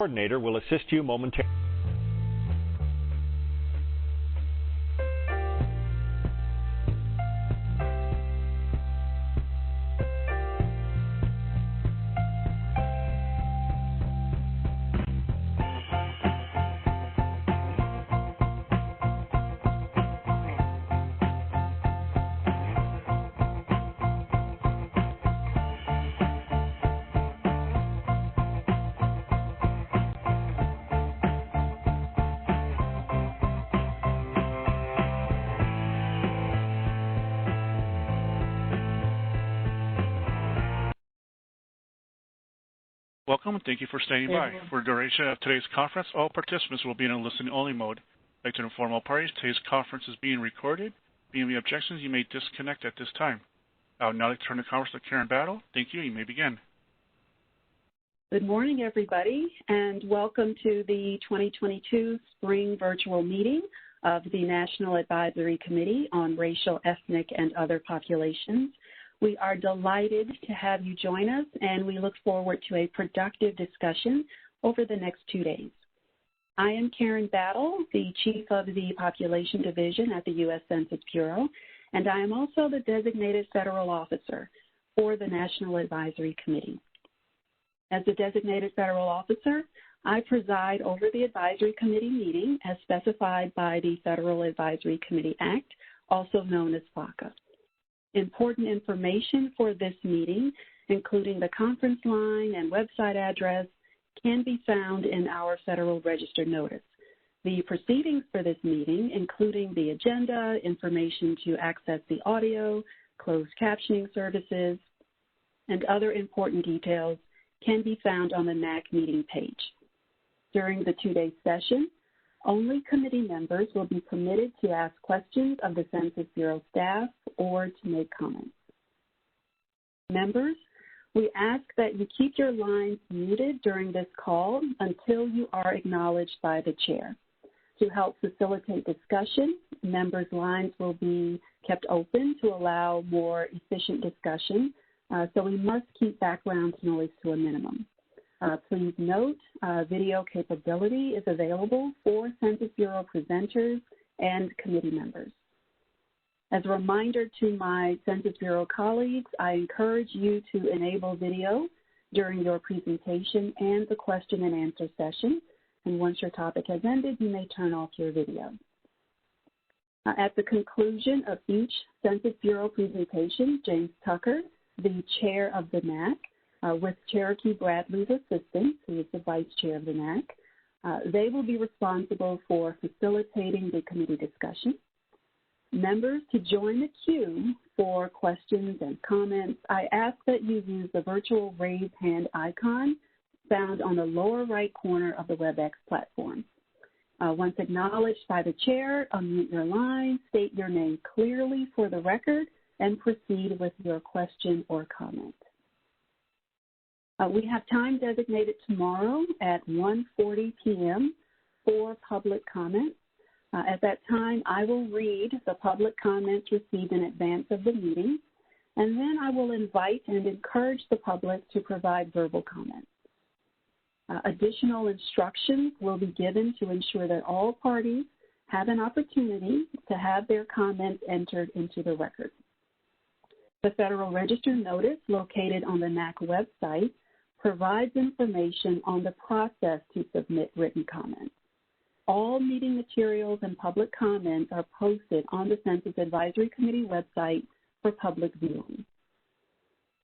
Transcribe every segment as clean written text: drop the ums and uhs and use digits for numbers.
Coordinator will assist you momentarily. Welcome and thank you for standing by. For the duration of today's conference, all participants will be in a listen-only mode. I'd like to inform all parties today's conference is being recorded. If you have any objections, you may disconnect at this time. I would now like to turn the conference to Karen Battle. Thank you. You may begin. Good morning, everybody, and welcome to the 2022 Spring Virtual Meeting of the National Advisory Committee on Racial, Ethnic, and Other Populations. We are delighted to have you join us, and we look forward to a productive discussion over the next 2 days. I am Karen Battle, the Chief of the Population Division at the U.S. Census Bureau, and I am also the Designated Federal Officer for the National Advisory Committee. As the Designated Federal Officer, I preside over the Advisory Committee meeting as specified by the Federal Advisory Committee Act, also known as FACA. Important information for this meeting, including the conference line and website address, can be found in our Federal Register notice. The proceedings for this meeting, including the agenda, information to access the audio, closed captioning services, and other important details, can be found on the NAC meeting page. During the 2-day session, only committee members will be permitted to ask questions of the Census Bureau staff or to make comments. Members, we ask that you keep your lines muted during this call until you are acknowledged by the chair. To help facilitate discussion, members' lines will be kept open to allow more efficient discussion, so we must keep background noise to a minimum. Please note, video capability is available for Census Bureau presenters and committee members. As a reminder to my Census Bureau colleagues, I encourage you to enable video during your presentation and the question and answer session. And once your topic has ended, you may turn off your video. At the conclusion of each Census Bureau presentation, James Tucker, the chair of the NAC, with Cherokee Bradley's assistant, who is the vice chair of the NAC, they will be responsible for facilitating the committee discussion. Members, to join the queue for questions and comments, I ask that you use the virtual raise hand icon found on the lower right corner of the WebEx platform. Once acknowledged by the chair, unmute your line, state your name clearly for the record, and proceed with your question or comment. We have time designated tomorrow at 1:40 p.m. for public comments. At that time, I will read the public comments received in advance of the meeting, and then I will invite and encourage the public to provide verbal comments. Additional instructions will be given to ensure that all parties have an opportunity to have their comments entered into the record. The Federal Register notice located on the NAC website provides information on the process to submit written comments. All meeting materials and public comments are posted on the Census Advisory Committee website for public viewing.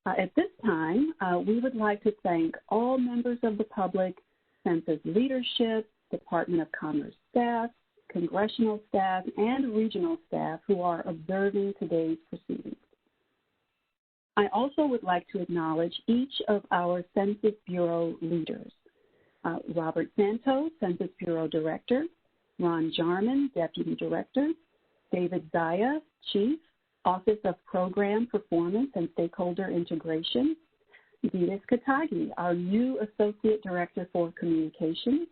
At this time, we would like to thank all members of the public, Census leadership, Department of Commerce staff, congressional staff, and regional staff who are observing today's proceedings. I also would like to acknowledge each of our Census Bureau leaders. Robert Santos, Census Bureau Director, Ron Jarman, Deputy Director, David Zaya, Chief, Office of Program Performance and Stakeholder Integration, Ditas Katagi, our new Associate Director for Communications,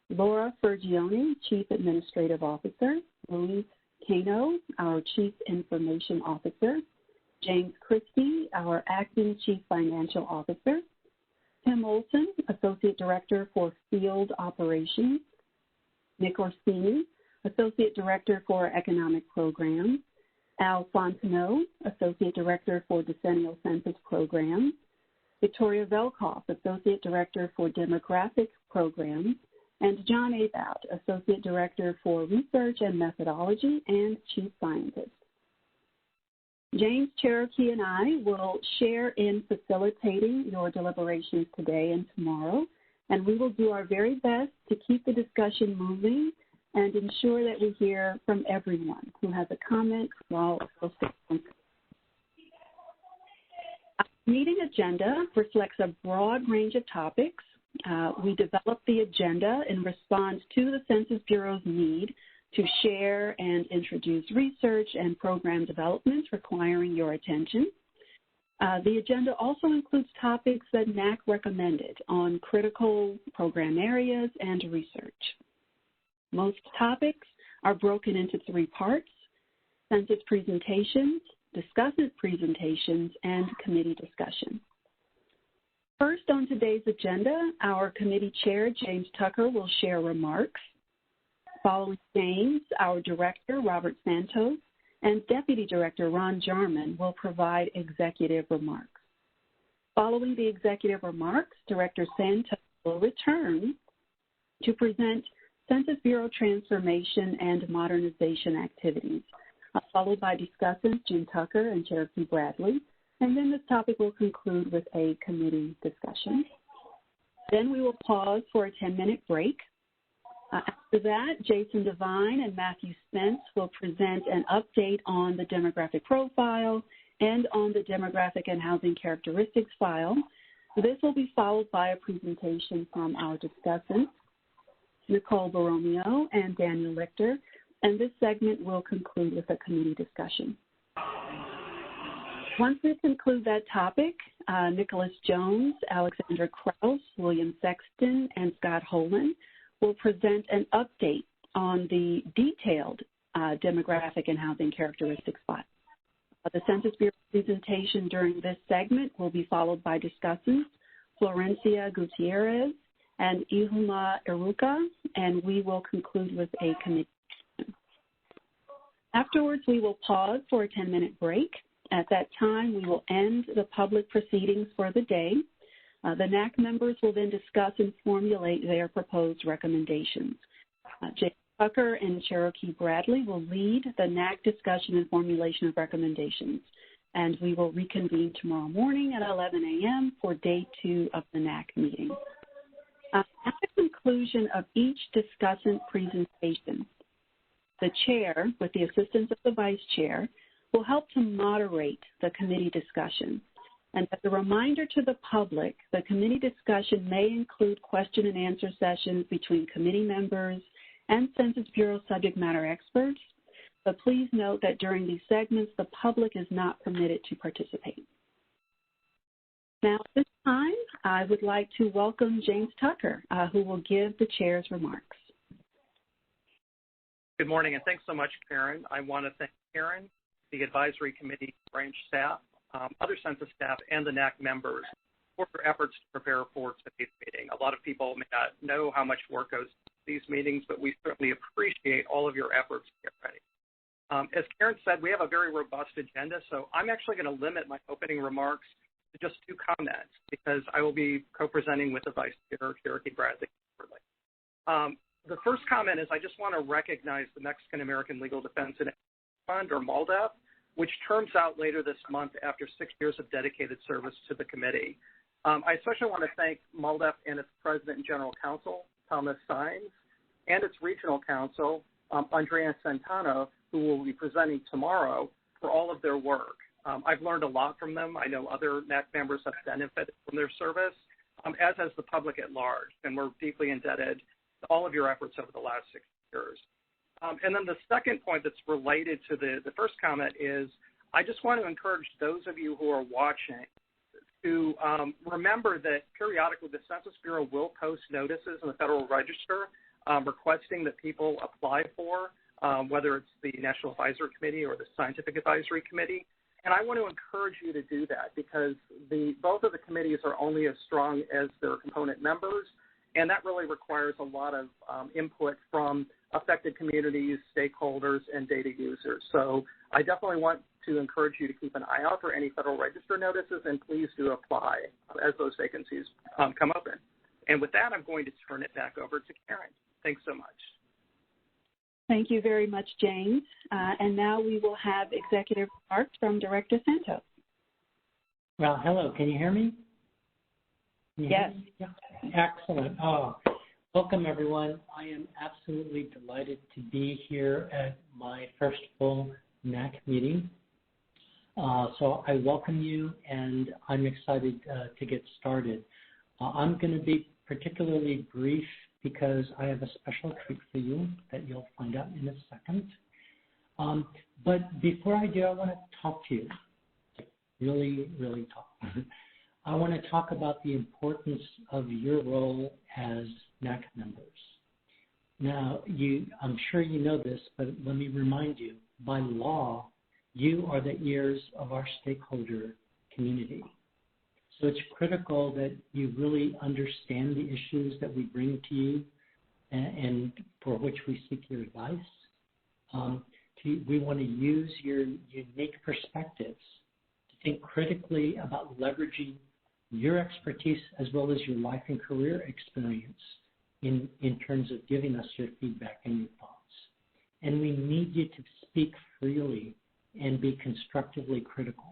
Laura Fergione, Chief Administrative Officer, Luis Cano, our Chief Information Officer, James Christie, our Acting Chief Financial Officer, Tim Olson, Associate Director for Field Operations, Nick Orsini, Associate Director for Economic Programs, Al Fontenot, Associate Director for Decennial Census Programs, Victoria Velkoff, Associate Director for Demographic Programs, and John About, Associate Director for Research and Methodology and Chief Scientist. James, Cherokee, and I will share in facilitating your deliberations today and tomorrow, and we will do our very best to keep the discussion moving and ensure that we hear from everyone who has a comment while associating. Our meeting agenda reflects a broad range of topics. We developed the agenda in response to the Census Bureau's need to share and introduce research and program developments requiring your attention. The agenda also includes topics that NAC recommended on critical program areas and research. Most topics are broken into 3 parts: census presentations, discussant presentations, and committee discussion. First on today's agenda, our committee chair, James Tucker, will share remarks. Following James, our director, Robert Santos, and Deputy Director, Ron Jarman, will provide executive remarks. Following the executive remarks, Director Santos will return to present Census Bureau transformation and modernization activities, followed by discussants Jim Tucker and Cherokee Bradley, and then this topic will conclude with a committee discussion. Then we will pause for a 10-minute break. After that, Jason Devine and Matthew Spence will present an update on the demographic profile and on the demographic and housing characteristics file. This will be followed by a presentation from our discussants, Nicole Borromeo and Daniel Lichter, and this segment will conclude with a committee discussion. Once we conclude that topic, Nicholas Jones, Alexandra Krause, William Sexton, and Scott Holan will present an update on the detailed demographic and housing characteristics file. The Census Bureau presentation during this segment will be followed by discussants Florencia Gutierrez and Ihuma Iruka, and we will conclude with a committee. Afterwards, we will pause for a 10-minute break. At that time, we will end the public proceedings for the day. The NAC members will then discuss and formulate their proposed recommendations. Jay Tucker and Cherokee Bradley will lead the NAC discussion and formulation of recommendations, and we will reconvene tomorrow morning at 11 a.m. for day 2 of the NAC meeting. At the conclusion of each discussant presentation, the chair, with the assistance of the vice chair, will help to moderate the committee discussion. And as a reminder to the public, the committee discussion may include question and answer sessions between committee members and Census Bureau subject matter experts, but please note that during these segments, the public is not permitted to participate. Now, at this time, I would like to welcome James Tucker, who will give the chair's remarks. Good morning, and thanks so much, Karen. I want to thank Karen, the advisory committee branch staff, other census staff, and the NAC members for their efforts to prepare for today's meeting. A lot of people may not know how much work goes into these meetings, but we certainly appreciate all of your efforts to get ready. As Karen said, we have a very robust agenda, so I'm actually going to limit my opening remarks to just 2 comments because I will be co-presenting with the Vice Chair, Cherokee Bradley. The first comment is I just want to recognize the Mexican American Legal Defense Fund, or MALDEF, which terms out later this month after 6 years of dedicated service to the committee. I especially want to thank MALDEF and its President and General Counsel, Thomas Sines, and its Regional Counsel, Andrea Santana, who will be presenting tomorrow, for all of their work. I've learned a lot from them. I know other NAC members have benefited from their service, as has the public at large, and we're deeply indebted to all of your efforts over the last 6 years. And then the second point that's related to the first comment is I just want to encourage those of you who are watching to remember that periodically the Census Bureau will post notices in the Federal Register requesting that people apply for, whether it's the National Advisory Committee or the Scientific Advisory Committee. And I want to encourage you to do that because both of the committees are only as strong as their component members, and that really requires a lot of input from affected communities, stakeholders, and data users. So I definitely want to encourage you to keep an eye out for any Federal Register notices, and please do apply as those vacancies come open. And with that, I'm going to turn it back over to Karen. Thanks so much. Thank you very much, James. And now we will have executive remarks from Director Santos. Well, hello. Can you hear me? Yes. Yeah. Excellent. Welcome, everyone. I am absolutely delighted to be here at my first full NAC meeting. So I welcome you, and I'm excited to get started. I'm going to be particularly brief because I have a special treat for you that you'll find out in a second. But before I do, I want to talk to you, really talk. I want to talk about the importance of your role as NAC members. Now, I'm sure you know this, but let me remind you, by law, you are the ears of our stakeholder community. So it's critical that you really understand the issues that we bring to you and for which we seek your advice. We want to use your unique perspectives to think critically about leveraging your expertise as well as your life and career experience in terms of giving us your feedback and your thoughts. And we need you to speak freely and be constructively critical.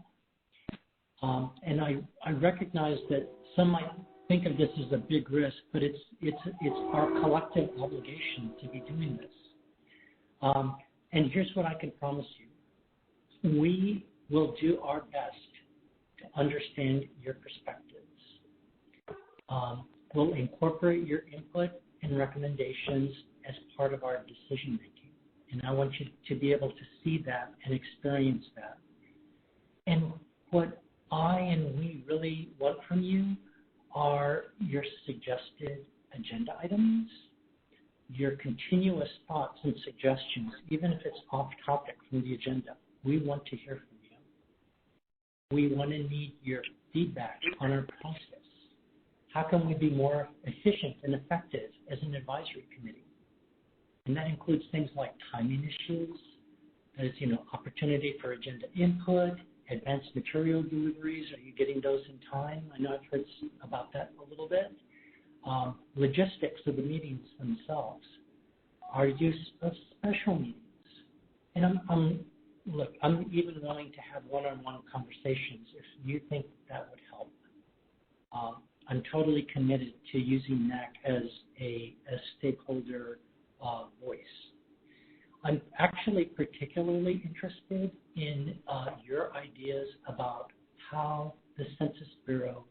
And I recognize that some might think of this as a big risk, but it's our collective obligation to be doing this. And here's what I can promise you. We will do our best to understand your perspectives. We'll incorporate your input and recommendations as part of our decision making. And I want you to be able to see that and experience that. And what I and we really want from you are your suggested agenda items, your continuous thoughts and suggestions, even if it's off topic from the agenda. We want to hear from you. We want to need your feedback on our process. How can we be more efficient and effective as an advisory committee? And that includes things like timing issues, as opportunity for agenda input, advanced material deliveries. Are you getting those in time? I know I've heard about that a little bit. Logistics of the meetings themselves. Our use of special meetings. And I'm even willing to have one-on-one conversations if you think that would help. I'm totally committed to using NAC as a stakeholder voice. I'm actually particularly interested in your ideas about how the Census Bureau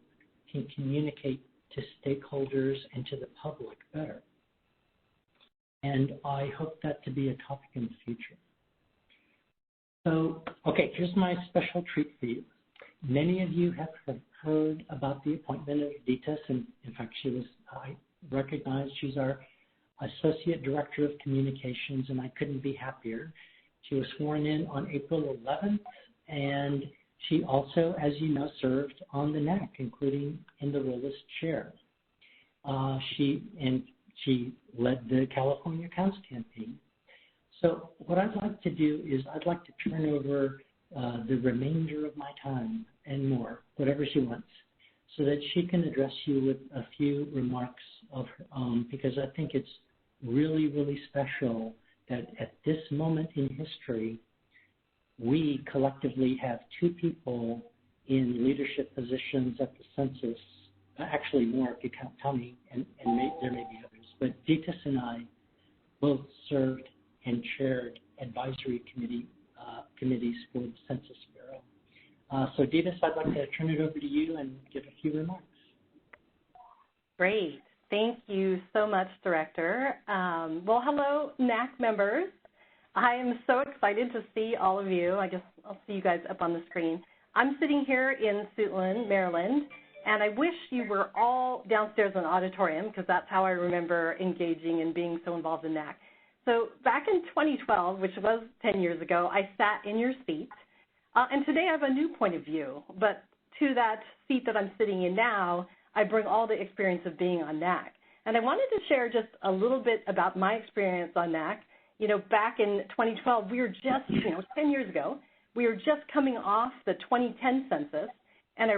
can communicate to stakeholders and to the public better. And I hope that to be a topic in the future. So, okay, here's my special treat for you. Many of you have heard about the appointment of Dhc, and in fact, I recognize she's our Associate Director of Communications, and I couldn't be happier. She was sworn in on April 11th, and she also, as you know, served on the NAC, including in the role as chair. She led the California Counts campaign. So what I'd like to do is I'd like to turn over the remainder of my time and more, whatever she wants, so that she can address you with a few remarks of her own, because I think it's really, really special that at this moment in history, we collectively have two people in leadership positions at the census, actually more if you count Tommy, and there may be others, but Dhc and I both served and chaired advisory committees for the Census Bureau. So Dhc, I'd like to turn it over to you and give a few remarks. Great. Thank you so much, Director. Well, hello, NAC members. I am so excited to see all of you. I guess I'll see you guys up on the screen. I'm sitting here in Suitland, Maryland, and I wish you were all downstairs in the auditorium, because that's how I remember engaging and being so involved in NAC. So back in 2012, which was 10 years ago, I sat in your seat. And today I have a new point of view, but to that seat that I'm sitting in now, I bring all the experience of being on NAC. And I wanted to share just a little bit about my experience on NAC. Back in 2012, we were just, 10 years ago, we were just coming off the 2010 census, and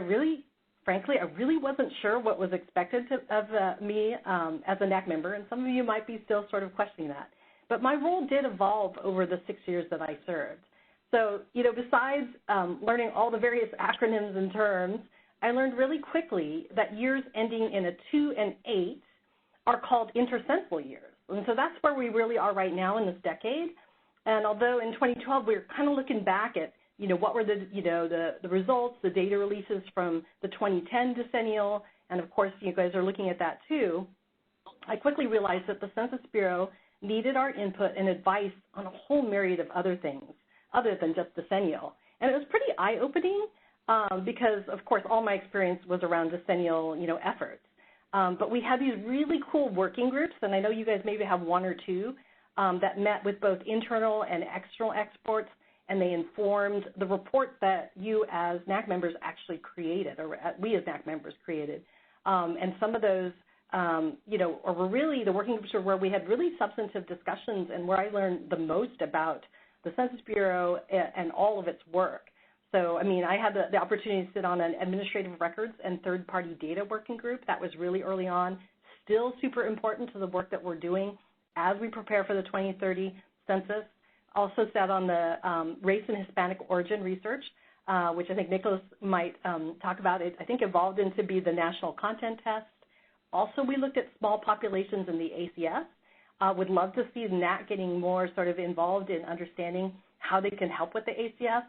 frankly, I really wasn't sure what was expected of me as a NAC member, and some of you might be still sort of questioning that. But my role did evolve over the 6 years that I served. So, besides learning all the various acronyms and terms, I learned really quickly that years ending in a 2 and 8 are called intercensual years. And so that's where we really are right now in this decade. And although in 2012 we were kind of looking back at, what were the results, the data releases from the 2010 decennial, and of course you guys are looking at that too, I quickly realized that the Census Bureau needed our input and advice on a whole myriad of other things other than just decennial. And it was pretty eye-opening because, of course, all my experience was around decennial, efforts. But we had these really cool working groups, and I know you guys maybe have one or two, that met with both internal and external experts, and they informed the report that you as NAC members actually created, or we as NAC members created. And some of those, were really, the working groups were where we had really substantive discussions and where I learned the most about the Census Bureau and all of its work. So, I had the opportunity to sit on an administrative records and third-party data working group. That was really early on, still super important to the work that we're doing as we prepare for the 2030 census. Also sat on the race and Hispanic origin research, which I think Nicholas might talk about. It, I think, evolved into be the national content test. Also, we looked at small populations in the ACS. Would love to see NAC getting more sort of involved in understanding how they can help with the ACS.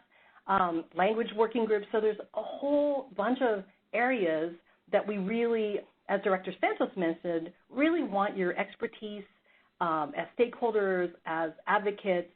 Language working groups. So there's a whole bunch of areas that we really, as Director Santos mentioned, really want your expertise as stakeholders, as advocates,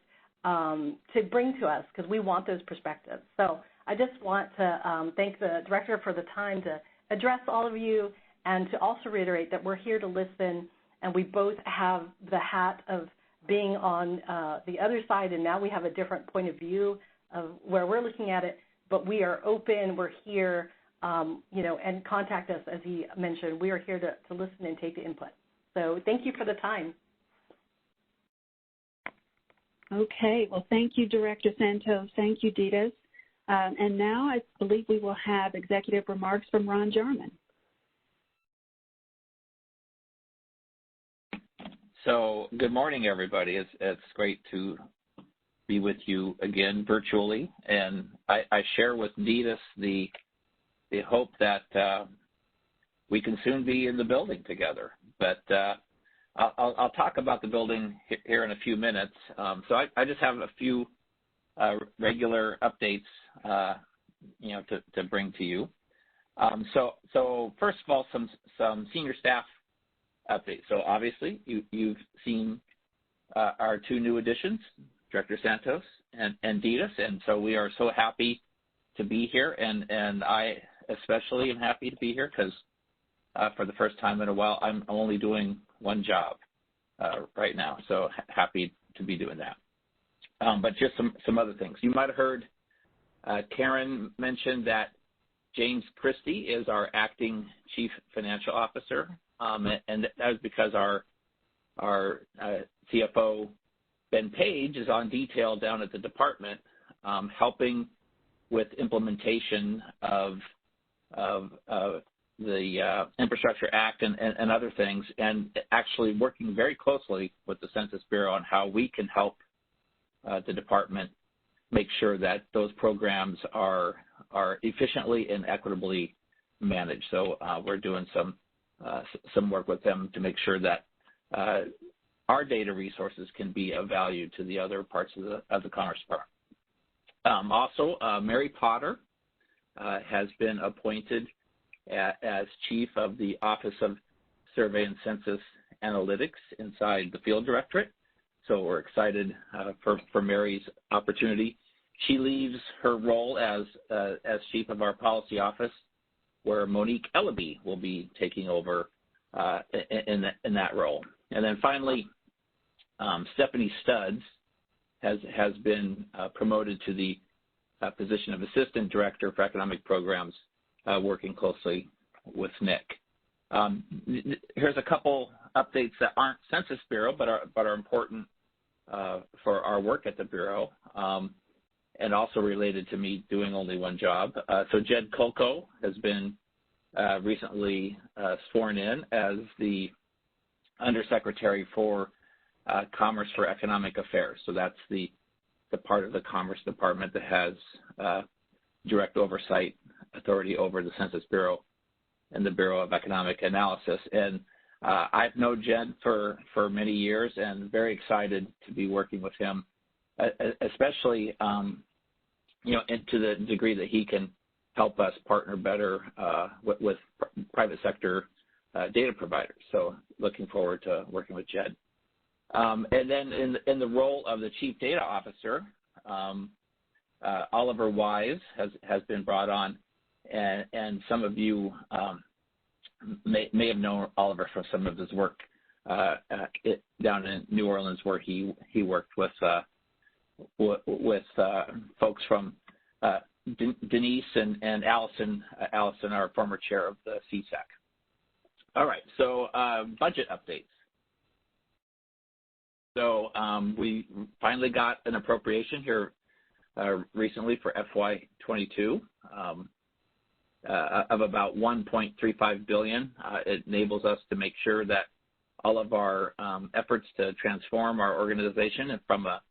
to bring to us, because we want those perspectives. So I just want to thank the Director for the time to address all of you, and to also reiterate that we're here to listen, and we both have the hat of being on the other side, and now we have a different point of view of where we're looking at it, but we are open, we're here, and contact us, as he mentioned. We are here to listen and take the input. So thank you for the time. Okay, well, thank you, Director Santos. Thank you, Ditas. And now I believe we will have executive remarks from Ron Jarman. So good morning, everybody. It's great to be with you again virtually, and I share with Ditas the hope that we can soon be in the building together. But I'll talk about the building here in a few minutes. So I just have a few regular updates, to bring to you. So first of all, some senior staff updates. So obviously you've seen our two new additions, Director Santos and Ditas, and so we are so happy to be here, and I especially am happy to be here because for the first time in a while I'm only doing one job right now, so happy to be doing that. But just some other things. You might have heard Karen mention that James Christie is our acting Chief Financial Officer, and that was because our CFO, Ben Page, is on detail down at the department, helping with implementation of the Infrastructure Act and other things, and actually working very closely with the Census Bureau on how we can help the department make sure that those programs are efficiently and equitably managed. So we're doing some work with them to make sure that our data resources can be of value to the other parts of the Commerce Department. Also, Mary Potter has been appointed as Chief of the Office of Survey and Census Analytics inside the Field Directorate. So we're excited for Mary's opportunity. She leaves her role as Chief of our Policy Office, where Monique Ellaby will be taking over in that role. And then finally, Stephanie Studds has been promoted to the position of Assistant Director for Economic Programs, working closely with Nick. Here's a couple updates that aren't Census Bureau, but are important for our work at the Bureau, and also related to me doing only one job. So Jed Kolko has been recently sworn in as the Undersecretary for Commerce for Economic Affairs. So that's the part of the Commerce Department that has direct oversight authority over the Census Bureau and the Bureau of Economic Analysis. And I've known Jed for many years and very excited to be working with him, especially and to the degree that he can help us partner better with private sector data providers. So looking forward to working with Jed. And then in the role of the Chief Data Officer, Oliver Wise has been brought on, and some of you may have known Oliver from some of his work down in New Orleans, where he worked with folks from Denise and Allison, our former chair of the CSAC. All right, so budget updates. So we finally got an appropriation here recently for FY22 of about $1.35 billion. It enables us to make sure that all of our efforts to transform our organization from a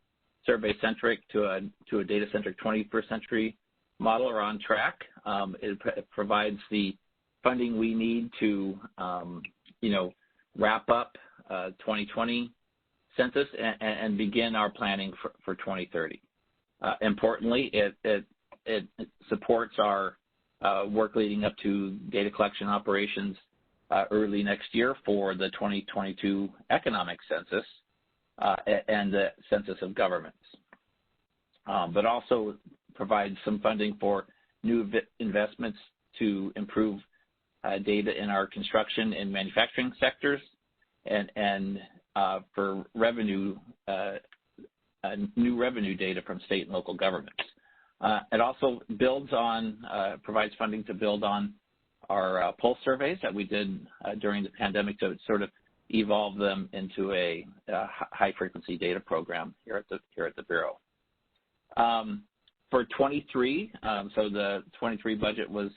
survey-centric to a data-centric 21st century model are on track. It provides the funding we need to, wrap up 2020 census and begin our planning for 2030. Importantly, it supports our work leading up to data collection operations early next year for the 2022 economic census and the census of governments, but also provides some funding for new investments to improve data in our construction and manufacturing sectors, and for revenue, new revenue data from state and local governments. It also provides funding to build on our pulse surveys that we did during the pandemic to sort of evolve them into a high-frequency data program here at the Bureau. For 23, so the 23 budget was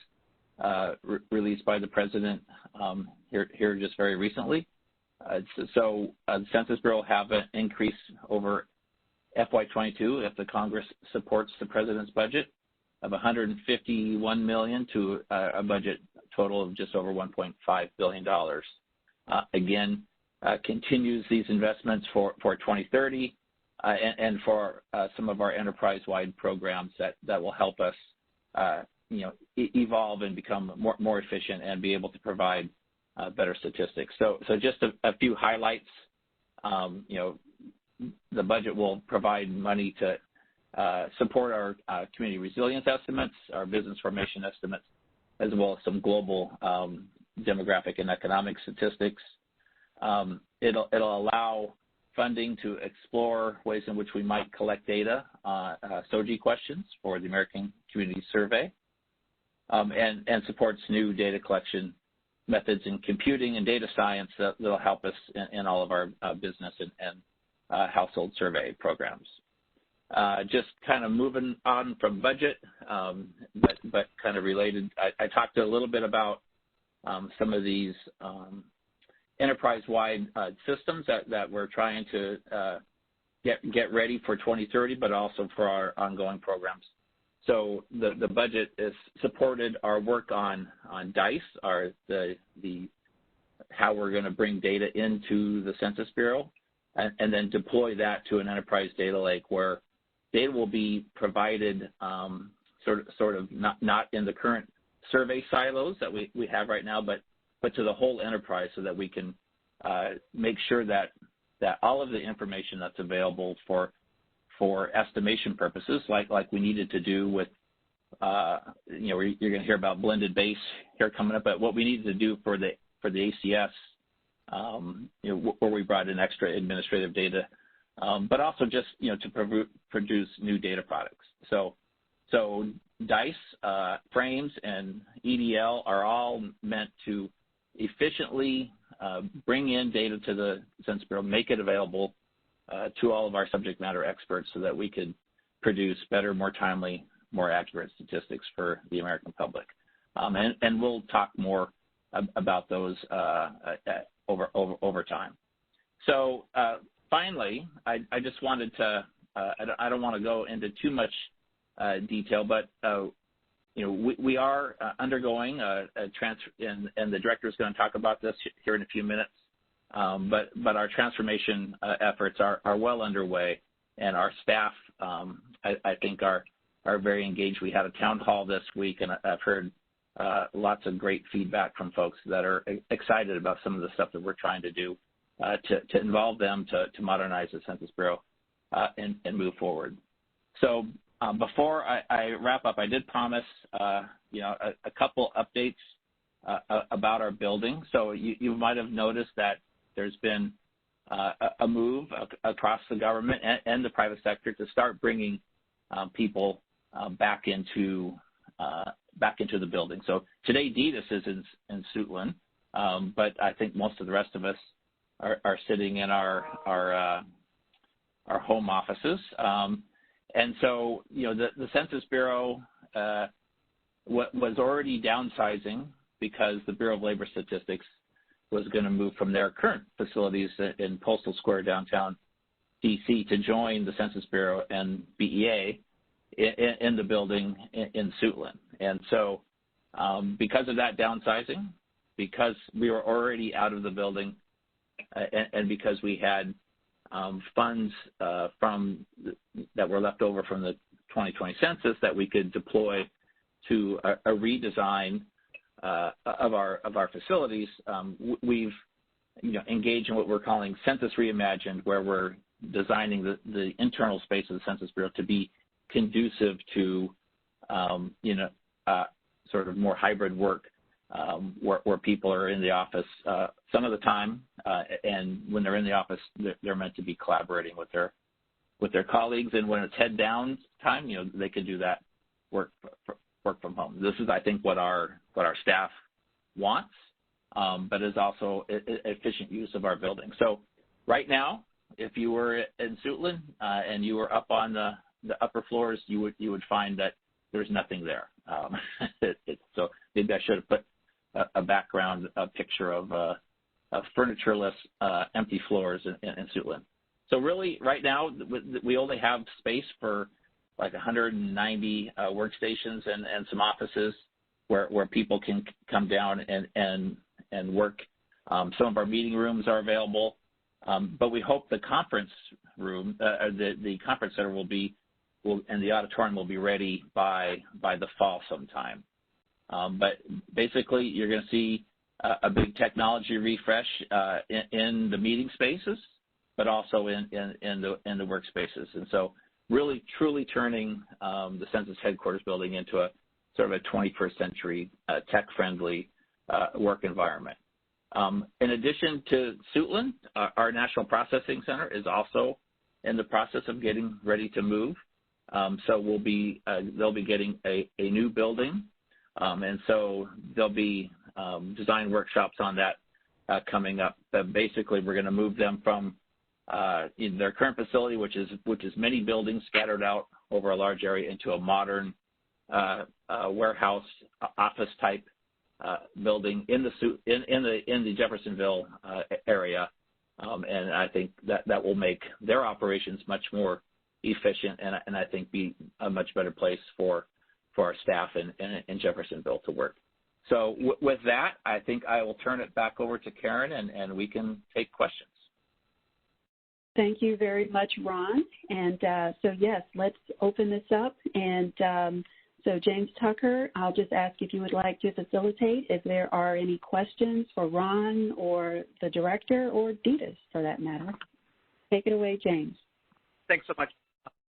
released by the President here just very recently. So the Census Bureau have an increase over FY22 if the Congress supports the President's budget of $151 million to a budget total of just over $1.5 billion. Again, continues these investments for 2030 and for some of our enterprise-wide programs that will help us, evolve and become more efficient and be able to provide better statistics. So just a few highlights. The budget will provide money to support our community resilience estimates, our business formation estimates, as well as some global demographic and economic statistics. It'll allow funding to explore ways in which we might collect data, SOGI questions for the American Community Survey, and supports new data collection methods in computing and data science that'll help us in all of our business and household survey programs. Just kind of moving on from budget, but kind of related, I talked a little bit about some of these enterprise-wide systems that we're trying to get ready for 2030, but also for our ongoing programs. So the budget has supported our work on DICE, how we're going to bring data into the Census Bureau, and then deploy that to an enterprise data lake where data will be provided sort of not in the current survey silos that we have right now, but to the whole enterprise, so that we can make sure that all of the information that's available for estimation purposes, like we needed to do with, you're going to hear about blended base here coming up, but what we needed to do for the ACS, where we brought in extra administrative data, but also just, to produce new data products. So So DICE, frames, and EDL are all meant to efficiently bring in data to the Census Bureau, make it available to all of our subject matter experts so that we could produce better, more timely, more accurate statistics for the American public. And we'll talk more about those over time. So finally, I just wanted to, I don't want to go into too much detail, but we are undergoing a transfer, and the director is going to talk about this here in a few minutes. But our transformation efforts are well underway, and our staff, I think, are very engaged. We had a town hall this week, and I've heard lots of great feedback from folks that are excited about some of the stuff that we're trying to do to involve them to modernize the Census Bureau and move forward. So before I wrap up, I did promise a couple updates about our building. So you might have noticed that there's been a move across the government and the private sector to start bringing people back into the building. So today, DDIS is in Suitland, but I think most of the rest of us are sitting in our home offices. And so, the Census Bureau was already downsizing because the Bureau of Labor Statistics was going to move from their current facilities in Postal Square downtown DC to join the Census Bureau and BEA in the building in Suitland. And so because of that downsizing, because we were already out of the building, and because we had funds that were left over from the 2020 census that we could deploy to a redesign of our facilities, we've engaged in what we're calling Census Reimagined, where we're designing the internal space of the Census Bureau to be conducive to sort of more hybrid work, where people are in the office some of the time, and when they're in the office, they're meant to be collaborating with their colleagues, and when it's head down time, they can do that work from home. This is, I think, what our staff wants, but is also efficient use of our building. So right now, if you were in Suitland and you were up on the upper floors, you would find that there's nothing there. So maybe I should have put a background picture of furnitureless, empty floors in Suitland. So really, right now, we only have space for like 190 workstations and some offices where people can come down and work. Some of our meeting rooms are available, but we hope the conference room, the conference center and the auditorium will be ready by the fall sometime. But basically, you're going to see a big technology refresh in the meeting spaces, but also in the workspaces. And so really, truly turning the Census headquarters building into a sort of a 21st century tech-friendly work environment. In addition to Suitland, our National Processing Center is also in the process of getting ready to move. So they'll be getting a new building, and so there'll be design workshops on that coming up. Basically, we're going to move them from in their current facility, which is many buildings scattered out over a large area, into a modern warehouse office type building in the Jeffersonville area, and I think that will make their operations much more efficient, and I think be a much better place for our staff in Jeffersonville to work. So with that, I think I will turn it back over to Karen, and we can take questions. Thank you very much, Ron. And so, yes, let's open this up. And so, James Tucker, I'll just ask if you would like to facilitate if there are any questions for Ron or the director or DDIS for that matter. Take it away, James. Thanks so much,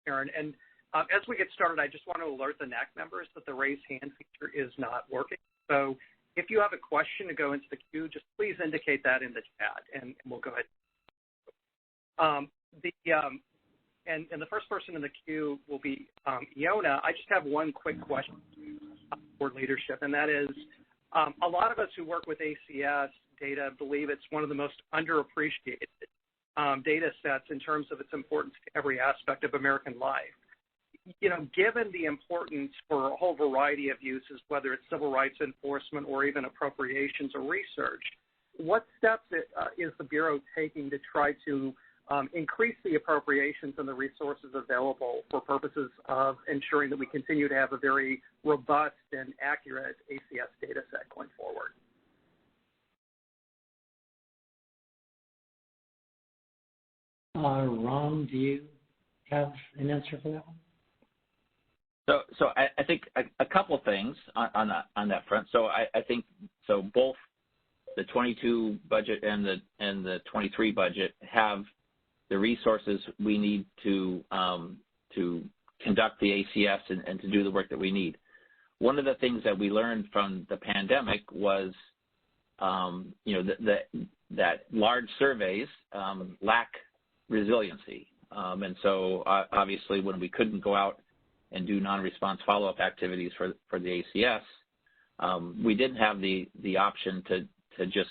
Karen. And as we get started, I just want to alert the NAC members that the raise hand feature is not working. So if you have a question to go into the queue, just please indicate that in the chat, and we'll go ahead. and the first person in the queue will be Iona. I just have one quick question for leadership, and that is, a lot of us who work with ACS data believe it's one of the most underappreciated data sets in terms of its importance to every aspect of American life. You know, given the importance for a whole variety of uses, whether it's civil rights enforcement or even appropriations or research, what steps is the Bureau taking to try to increase the appropriations and the resources available for purposes of ensuring that we continue to have a very robust and accurate ACS data set going forward? Ron, do you have an answer for that one? So I think a couple things on that front. So I think both the 22 budget and the 23 budget have the resources we need to conduct the ACS and to do the work that we need. One of the things that we learned from the pandemic was, that large surveys lack resiliency, and so obviously when we couldn't go out and do non-response follow-up activities for the ACS, we didn't have the option to just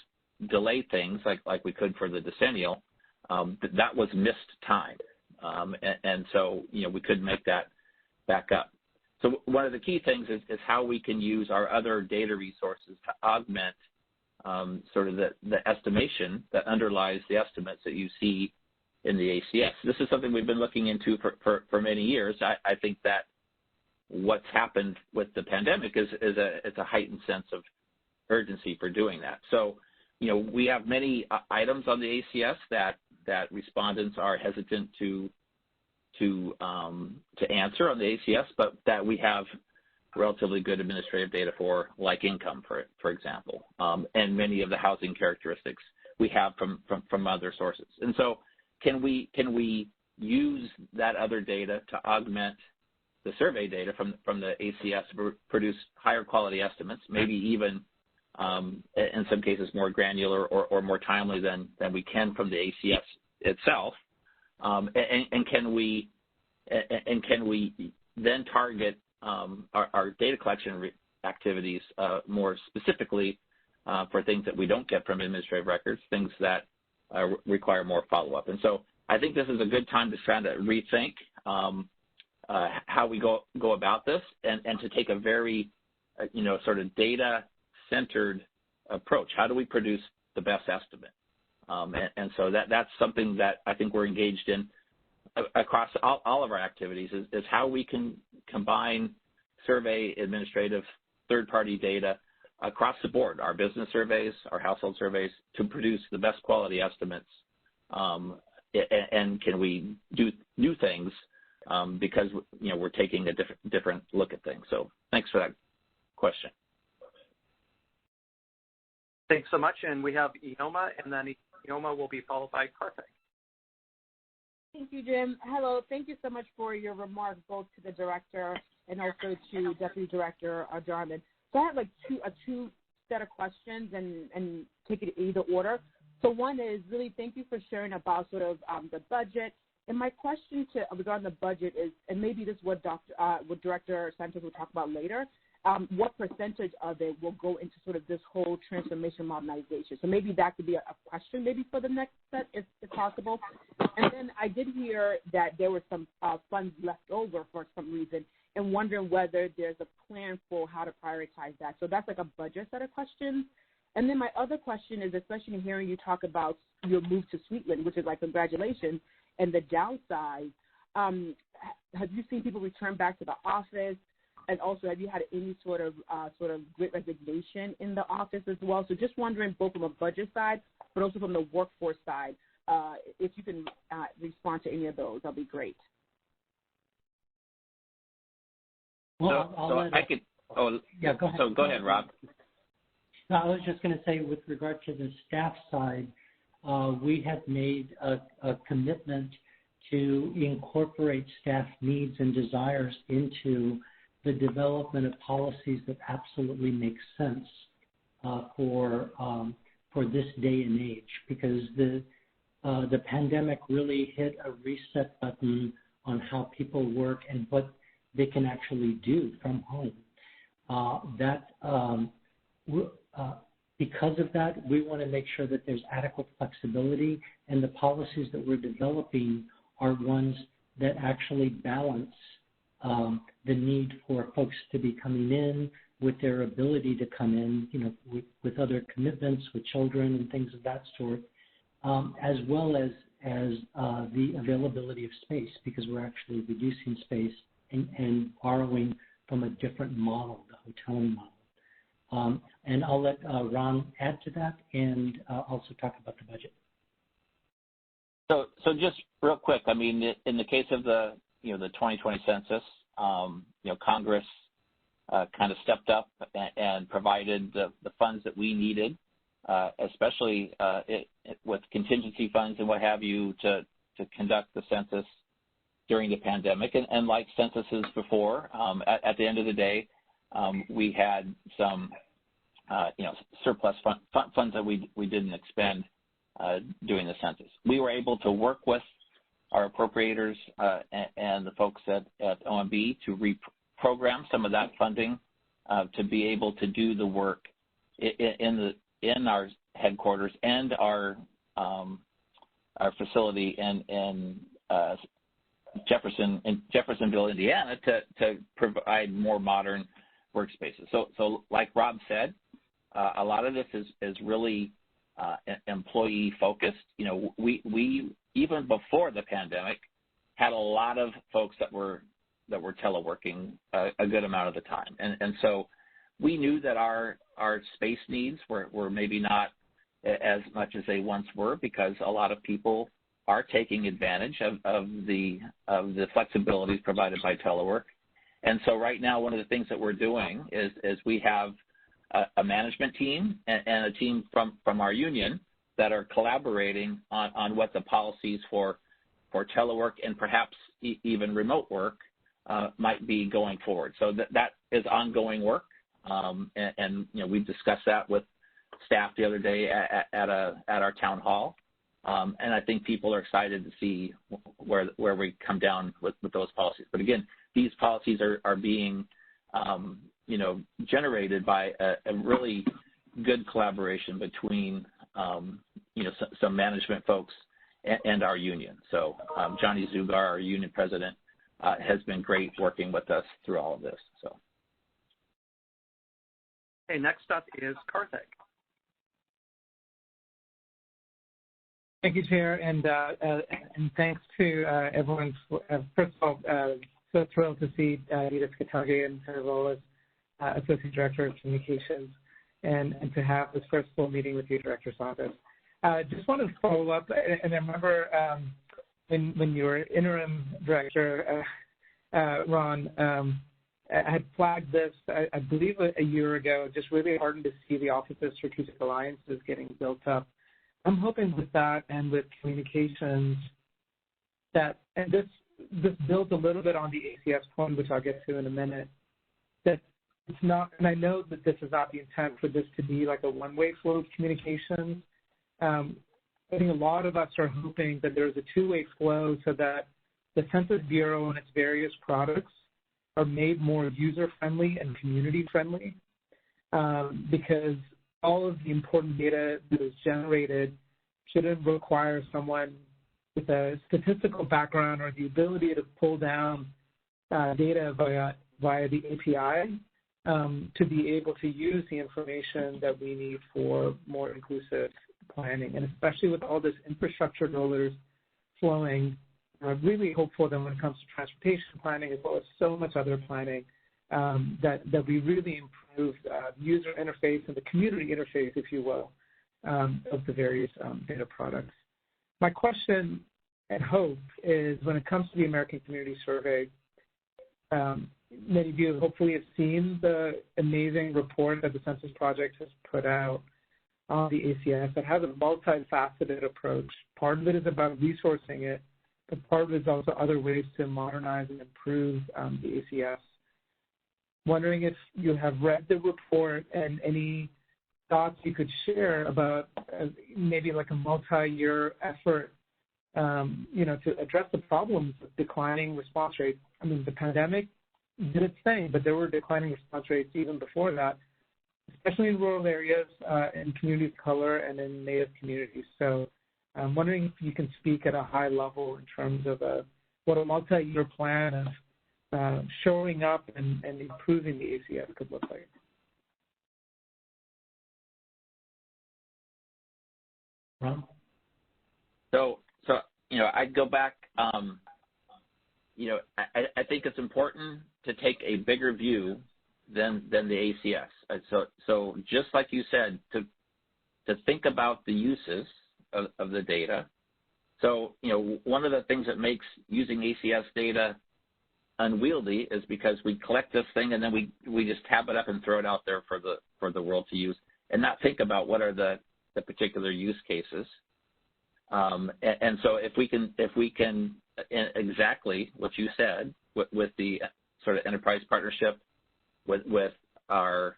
delay things like we could for the decennial. That was missed time, and so we couldn't make that back up. So one of the key things is how we can use our other data resources to augment sort of the estimation that underlies the estimates that you see in the ACS. This is something we've been looking into for many years. I think that what's happened with the pandemic is a heightened sense of urgency for doing that. So, we have many items on the ACS that respondents are hesitant to answer on the ACS, but that we have relatively good administrative data for, like income, for example, and many of the housing characteristics we have from other sources. And so, can we use that other data to augment the survey data from the ACS to produce higher quality estimates, maybe even in some cases more granular or more timely than we can from the ACS itself? And can we then target our data collection activities more specifically for things that we don't get from administrative records, things that require more follow-up? And so I think this is a good time to try to rethink how we go about this and to take a very, sort of data-centered approach. How do we produce the best estimate? And so that's something that I think we're engaged in across all of our activities is how we can combine survey, administrative, third-party data across the board, our business surveys, our household surveys, to produce the best quality estimates. And can we do new things because we're taking a different look at things. So thanks for that question. Thanks so much. And we have Ioma, and then Ioma will be followed by Karthik. Thank you, Jim. Hello. Thank you so much for your remarks, both to the director and also to Deputy Director Jarman. So I have like two set of questions and take it in either order. So one is really thank you for sharing about sort of the budget. And my question regarding the budget is, and maybe this is what Director Santos will talk about later, what percentage of it will go into sort of this whole transformation modernization? So maybe that could be a question maybe for the next set if possible. And then I did hear that there were some funds left over for some reason and wondering whether there's a plan for how to prioritize that. So that's like a budget set of questions. And then my other question is, especially in hearing you talk about your move to Sweetland, which is like congratulations, and the downside, have you seen people return back to the office? And also, have you had any sort of great resignation in the office as well? So just wondering both from a budget side, but also from the workforce side, if you can respond to any of those, that'll be great. Well, go ahead. So go ahead, Rob. No, I was just going to say, with regard to the staff side, we have made a commitment to incorporate staff needs and desires into the development of policies that absolutely make sense for this day and age, because the pandemic really hit a reset button on how people work and what they can actually do from home. Because of that, we want to make sure that there's adequate flexibility, and the policies that we're developing are ones that actually balance the need for folks to be coming in with their ability to come in, with other commitments, with children and things of that sort, as well as the availability of space, because we're actually reducing space and borrowing from a different model, the hoteling model. And I'll let Ron add to that and also talk about the budget. So just real quick, I mean, in the case of the 2020 census, Congress kind of stepped up and provided the funds that we needed, especially with contingency funds and what have you, to conduct the census during the pandemic. And like censuses before, at the end of the day, we had some surplus funds that we didn't expend doing the census. We were able to work with our appropriators and the folks at OMB to reprogram some of that funding to be able to do the work in our headquarters and our facility in Jeffersonville, Indiana, to provide more modern workspaces. So like Rob said, a lot of this is really employee focused. We even before the pandemic had a lot of folks that were teleworking a good amount of the time, and so we knew that our space needs were maybe not as much as they once were, because a lot of people are taking advantage of the flexibilities provided by telework. And so right now, one of the things that we're doing is we have a management team and a team from our union that are collaborating on what the policies for telework and perhaps even remote work might be going forward. So that is ongoing work, and we discussed that with staff the other day at our town hall, and I think people are excited to see where we come down with those policies. But again, these policies are being generated by a really good collaboration between some management folks and our union. So Johnny Zugar, our union president, has been great working with us through all of this. So. Okay, next up is Karthik. Thank you, Chair, and thanks to everyone. First of all, so thrilled to see Edith Katage in her role as Associate Director of Communications, and to have this first full meeting with your Director's Office. Just wanted to follow up, and I remember when you were interim director, Ron, I had flagged this, I believe a year ago, just really heartened to see the Office of Strategic Alliances getting built up. I'm hoping with that and with communications that, and this builds a little bit on the ACS point, which I'll get to in a minute, that it's not, and I know that this is not the intent for this to be like a one-way flow of communications. I think a lot of us are hoping that there's a two-way flow so that the Census Bureau and its various products are made more user-friendly and community-friendly, because all of the important data that is generated shouldn't require someone with a statistical background or the ability to pull down data via the API to be able to use the information that we need for more inclusive planning. And especially with all this infrastructure dollars flowing, I'm really hopeful that when it comes to transportation planning as well as so much other planning, that we really improve user interface and the community interface, if you will, of the various data products. My question and hope is when it comes to the American Community Survey, many of you hopefully have seen the amazing report that the Census Project has put out on the ACS that has a multifaceted approach. Part of it is about resourcing it, but part of it is also other ways to modernize and improve the ACS. Wondering if you have read the report and any thoughts you could share about maybe like a multi-year effort to address the problems of declining response rates. I mean, the pandemic did its thing, but there were declining response rates even before that, especially in rural areas, in communities of color, and in Native communities. So I'm wondering if you can speak at a high level in terms of what a multi-year plan of showing up and improving the ACS could look like. Ron? So I'd go back. I think it's important to take a bigger view than the ACS. So just like you said, to think about the uses of the data. So one of the things that makes using ACS data unwieldy is because we collect this thing and then we just tab it up and throw it out there for the world to use, and not think about what are the particular use cases. And so if we can exactly what you said with the sort of enterprise partnership with our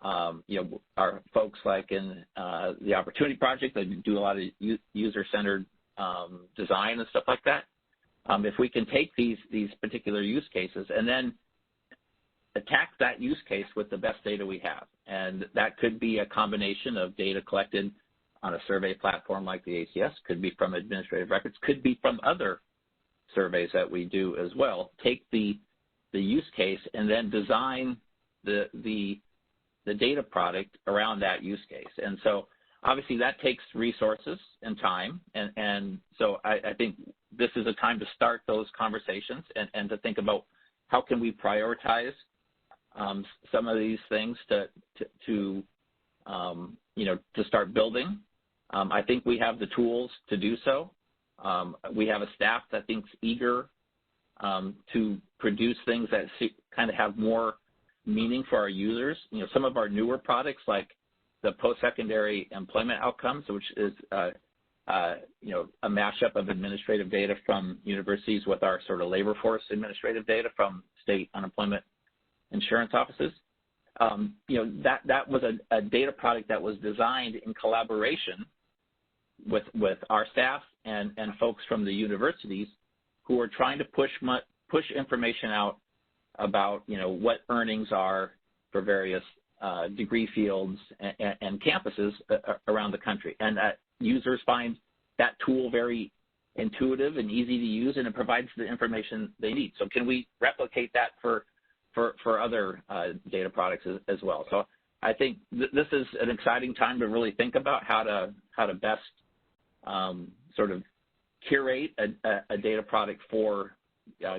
our folks like in the Opportunity Project that do a lot of user-centered design and stuff like that. If we can take these particular use cases and then attack that use case with the best data we have, and that could be a combination of data collected on a survey platform like the ACS, could be from administrative records, could be from other surveys that we do as well. Take the use case and then design the data product around that use case. And so obviously that takes resources and time, and so I think this is a time to start those conversations and to think about how can we prioritize some of these things to start building. I think we have the tools to do so. We have a staff that thinks eager to produce things that kind of have more meaning for our users. Some of our newer products like the post-secondary employment outcomes, which is a mashup of administrative data from universities with our sort of labor force administrative data from state unemployment insurance offices. That was a data product that was designed in collaboration with our staff and folks from the universities who are trying to push information out about what earnings are for various degree fields and campuses around the country, and that users find that tool very intuitive and easy to use, and it provides the information they need. So can we replicate that for other data products as well? So I think this is an exciting time to really think about how to best sort of curate a data product for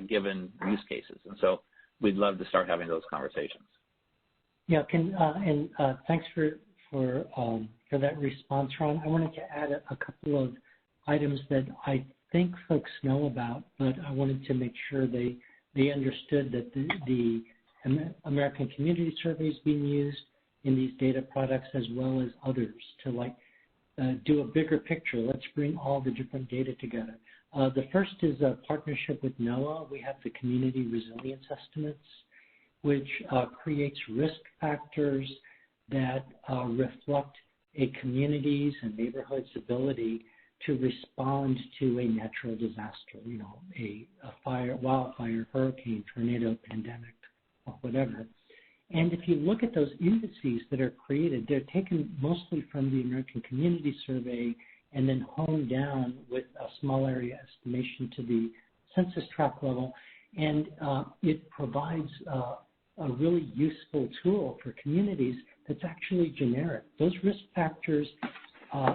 given use cases, and so we'd love to start having those conversations. Yeah, thanks for that response, Ron. I wanted to add a couple of items that I think folks know about, but I wanted to make sure they understood that the American Community Survey is being used in these data products as well as others to do a bigger picture. Let's bring all the different data together. The first is a partnership with NOAA. We have the Community Resilience Estimates, which creates risk factors that reflect a community's and neighborhood's ability to respond to a natural disaster, a fire, wildfire, hurricane, tornado, pandemic, or whatever. And if you look at those indices that are created, they're taken mostly from the American Community Survey and then honed down with a small area estimation to the census tract level. And it provides a really useful tool for communities that's actually generic. Those risk factors,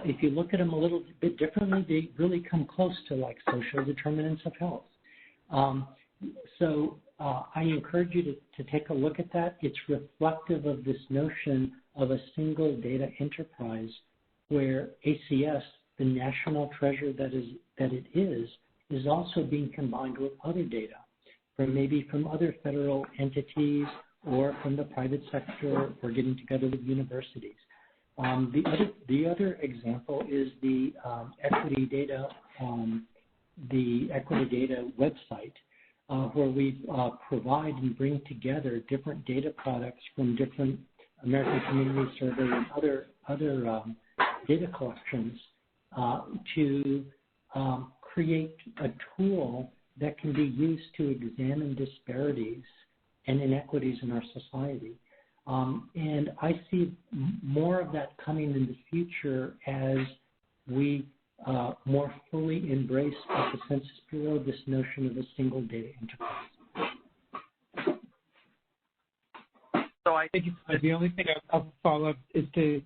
if you look at them a little bit differently, they really come close to like social determinants of health. So I encourage you to take a look at that. It's reflective of this notion of a single data enterprise where ACS, the national treasure that it is also being combined with other data from other federal entities or from the private sector or getting together with universities. The other example is the equity data website, where we provide and bring together different data products from different American Community Survey and other data collections to create a tool that can be used to examine disparities and inequities in our society. And I see more of that coming in the future as we more fully embrace at the Census Bureau this notion of a single data enterprise. So the only thing I'll follow up is to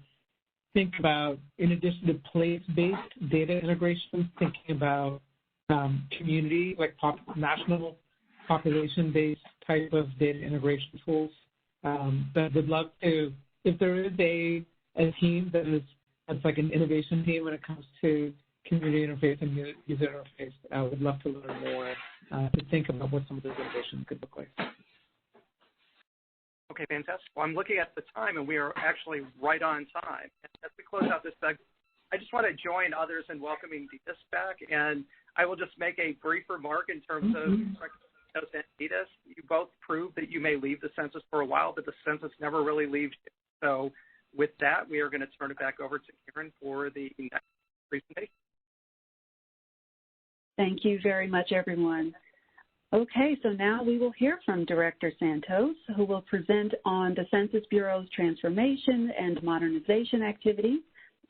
think about, in addition to place-based data integration, thinking about community, like national population-based type of data integration tools. But would love to, if there is a team that's like an innovation team when it comes to community interface and user interface, I would love to learn more to think about what some of those innovations could look like. Okay, fantastic. Well, I'm looking at the time, and we are actually right on time. And as we close out this segment, I just want to join others in welcoming Ditas back, and I will just make a brief remark in terms of Ditas. You both proved that you may leave the census for a while, but the census never really leaves you. So with that, we are going to turn it back over to Karen for the next presentation. Thank you very much, everyone. Okay, so now we will hear from Director Santos, who will present on the Census Bureau's transformation and modernization activity,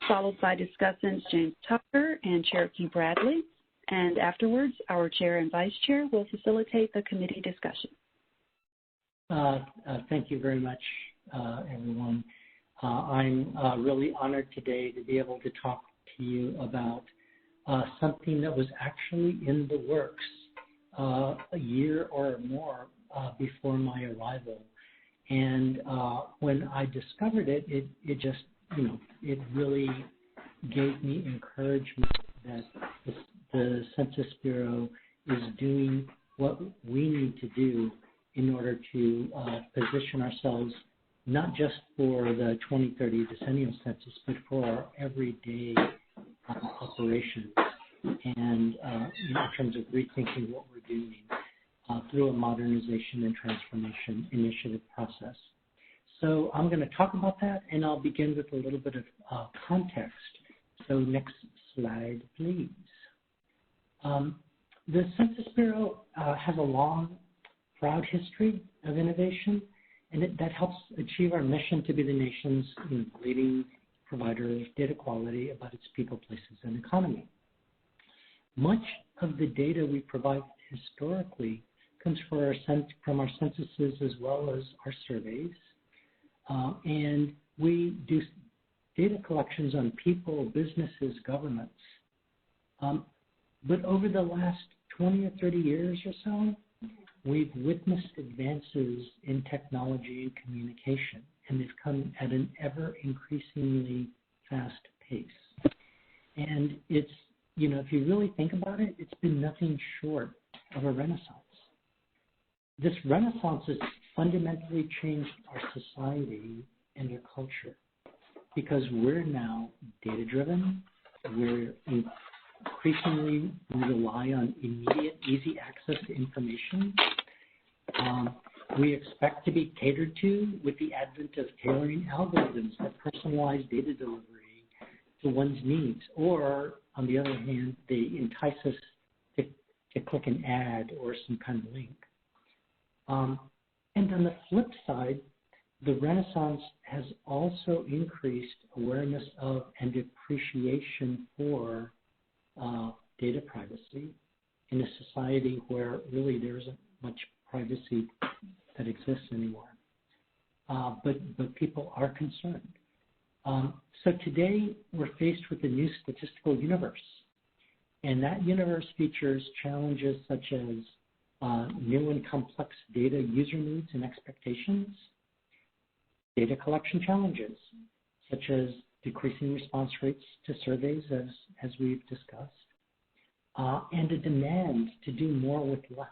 followed by discussants James Tucker and Cherokee Bradley. And afterwards, our chair and vice chair will facilitate the committee discussion. Thank you very much, everyone. I'm really honored today to be able to talk to you about something that was actually in the works a year or more before my arrival. And when I discovered it, it just, it really gave me encouragement that the Census Bureau is doing what we need to do in order to position ourselves not just for the 2030 decennial census, but for our everyday operations. And in terms of rethinking what we're doing through a modernization and transformation initiative process. So I'm going to talk about that, and I'll begin with a little bit of context. So next slide, please. The Census Bureau has a long, proud history of innovation, and that helps achieve our mission to be the nation's leading provider of data quality about its people, places, and economy. Much of the data we provide historically comes from our censuses as well as our surveys. And we do data collections on people, businesses, governments. But over the last 20 or 30 years or so, we've witnessed advances in technology and communication, and they've come at an ever increasingly fast pace. And it's, if you really think about it, it's been nothing short of a renaissance. This renaissance has fundamentally changed our society and our culture because we're now data-driven. We're increasingly rely on immediate, easy access to information. We expect to be catered to with the advent of tailoring algorithms that personalize data delivery to one's needs, or on the other hand, they entice us to click an ad or some kind of link. And on the flip side, the Renaissance has also increased awareness of and appreciation for data privacy in a society where really there isn't much privacy that exists anymore. But people are concerned. So today we're faced with a new statistical universe. And that universe features challenges such as new and complex data user needs and expectations, data collection challenges such as decreasing response rates to surveys as we've discussed, and a demand to do more with less.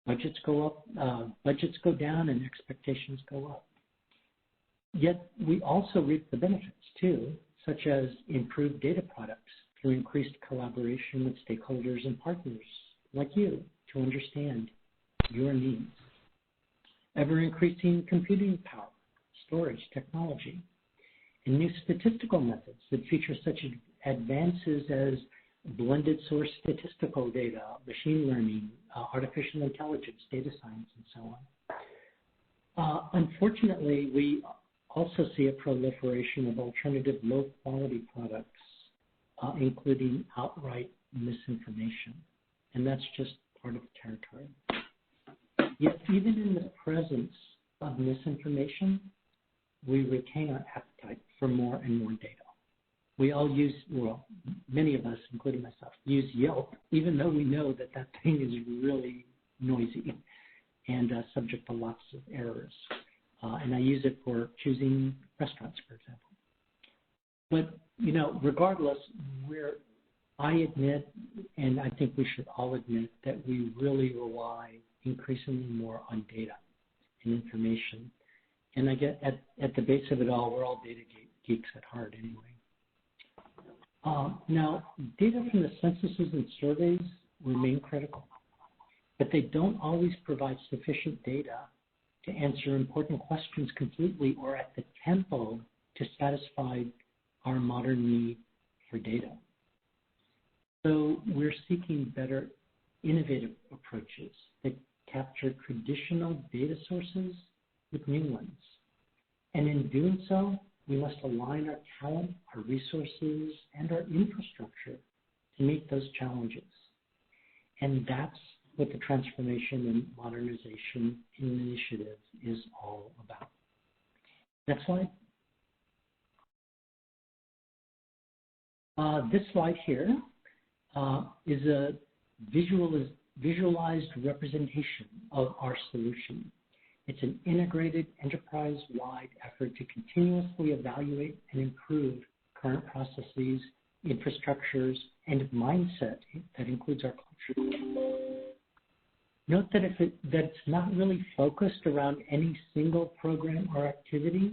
Budgets go up, budgets go down, and expectations go up. Yet we also reap the benefits too, such as improved data products through increased collaboration with stakeholders and partners like you to understand your needs. Ever-increasing computing power, storage technology, and new statistical methods that feature such advances as blended source statistical data, machine learning, artificial intelligence, data science, and so on. Unfortunately, we also see a proliferation of alternative low-quality products, including outright misinformation, and that's just part of the territory. Yet, even in the presence of misinformation, we retain our appetite for more and more data. We all use, well, many of us, including myself, use Yelp, even though we know that that thing is really noisy and subject to lots of errors. And I use it for choosing restaurants, for example. But, you know, regardless, I admit, and I think we should all admit, that we really rely increasingly more on data and information. And I get at the base of it all, we're all data geeks at heart anyway. Now, data from the censuses and surveys remain critical, but they don't always provide sufficient data to answer important questions completely or at the tempo to satisfy our modern need for data. So we're seeking better innovative approaches that capture traditional data sources with new ones. And in doing so, we must align our talent, our resources, and our infrastructure to meet those challenges. And that's what the Transformation and Modernization Initiative is all about. Next slide. This slide here is a visualized representation of our solution. It's an integrated enterprise-wide effort to continuously evaluate and improve current processes, infrastructures, and mindset that includes our culture. Note that it's not really focused around any single program or activity.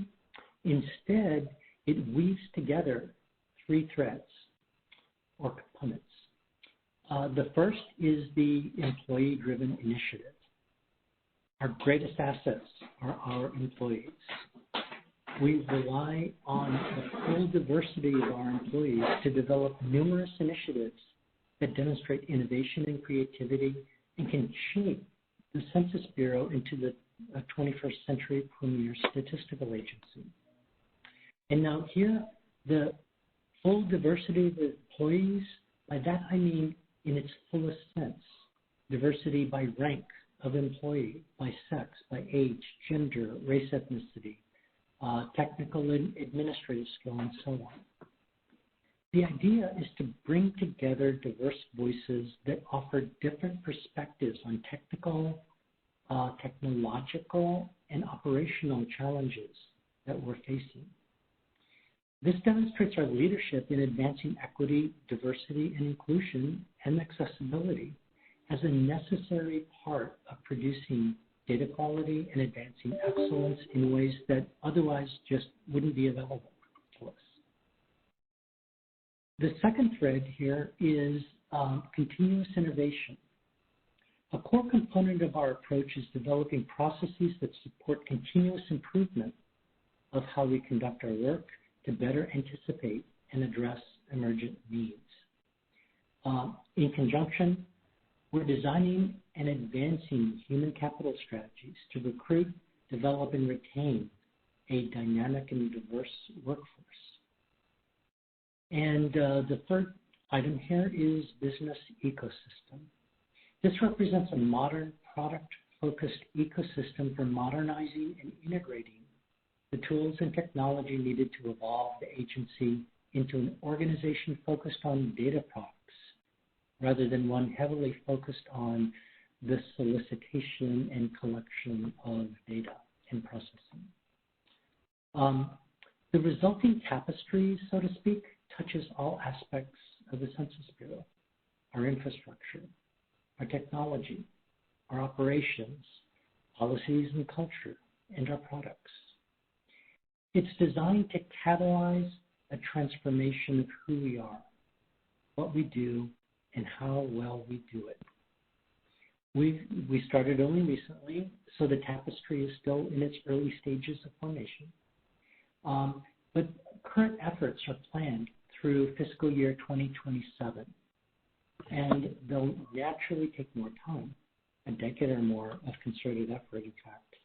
Instead, it weaves together three threads or components. The first is the employee-driven initiative. Our greatest assets are our employees. We rely on the full diversity of our employees to develop numerous initiatives that demonstrate innovation and creativity and can shape the Census Bureau into the 21st century premier statistical agency. And now here, the full diversity of the employees, by that I mean in its fullest sense, diversity by rank of employee, by sex, by age, gender, race, ethnicity, technical and administrative skill, and so on. The idea is to bring together diverse voices that offer different perspectives on technical, technological, and operational challenges that we're facing. This demonstrates our leadership in advancing equity, diversity, and inclusion and accessibility as a necessary part of producing data quality and advancing excellence in ways that otherwise just wouldn't be available to us. The second thread here is continuous innovation. A core component of our approach is developing processes that support continuous improvement of how we conduct our work to better anticipate and address emergent needs. In conjunction, we're designing and advancing human capital strategies to recruit, develop, and retain a dynamic and diverse workforce. And the third item here is business ecosystem. This represents a modern product-focused ecosystem for modernizing and integrating the tools and technology needed to evolve the agency into an organization focused on data products rather than one heavily focused on the solicitation and collection of data and processing. The resulting tapestry, so to speak, touches all aspects of the Census Bureau: our infrastructure, our technology, our operations, policies and culture, and our products. It's designed to catalyze a transformation of who we are, what we do, and how well we do it. We started only recently, so the tapestry is still in its early stages of formation. But current efforts are planned through fiscal year 2027 and they'll naturally take more time, a decade or more of concerted effort, in fact,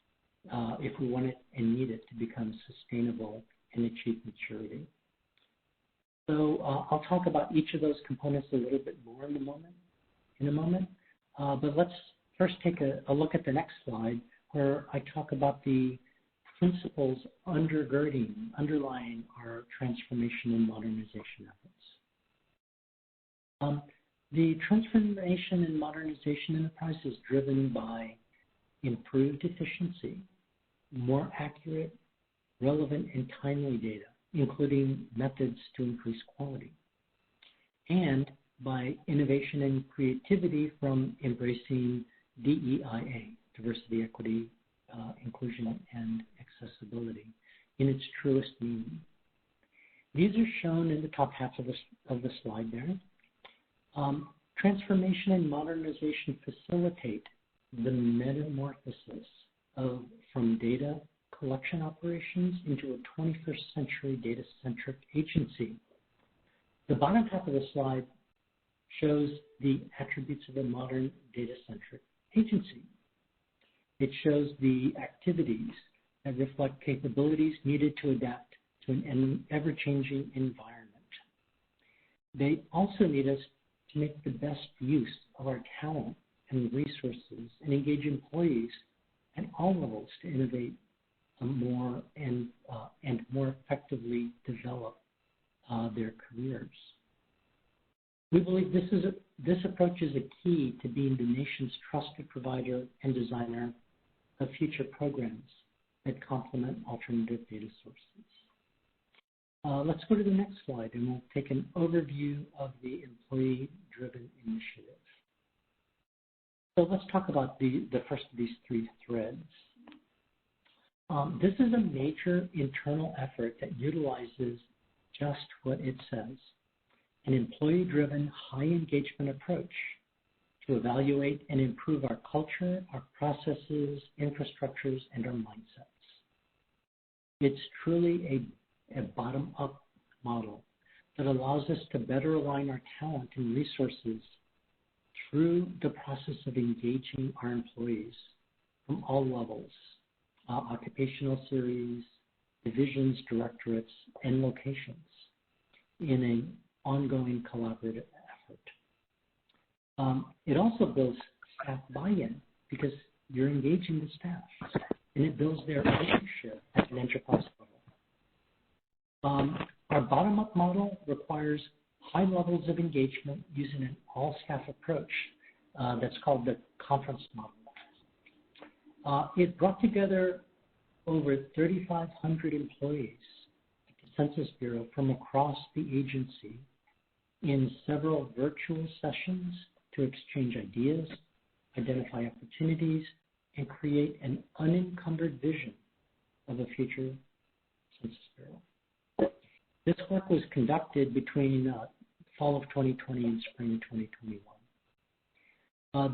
if we want it and need it to become sustainable and achieve maturity. So I'll talk about each of those components a little bit more in a moment. But let's first take a look at the next slide, where I talk about the principles underlying our transformation and modernization efforts. The transformation and modernization enterprise is driven by improved efficiency, more accurate, relevant, and timely data, including methods to increase quality, and by innovation and creativity from embracing DEIA, diversity, equity, inclusion, and accessibility, in its truest meaning. These are shown in the top half of the slide there. Transformation and modernization facilitate the metamorphosis from data collection operations into a 21st century data-centric agency. The bottom half of the slide shows the attributes of a modern data-centric agency. It shows the activities that reflect capabilities needed to adapt to an ever-changing environment. They also need us to make the best use of our talent and resources and engage employees at all levels to innovate more and more effectively develop their careers. We believe this approach is a key to being the nation's trusted provider and designer of future programs that complement alternative data sources. Let's go to the next slide, and we'll take an overview of the employee-driven initiative. So let's talk about the first of these three threads. This is a major internal effort that utilizes just what it says, an employee-driven, high-engagement approach to evaluate and improve our culture, our processes, infrastructures, and our mindsets. It's truly a bottom-up model that allows us to better align our talent and resources through the process of engaging our employees from all levels, occupational series, divisions, directorates, and locations in an ongoing collaborative effort. It also builds staff buy-in because you're engaging the staff, and it builds their ownership at an enterprise level. Our bottom-up model requires high levels of engagement using an all-staff approach that's called the conference model. It brought together over 3,500 employees at the Census Bureau from across the agency in several virtual sessions to exchange ideas, identify opportunities, and create an unencumbered vision of a future Census Bureau. This work was conducted between fall of 2020 and spring of 2021.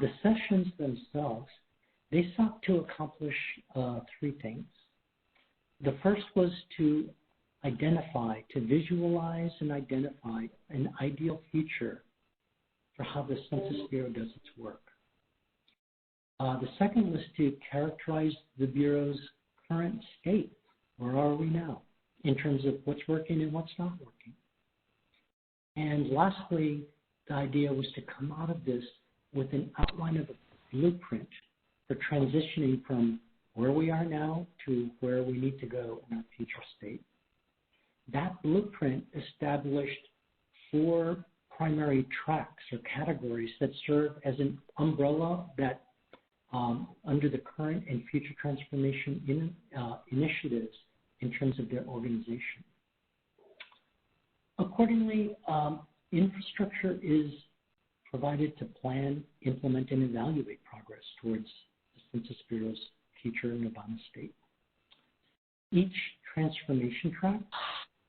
The sessions themselves, they sought to accomplish three things. The first was to visualize and identify an ideal future for how the Census Bureau does its work. The second was to characterize the Bureau's current state. Where are we now in terms of what's working and what's not working? And lastly, the idea was to come out of this with an outline of a blueprint for transitioning from where we are now to where we need to go in our future state. That blueprint established 4 primary tracks or categories that serve as an umbrella that under the current and future transformation initiatives in terms of their organization. Accordingly, infrastructure is provided to plan, implement, and evaluate progress towards the Census Bureau's future Nirvana state. Each transformation track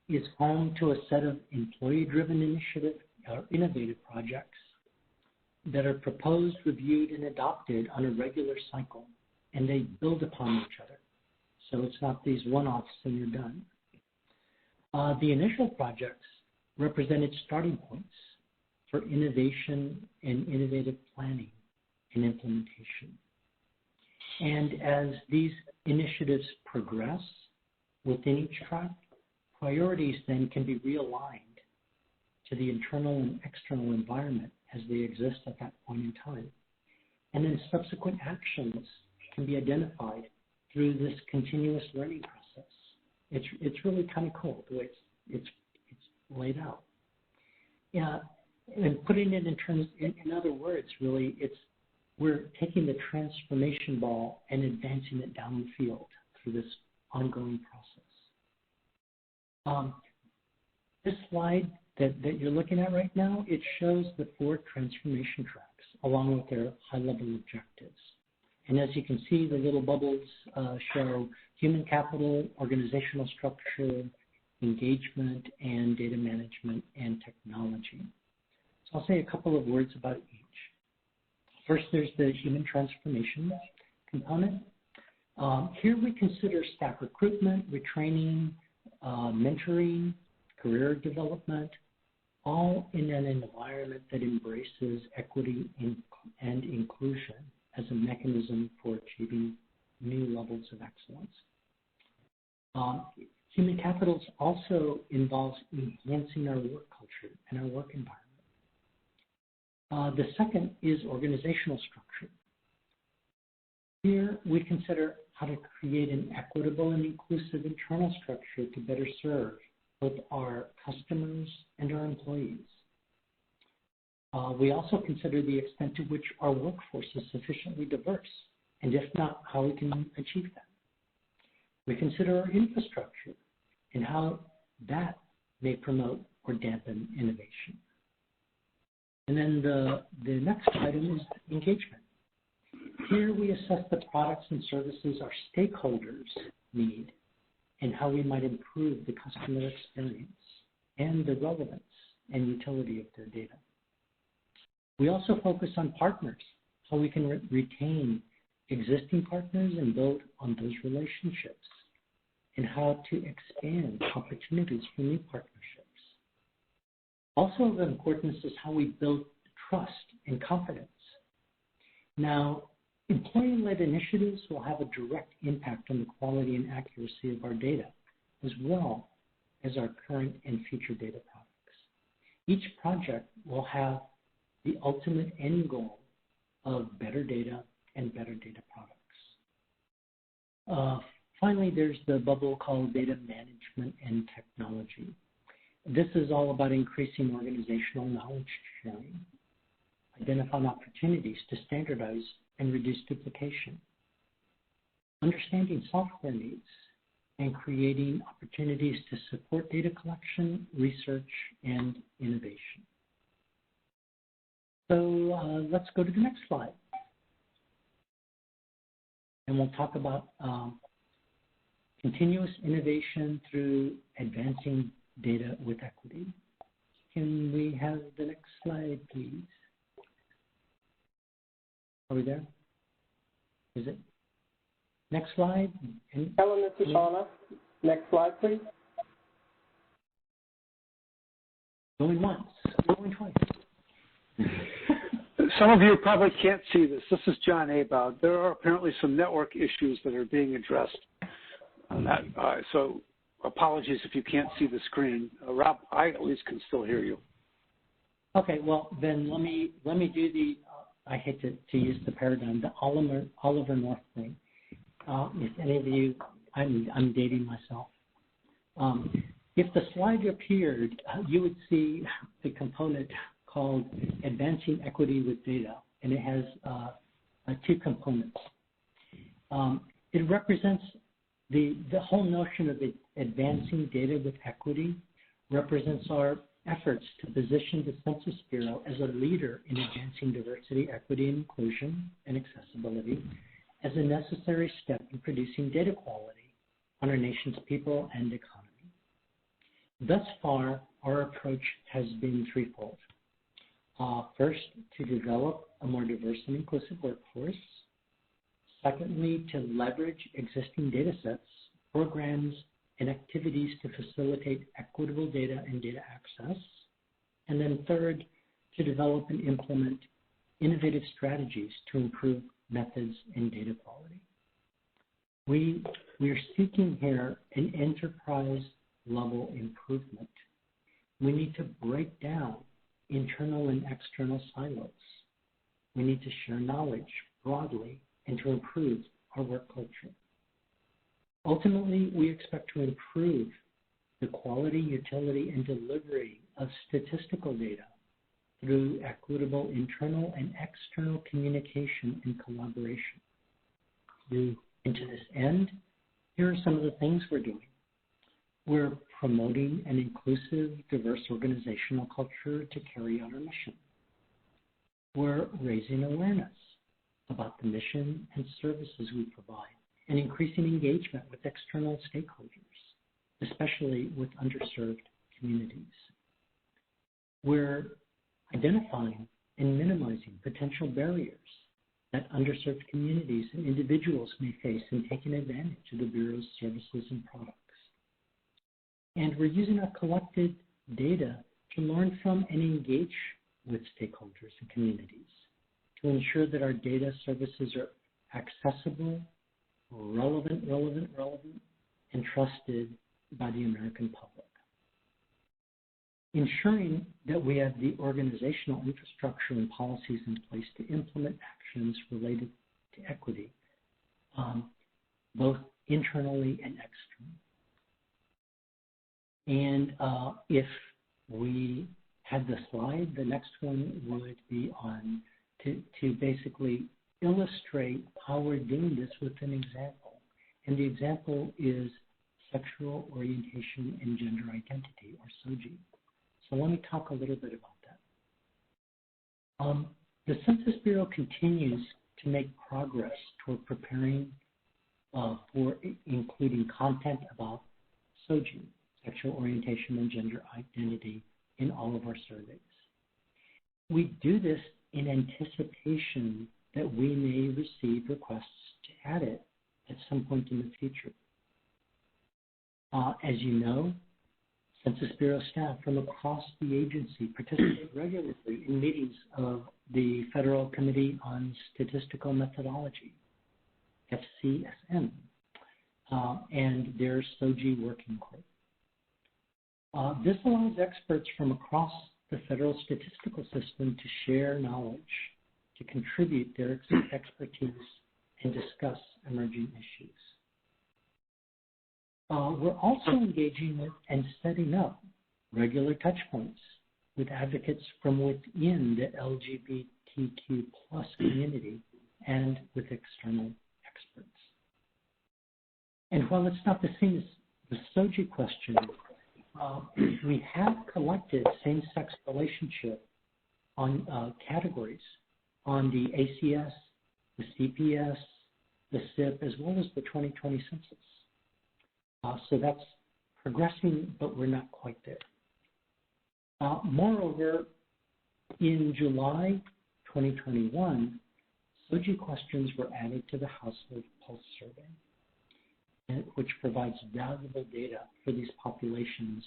is home to a set of employee-driven initiative or innovative projects that are proposed, reviewed, and adopted on a regular cycle, and they build upon each other. So it's not these one-offs and you're done. The initial projects represented starting points for innovation and innovative planning and implementation. And as these initiatives progress within each track, priorities then can be realigned to the internal and external environment as they exist at that point in time. And then subsequent actions can be identified through this continuous learning process. It's really kind of cool the way it's laid out. Yeah, and putting it in other words, really, we're taking the transformation ball and advancing it down the field through this ongoing process. This slide that you're looking at right now, it shows the 4 transformation tracks along with their high-level objectives. And as you can see, the little bubbles show human capital, organizational structure, engagement, and data management and technology. So I'll say a couple of words about each. First, there's the human transformation component. Here we consider staff recruitment, retraining, mentoring, career development, all in an environment that embraces equity and inclusion as a mechanism for achieving new levels of excellence. Human capital also involves enhancing our work culture and our work environment. The second is organizational structure. Here we consider how to create an equitable and inclusive internal structure to better serve both our customers and our employees. We also consider the extent to which our workforce is sufficiently diverse, and if not, how we can achieve that. We consider our infrastructure and how that may promote or dampen innovation. And then the next item is engagement. Here we assess the products and services our stakeholders need and how we might improve the customer experience and the relevance and utility of their data. We also focus on partners, how we can retain existing partners and build on those relationships, and how to expand opportunities for new partnerships. Also of importance is how we build trust and confidence. Now, employee-led initiatives will have a direct impact on the quality and accuracy of our data, as well as our current and future data products. Each project will have the ultimate end goal of better data and better data products. Finally, there's the bubble called data management and technology. This is all about increasing organizational knowledge sharing, identifying opportunities to standardize and reduce duplication, understanding software needs, and creating opportunities to support data collection, research, and innovation. So let's go to the next slide. And we'll talk about continuous innovation through advancing data with equity. Can we have the next slide, please? Are we there? Is it? Next slide. Helen, this is Shauna. Next slide, please. Going once, going twice. Some of you probably can't see this. This is John Aboud. There are apparently some network issues that are being addressed on that. So apologies if you can't see the screen. Rob, I at least can still hear you. Okay, well, then let me do the, I hate to use the paradigm, the Oliver North thing. If any of you, I'm dating myself. If the slide appeared, you would see the component called Advancing Equity with Data, and it has 2 components. It represents the whole notion of advancing data with equity represents our efforts to position the Census Bureau as a leader in advancing diversity, equity, and inclusion and accessibility as a necessary step in producing data quality on our nation's people and economy. Thus far, our approach has been threefold. First, to develop a more diverse and inclusive workforce. Secondly, to leverage existing data sets, programs, and activities to facilitate equitable data and data access. And then third, to develop and implement innovative strategies to improve methods and data quality. We are seeking here an enterprise-level improvement. We need to break down internal and external silos. We need to share knowledge broadly and to improve our work culture. Ultimately, we expect to improve the quality, utility, and delivery of statistical data through equitable internal and external communication and collaboration. To this end, here are some of the things we're doing. We're promoting an inclusive, diverse organizational culture to carry out our mission. We're raising awareness about the mission and services we provide and increasing engagement with external stakeholders, especially with underserved communities. We're identifying and minimizing potential barriers that underserved communities and individuals may face in taking advantage of the Bureau's services and products. And we're using our collected data to learn from and engage with stakeholders and communities to ensure that our data services are accessible, relevant, and trusted by the American public. Ensuring that we have the organizational infrastructure and policies in place to implement actions related to equity, both internally and externally. And if we had the slide, the next one would be on to basically illustrate how we're doing this with an example. And the example is sexual orientation and gender identity, or SOGI. So let me talk a little bit about that. The Census Bureau continues to make progress toward preparing for including content about SOGI, sexual orientation and gender identity, in all of our surveys. We do this in anticipation that we may receive requests to add it at some point in the future. As you know, Census Bureau staff from across the agency participate regularly in meetings of the Federal Committee on Statistical Methodology, FCSM, and their SOGI working group. This allows experts from across the federal statistical system to share knowledge, to contribute their expertise, and discuss emerging issues. We're also engaging with and setting up regular touch points with advocates from within the LGBTQ+ community and with external experts. And while it's not the same as the SOGI question, we have collected same-sex relationship on categories on the ACS, the CPS, the SIP, as well as the 2020 census. So that's progressing, but we're not quite there. Moreover, in July 2021, SOGI questions were added to the Household Pulse Survey, which provides valuable data for these populations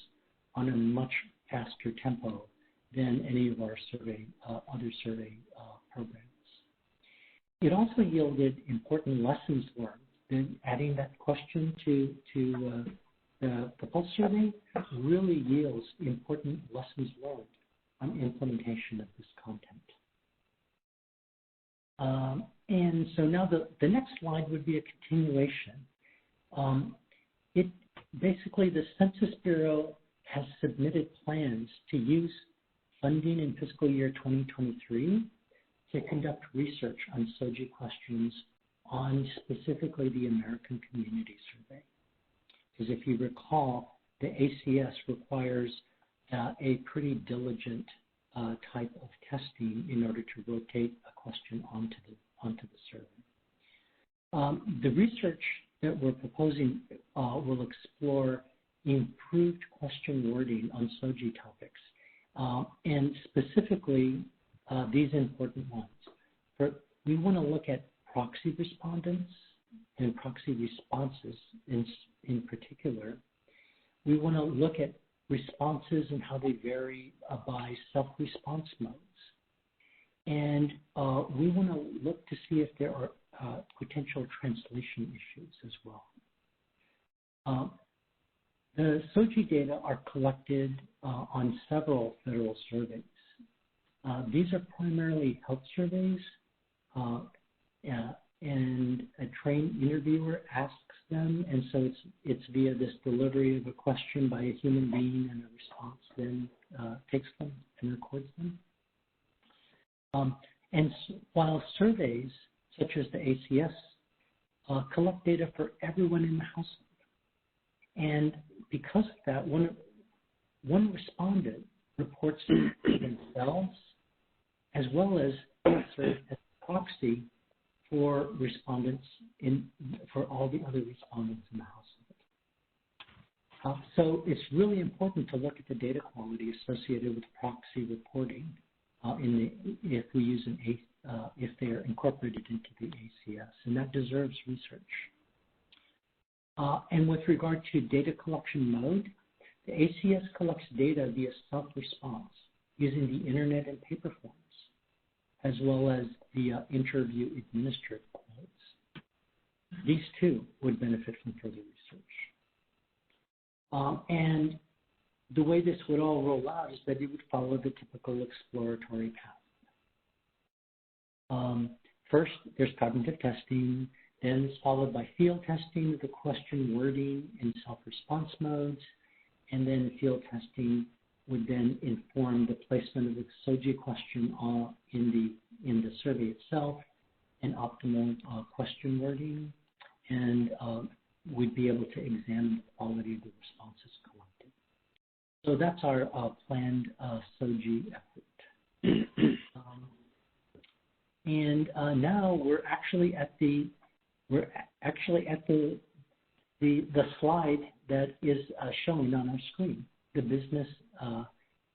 on a much faster tempo than any of our other survey programs. It also yielded important lessons learned. Then adding that question to the Pulse Survey really yields important lessons learned on implementation of this content. And so now the next slide would be a continuation. Basically, the Census Bureau has submitted plans to use funding in fiscal year 2023 to conduct research on SOGI questions on specifically the American Community Survey. Because if you recall, the ACS requires a pretty diligent type of testing in order to rotate a question onto the survey. The research that we're proposing will explore improved question wording on SOGI topics, and specifically these important ones. We want to look at proxy respondents and proxy responses in particular. We want to look at responses and how they vary by self-response modes. And we want to look to see if there are potential translation issues as well. The SOGI data are collected on several federal surveys. These are primarily health surveys, and a trained interviewer asks them, and so it's via this delivery of a question by a human being, and a response then takes them and records them. While surveys, such as the ACS, collect data for everyone in the household. And because of that, one respondent reports themselves as well as serve as proxy for respondents for all the other respondents in the household. So it's really important to look at the data quality associated with proxy reporting if we use if they are incorporated into the ACS, and that deserves research. And with regard to data collection mode, the ACS collects data via self-response using the internet and paper forms, as well as via interview administered modes. These too would benefit from further research. And the way this would all roll out is that it would follow the typical exploratory path. First, there's cognitive testing, then it's followed by field testing of the question wording in self-response modes, and then field testing would then inform the placement of the SOGI question in the survey itself, and optimal question wording, and we'd be able to examine the quality of the responses collected. So that's our planned SOGI effort. And now we're actually at the slide that is shown on our screen, the business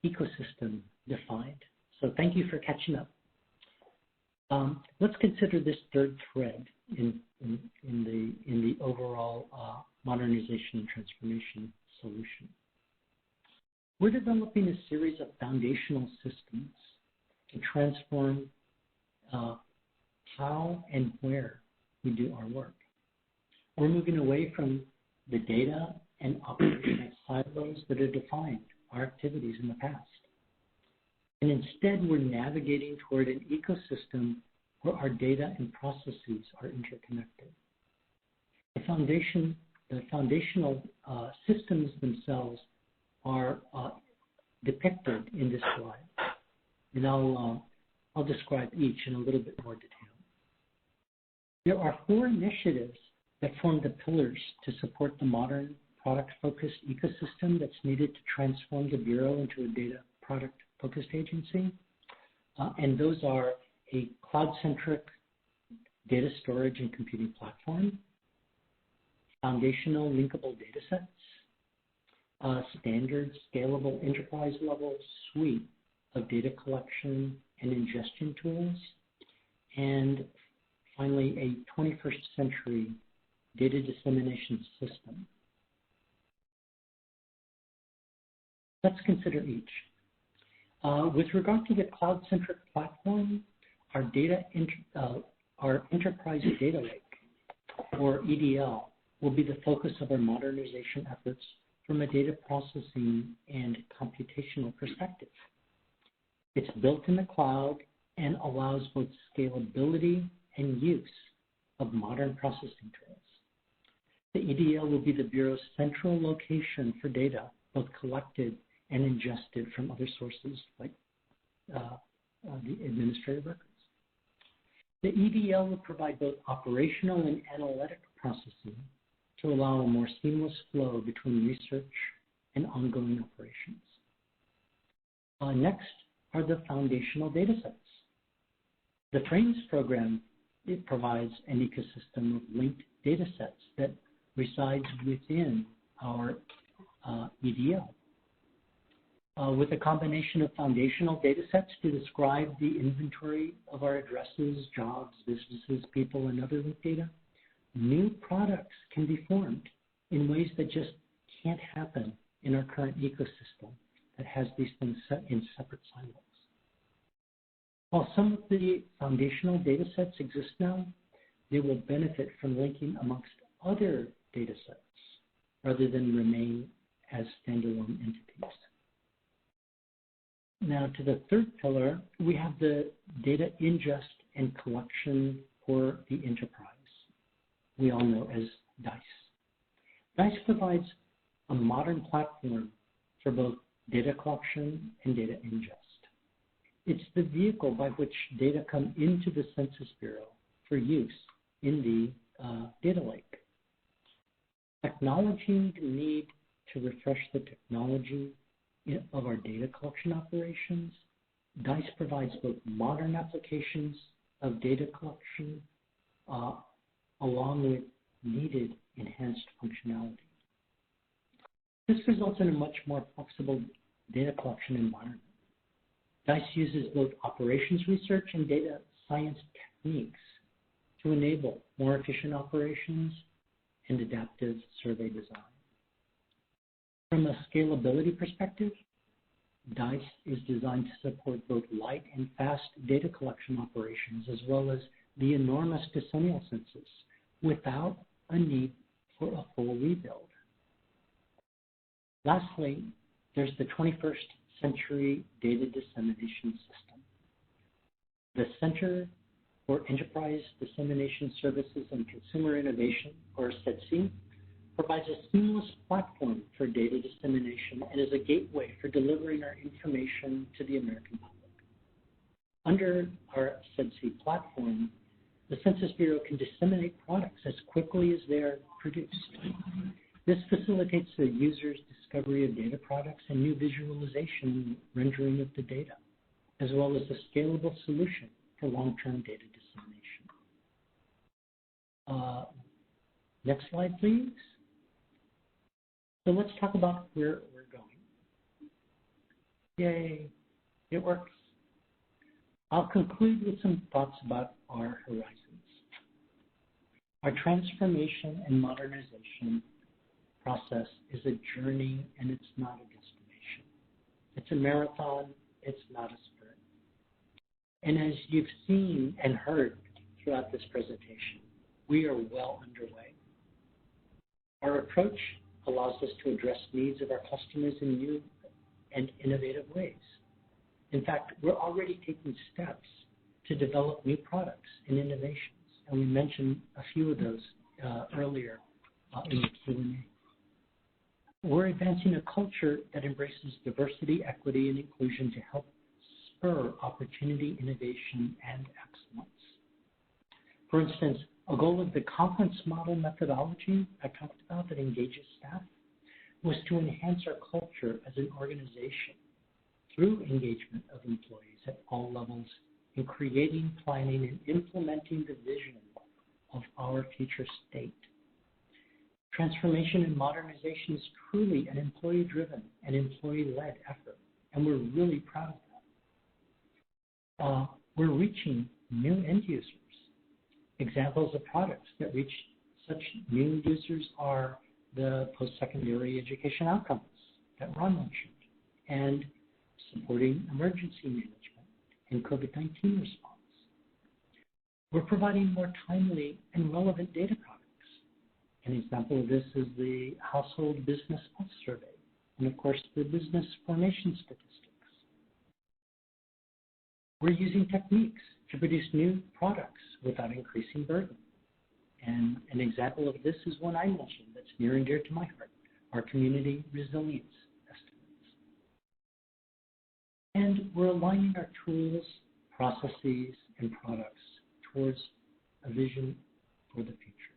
ecosystem defined. So thank you for catching up. Let's consider this third thread in the overall modernization and transformation solution. We're developing a series of foundational systems to transform how and where we do our work. We're moving away from the data and operational silos that have defined our activities in the past. And instead, we're navigating toward an ecosystem where our data and processes are interconnected. The foundational systems themselves are depicted in this slide. And I'll describe each in a little bit more detail. There are 4 initiatives that form the pillars to support the modern product-focused ecosystem that's needed to transform the Bureau into a data product-focused agency. And those are a cloud-centric data storage and computing platform, foundational linkable data sets, standard scalable enterprise-level suite of data collection and ingestion tools, and finally a 21st century data dissemination system. Let's consider each. With regard to the cloud-centric platform, our enterprise data lake, or EDL, will be the focus of our modernization efforts from a data processing and computational perspective. It's built in the cloud and allows both scalability and use of modern processing tools. The EDL will be the Bureau's central location for data, both collected and ingested from other sources like the administrative records. The EDL will provide both operational and analytic processing to allow a more seamless flow between research and ongoing operations. Next are the foundational data sets. The FRAMES program, it provides an ecosystem of linked data sets that resides within our EDL. With a combination of foundational data sets to describe the inventory of our addresses, jobs, businesses, people, and other linked data, new products can be formed in ways that just can't happen in our current ecosystem that has these things set in separate silos. While some of the foundational data sets exist now, they will benefit from linking amongst other data sets rather than remain as standalone entities. Now, to the third pillar, we have the data ingest and collection for the enterprise, we all know as DICE. DICE provides a modern platform for both data collection and data ingest. It's the vehicle by which data come into the Census Bureau for use in the data lake. Acknowledging the need to refresh the technology of our data collection operations, DICE provides both modern applications of data collection along with needed enhanced functionality. This results in a much more flexible data collection environment. DICE uses both operations research and data science techniques to enable more efficient operations and adaptive survey design. From a scalability perspective, DICE is designed to support both light and fast data collection operations, as well as the enormous decennial census, without a need for a full rebuild. Lastly, there's the 21st Century Data Dissemination System. The Center for Enterprise Dissemination Services and Consumer Innovation, or CEDC, provides a seamless platform for data dissemination and is a gateway for delivering our information to the American public. Under our CEDC platform, the Census Bureau can disseminate products as quickly as they are produced. This facilitates the user's discovery of data products and new visualization and rendering of the data, as well as a scalable solution for long-term data dissemination. Next slide, please. So let's talk about where we're going. Yay, it works. I'll conclude with some thoughts about our horizons. Our transformation and modernization process is a journey and it's not a destination. It's a marathon, it's not a sprint. And as you've seen and heard throughout this presentation, we are well underway. Our approach allows us to address needs of our customers in new and innovative ways. In fact, we're already taking steps to develop new products and innovations, and we mentioned a few of those earlier in the Q&A. We're advancing a culture that embraces diversity, equity, and inclusion to help spur opportunity, innovation, and excellence. For instance, a goal of the conference model methodology I talked about that engages staff was to enhance our culture as an organization through engagement of employees at all levels in creating, planning, and implementing the vision of our future state. Transformation and modernization is truly an employee-driven and employee-led effort, and we're really proud of that. We're reaching new end users. Examples of products that reach such new users are the post-secondary education outcomes that Ron mentioned, and supporting emergency management and COVID-19 response. We're providing more timely and relevant data products. An example of this is the Household Business Pulse Survey, and of course the business formation statistics. We're using techniques to produce new products without increasing burden. And an example of this is one I mentioned that's near and dear to my heart, our community resilience estimates. And we're aligning our tools, processes, and products towards a vision for the future.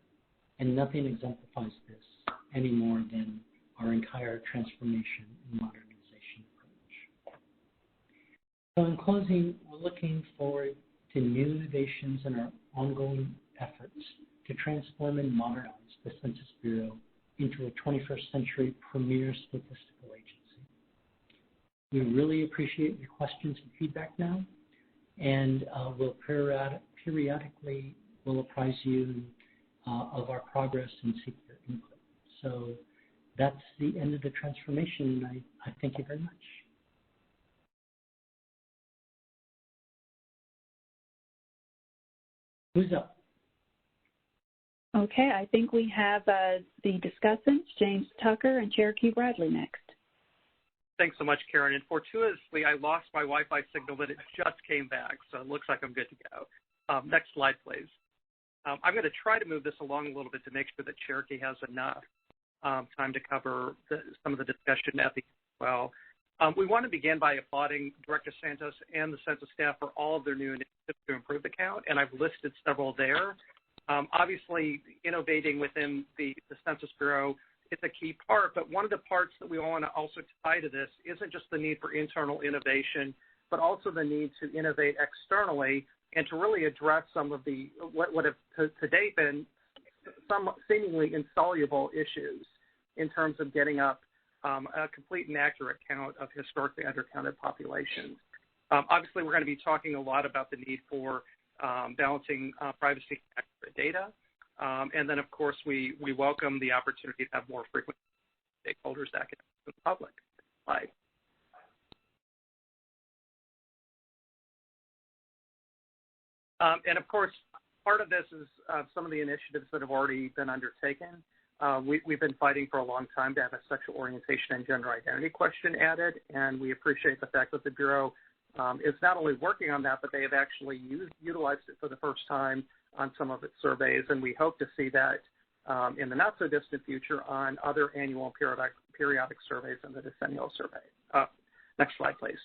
And nothing exemplifies this any more than our entire transformation and modernization approach. So in closing, we're looking forward to new innovations in our ongoing efforts to transform and modernize the Census Bureau into a 21st century premier statistical agency. We really appreciate your questions and feedback now, and we'll periodically apprise you of our progress and seek your input. So that's the end of the transformation, and I thank you very much. Who's up? Okay, I think we have the discussants, James Tucker and Cherokee Bradley next. Thanks so much, Karen. And fortuitously, I lost my Wi-Fi signal, but it just came back, so it looks like I'm good to go. Next slide, please. I'm going to try to move this along a little bit to make sure that Cherokee has enough time to cover some of the discussion at the end as well. We want to begin by applauding Director Santos and the Census staff for all of their new initiatives to improve the count, and I've listed several there. Obviously, innovating within the Census Bureau is a key part, but one of the parts that we want to also tie to this isn't just the need for internal innovation, but also the need to innovate externally and to really address some of the what have to date been some seemingly insoluble issues in terms of getting up a complete and accurate count of historically undercounted populations. Obviously, we're going to be talking a lot about the need for balancing privacy and accurate data. And then, of course, we welcome the opportunity to have more frequent stakeholders, academics, and the public. Slide. And, of course, part of this is some of the initiatives that have already been undertaken. We've been fighting for a long time to have a sexual orientation and gender identity question added, and we appreciate the fact that the Bureau is not only working on that, but they have actually utilized it for the first time on some of its surveys, and we hope to see that in the not-so-distant future on other annual periodic surveys and the decennial survey. Next slide, please.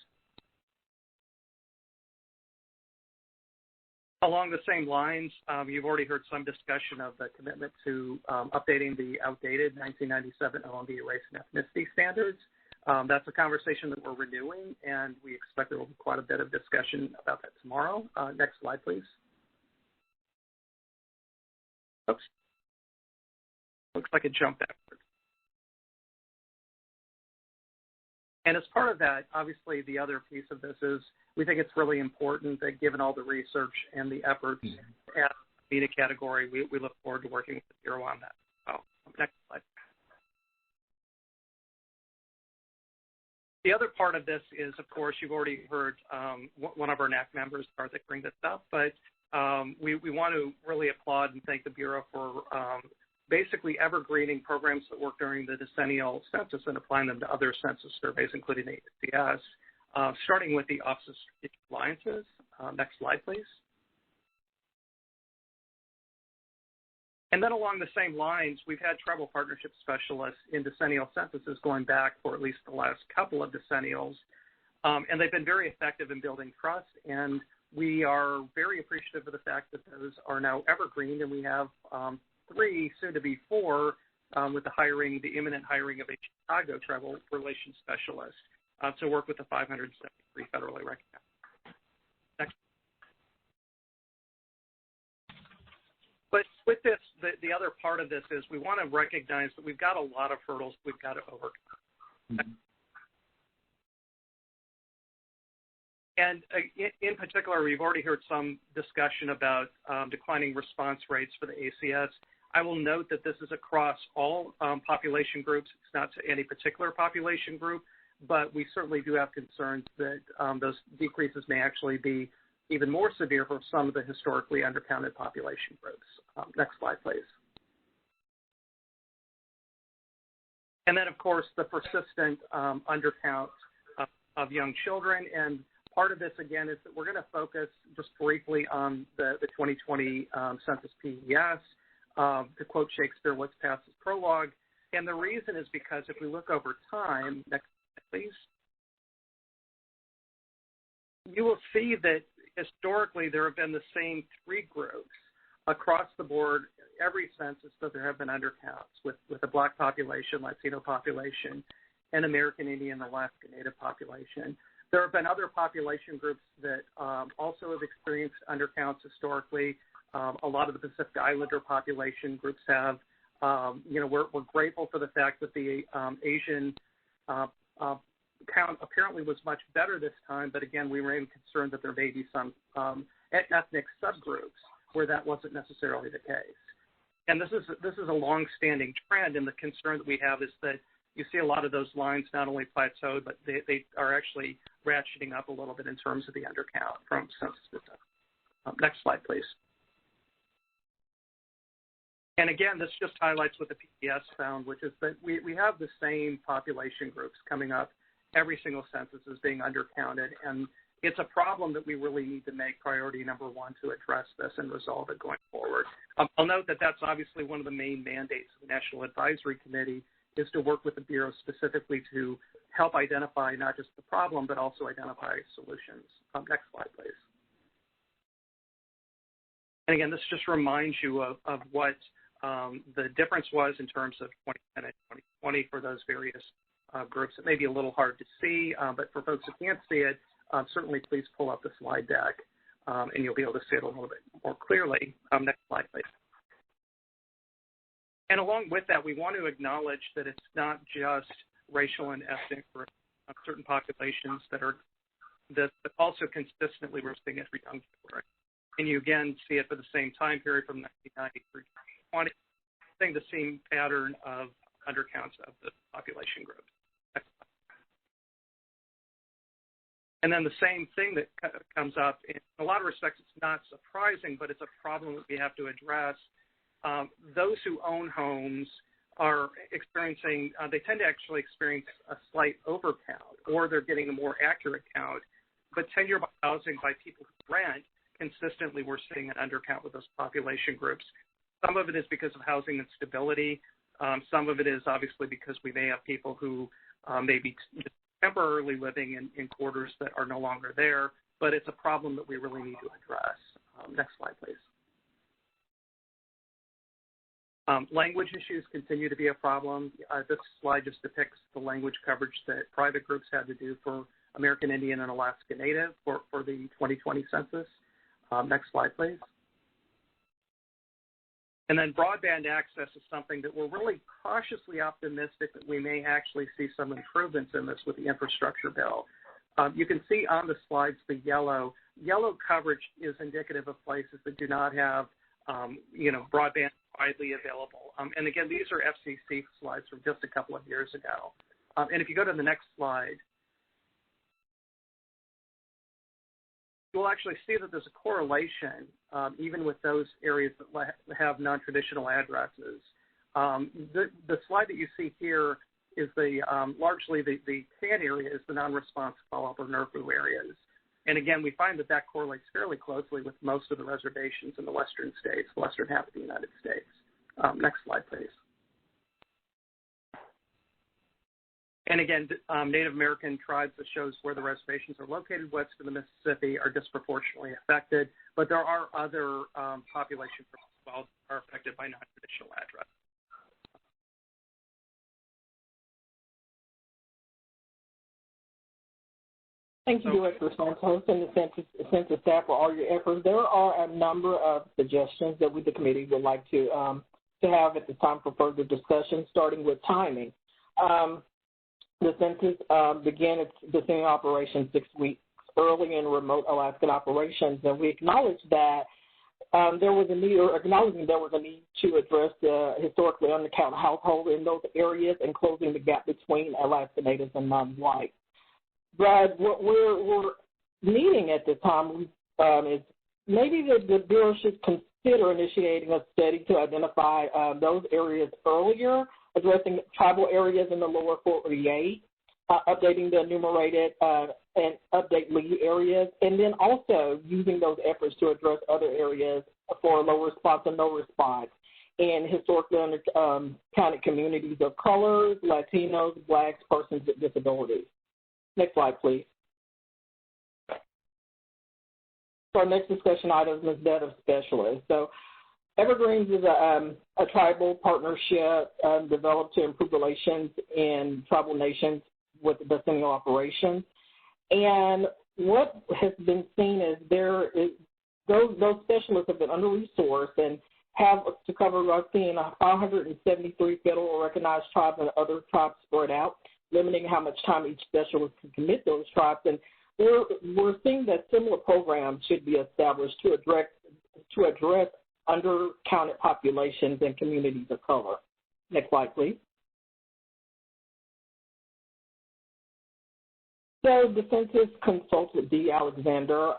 Along the same lines, you've already heard some discussion of the commitment to updating the outdated 1997 OMB race and ethnicity standards. That's a conversation that we're renewing, and we expect there will be quite a bit of discussion about that tomorrow. Next slide, please. Oops. Looks like it jumped backwards. And as part of that, obviously, the other piece of this is we think it's really important that given all the research and the efforts at the media category, we look forward to working with the Bureau on that. Oh, next slide. The other part of this is, of course, you've already heard one of our NAC members, Karthik, bring this up, but we want to really applaud and thank the Bureau for basically evergreening programs that work during the decennial census and applying them to other census surveys, including the ACS, starting with the Office of Strategic Alliances. Next slide, please. And then along the same lines, we've had tribal partnership specialists in decennial censuses going back for at least the last couple of decennials, and they've been very effective in building trust, and we are very appreciative of the fact that those are now evergreen, and we have 3, soon to be 4, with the imminent hiring of a Chicago tribal relations specialist to work with the 573 federally recognized. Next. But with this, the other part of this is we want to recognize that we've got a lot of hurdles we've got to overcome. And in particular, we've already heard some discussion about declining response rates for the ACS. I will note that this is across all population groups. It's not to any particular population group, but we certainly do have concerns that those decreases may actually be even more severe for some of the historically undercounted population groups. Next slide, please. And then, of course, the persistent undercount of young children. And part of this, again, is that we're going to focus just briefly on the 2020 Census PES. To quote Shakespeare, what's past is prologue. And the reason is because if we look over time, next slide, please, you will see that historically there have been the same 3 groups across the board every census that there have been undercounts with the Black population, Latino population, and American Indian and Alaska Native population. There have been other population groups that also have experienced undercounts historically. A lot of the Pacific Islander population groups have. We're grateful for the fact that the Asian count apparently was much better this time, but again, we remain concerned that there may be some ethnic subgroups where that wasn't necessarily the case. And this is a long-standing trend, and the concern that we have is that you see a lot of those lines not only plateaued, but they are actually ratcheting up a little bit in terms of the undercount from census to census. Next slide, please. And again, this just highlights what the PBS found, which is that we have the same population groups coming up. Every single census is being undercounted, and it's a problem that we really need to make priority number one to address this and resolve it going forward. I'll note that that's obviously one of the main mandates of the National Advisory Committee is to work with the Bureau specifically to help identify not just the problem, but also identify solutions. Next slide, please. And again, this just reminds you of what the difference was in terms of 2010 and 2020 for those various groups. It may be a little hard to see, but for folks who can't see it, certainly please pull up the slide deck, and you'll be able to see it a little bit more clearly. Next slide, please. And along with that, we want to acknowledge that it's not just racial and ethnic groups, certain populations that also consistently we're seeing it for young children. And you again see it for the same time period from 1990 through 2020, seeing the same pattern of undercounts of the population groups. And then the same thing that comes up, in a lot of respects, it's not surprising, but it's a problem that we have to address. Those who own homes are experiencing, they tend to actually experience a slight overcount, or they're getting a more accurate count. But tenure by housing by people who rent, consistently we're seeing an undercount with those population groups. Some of it is because of housing instability. Some of it is obviously because we may have people who may be temporarily living in quarters that are no longer there, but it's a problem that we really need to address. Next slide, please. Language issues continue to be a problem. This slide just depicts the language coverage that private groups had to do for American Indian and Alaska Native for the 2020 census. Next slide, please. And then broadband access is something that we're really cautiously optimistic that we may actually see some improvements in this with the infrastructure bill. You can see on the slides the yellow coverage is indicative of places that do not have, broadband widely available. And again, these are FCC slides from just a couple of years ago. And if you go to the next slide, you'll actually see that there's a correlation, even with those areas that have non-traditional addresses. The slide that you see here is largely the tan area is the non-response follow-up or NRFU areas. And again, we find that correlates fairly closely with most of the reservations in the western states, the western half of the United States. Next slide, please. And again, Native American tribes, that shows where the reservations are located west of the Mississippi, are disproportionately affected, but there are other population groups as well that are affected by non-traditional addresses. Thank you, Director Santos and the Census staff for all your efforts. There are a number of suggestions that we, the committee, would like to have at this time for further discussion, starting with timing. The census began its Dissemination operation 6 weeks early in remote Alaskan operations, and we acknowledged that there was a need to address the historically undercounted household in those areas and closing the gap between Alaska Natives and non-white. But what we're needing at this time is maybe the Bureau should consider initiating a study to identify those areas earlier, addressing tribal areas in the lower 48, updating the enumerated and update lead areas, and then also using those efforts to address other areas for low response and no response in historically undercounted communities of colors, Latinos, Blacks, persons with disabilities. Next slide, please. So our next discussion item is that of specialists. So Evergreens is a tribal partnership developed to improve relations in tribal nations with the Dissemination operations. And what has been seen is those specialists have been under-resourced and have to cover roughly 573 federal recognized tribes and other tribes spread out, limiting how much time each specialist can commit those tribes. And we're seeing that similar programs should be established to address undercounted populations and communities of color. Next slide, please. So the census consultant, D. Alexander,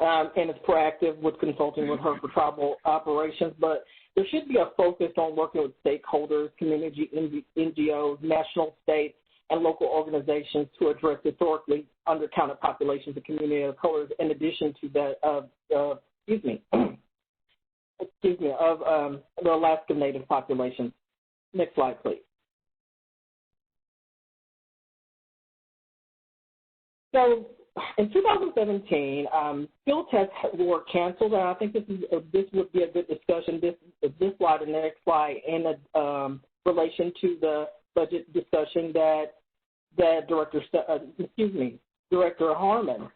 and is proactive with consulting with her for tribal operations, but there should be a focus on working with stakeholders, community NGOs, national, state, and local organizations to address historically undercounted populations of community of colors, in addition to that of the Alaska Native population. Next slide, please. So in 2017, field tests were canceled, and I think this would be a good discussion. This slide and the next slide in relation to the budget discussion that Director Harmon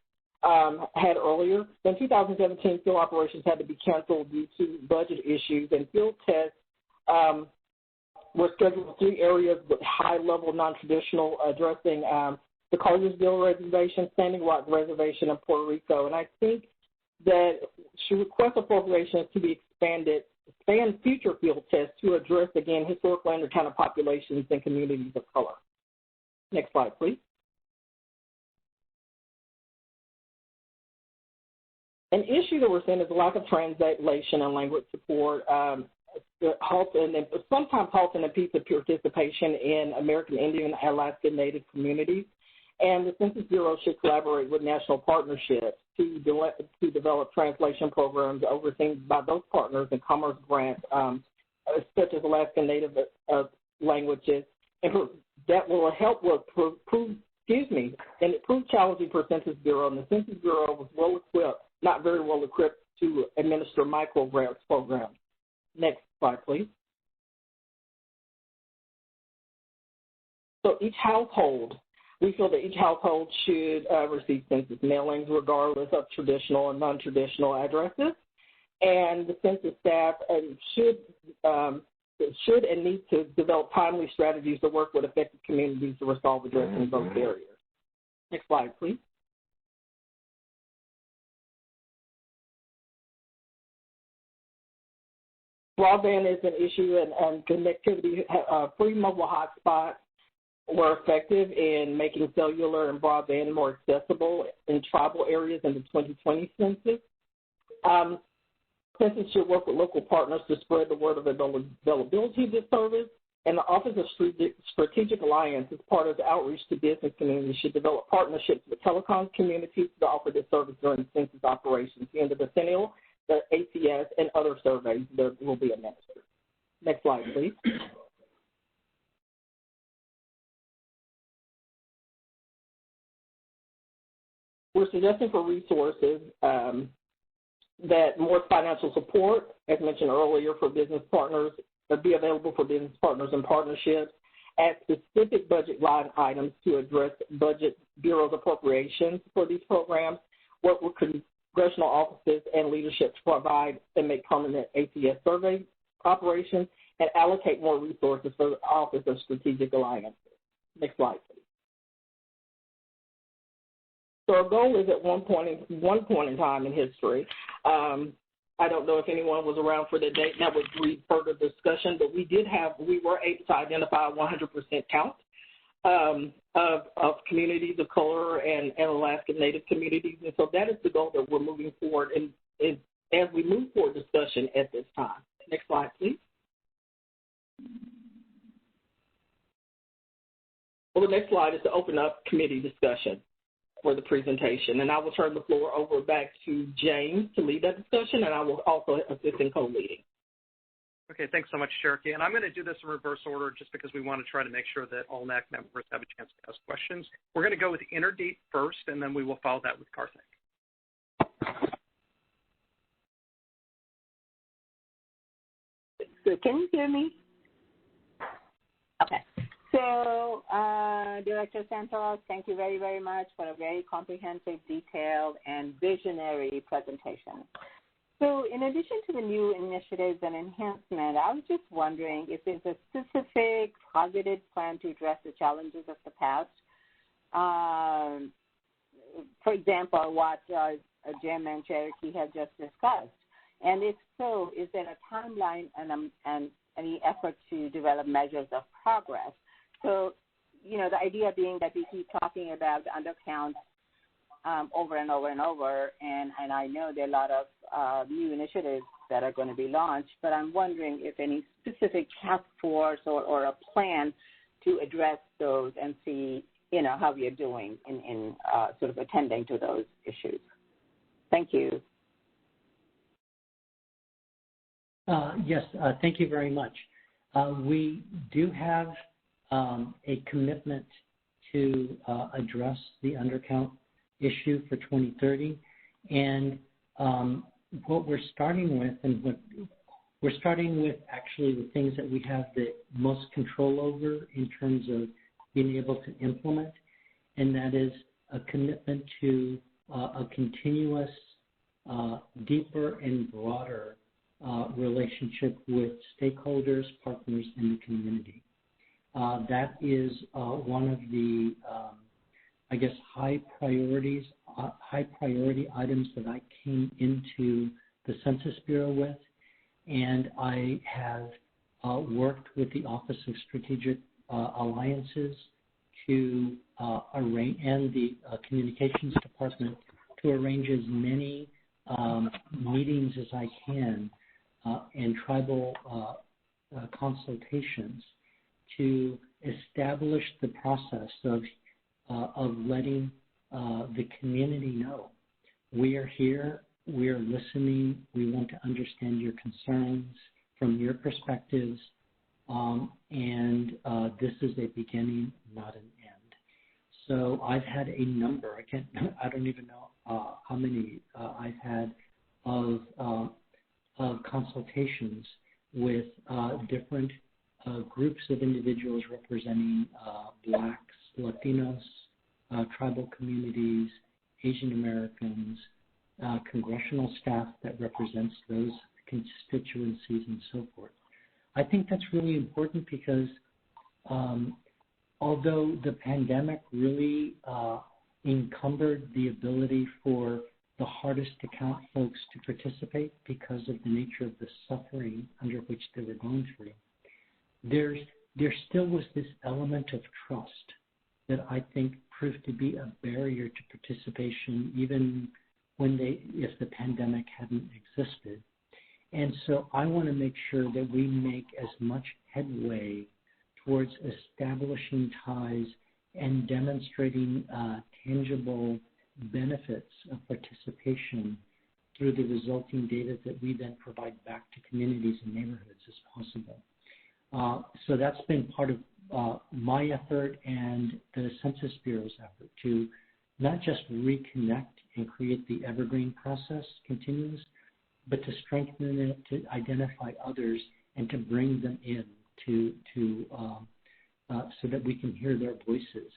had earlier. In 2017, field operations had to be canceled due to budget issues, and field tests were scheduled in 3 areas with high-level non-traditional, addressing the Cartersville Reservation, Standing Rock Reservation, and Puerto Rico. And I think that she requests appropriations to be expand future field tests to address, again, historically undercounted populations and communities of color. Next slide, please. An issue that we're seeing is the lack of translation and language support, sometimes halting and piece of participation in American Indian and Alaska Native communities. And the Census Bureau should collaborate with national partnerships to develop translation programs overseen by those partners and commerce grants, such as Alaska Native languages, and that will help with improve challenging for Census Bureau. And the Census Bureau was not very well equipped to administer micro grants programs. Next slide, please. So we feel that each household should receive census mailings regardless of traditional and non-traditional addresses. And the census staff should and need to develop timely strategies to work with affected communities to resolve addressing those barriers. Next slide, please. Broadband is an issue, and connectivity. Free mobile hotspots were effective in making cellular and broadband more accessible in tribal areas in the 2020 census. Census should work with local partners to spread the word of availability of this service, and the Office of Strategic Alliance, as part of the outreach to business communities, should develop partnerships with telecom communities to offer this service during census operations, the end of the decennial, the ACS, and other surveys that will be administered. Next slide, please. We're suggesting for resources that more financial support, as mentioned earlier, for business partners, be available for business partners and partnerships, add specific budget line items to address budget bureau's appropriations for these programs, work with congressional offices and leadership to provide and make permanent ACS survey operations, and allocate more resources for the Office of Strategic Alliances. Next slide, please. So our goal is at one point in time in history. I don't know if anyone was around for the date that would read further discussion, but we were able to identify a 100% count of communities of color and Alaska Native communities. And so that is the goal that we're moving forward and as we move forward discussion at this time. Next slide, please. Well, the next slide is to open up committee discussion for the presentation. And I will turn the floor over back to James to lead that discussion, and I will also assist in co-leading. Okay, thanks so much, Cherokee. And I'm going to do this in reverse order just because we want to try to make sure that all NAC members have a chance to ask questions. We're going to go with Interdate first, and then we will follow that with Karthik. So can you hear me? Okay. So, Director Santos, thank you very, very much for a very comprehensive, detailed, and visionary presentation. So in addition to the new initiatives and enhancement, I was just wondering if there's a specific targeted plan to address the challenges of the past. For example, what Jim and Cherokee have just discussed. And if so, is there a timeline and any effort to develop measures of progress? So, you know, the idea being that we keep talking about the undercount over and over and over, and I know there are a lot of new initiatives that are going to be launched, but I'm wondering if any specific task force or a plan to address those and see, how we are doing in sort of attending to those issues. Thank you. Yes, thank you very much. We do have a commitment to address the undercount issue for 2030, and what we're starting with, actually the things that we have the most control over in terms of being able to implement, and that is a commitment to a continuous, deeper and broader relationship with stakeholders, partners, in the community. That is one of the, high priority items that I came into the Census Bureau with, and I have worked with the Office of Strategic Alliances to arrange, and the Communications Department to arrange as many meetings as I can and tribal consultations to establish the process of letting the community know we are here, we are listening, we want to understand your concerns from your perspectives, and this is a beginning, not an end. So I've had a number, I don't even know how many I've had of consultations with different groups of individuals representing Blacks, Latinos, tribal communities, Asian Americans, congressional staff that represents those constituencies, and so forth. I think that's really important because although the pandemic really encumbered the ability for the hardest to count folks to participate because of the nature of the suffering under which they were going through, there still was this element of trust that I think proved to be a barrier to participation even if the pandemic hadn't existed. And so I want to make sure that we make as much headway towards establishing ties and demonstrating tangible benefits of participation through the resulting data that we then provide back to communities and neighborhoods as possible. So that's been part of my effort and the Census Bureau's effort to not just reconnect and create the evergreen process continuous, but to strengthen it, to identify others, and to bring them in so that we can hear their voices.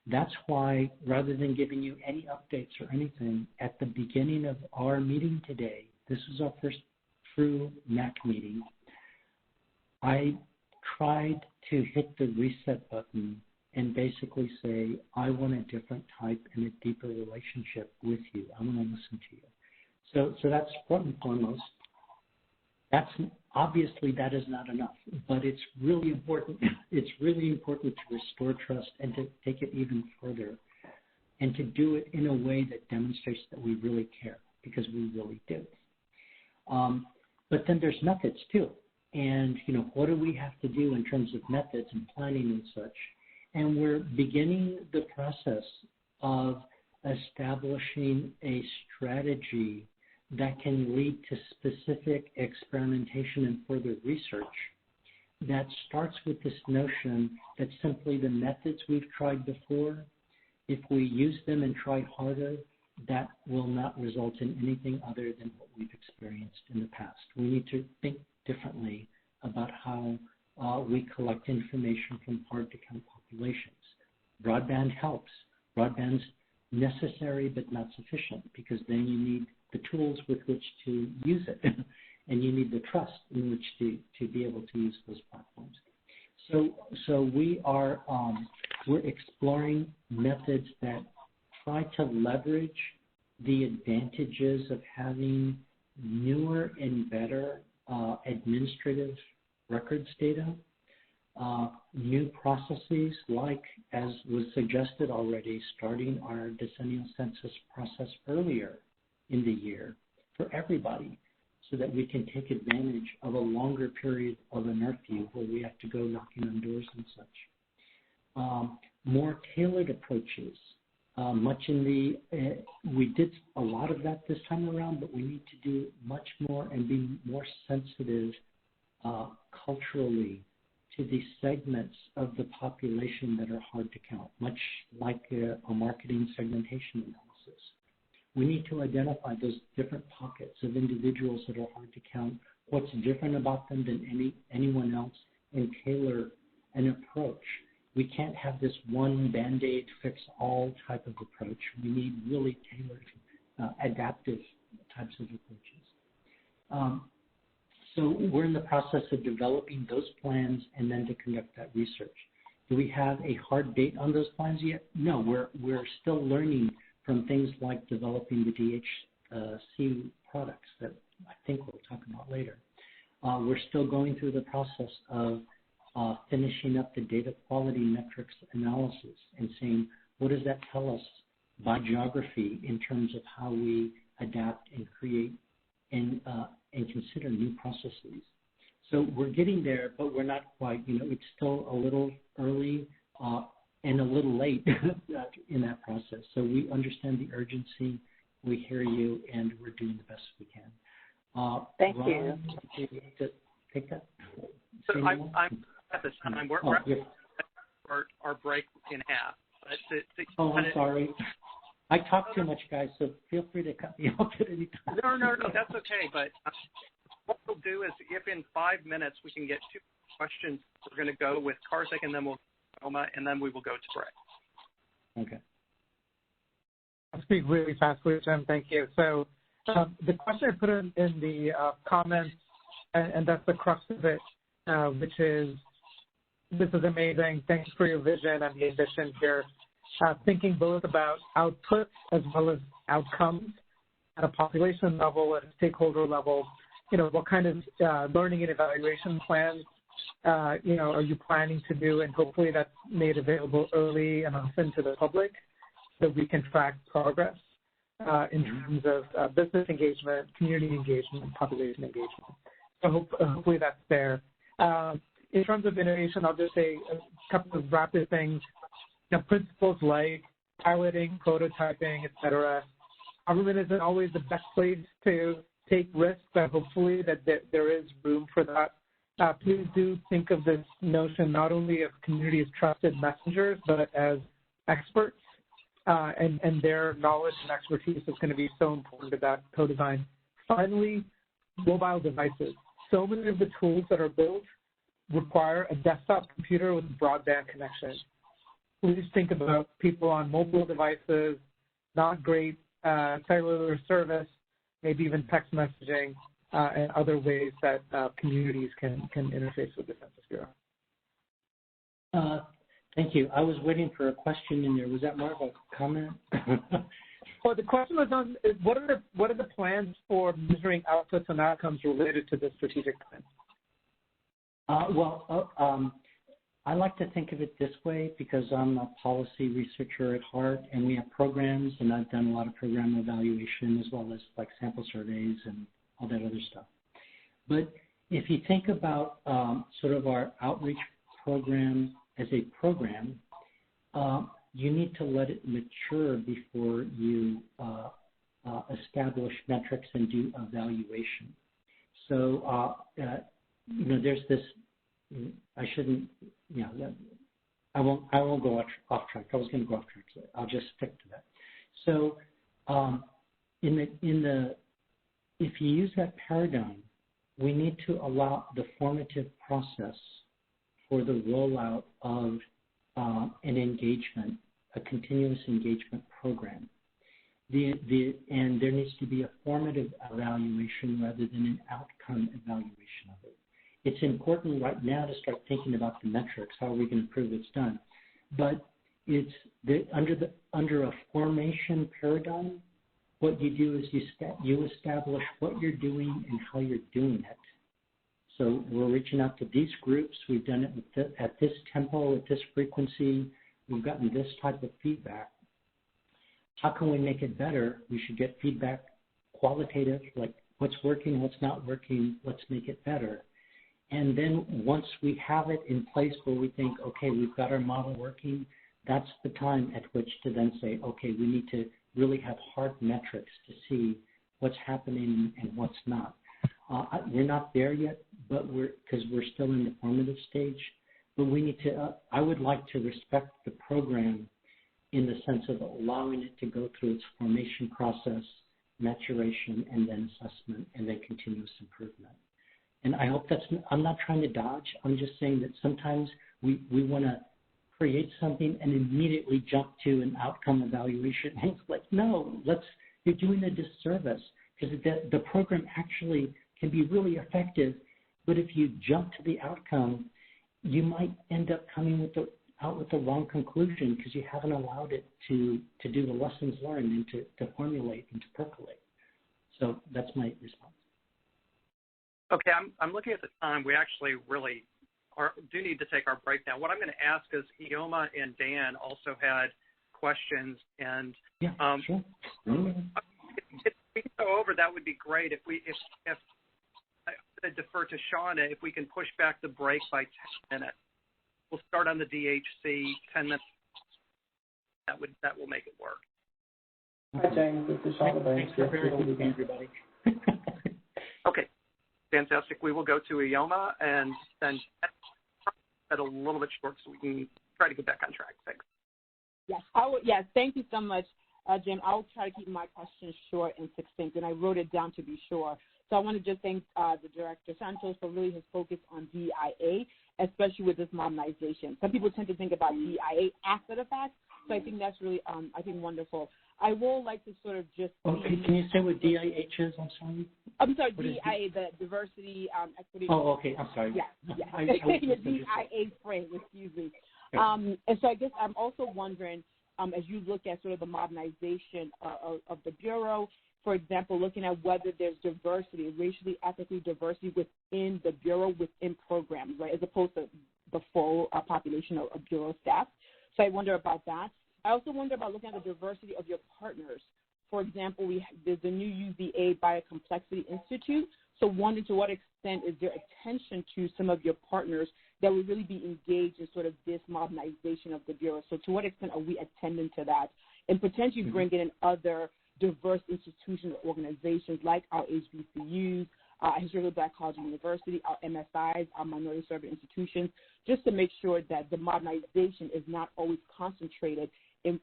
That's why, rather than giving you any updates or anything, at the beginning of our meeting today, this is our first true NAC meeting, I tried to hit the reset button and basically say, I want a different type and a deeper relationship with you. I want to listen to you. So that's first and foremost. Obviously that is not enough, but it's really important. It's really important to restore trust and to take it even further, and to do it in a way that demonstrates that we really care, because we really do. But then there's methods too, and what do we have to do in terms of methods and planning and such? And we're beginning the process of establishing a strategy that can lead to specific experimentation and further research that starts with this notion that simply the methods we've tried before, if we use them and try harder, that will not result in anything other than what we've experienced in the past. We need to think differently about how we collect information from hard-to-count populations. Broadband helps. Broadband's necessary but not sufficient, because then you need the tools with which to use it, and you need the trust in which to be able to use those platforms. So we are we're exploring methods that try to leverage the advantages of having newer and better administrative records data new processes like, as was suggested already, starting our decennial census process earlier in the year for everybody so that we can take advantage of a longer period of inertia where we have to go knocking on doors and such. More tailored approaches. We did a lot of that this time around, but we need to do much more and be more sensitive culturally to the segments of the population that are hard to count, much like a marketing segmentation analysis. We need to identify those different pockets of individuals that are hard to count, what's different about them than anyone else, and tailor an approach. We can't have this one Band-Aid fix-all type of approach. We need really tailored, adaptive types of approaches. So we're in the process of developing those plans and then to conduct that research. Do we have a hard date on those plans yet? No, we're still learning from things like developing the DHC products that I think we'll talk about later. We're still going through the process of finishing up the data quality metrics analysis and saying, what does that tell us by geography in terms of how we adapt and create and consider new processes. So we're getting there, but we're not quite. It's still a little early and a little late in that process. So we understand the urgency. We hear you, and we're doing the best we can. Thank Ron, you. To take that? So I'm at this time. We're our break in half. I'm sorry. I talk too much, guys, so feel free to cut me off at any time. No, that's okay. But what we'll do is if in 5 minutes we can get 2 questions, we're going to go with Karthik, and then we'll Oma, and then we will go to break. Okay. I'll speak really fast, Jim. Thank you. So the question I put in the comments, and that's the crux of it, which is, this is amazing. Thanks for your vision and the ambition here. Thinking both about outputs as well as outcomes at a population level, at a stakeholder level. What kind of learning and evaluation plans, are you planning to do? And hopefully that's made available early and often to the public so we can track progress in terms of business engagement, community engagement, population engagement. So hopefully that's there. In terms of innovation, I'll just say a couple of rapid things. Principles like piloting, prototyping, et cetera. Government isn't always the best place to take risks, but hopefully that there is room for that. Please do think of this notion not only of community as trusted messengers, but as experts, and their knowledge and expertise is going to be so important to that co-design. Finally, mobile devices. So many of the tools that are built require a desktop computer with a broadband connection. Please think about people on mobile devices, not great cellular service, maybe even text messaging, and other ways that communities can interface with the Census Bureau. Thank you. I was waiting for a question in there. Was that more of a comment? Well, the question was on what are the plans for measuring outputs and outcomes related to the strategic plan? I like to think of it this way because I'm a policy researcher at heart, and we have programs, and I've done a lot of program evaluation as well as like sample surveys and all that other stuff. But if you think about sort of our outreach program as a program, you need to let it mature before you establish metrics and do evaluation. So, there's this. I shouldn't. I won't go off track. I was going to go off track, so I'll just stick to that. So, if you use that paradigm, we need to allow the formative process for the rollout of an engagement, a continuous engagement program. And there needs to be a formative evaluation rather than an outcome evaluation of it. It's important right now to start thinking about the metrics. How are we going to prove it's done? But it's under a formation paradigm. What you do is you establish what you're doing and how you're doing it. So we're reaching out to these groups. We've done it at this tempo, at this frequency. We've gotten this type of feedback. How can we make it better? We should get feedback qualitative, like what's working, what's not working, let's make it better. And then once we have it in place where we think, okay, we've got our model working, that's the time at which to then say, okay, we need to really have hard metrics to see what's happening and what's not. We're not there yet, but because we're still in the formative stage. But we need to, I would like to respect the program in the sense of allowing it to go through its formation process, maturation, and then assessment, and then continuous improvement. And I hope I'm not trying to dodge. I'm just saying that sometimes we want to create something and immediately jump to an outcome evaluation. And it's like, no, you're doing a disservice, because the program actually can be really effective. But if you jump to the outcome, you might end up coming out with the wrong conclusion because you haven't allowed it to do the lessons learned and to formulate and to percolate. So that's my response. Okay, I'm looking at the time. We actually really do need to take our break now. What I'm going to ask is Ioma and Dan also had questions, and yeah, sure. If we can go over, that would be great. If I'm going to defer to Shauna, if we can push back the break by 10 minutes. We'll start on the DHC 10 minutes. That will make it work. Hi, James. This is Shauna Banks. Thanks for bearing with me, everybody. Okay, fantastic. We will go to Ioma and then at a little bit short so we can try to get back on track. Thanks. Yes, yes. Thank you so much, Jim. I'll try to keep my questions short and succinct, and I wrote it down to be sure. So I want to just thank the Director Santos for really his focus on DIA, especially with this modernization. Some people tend to think about DIA after the fact, so I think that's really, wonderful. I will like to sort of just... Okay, can you say what DIH is? I'm sorry. I'm sorry, DIA, the Diversity, Equity... Oh, okay, I'm sorry. Yeah. The DIA frame, excuse me. And so I guess I'm also wondering, as you look at sort of the modernization of the Bureau, for example, looking at whether there's diversity, racially, ethnically diversity within the Bureau, within programs, right, as opposed to the full population of Bureau staff. So I wonder about that. I also wonder about looking at the diversity of your partners. For example, there's the new UVA Biocomplexity Institute. So wondering to what extent is there attention to some of your partners that would really be engaged in sort of this modernization of the Bureau? So to what extent are we attending to that? And potentially bringing in other diverse institutions or organizations like our HBCUs, Historically Black College and University, our MSIs, our minority serving institutions, just to make sure that the modernization is not always concentrated in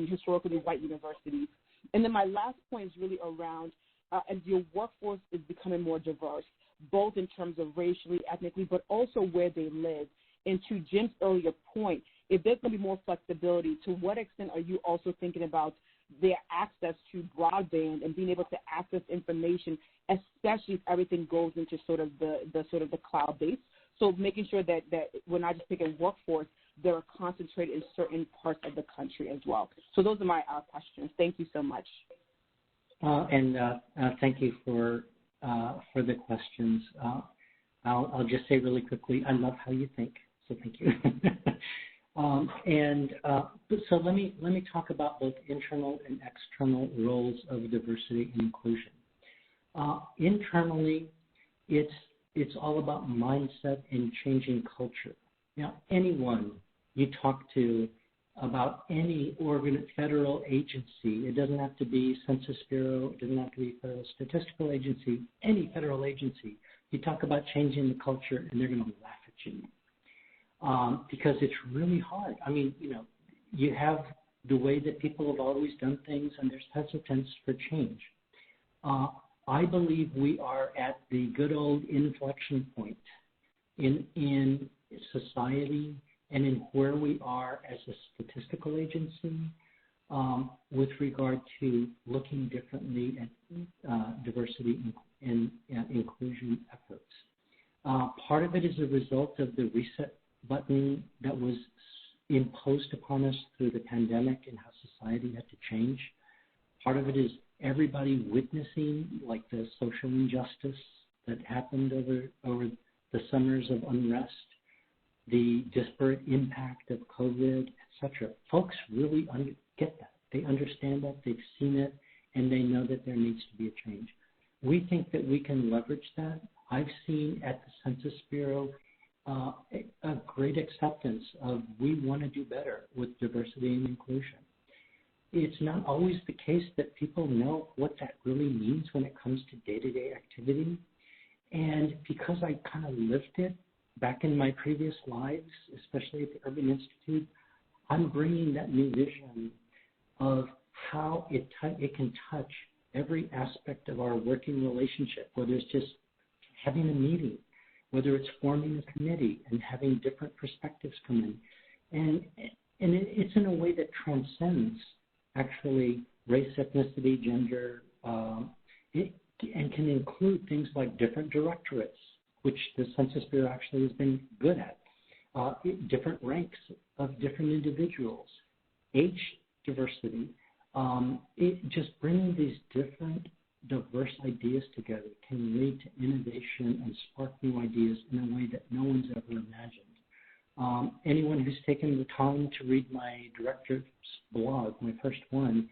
historically white universities. And then my last point is really around as your workforce is becoming more diverse, both in terms of racially, ethnically, but also where they live. And to Jim's earlier point, if there's going to be more flexibility, to what extent are you also thinking about their access to broadband and being able to access information, especially if everything goes into sort of the cloud base? So making sure that we're not just picking workforce, they're concentrated in certain parts of the country as well. So those are my questions. Thank you so much. Thank you for the questions. I'll just say really quickly, I love how you think, so thank you. So let me talk about both internal and external roles of diversity and inclusion. Internally, it's all about mindset and changing culture. Now, anyone you talk to about any federal agency, it doesn't have to be Census Bureau, it doesn't have to be Federal Statistical Agency, any federal agency, you talk about changing the culture and they're going to laugh at you. Because it's really hard. I mean, you have the way that people have always done things and there's hesitance for change. I believe we are at the good old inflection point in society and in where we are as a statistical agency with regard to looking differently at diversity and inclusion efforts. Part of it is a result of the reset button that was imposed upon us through the pandemic and how society had to change. Part of it is everybody witnessing like the social injustice that happened over the summers of unrest, the disparate impact of COVID, etc. Folks really get that. They understand that, they've seen it, and they know that there needs to be a change. We think that we can leverage that. I've seen at the Census Bureau a great acceptance of we want to do better with diversity and inclusion. It's not always the case that people know what that really means when it comes to day-to-day activity. And because I kind of lived it back in my previous lives, especially at the Urban Institute, I'm bringing that new vision of how it can touch every aspect of our working relationship, whether it's just having a meeting, whether it's forming a committee and having different perspectives come in. And it's in a way that transcends actually race, ethnicity, gender, and can include things like different directorates, which the Census Bureau actually has been good at, different ranks of different individuals, age diversity. Just bringing these different diverse ideas together can lead to innovation and spark new ideas in a way that no one's ever imagined. Anyone who's taken the time to read my director's blog, my first one,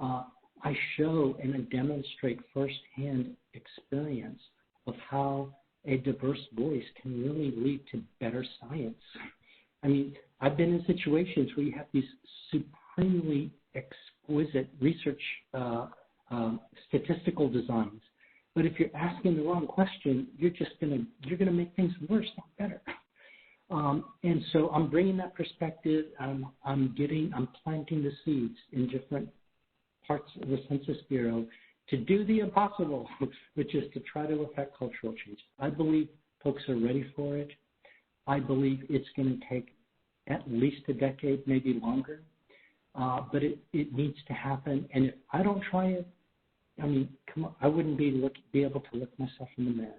I show and I demonstrate firsthand experience of how a diverse voice can really lead to better science. I mean, I've been in situations where you have these supremely exquisite research statistical designs, but if you're asking the wrong question, you're gonna make things worse, not better. And so I'm bringing that perspective. I'm planting the seeds in different parts of the Census Bureau to do the impossible, which is to try to affect cultural change. I believe folks are ready for it. I believe it's going to take at least a decade, maybe longer, but it needs to happen. And if I don't try it, I mean, come on, I wouldn't be able to look myself in the mirror,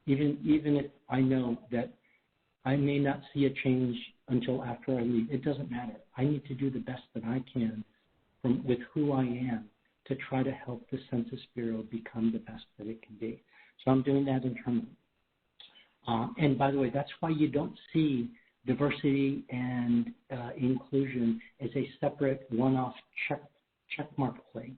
even if I know that I may not see a change until after I leave. It doesn't matter. I need to do the best that I can with who I am to try to help the Census Bureau become the best that it can be. So I'm doing that internally. And by the way, that's why you don't see diversity and inclusion as a separate one-off checkmark play,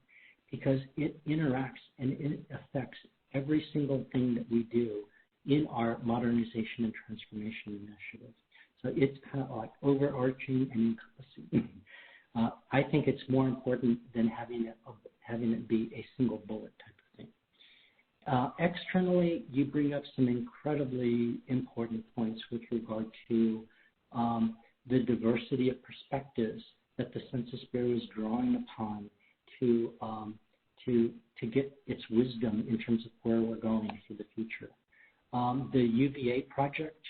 because it interacts and it affects every single thing that we do in our modernization and transformation initiative. So it's kind of like overarching and encompassing. I think it's more important than having it be a single bullet type of thing. Externally, you bring up some incredibly important points with regard to the diversity of perspectives that the Census Bureau is drawing upon to get its wisdom in terms of where we're going for the future. The UVA project,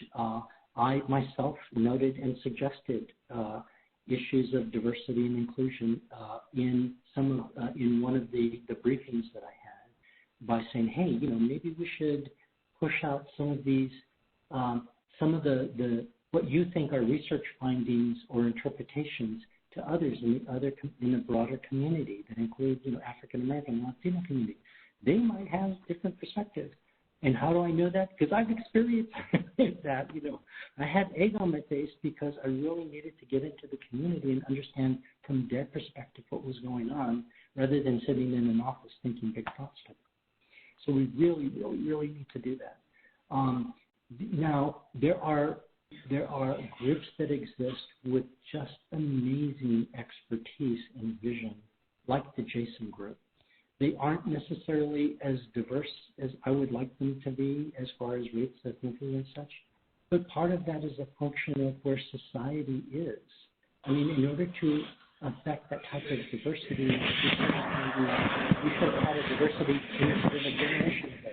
I myself noted and suggested issues of diversity and inclusion in one of the briefings that I had, by saying, hey, maybe we should push out some of these, some of the what you think are research findings or interpretations to others in the broader community that include, African American and Latino community. They might have different perspectives. And how do I know that? Because I've experienced that. I had egg on my face because I really needed to get into the community and understand from their perspective what was going on, rather than sitting in an office thinking big thoughts. So we really, really, really need to do that. Now, there are groups that exist with just amazing expertise and vision, like the Jason Group. They aren't necessarily as diverse as I would like them to be as far as race, ethnicity, and such, but part of that is a function of where society is. I mean, in order to affect that type of diversity, we should have a diversity initiative a generation ago.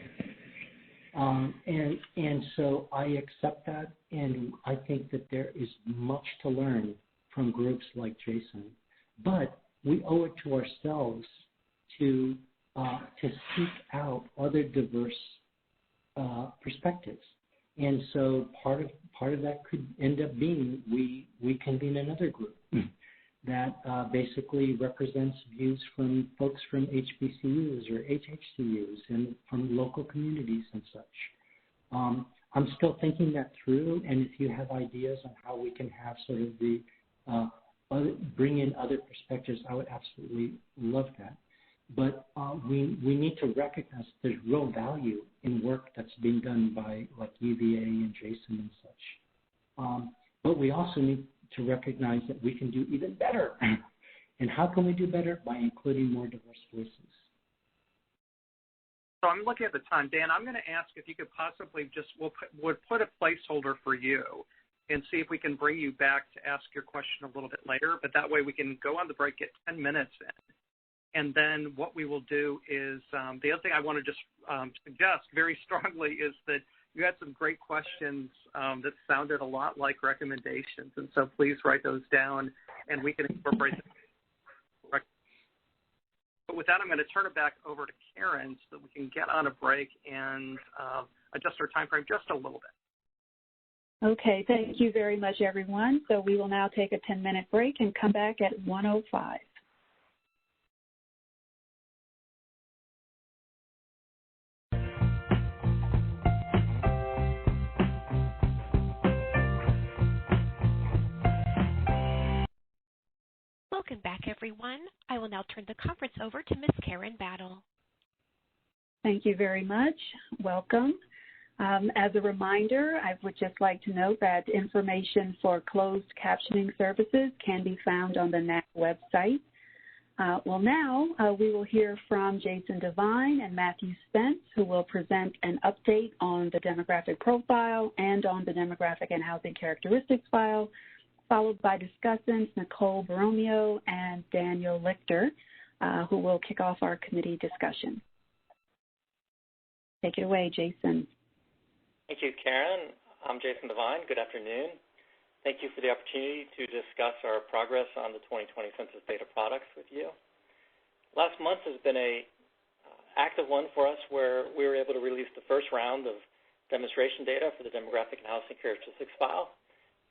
And so I accept that, and I think that there is much to learn from groups like Jason, but we owe it to ourselves to seek out other diverse perspectives, and so part of that could end up being we convene another group that basically represents views from folks from HBCUs or HHCUs and from local communities and such. I'm still thinking that through, and if you have ideas on how we can have sort of the bring in other perspectives, I would absolutely love that. But we need to recognize there's real value in work that's being done by like UVA and Jason and such. But we also need to recognize that we can do even better. And how can we do better? By including more diverse voices. So I'm looking at the time. Dan, I'm going to ask if you could possibly just, we'll put a placeholder for you and see if we can bring you back to ask your question a little bit later. But that way we can go on the break, get 10 minutes in. And then what we will do is, the other thing I want to just suggest very strongly is that you had some great questions that sounded a lot like recommendations. And so please write those down and we can incorporate them. But with that, I'm going to turn it back over to Karen so that we can get on a break and adjust our time frame just a little bit. Okay, thank you very much, everyone. So we will now take a 10-minute break and come back at 1:05. Welcome back, everyone. I will now turn the conference over to Ms. Karen Battle. Thank you very much. Welcome. As a reminder, I would just like to note that information for closed captioning services can be found on the NAC website. Now we will hear from Jason Devine and Matthew Spence, who will present an update on the demographic profile and on the demographic and housing characteristics file, followed by discussants Nicole Borromeo and Daniel Lichter, who will kick off our committee discussion. Take it away, Jason. Thank you, Karen. I'm Jason Devine. Good afternoon. Thank you for the opportunity to discuss our progress on the 2020 Census data products with you. Last month has been an active one for us where we were able to release the first round of demonstration data for the demographic and housing characteristics file,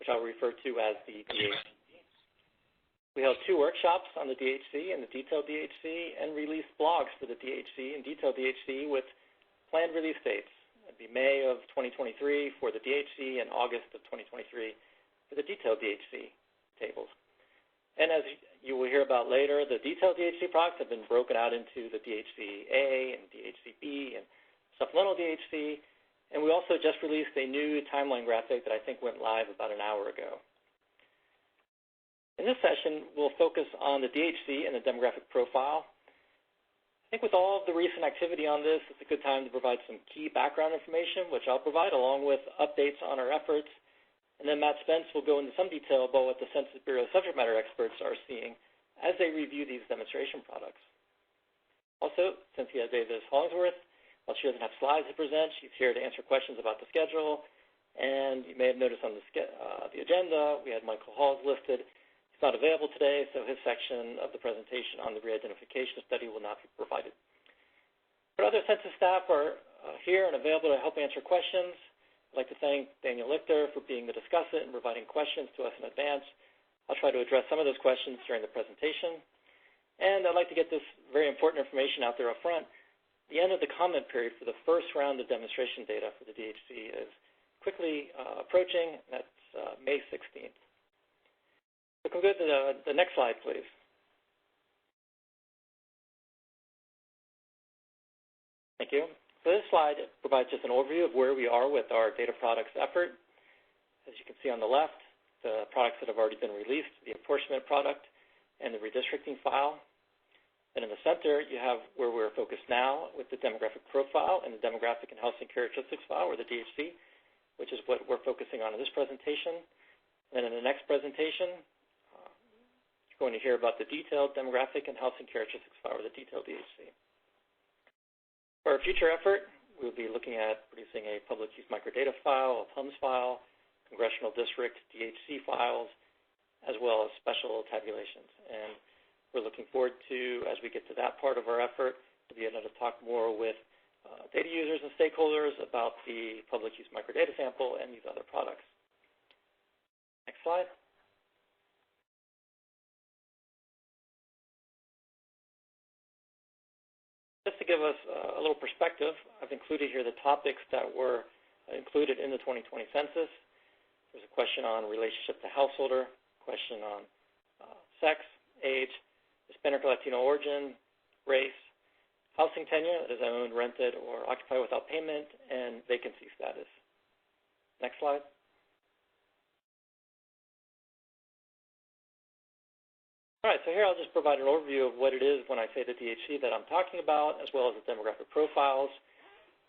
which I'll refer to as the DHC. We held 2 workshops on the DHC and the detailed DHC and released blogs for the DHC and detailed DHC with planned release dates. It'd be May of 2023 for the DHC and August of 2023 for the detailed DHC tables. And as you will hear about later, the detailed DHC products have been broken out into the DHC-A and DHC-B and supplemental DHC. And we also just released a new timeline graphic that I think went live about an hour ago. In this session, we'll focus on the DHC and the demographic profile. I think with all of the recent activity on this, it's a good time to provide some key background information, which I'll provide along with updates on our efforts. And then Matt Spence will go into some detail about what the Census Bureau subject matter experts are seeing as they review these demonstration products. Also, Cynthia Davis Hollingsworth, while she doesn't have slides to present, she's here to answer questions about the schedule. And you may have noticed on the agenda, we had Michael Halls listed. He's not available today, so his section of the presentation on the re-identification study will not be provided. But other census staff are here and available to help answer questions. I'd like to thank Daniel Lichter for being the discussant and providing questions to us in advance. I'll try to address some of those questions during the presentation. And I'd like to get this very important information out there up front. The end of the comment period for the first round of demonstration data for the DHC is quickly approaching. That's May 16th. So can we go to the next slide, please? Thank you. So this slide provides just an overview of where we are with our data products effort. As you can see on the left, the products that have already been released, the apportionment product and the redistricting file. And in the center, you have where we're focused now with the demographic profile and the demographic and housing characteristics file, or the DHC, which is what we're focusing on in this presentation. And then in the next presentation, you're going to hear about the detailed demographic and housing characteristics file, or the detailed DHC. For our future effort, we'll be looking at producing a public use microdata file, a PUMS file, congressional district DHC files, as well as special tabulations. And we're looking forward to, as we get to that part of our effort, to be able to talk more with data users and stakeholders about the public use microdata sample and these other products. Next slide. Just to give us a little perspective, I've included here the topics that were included in the 2020 census. There's a question on relationship to householder, question on sex, age, Hispanic or Latino origin, race, housing tenure, that is owned, rented, or occupied without payment, and vacancy status. Next slide. All right, so here I'll just provide an overview of what it is when I say the DHC that I'm talking about, as well as the demographic profiles.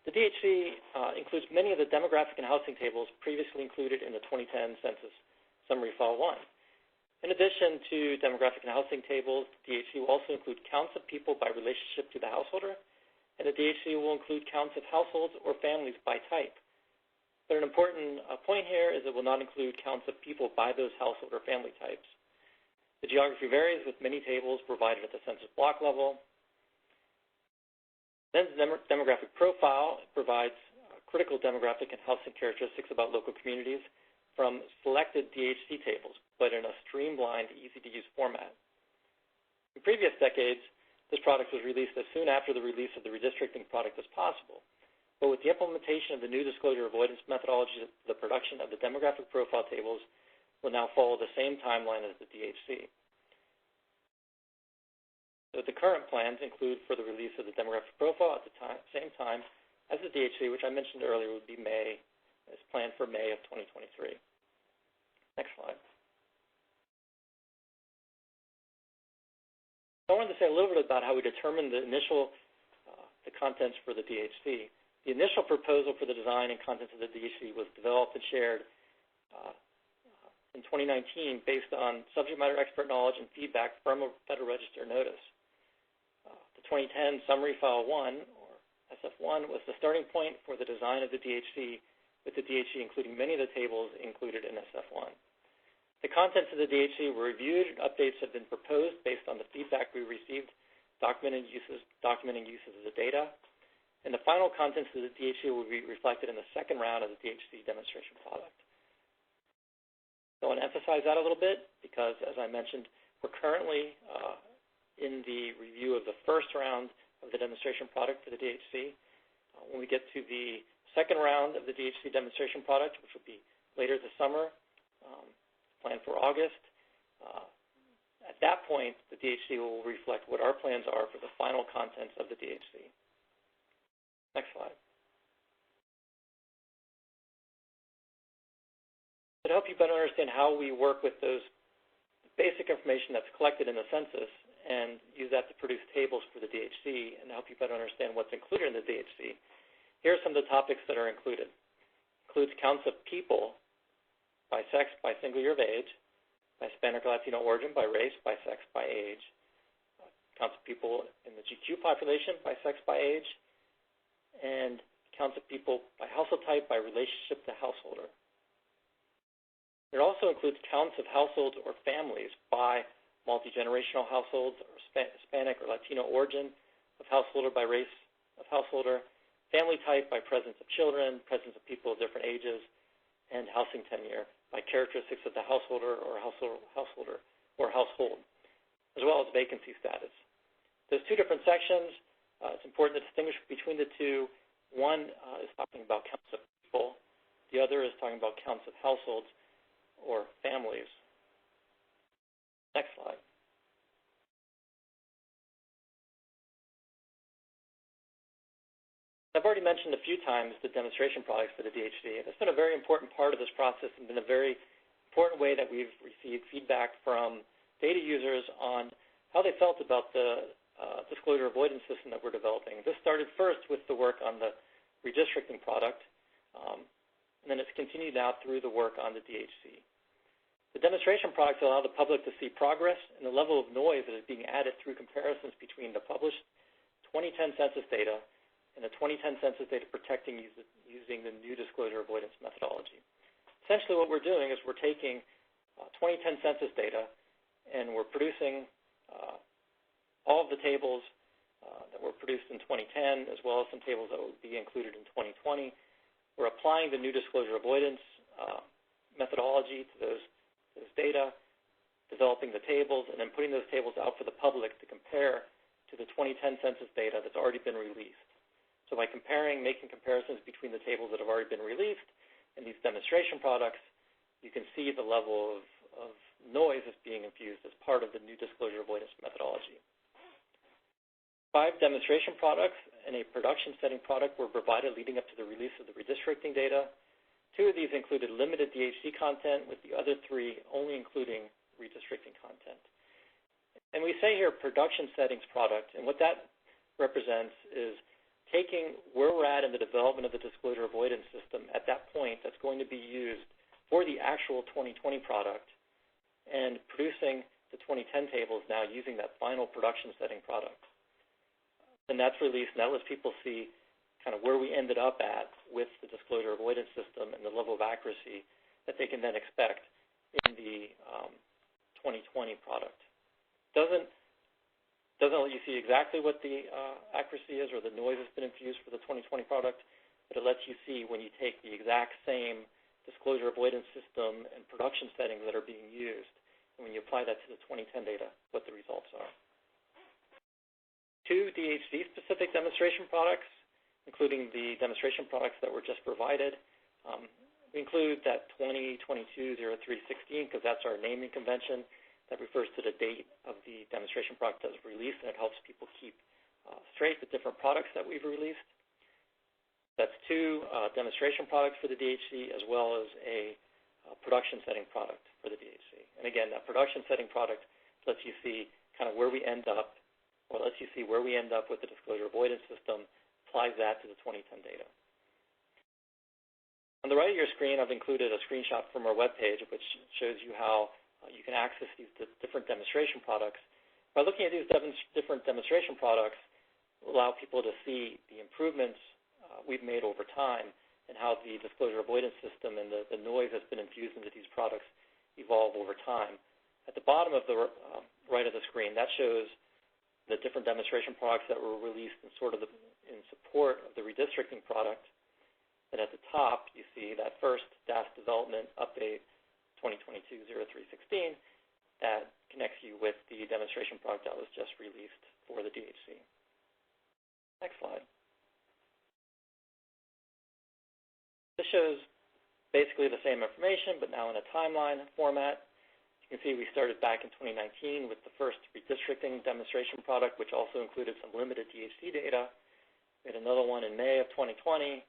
The DHC includes many of the demographic and housing tables previously included in the 2010 Census Summary File 1. In addition to demographic and housing tables, the DHC will also include counts of people by relationship to the householder, and the DHC will include counts of households or families by type. But an important point here is it will not include counts of people by those household or family types. The geography varies, with many tables provided at the census block level. Then the demographic profile provides critical demographic and housing characteristics about local communities from selected DHC tables, but in a streamlined, easy-to-use format. In previous decades, this product was released as soon after the release of the redistricting product as possible. But with the implementation of the new disclosure avoidance methodology, the production of the demographic profile tables will now follow the same timeline as the DHC. So the current plans include for the release of the demographic profile at the same time as the DHC, which I mentioned earlier would be May, is planned for May of 2023. Next slide. I wanted to say a little bit about how we determined the contents for the DHC. The initial proposal for the design and contents of the DHC was developed and shared in 2019 based on subject matter expert knowledge and feedback from a Federal Register notice. The 2010 Summary File 1, or SF1, was the starting point for the design of the DHC, with the DHC including many of the tables included in SF1. The contents of the DHC were reviewed, and updates have been proposed based on the feedback we received, documenting uses of the data, and the final contents of the DHC will be reflected in the second round of the Dhc Demonstration Product. I want to emphasize that a little bit because, as I mentioned, we're currently in the review of the first round of the demonstration product for the DHC. When we get to the second round of the Dhc Demonstration Product, which will be later this summer, planned for August, at that point, the DHC will reflect what our plans are for the final contents of the DHC. Next slide. To help you better understand how we work with those basic information that's collected in the census and use that to produce tables for the DHC, and help you better understand what's included in the DHC, here are some of the topics that are included. Includes counts of people by sex, by single year of age, by Hispanic or Latino origin, by race, by sex, by age, counts of people in the GQ population by sex, by age, and counts of people by household type, by relationship to householder. It also includes counts of households or families by multi-generational households or Hispanic or Latino origin of householder, by race of householder, family type by presence of children, presence of people of different ages, and housing tenure by characteristics of the householder or household, as well as vacancy status. There's two different sections. It's important to distinguish between the two. One is talking about counts of people. The other is talking about counts of households or families. Next slide. I've already mentioned a few times the demonstration products for the DHC. It's been a very important part of this process and been a very important way that we've received feedback from data users on how they felt about the disclosure avoidance system that we're developing. This started first with the work on the redistricting product, and then it's continued now through the work on the DHC. The demonstration products allow the public to see progress and the level of noise that is being added through comparisons between the published 2010 census data and the 2010 census data protecting using the new disclosure avoidance methodology. Essentially what we're doing is we're taking 2010 census data and we're producing all of the tables that were produced in 2010, as well as some tables that will be included in 2020. We're applying the new disclosure avoidance methodology to those data, developing the tables, and then putting those tables out for the public to compare to the 2010 census data that's already been released. So by making comparisons between the tables that have already been released and these demonstration products, you can see the level of noise that's being infused as part of the new disclosure avoidance methodology. 5 demonstration products and a production setting product were provided leading up to the release of the redistricting data. 2 of these included limited DHC content, with the other 3 only including redistricting content. And we say here production settings product, and what that represents is taking where we're at in the development of the disclosure avoidance system at that point that's going to be used for the actual 2020 product and producing the 2010 tables now using that final production setting product. And that's released, and that lets people see kind of where we ended up at with the disclosure avoidance system and the level of accuracy that they can then expect in the 2020 product. Doesn't let you see exactly what the accuracy is or the noise that's been infused for the 2020 product, but it lets you see when you take the exact same disclosure avoidance system and production settings that are being used, and when you apply that to the 2010 data, what the results are. 2 DHC-specific demonstration products, including the demonstration products that were just provided. We include that 2022-0316 because that's our naming convention. That refers to the date of the demonstration product that was released, and it helps people keep straight the different products that we've released. That's 2 demonstration products for the DHC, as well as a production setting product for the DHC. And again, that production setting product lets you see kind of where we end up, or lets you see where we end up with the disclosure avoidance system, applies that to the 2010 data. On the right of your screen, I've included a screenshot from our webpage, which shows you how you can access these different demonstration products. By looking at these different demonstration products, will allow people to see the improvements we've made over time and how the disclosure avoidance system and the noise that's been infused into these products evolve over time. At the bottom of the right of the screen, that shows the different demonstration products that were released in support of the redistricting product. And at the top, you see that first DAS development update 2022-0316 that connects you with the demonstration product that was just released for the DHC. Next slide. This shows basically the same information, but now in a timeline format. You can see we started back in 2019 with the first redistricting demonstration product, which also included some limited DHC data. We had another one in May of 2020.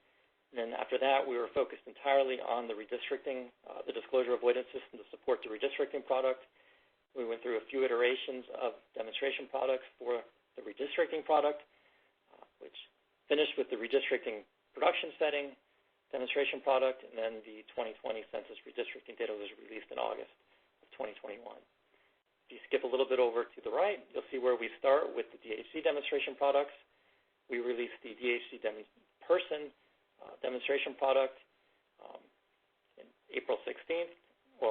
And then after that, we were focused entirely on the redistricting, the disclosure avoidance system to support the redistricting product. We went through a few iterations of demonstration products for the redistricting product, which finished with the redistricting production setting demonstration product, and then the 2020 census redistricting data was released in August of 2021. If you skip a little bit over to the right, you'll see where we start with the DHC demonstration products. We released the DHC person demonstration product in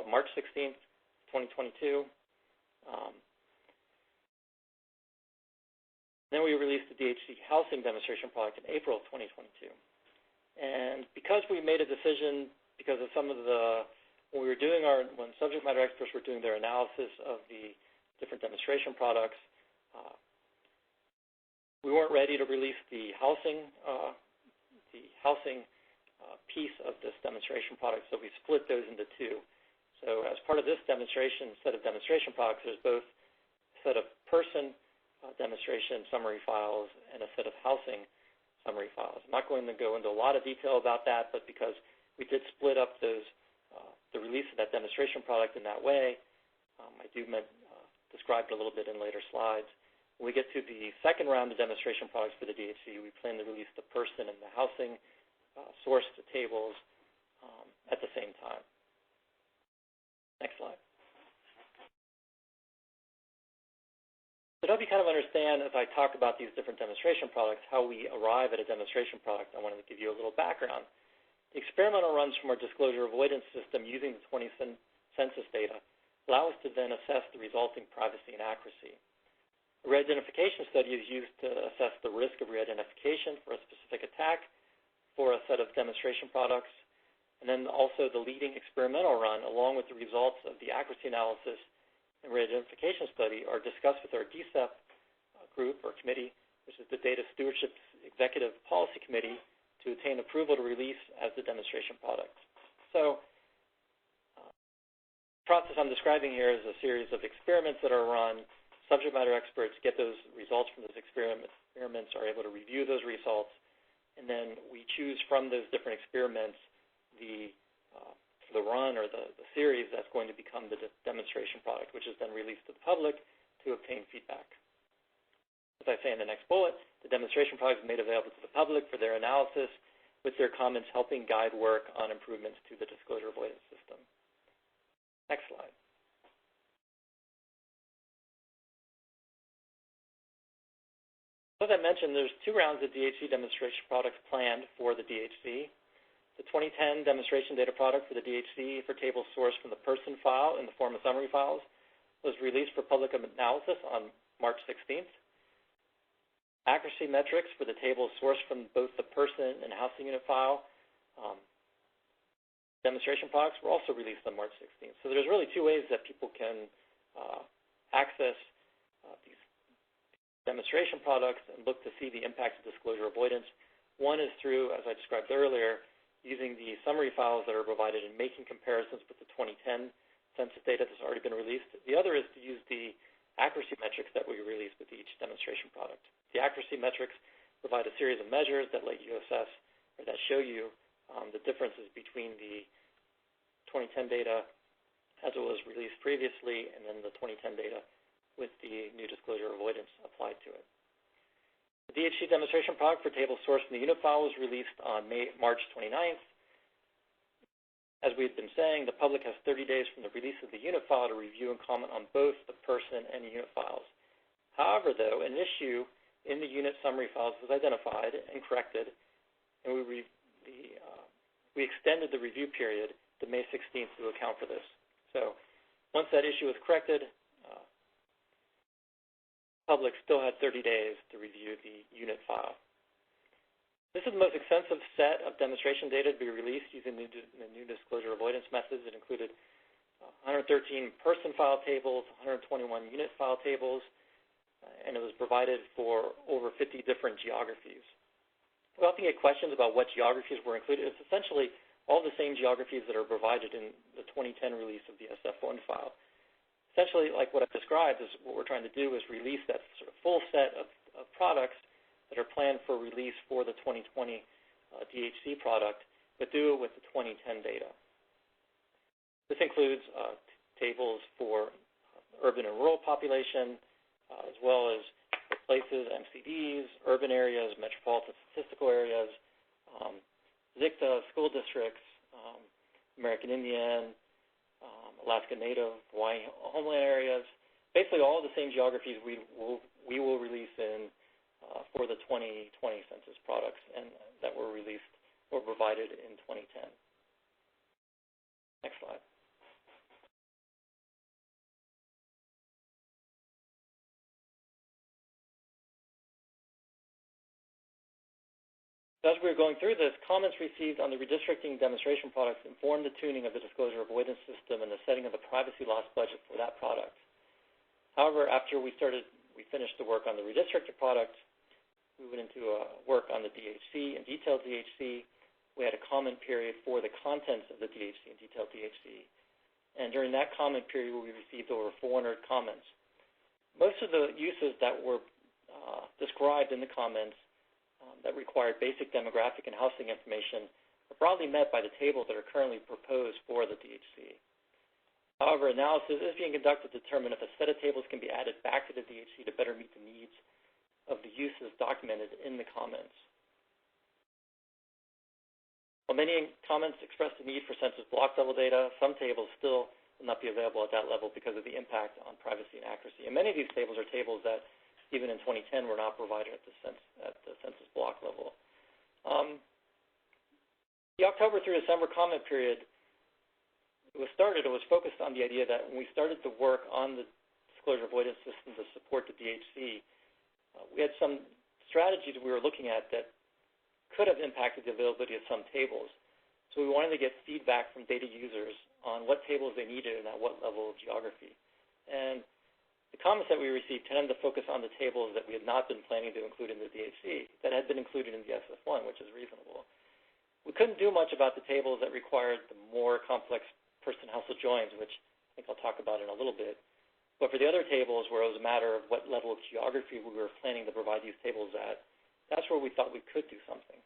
March 16th, 2022. Then we released the DHC housing demonstration product in April of 2022. And because we made a decision, because of some of when subject matter experts were doing their analysis of the different demonstration products, we weren't ready to release the housing piece of this demonstration product, so we split those into 2. So as part of this set of demonstration products, there's both a set of person demonstration summary files and a set of housing summary files. I'm not going to go into a lot of detail about that, but because we did split up the release of that demonstration product in that way, I do describe it a little bit in later slides. When we get to the second round of demonstration products for the DHC, we plan to release the person and the housing source tables at the same time. Next slide. So to help you kind of understand, as I talk about these different demonstration products, how we arrive at a demonstration product, I wanted to give you a little background. The experimental runs from our disclosure avoidance system using the 2010 census data allow us to then assess the resulting privacy and accuracy. A re-identification study is used to assess the risk of re-identification for a specific attack for a set of demonstration products. And then also the leading experimental run, along with the results of the accuracy analysis and re-identification study, are discussed with our DCEP group or committee, which is the Data Stewardship Executive Policy Committee, to obtain approval to release as the demonstration product. So the process I'm describing here is a series of experiments that are run. Subject matter experts get those results from those experiments, are able to review those results, and then we choose from those different experiments the run or the series that's going to become the demonstration product, which is then released to the public to obtain feedback. As I say in the next bullet, the demonstration product is made available to the public for their analysis, with their comments helping guide work on improvements to the disclosure avoidance system. Next slide. As I mentioned, there's 2 rounds of DHC demonstration products planned for the DHC. The 2010 demonstration data product for the DHC for tables sourced from the person file in the form of summary files was released for public analysis on March 16th. Accuracy metrics for the tables sourced from both the person and housing unit file demonstration products were also released on March 16th. So there's really 2 ways that people can access these demonstration products and look to see the impact of disclosure avoidance. One is through, as I described earlier, using the summary files that are provided and making comparisons with the 2010 census data that's already been released. The other is to use the accuracy metrics that we release with each demonstration product. The accuracy metrics provide a series of measures that let you assess or that show you the differences between the 2010 data as it was released previously and then the 2010 data with the new disclosure avoidance applied to it. The DHC demonstration product for tables sourced from the unit file was released on March 29th. As we had been saying, the public has 30 days from the release of the unit file to review and comment on both the person and the unit files. However, though, an issue in the unit summary files was identified and corrected, and we extended the review period to May 16th to account for this. So once that issue was corrected, public still had 30 days to review the unit file. This is the most extensive set of demonstration data to be released using the new disclosure avoidance methods. It included 113 person file tables, 121 unit file tables, and it was provided for over 50 different geographies. We often get questions about what geographies were included. It's essentially all the same geographies that are provided in the 2010 release of the SF1 file. Essentially, like what I've described, is what we're trying to do is release that sort of full set of products that are planned for release for the 2020 DHC product, but do it with the 2010 data. This includes tables for urban and rural population, as well as places, MCDs, urban areas, metropolitan statistical areas, ZICTA, school districts, American Indian, Alaska Native, Hawaii homeland areas, basically all the same geographies we will release in for the 2020 census products and that were released or provided in 2010. Next slide. As we were going through this, comments received on the redistricting demonstration products informed the tuning of the disclosure avoidance system and the setting of the privacy loss budget for that product. However, after we finished the work on the redistricted product, we went into work on the DHC and detailed DHC. We had a comment period for the contents of the DHC and detailed DHC. And during that comment period, we received over 400 comments. Most of the uses that were described in the comments that required basic demographic and housing information are broadly met by the tables that are currently proposed for the DHC. However, analysis is being conducted to determine if a set of tables can be added back to the DHC to better meet the needs of the uses documented in the comments. While many comments expressed the need for census block level data, some tables still will not be available at that level because of the impact on privacy and accuracy. And many of these tables are tables that even in 2010 were not provided at the census block level. The October through December comment period it was focused on the idea that when we started to work on the disclosure avoidance system to support the DHC, we had some strategies we were looking at that could have impacted the availability of some tables. So we wanted to get feedback from data users on what tables they needed and at what level of geography. And the comments that we received tended to focus on the tables that we had not been planning to include in the DHC that had been included in the SF1, which is reasonable. We couldn't do much about the tables that required the more complex person-household joins, which I think I'll talk about in a little bit. But for the other tables where it was a matter of what level of geography we were planning to provide these tables at, that's where we thought we could do something.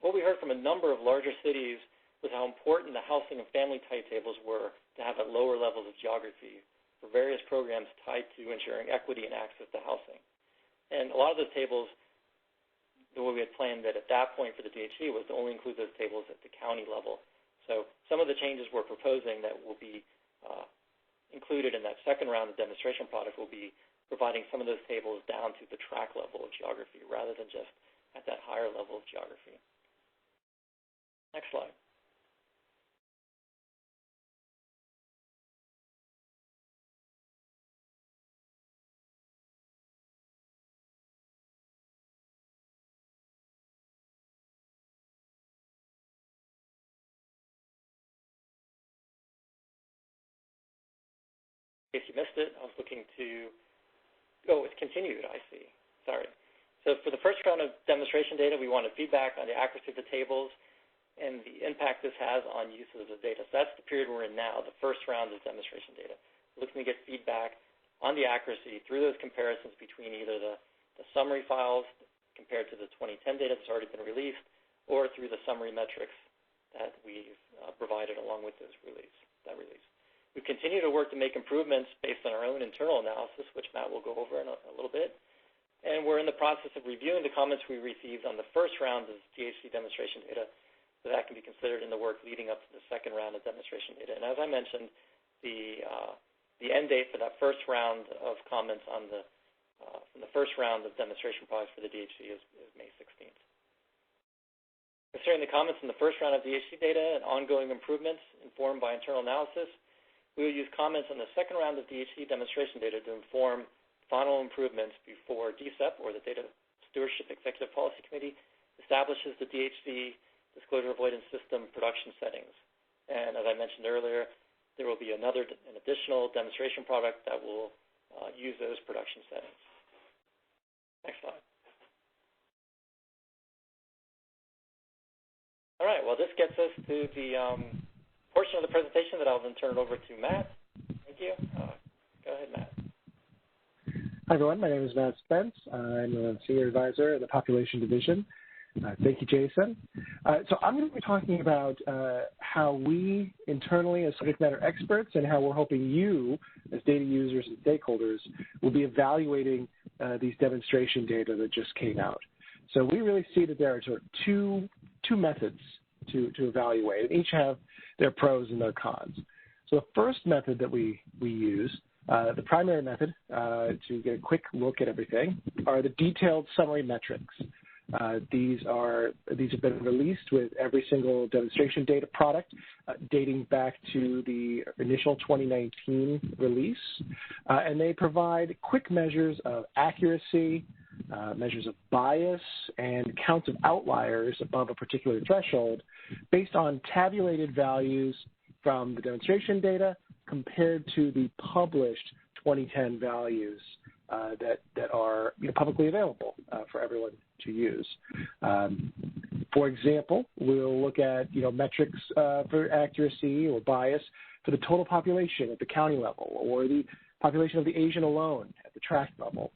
What we heard from a number of larger cities was how important the housing and family type tables were to have at lower levels of geography for various programs tied to ensuring equity and access to housing. And a lot of those tables, the way we had planned that at that point for the DHC was to only include those tables at the county level. So some of the changes we're proposing that will be included in that second round of demonstration product will be providing some of those tables down to the tract level of geography rather than just at that higher level of geography. Next slide. In case you missed it, I was looking to, it's continued, I see, sorry. So for the first round of demonstration data, we wanted feedback on the accuracy of the tables and the impact this has on uses of the data. So that's the period we're in now, the first round of demonstration data. We're looking to get feedback on the accuracy through those comparisons between either the summary files compared to the 2010 data that's already been released or through the summary metrics that we've provided along with that release. We continue to work to make improvements based on our own internal analysis, which Matt will go over in a little bit. And we're in the process of reviewing the comments we received on the first round of DHC demonstration data, so that can be considered in the work leading up to the second round of demonstration data. And as I mentioned, the end date for that first round of comments on from the first round of demonstration products for the DHC is May 16th. Considering the comments in the first round of DHC data and ongoing improvements informed by internal analysis, we will use comments on the second round of DHC demonstration data to inform final improvements before DCEP, or the Data Stewardship Executive Policy Committee, establishes the DHC Disclosure Avoidance System production settings. And as I mentioned earlier, there will be an additional demonstration product that will use those production settings. Next slide. All right, well, this gets us to the portion of the presentation that I'll then turn it over to Matt. Thank you. Go ahead, Matt. Hi, everyone. My name is Matt Spence. I'm a Senior Advisor in the Population Division. Thank you, Jason. So I'm going to be talking about how we internally as subject matter experts and how we're hoping you as data users and stakeholders will be evaluating these demonstration data that just came out. So we really see that there are sort of two methods to evaluate, and each have their pros and their cons. So the first method that we use, the primary method to get a quick look at everything, are the detailed summary metrics. These have been released with every single demonstration data product dating back to the initial 2019 release, and they provide quick measures of accuracy, measures of bias, and counts of outliers above a particular threshold based on tabulated values from the demonstration data compared to the published 2010 values that are publicly available for everyone to use. For example, we'll look at metrics for accuracy or bias for the total population at the county level, or the population of the Asian alone at the tract level.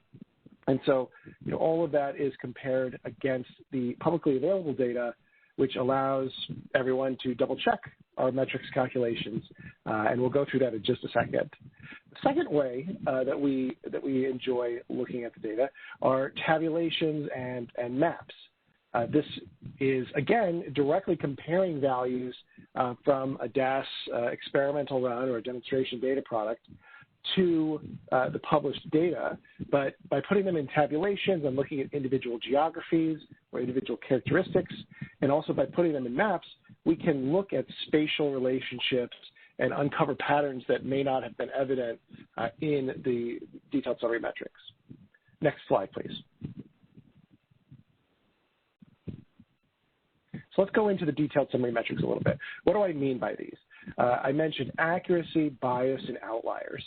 And so all of that is compared against the publicly available data, which allows everyone to double check our metrics calculations, and we'll go through that in just a second. The second way that we enjoy looking at the data are tabulations and maps. This is, again, directly comparing values from a DAS experimental run or a demonstration data product to the published data, but by putting them in tabulations and looking at individual geographies or individual characteristics, and also by putting them in maps, we can look at spatial relationships and uncover patterns that may not have been evident in the detailed summary metrics. Next slide, please. So let's go into the detailed summary metrics a little bit. What do I mean by these? I mentioned accuracy, bias, and outliers.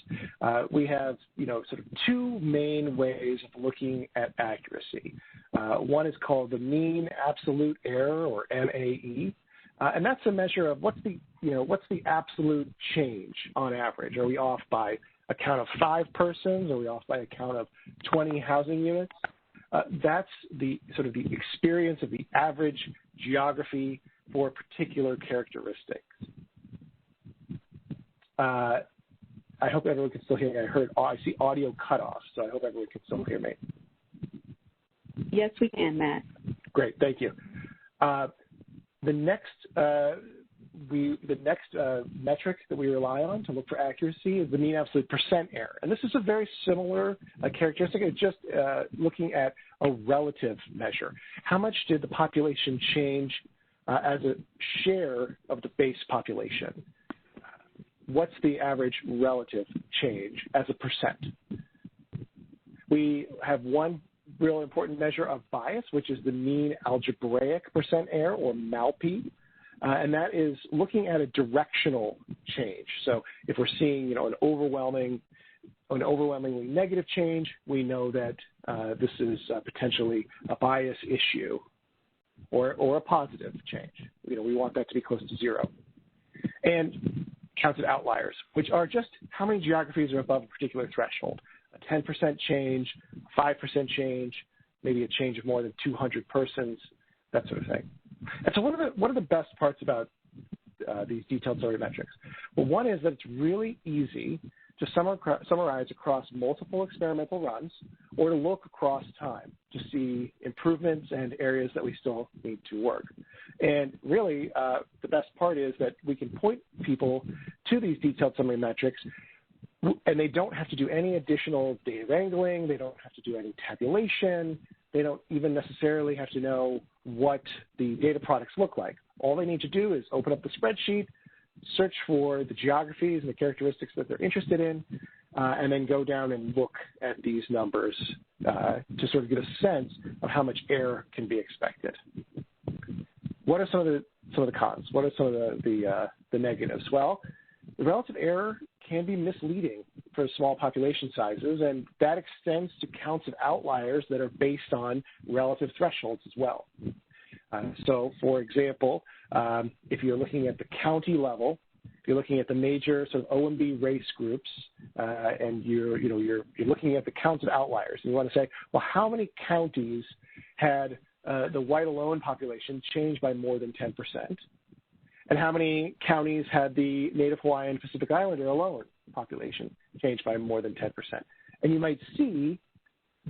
We have, sort of two main ways of looking at accuracy. One is called the mean absolute error, or MAE, and that's a measure of what's the absolute change on average. Are we off by a count of 5 persons? Are we off by a count of 20 housing units? That's the sort of the experience of the average geography for particular characteristics. I hope everyone can still hear me. I see audio cutoff, so I hope everyone can still hear me. Yes, we can, Matt. Great, thank you. The next metric that we rely on to look for accuracy is the mean absolute percent error. And this is a very similar characteristic. It's just looking at a relative measure. How much did the population change as a share of the base population? What's the average relative change as a percent? We have one real important measure of bias, which is the mean algebraic percent error, or MALP. And that is looking at a directional change. So if we're seeing, an overwhelmingly negative change, we know that this is potentially a bias issue, or a positive change. We want that to be close to 0. And counted outliers, which are just how many geographies are above a particular threshold. A 10% change, 5% change, maybe a change of more than 200 persons, that sort of thing. And so what are the best parts about these detailed summary metrics? Well, one is that it's really easy to summarize across multiple experimental runs, or to look across time to see improvements and areas that we still need to work. And really, the best part is that we can point people to these detailed summary metrics, and they don't have to do any additional data wrangling. They don't have to do any tabulation. They don't even necessarily have to know what the data products look like. All they need to do is open up the spreadsheet, search for the geographies and the characteristics that they're interested in, and then go down and look at these numbers to sort of get a sense of how much error can be expected. What are some of the cons? What are some of the negatives? Well, the relative error can be misleading for small population sizes, and that extends to counts of outliers that are based on relative thresholds as well. So, for example, if you're looking at the county level, if you're looking at the major sort of OMB race groups, and you're looking at the counts of outliers, and you want to say, well, how many counties had the white alone population change by more than 10%? And how many counties had the Native Hawaiian Pacific Islander alone population change by more than 10%? And you might see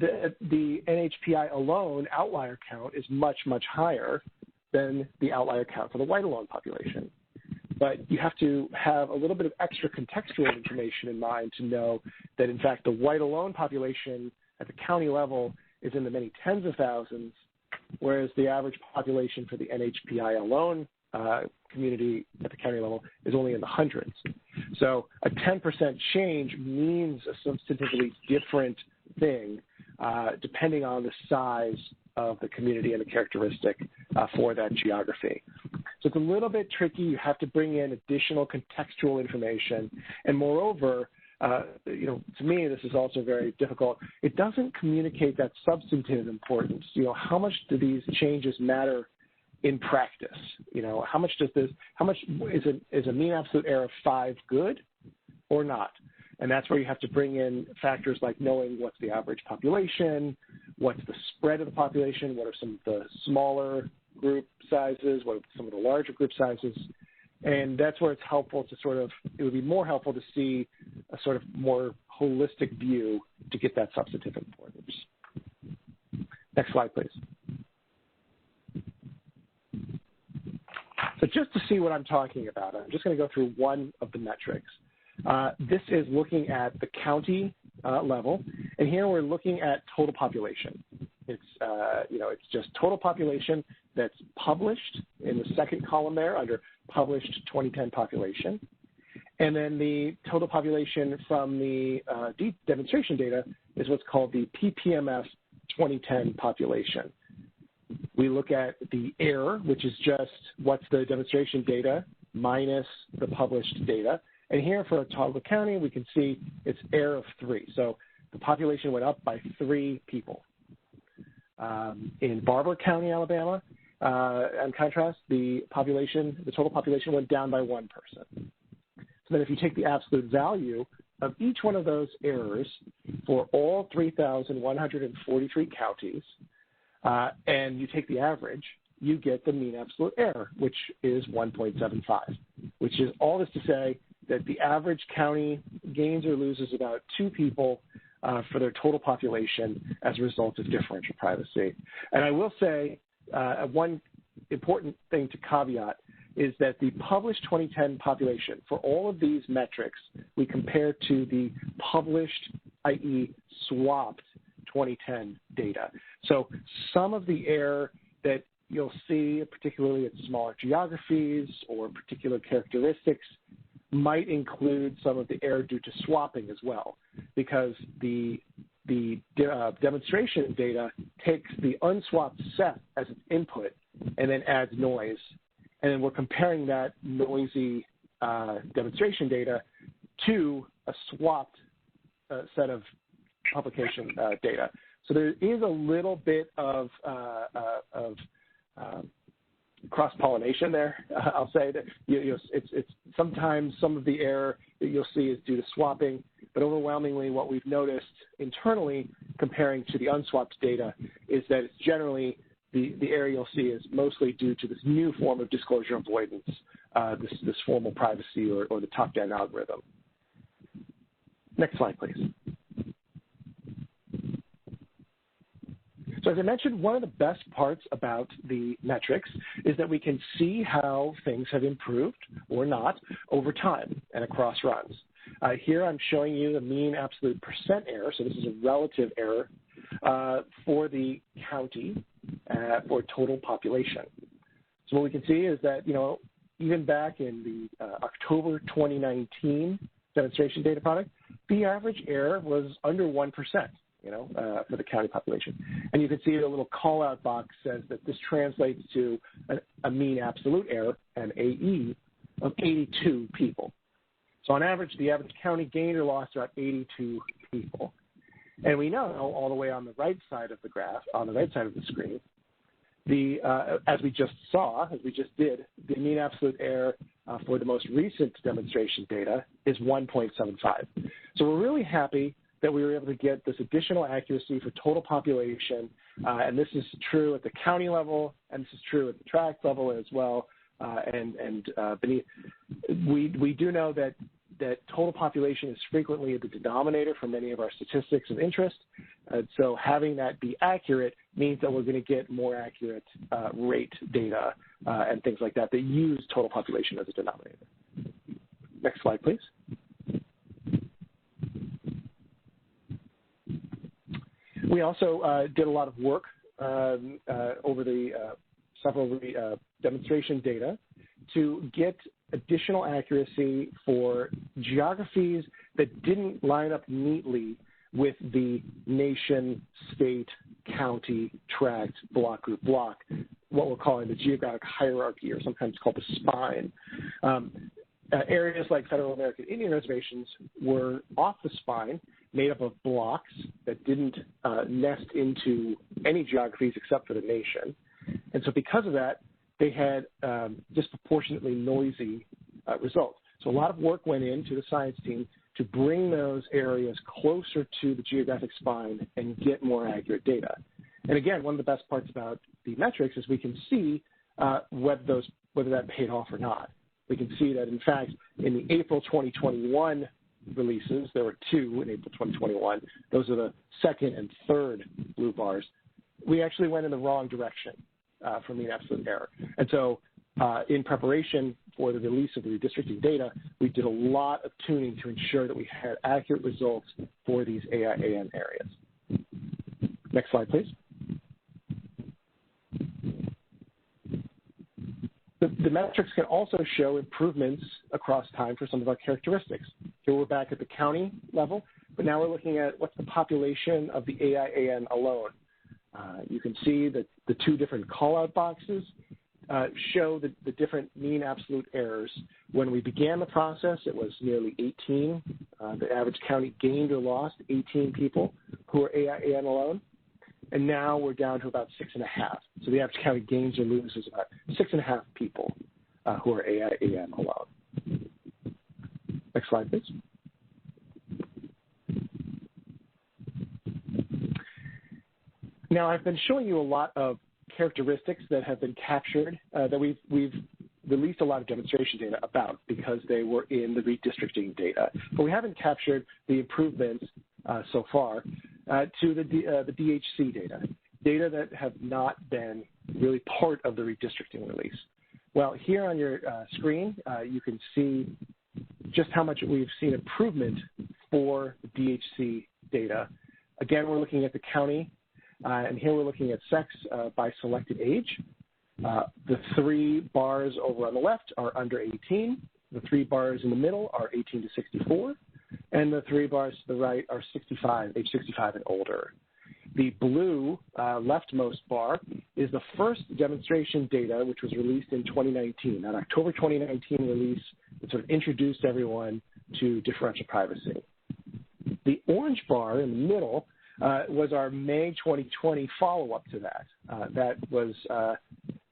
that the NHPI alone outlier count is much, much higher than the outlier count for the white alone population. But you have to have a little bit of extra contextual information in mind to know that, in fact, the white alone population at the county level is in the many tens of thousands, whereas the average population for the NHPI alone community at the county level is only in the hundreds. So a 10% change means a substantively different thing depending on the size of the community and the characteristic for that geography. So it's a little bit tricky. You have to bring in additional contextual information. And moreover, to me, this is also very difficult. It doesn't communicate that substantive importance. How much do these changes matter in practice? How much is a mean absolute error of 5 good or not? And that's where you have to bring in factors like knowing what's the average population, what's the spread of the population, what are some of the smaller group sizes, what are some of the larger group sizes. And that's where it's helpful to it would be more helpful to see a sort of more holistic view to get that substantive importance. Next slide, please. So just to see what I'm talking about, I'm just going to go through one of the metrics. This is looking at the county level, and here we're looking at total population. It's just total population that's published in the second column there under published 2010 population, and then the total population from the demonstration data is what's called the PPMS 2010 population. we look at the error, which is just what's the demonstration data minus the published data. And here for Ottawa County, we can see it's error of 3. So the population went up by 3 people. In Barber County, Alabama, in contrast, the total population went down by 1 person. So then if you take the absolute value of each one of those errors for all 3,143 counties, and you take the average, you get the mean absolute error, which is 1.75, which is all this to say that the average county gains or loses about 2 people for their total population as a result of differential privacy. And I will say one important thing to caveat is that the published 2010 population, for all of these metrics, we compare to the published, i.e. swapped 2010 data. So some of the error that you'll see, particularly at smaller geographies or particular characteristics, might include some of the error due to swapping as well, because the demonstration data takes the unswapped set as its input and then adds noise. And then we're comparing that noisy demonstration data to a swapped set of publication data. So there is a little bit of cross-pollination there. I'll say that it's sometimes some of the error that you'll see is due to swapping, but overwhelmingly what we've noticed internally comparing to the unswapped data is that it's generally the error you'll see is mostly due to this new form of disclosure avoidance, this formal privacy or the top-down algorithm. Next slide, please. So as I mentioned, one of the best parts about the metrics is that we can see how things have improved or not over time and across runs. Here I'm showing you the mean absolute percent error, so this is a relative error for the county for total population. So what we can see is that, even back in the October 2019 demonstration data product, the average error was under 1%. For the county population. And you can see the little call-out box says that this translates to a mean absolute error, an AE, of 82 people. So on average, the average county gained or lost about 82 people. And we know all the way on the right side of the graph, on the right side of the screen, as we just did, the mean absolute error for the most recent demonstration data is 1.75. So we're really happy that we were able to get this additional accuracy for total population, and this is true at the county level, and this is true at the tract level as well. Beneath, we do know that total population is frequently the denominator for many of our statistics of interest. So having that be accurate means that we're going to get more accurate rate data and things like that use total population as a denominator. Next slide, please. We also did a lot of work over the several demonstration data to get additional accuracy for geographies that didn't line up neatly with the nation, state, county, tract, block, group, block, what we're calling the geographic hierarchy, or sometimes called the spine. Areas like Federal American Indian reservations were off the spine, made up of blocks that didn't nest into any geographies except for the nation. And so because of that, they had disproportionately noisy results. So a lot of work went into the science team to bring those areas closer to the geographic spine and get more accurate data. And again, one of the best parts about the metrics is we can see whether that paid off or not. We can see that, in fact, in the April 2021 releases, there were 2 in April 2021. Those are the second and third blue bars. We actually went in the wrong direction for mean absolute error. And so in preparation for the release of the redistricting data, we did a lot of tuning to ensure that we had accurate results for these AIAN areas. Next slide, please. The metrics can also show improvements across time for some of our characteristics. Here we're back at the county level, but now we're looking at what's the population of the AIAN alone. You can see that the two different call-out boxes show the different mean absolute errors. When we began the process, it was nearly 18. The average county gained or lost 18 people who were AIAN alone. And now we're down to about 6.5. So the average county gains or loses about 6.5 people who are AIAN alone. Next slide, please. Now, I've been showing you a lot of characteristics that have been captured that we've released a lot of demonstration data about because they were in the redistricting data. But we haven't captured the improvements so far to the DHC data that have not been really part of the redistricting release. Well, here on your screen, you can see just how much we've seen improvement for the DHC data. Again, we're looking at the county, and here we're looking at sex by selected age. The 3 bars over on the left are under 18. The 3 bars in the middle are 18 to 64. And the 3 bars to the right are 65, age 65 and older. The blue leftmost bar is the first demonstration data, which was released in 2019, that October 2019 release that sort of introduced everyone to differential privacy. The orange bar in the middle was our May 2020 follow-up to that. That was,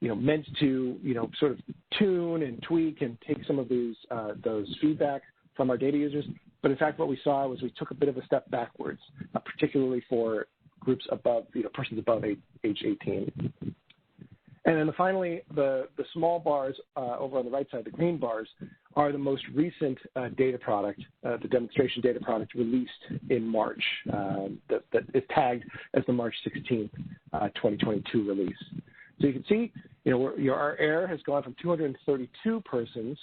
meant to, sort of tune and tweak and take some of those feedback from our data users. But in fact, what we saw was we took a bit of a step backwards, particularly for groups above, persons above age 18. And then finally, the small bars over on the right side, the green bars, are the most recent data product, the demonstration data product released in March, that is tagged as the March 16th, 2022 release. So you can see, our error has gone from 232 persons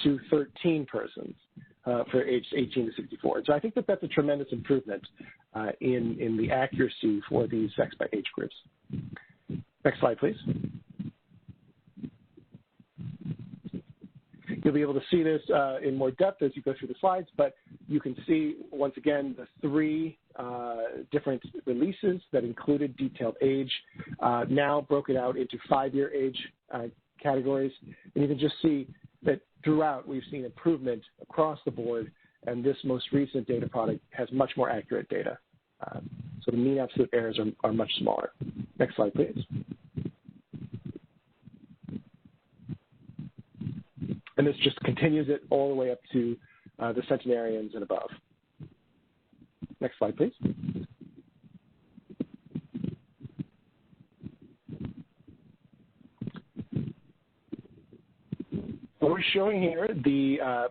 to 13 persons for age 18 to 64. So I think that's a tremendous improvement in the accuracy for these sex by age groups. Next slide, please. You'll be able to see this in more depth as you go through the slides, but you can see, once again, the 3 different releases that included detailed age, now broken out into 5-year age categories. And you can just see that throughout we've seen improvement across the board, and this most recent data product has much more accurate data. So the mean absolute errors are much smaller. Next slide, please. And this just continues it all the way up to the centenarians and above. Next slide, please. We're showing here the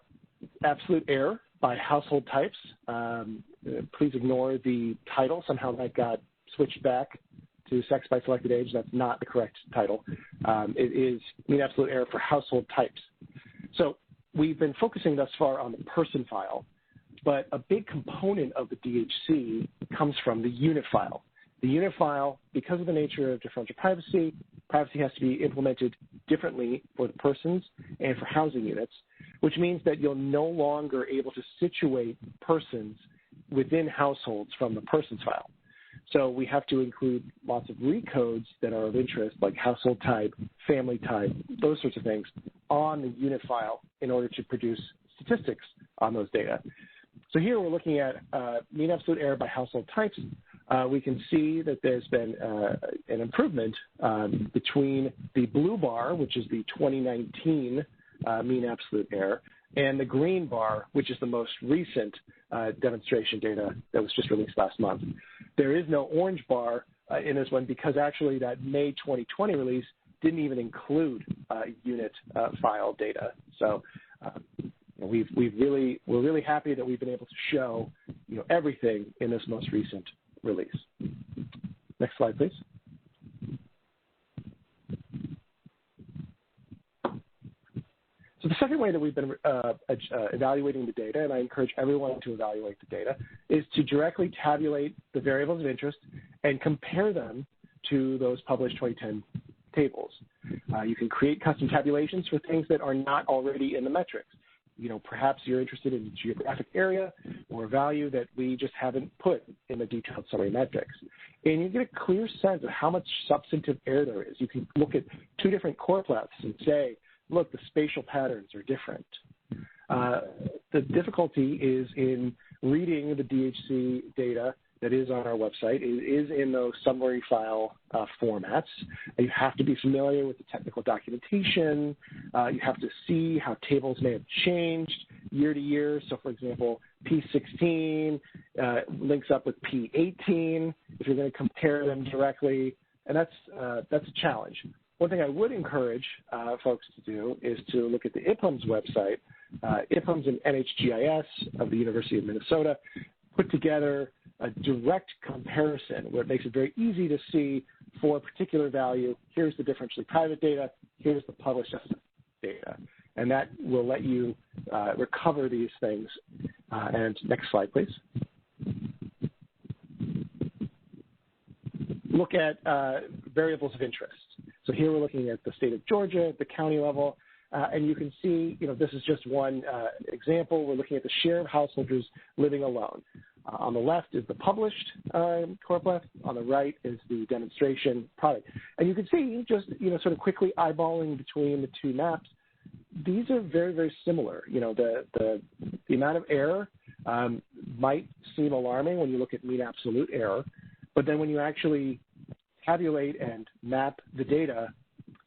absolute error by household types. Please ignore the title. Somehow that got switched back to sex by selected age. That's not the correct title. It is mean absolute error for household types. So we've been focusing thus far on the person file, but a big component of the DHC comes from the unit file. The unit file, because of the nature of differential privacy, privacy has to be implemented differently for the persons and for housing units, which means that you're no longer able to situate persons within households from the persons file. So we have to include lots of recodes that are of interest, like household type, family type, those sorts of things, on the unit file in order to produce statistics on those data. So here we're looking at mean absolute error by household types. We can see that there's been an improvement between the blue bar, which is the 2019 mean absolute error, and the green bar, which is the most recent demonstration data that was just released last month. There is no orange bar in this one because actually that May 2020 release didn't even include unit file data. So we're really happy that we've been able to show everything in this most recent release. Next slide, please. So the second way that we've been evaluating the data, and I encourage everyone to evaluate the data, is to directly tabulate the variables of interest and compare them to those published 2010 tables. You can create custom tabulations for things that are not already in the metrics. perhaps you're interested in a geographic area or a value that we just haven't put in the detailed summary metrics. And you get a clear sense of how much substantive error there is. You can look at two different corplets and say, look, the spatial patterns are different. The difficulty is in reading the DHC data that is on our website. It is in those summary file formats. You have to be familiar with the technical documentation. You have to see how tables may have changed year to year. So, for example, P16 links up with P18 if you're going to compare them directly, and that's a challenge. One thing I would encourage folks to do is to look at the IPUMS website. IPUMS and NHGIS of the University of Minnesota put together a direct comparison where it makes it very easy to see for a particular value, here's the differentially private data, here's the published estimate data. And that will let you recover these things. And next slide, please. Look at variables of interest. So here we're looking at the state of Georgia at the county level. And you can see, this is just one example. We're looking at the share of householders living alone. On the left is the published corplet. On the right is the demonstration product. And you can see, just sort of quickly eyeballing between the two maps, these are very, very similar. The amount of error might seem alarming when you look at mean absolute error, but then when you actually tabulate and map the data,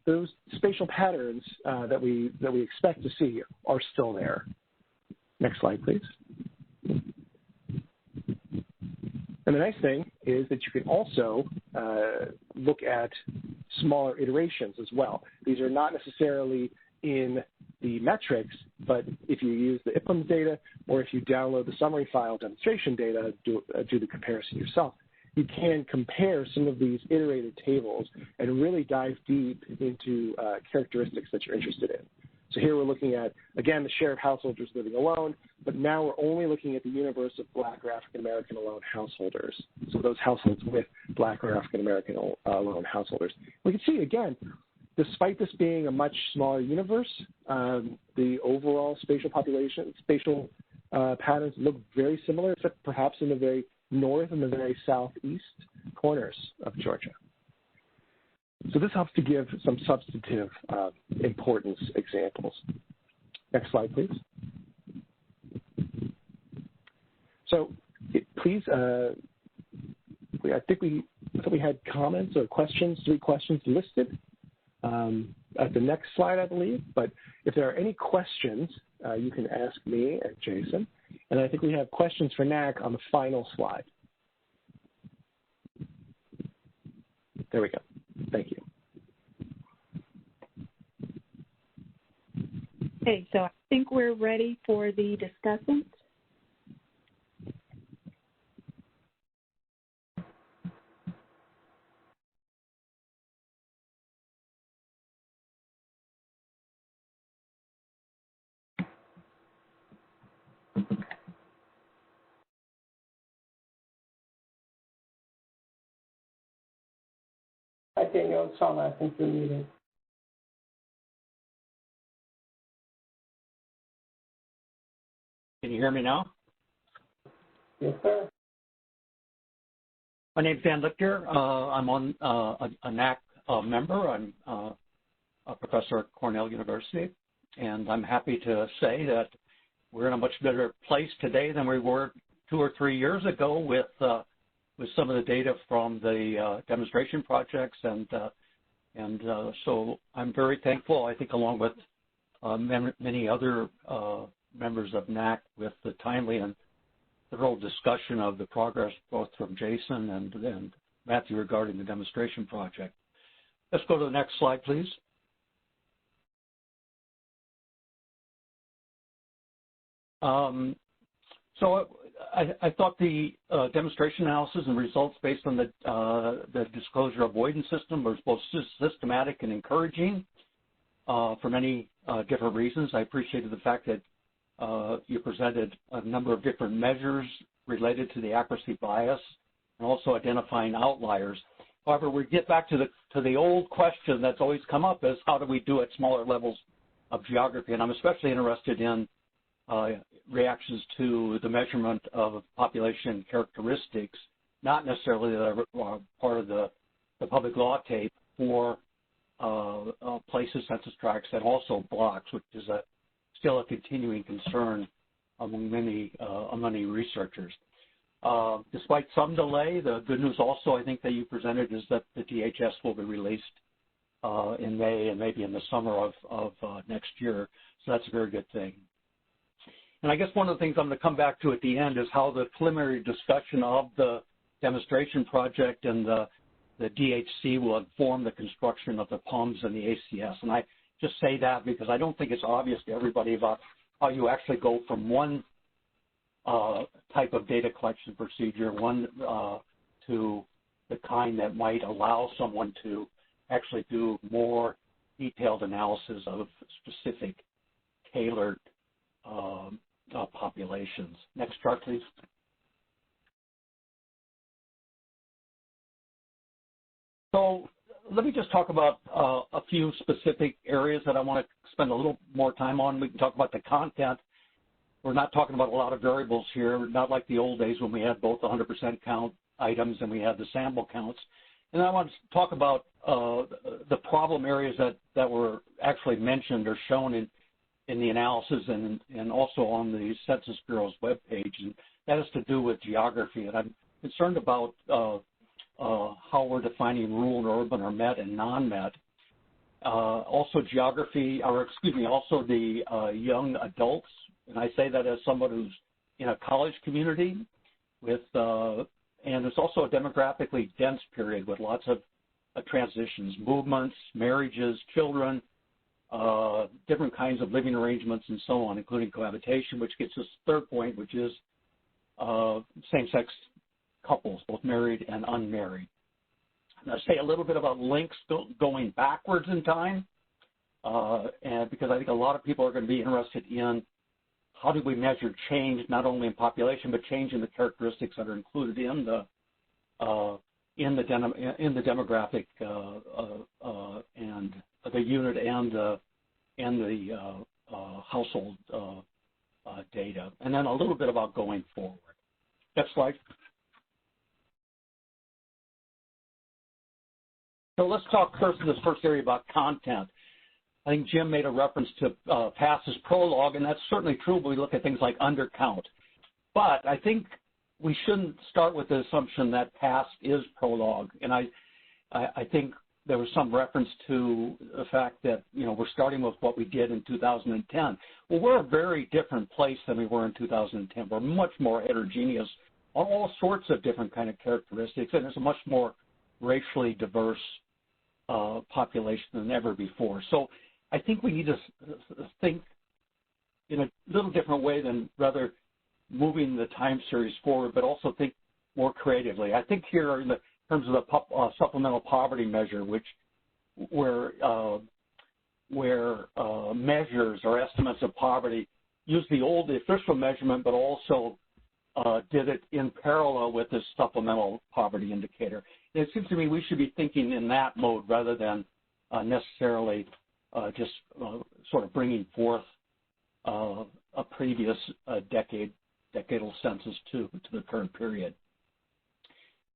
those spatial patterns that we expect to see are still there. Next slide, please. And the nice thing is that you can also look at smaller iterations as well. These are not necessarily in the metrics, but if you use the IPUMS data or if you download the summary file demonstration data, do the comparison yourself, you can compare some of these iterated tables and really dive deep into characteristics that you're interested in. So here we're looking at, again, the share of householders living alone, but now we're only looking at the universe of Black or African American alone householders. So those households with Black or African American alone householders. We can see, again, despite this being a much smaller universe, the overall spatial patterns look very similar, except perhaps in the very north and the very southeast corners of Georgia. So this helps to give some substantive importance examples. Next slide, please. So please, I think we had comments or questions, 3 questions listed at the next slide, I believe. But if there are any questions, you can ask me and Jason. And I think we have questions for NAC on the final slide. There we go. Thank you. Okay, so I think we're ready for the discussant. Hi, Daniel. It's Shauna. I think you're muted. Can you hear me now? Yes, sir. My name's Dan Lichter. I'm on a NAC member. I'm a professor at Cornell University, and I'm happy to say that we're in a much better place today than we were 2 or 3 years ago with some of the data from the demonstration projects, and so I'm very thankful. I think along with many other members of NAC with the timely and thorough discussion of the progress both from Jason and Matthew regarding the demonstration project. Let's go to the next slide, please. So I thought the demonstration analysis and results based on the disclosure avoidance system was both systematic and encouraging for many different reasons. I appreciated the fact that you presented a number of different measures related to the accuracy bias and also identifying outliers. However, we get back to the old question that's always come up is how do we do at smaller levels of geography? And I'm especially interested in reactions to the measurement of population characteristics, not necessarily that are part of the public law tape for places, census tracts, and also blocks, which is still a continuing concern among many researchers. Despite some delay, the good news also I think that you presented is that the DHS will be released in May and maybe in the summer of next year, so that's a very good thing. And I guess one of the things I'm going to come back to at the end is how the preliminary discussion of the demonstration project and the DHC will inform the construction of the PUMs and the ACS. And I just say that because I don't think it's obvious to everybody about how you actually go from one type of data collection procedure, to the kind that might allow someone to actually do more detailed analysis of specific tailored populations. Next chart, please. So let me just talk about a few specific areas that I want to spend a little more time on. We can talk about the content. We're not talking about a lot of variables here, not like the old days when we had both 100% count items and we had the sample counts. And I want to talk about the problem areas that were actually mentioned or shown in the analysis and also on the Census Bureau's webpage. And that has to do with geography. And I'm concerned about how we're defining rural and urban or met and non-met. Also geography, also the young adults. And I say that as someone who's in a college community with, and it's also a demographically dense period with lots of transitions, movements, marriages, children, different kinds of living arrangements and so on, including cohabitation, which gets us to the third point, which is same-sex couples, both married and unmarried. And I'll say a little bit about links going backwards in time, and because I think a lot of people are going to be interested in how do we measure change, not only in population, but change in the characteristics that are included in the demographic and the unit and the household data, and then a little bit about going forward. Next slide. So let's talk first in this first area about content. I think Jim made a reference to past as prologue, and that's certainly true when we look at things like undercount. But I think we shouldn't start with the assumption that past is prologue. And I think there was some reference to the fact that, we're starting with what we did in 2010. Well, we're a very different place than we were in 2010. We're much more heterogeneous on all sorts of different kind of characteristics, and there's a much more racially diverse population than ever before. So I think we need to think in a little different way than rather moving the time series forward, but also think more creatively. I think here in terms of the supplemental poverty measure, where measures or estimates of poverty use the official measurement, but also did it in parallel with this supplemental poverty indicator. And it seems to me we should be thinking in that mode rather than necessarily just sort of bringing forth a previous decadal census to the current period.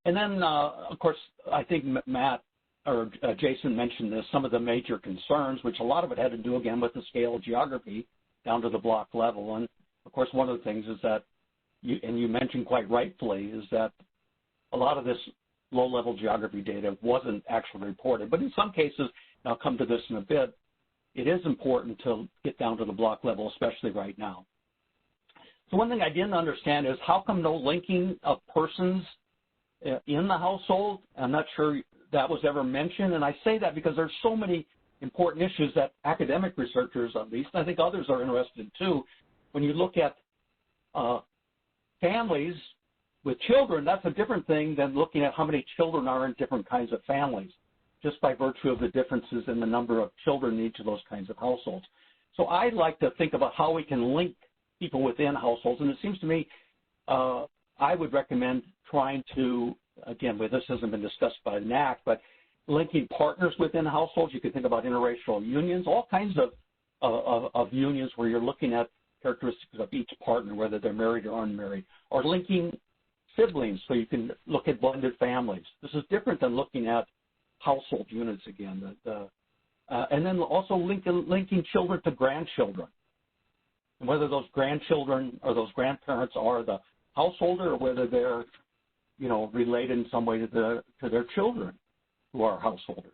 And then, of course, I think Matt or Jason mentioned this, some of the major concerns, which a lot of it had to do, again, with the scale of geography down to the block level. And, of course, one of the things is that, you mentioned quite rightfully, is that a lot of this low-level geography data wasn't actually reported. But in some cases, and I'll come to this in a bit, it is important to get down to the block level, especially right now. So one thing I didn't understand is how come no linking of persons in the household? I'm not sure that was ever mentioned, and I say that because there's so many important issues that academic researchers, at least, and I think others are interested in too. When you look at families with children, that's a different thing than looking at how many children are in different kinds of families, just by virtue of the differences in the number of children in each of those kinds of households. So I like to think about how we can link people within households, and it seems to me I would recommend trying to, again, this hasn't been discussed by the NAC, but linking partners within households. You could think about interracial unions, all kinds of unions where you're looking at characteristics of each partner, whether they're married or unmarried, or linking siblings so you can look at blended families. This is different than looking at household units again. And then also linking children to grandchildren, and whether those grandchildren or those grandparents are the householder or whether they're, related in some way to their children who are householders.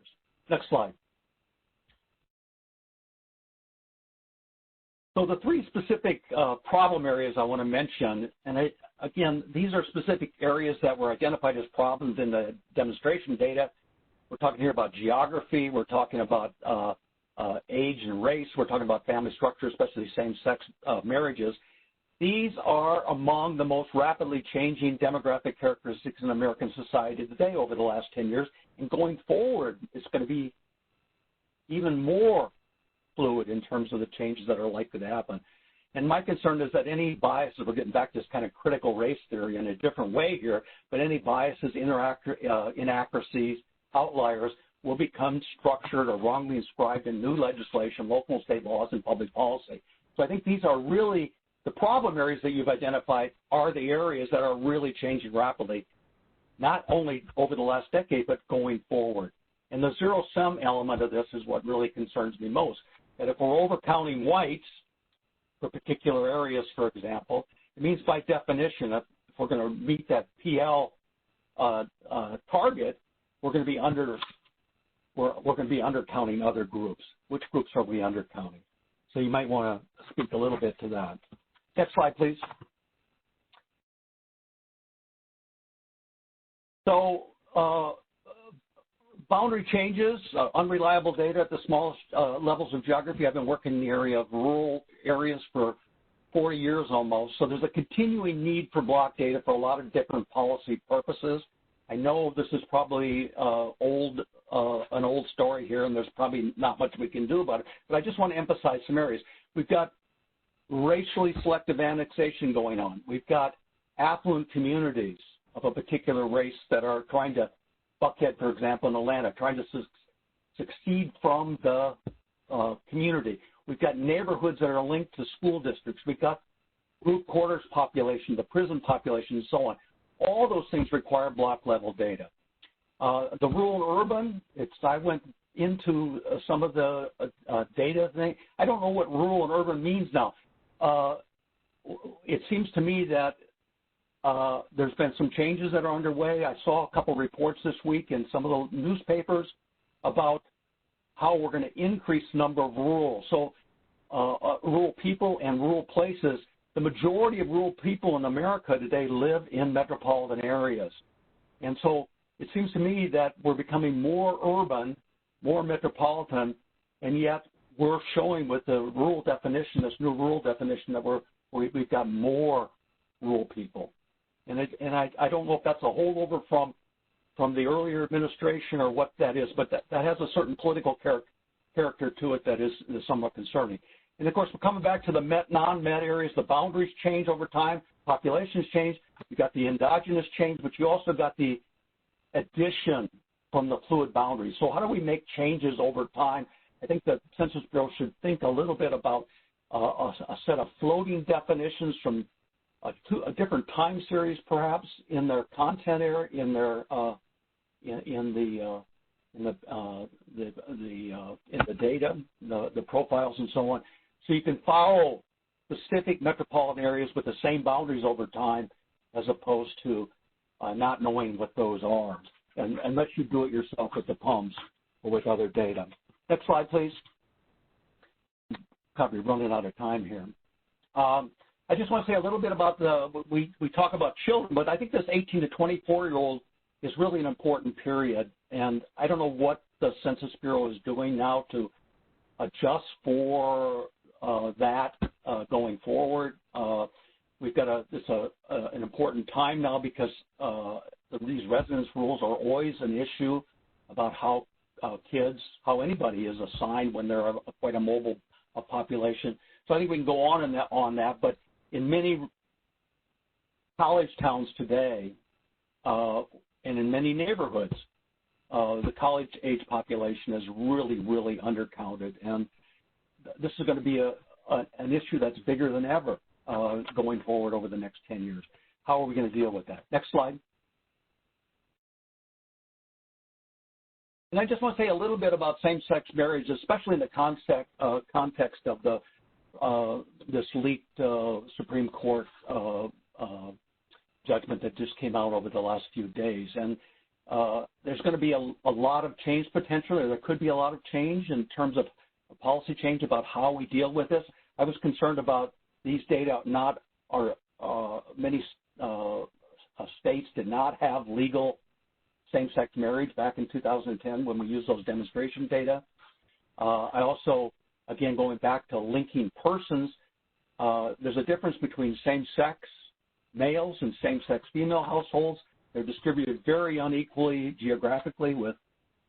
Next slide. So the three specific problem areas I want to mention, and again, these are specific areas that were identified as problems in the demonstration data. We're talking here about geography. We're talking about age and race. We're talking about family structure, especially same-sex marriages. These are among the most rapidly changing demographic characteristics in American society today over the last 10 years. And going forward, it's going to be even more fluid in terms of the changes that are likely to happen. And my concern is that any biases, we're getting back to this kind of critical race theory in a different way here, but any biases, inaccuracies, outliers will become structured or wrongly inscribed in new legislation, local and state laws, and public policy. So I think these are really the problem areas that you've identified are the areas that are really changing rapidly, not only over the last decade, but going forward. And the zero-sum element of this is what really concerns me most, that if we're overcounting whites for particular areas, for example, it means by definition, if we're going to meet that PL target, we're going to be undercounting other groups. Which groups are we undercounting? So you might want to speak a little bit to that. Next slide, please. So boundary changes, unreliable data at the smallest levels of geography. I've been working in the area of rural areas for 40 years almost. So there's a continuing need for block data for a lot of different policy purposes. I know this is probably an old story here, and there's probably not much we can do about it, but I just want to emphasize some areas. We've got racially selective annexation going on. We've got affluent communities of a particular race that are trying to, Buckhead, for example, in Atlanta, trying to succeed from the community. We've got neighborhoods that are linked to school districts. We've got group quarters population, the prison population, and so on. All those things require block-level data. The rural urban, I went into some of the data thing. I don't know what rural and urban means now. It seems to me that there's been some changes that are underway. I saw a couple reports this week in some of the newspapers about how we're going to increase the number of rural. So rural people and rural places, the majority of rural people in America today live in metropolitan areas. And so it seems to me that we're becoming more urban, more metropolitan, and yet we're showing with the rural definition, this new rural definition, that we've got more rural people. And I don't know if that's a holdover from the earlier administration or what that is, but that has a certain political character to it that is somewhat concerning. And, of course, we're coming back to the met, non-met areas. The boundaries change over time. Populations change. You've got the endogenous change, but you also got the addition from the fluid boundaries. So how do we make changes over time? I think the Census Bureau should think a little bit about a set of floating definitions from a different time series, perhaps, in their content area, in the data, the profiles, and so on. So you can follow specific metropolitan areas with the same boundaries over time, as opposed to not knowing what those are, and unless you do it yourself with the PUMs or with other data. Next slide, please. Probably running out of time here. I just want to say a little bit about we talk about children, but I think this 18 to 24-year-old is really an important period, and I don't know what the Census Bureau is doing now to adjust for that going forward. We've got an important time now because these residence rules are always an issue about how how anybody is assigned when they're quite a mobile population. So I think we can go on that, but in many college towns today and in many neighborhoods, the college-age population is really, really undercounted, and this is going to be an issue that's bigger than ever going forward over the next 10 years. How are we going to deal with that? Next slide. And I just want to say a little bit about same-sex marriage, especially in the context of this leaked Supreme Court judgment that just came out over the last few days. And there's going to be a lot of change potential, or there could be a lot of change in terms of policy change about how we deal with this. I was concerned about these data many states did not have legal same-sex marriage back in 2010 when we used those demonstration data. I also, again, going back to linking persons, there's a difference between same-sex males and same-sex female households. They're distributed very unequally geographically, with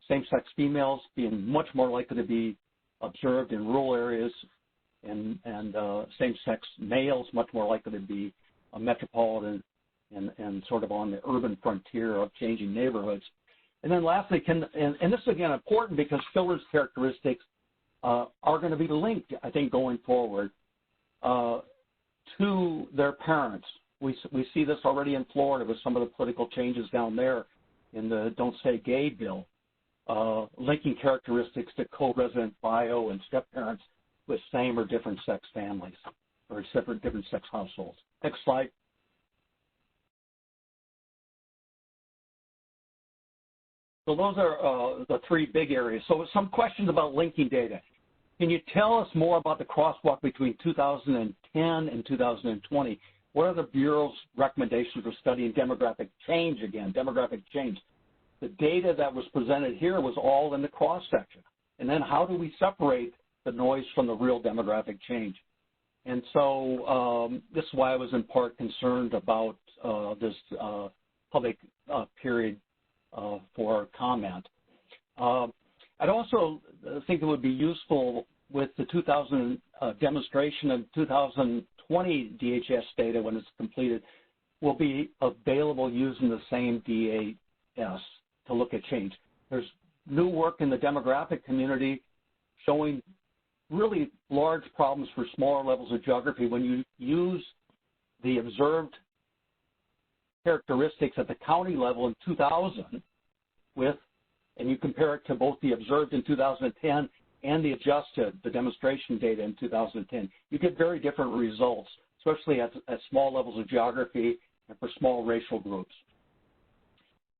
same-sex females being much more likely to be observed in rural areas and same-sex males much more likely to be metropolitan and sort of on the urban frontier of changing neighborhoods. And then lastly, and this is again important because children's characteristics are going to be linked, I think, going forward to their parents. We see this already in Florida with some of the political changes down there in the Don't Say Gay bill, linking characteristics to co-resident bio and step-parents with same or different sex families or different sex households. Next slide. So those are the three big areas. So some questions about linking data. Can you tell us more about the crosswalk between 2010 and 2020? What are the Bureau's recommendations for studying demographic change again, demographic change? The data that was presented here was all in the cross-section. And then how do we separate the noise from the real demographic change? And so this is why I was in part concerned about this public period for comment. I'd also think it would be useful with the 2000 demonstration of 2020 DHS data when it's completed will be available using the same DAS to look at change. There's new work in the demographic community showing really large problems for smaller levels of geography when you use the observed characteristics at the county level in 2000 and you compare it to both the observed in 2010 and the adjusted, the demonstration data in 2010, you get very different results, especially at small levels of geography and for small racial groups.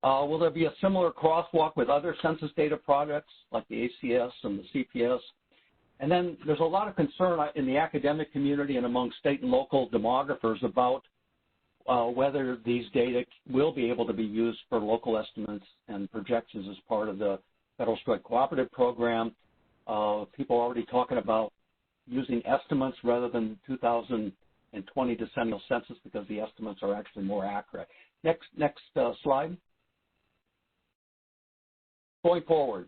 Will there be a similar crosswalk with other census data products like the ACS and the CPS? And then there's a lot of concern in the academic community and among state and local demographers about whether these data will be able to be used for local estimates and projections as part of the Federal Spread Cooperative Program. People are already talking about using estimates rather than 2020 decennial census because the estimates are actually more accurate. Next slide. Going forward,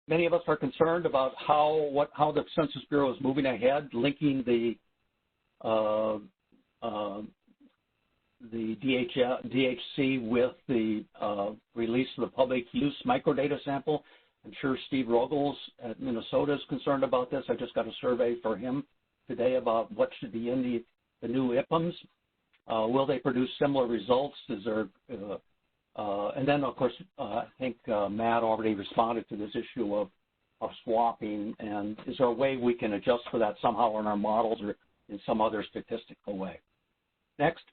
many of us are concerned about how the Census Bureau is moving ahead, linking the DHC with the release of the public use microdata sample. I'm sure Steve Rogels at Minnesota is concerned about this. I just got a survey for him today about what should be in the new IPMs. Will they produce similar results? Is there, and then, of course, I think Matt already responded to this issue of swapping, and is there a way we can adjust for that somehow in our models or in some other statistical way? Next.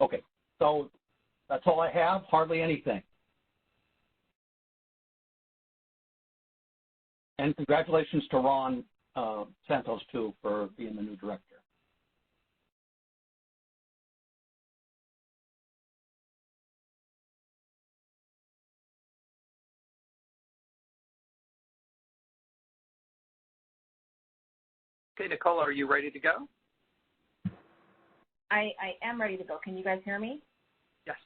Okay, so that's all I have, hardly anything. And congratulations to Ron Santos, too, for being the new director. Okay, Nicola, are you ready to go? I am ready to go. Can you guys hear me? Yes.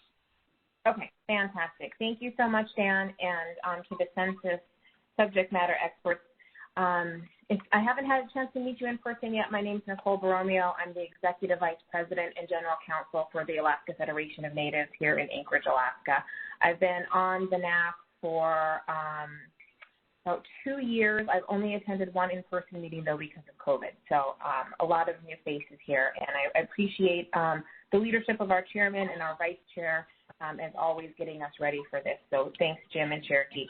Okay, fantastic. Thank you so much, Dan, and to the census subject matter experts. If I haven't had a chance to meet you in person yet, my name is Nicole Borromeo. I'm the Executive Vice President and General Counsel for the Alaska Federation of Natives here in Anchorage, Alaska. I've been on the NAC for about 2 years. I've only attended one in-person meeting, though, because of COVID. So a lot of new faces here, and I appreciate the leadership of our chairman and our vice chair, as always, getting us ready for this. So thanks, Jim and Cherokee.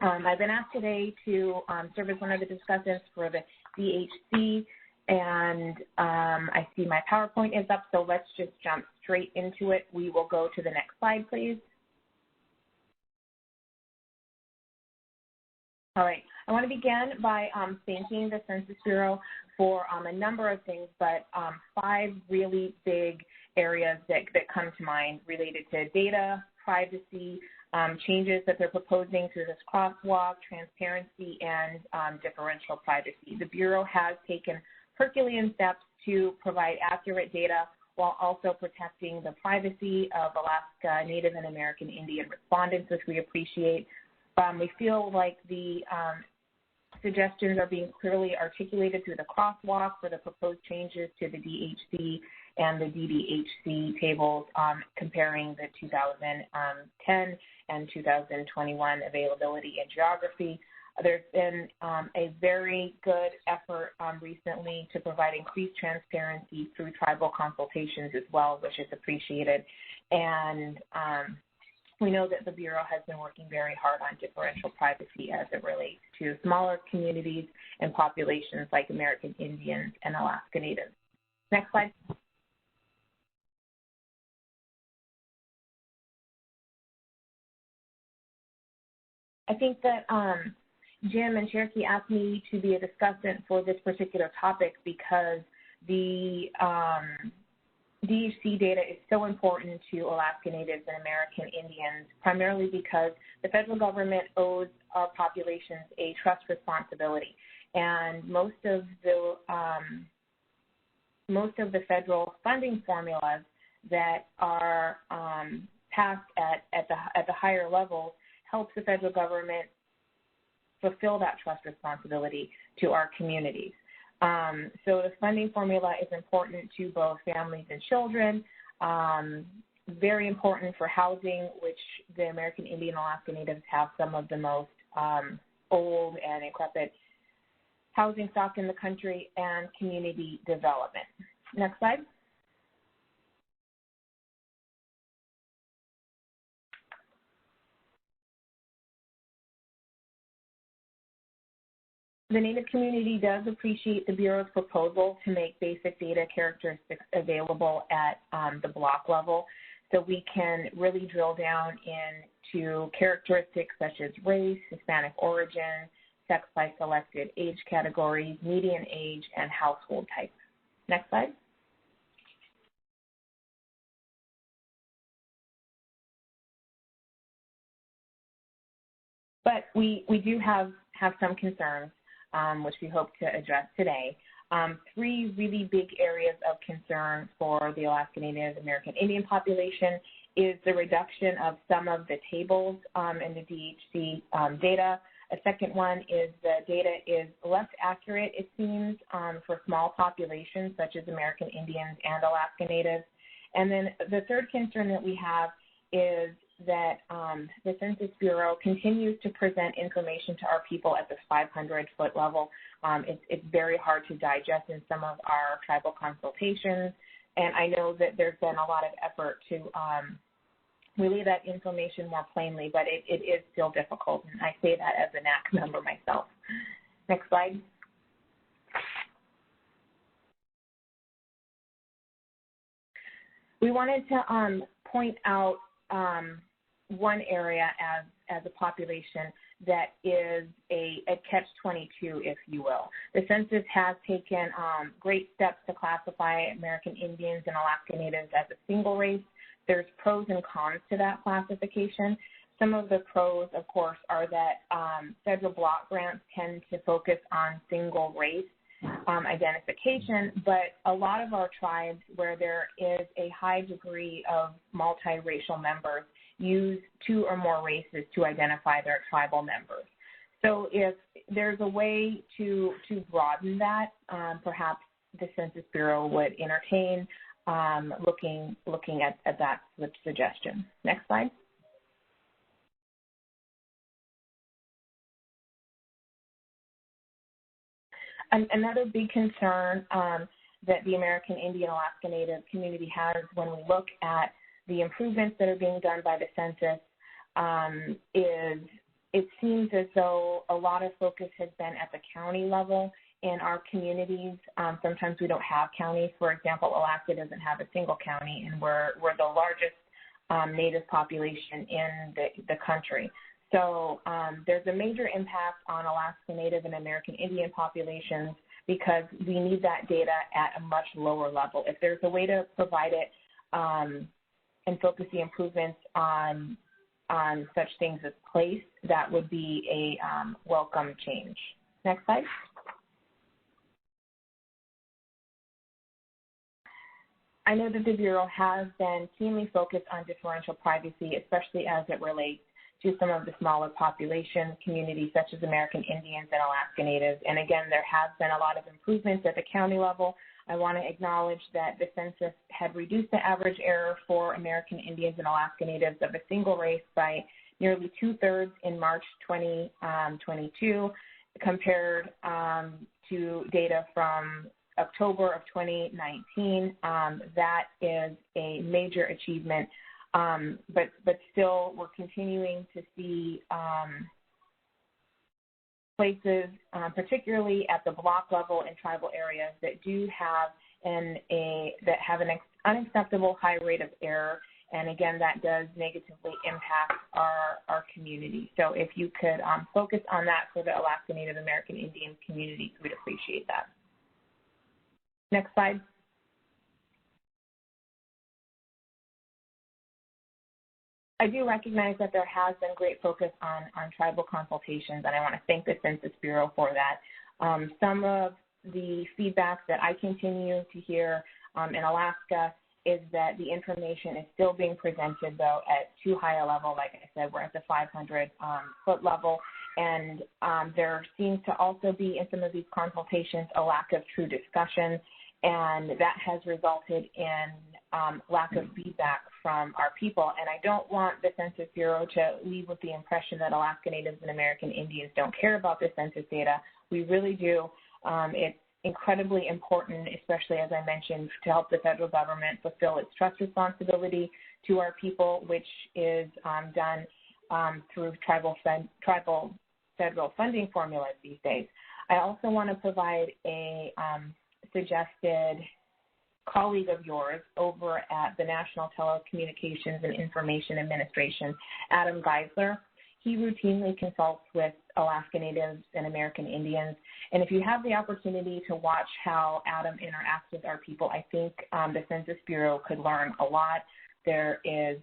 I've been asked today to serve as one of the discussants for the DHC, and I see my PowerPoint is up, so let's just jump straight into it. We will go to the next slide, please. All right, I want to begin by thanking the Census Bureau for a number of things, but 5 really big areas that come to mind related to data, privacy, changes that they're proposing through this crosswalk, transparency, and differential privacy. The Bureau has taken Herculean steps to provide accurate data while also protecting the privacy of Alaska Native and American Indian respondents, which we appreciate. We feel like the suggestions are being clearly articulated through the crosswalk for the proposed changes to the DHC and the DDHC tables, comparing the 2010 and 2021 availability and geography. There's been a very good effort recently to provide increased transparency through tribal consultations as well, which is appreciated. And we know that the Bureau has been working very hard on differential privacy as it relates to smaller communities and populations like American Indians and Alaska Natives. Next slide. I think that Jim and Cherokee asked me to be a discussant for this particular topic because the DHC data is so important to Alaska Natives and American Indians, primarily because the federal government owes our populations a trust responsibility. And most of the federal funding formulas that are passed at the higher levels helps the federal government fulfill that trust responsibility to our communities. So the funding formula is important to both families and children, very important for housing, which the American Indian and Alaska Natives have some of the most old and decrepit housing stock in the country, and community development. Next slide. The Native community does appreciate the Bureau's proposal to make basic data characteristics available at the block level, so we can really drill down into characteristics such as race, Hispanic origin, sex by selected age categories, median age, and household type. Next slide. But we do have some concerns, which we hope to address today. 3 really big areas of concern for the Alaska Native American Indian population is the reduction of some of the tables in the DHC data. A second one is the data is less accurate, it seems, for small populations such as American Indians and Alaska Natives. And then the third concern that we have is that the Census Bureau continues to present information to our people at the 500-foot level. It's very hard to digest in some of our tribal consultations, and I know that there's been a lot of effort to relay that information more plainly, but it is still difficult, and I say that as a NAC member myself. Next slide. We wanted to point out one area as a population that is a catch-22, if you will. The census has taken great steps to classify American Indians and Alaska Natives as a single race. There's pros and cons to that classification. Some of the pros, of course, are that federal block grants tend to focus on single race identification, but a lot of our tribes where there is a high degree of multiracial members use 2 or more races to identify their tribal members. So if there's a way to broaden that, perhaps the Census Bureau would entertain looking at that suggestion. Next slide. Another big concern that the American Indian Alaska Native community has when we look at the improvements that are being done by the census is it seems as though a lot of focus has been at the county level in our communities. Sometimes we don't have counties. For example, Alaska doesn't have a single county, and we're the largest Native population in the country. So there's a major impact on Alaska Native and American Indian populations because we need that data at a much lower level. If there's a way to provide it and focus the improvements on such things as place, that would be a welcome change. Next slide. I know that the Bureau has been keenly focused on differential privacy, especially as it relates to some of the smaller population communities such as American Indians and Alaska Natives. And again, there has been a lot of improvements at the county level. I want to acknowledge that the census had reduced the average error for American Indians and Alaska Natives of a single race by nearly 2/3 in March 2022 compared to data from October of 2019. That is a major achievement, but still we're continuing to see places, particularly at the block level in tribal areas, that do have an unacceptable high rate of error, and again, that does negatively impact our community. So if you could focus on that for the Alaska Native American Indian communities, we'd appreciate that. Next slide. I do recognize that there has been great focus on tribal consultations, and I want to thank the Census Bureau for that. Some of the feedback that I continue to hear in Alaska is that the information is still being presented, though, at too high a level. Like I said, we're at the 500-foot level, and there seems to also be in some of these consultations a lack of true discussion, and that has resulted in lack of feedback from our people. And I don't want the Census Bureau to leave with the impression that Alaska Natives and American Indians don't care about the census data. We really do. It's incredibly important, especially as I mentioned, to help the federal government fulfill its trust responsibility to our people, which is done through tribal federal funding formulas these days. I also want to provide a suggested colleague of yours over at the National Telecommunications and Information Administration, Adam Geisler. He routinely consults with Alaska Natives and American Indians. And if you have the opportunity to watch how Adam interacts with our people, I think the Census Bureau could learn a lot. There is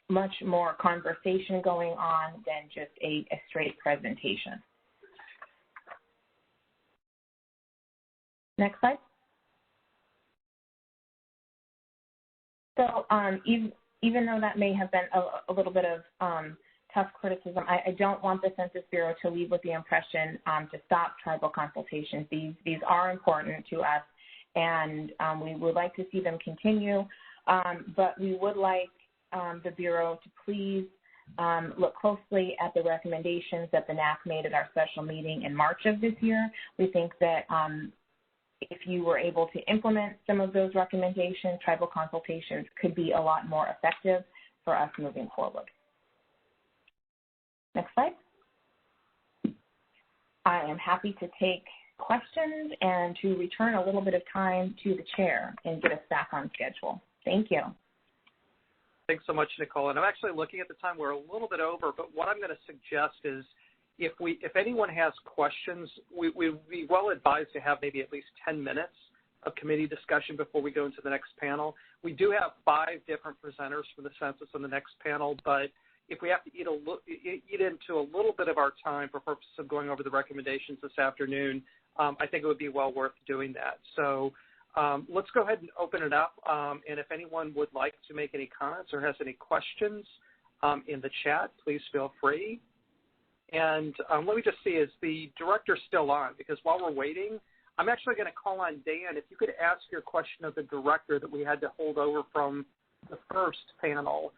much more conversation going on than just a straight presentation. Next slide. So even though that may have been a little bit of tough criticism, I don't want the Census Bureau to leave with the impression to stop tribal consultations. These are important to us, and we would like to see them continue, but we would like the Bureau to please look closely at the recommendations that the NAC made at our special meeting in March of this year. We think that if you were able to implement some of those recommendations, tribal consultations could be a lot more effective for us moving forward. Next slide. I am happy to take questions and to return a little bit of time to the chair and get us back on schedule. Thank you. Thanks so much, Nicole. And I'm actually looking at the time. We're a little bit over, but what I'm going to suggest is if anyone has questions, we'd be well advised to have maybe at least 10 minutes of committee discussion before we go into the next panel. We do have 5 different presenters for the census on the next panel, but if we have to eat into a little bit of our time for purposes of going over the recommendations this afternoon, I think it would be well worth doing that. So let's go ahead and open it up, and if anyone would like to make any comments or has any questions in the chat, please feel free. And let me just see, is the director still on? Because while we're waiting, I'm actually going to call on Dan. If you could ask your question of the director that we had to hold over from the first panel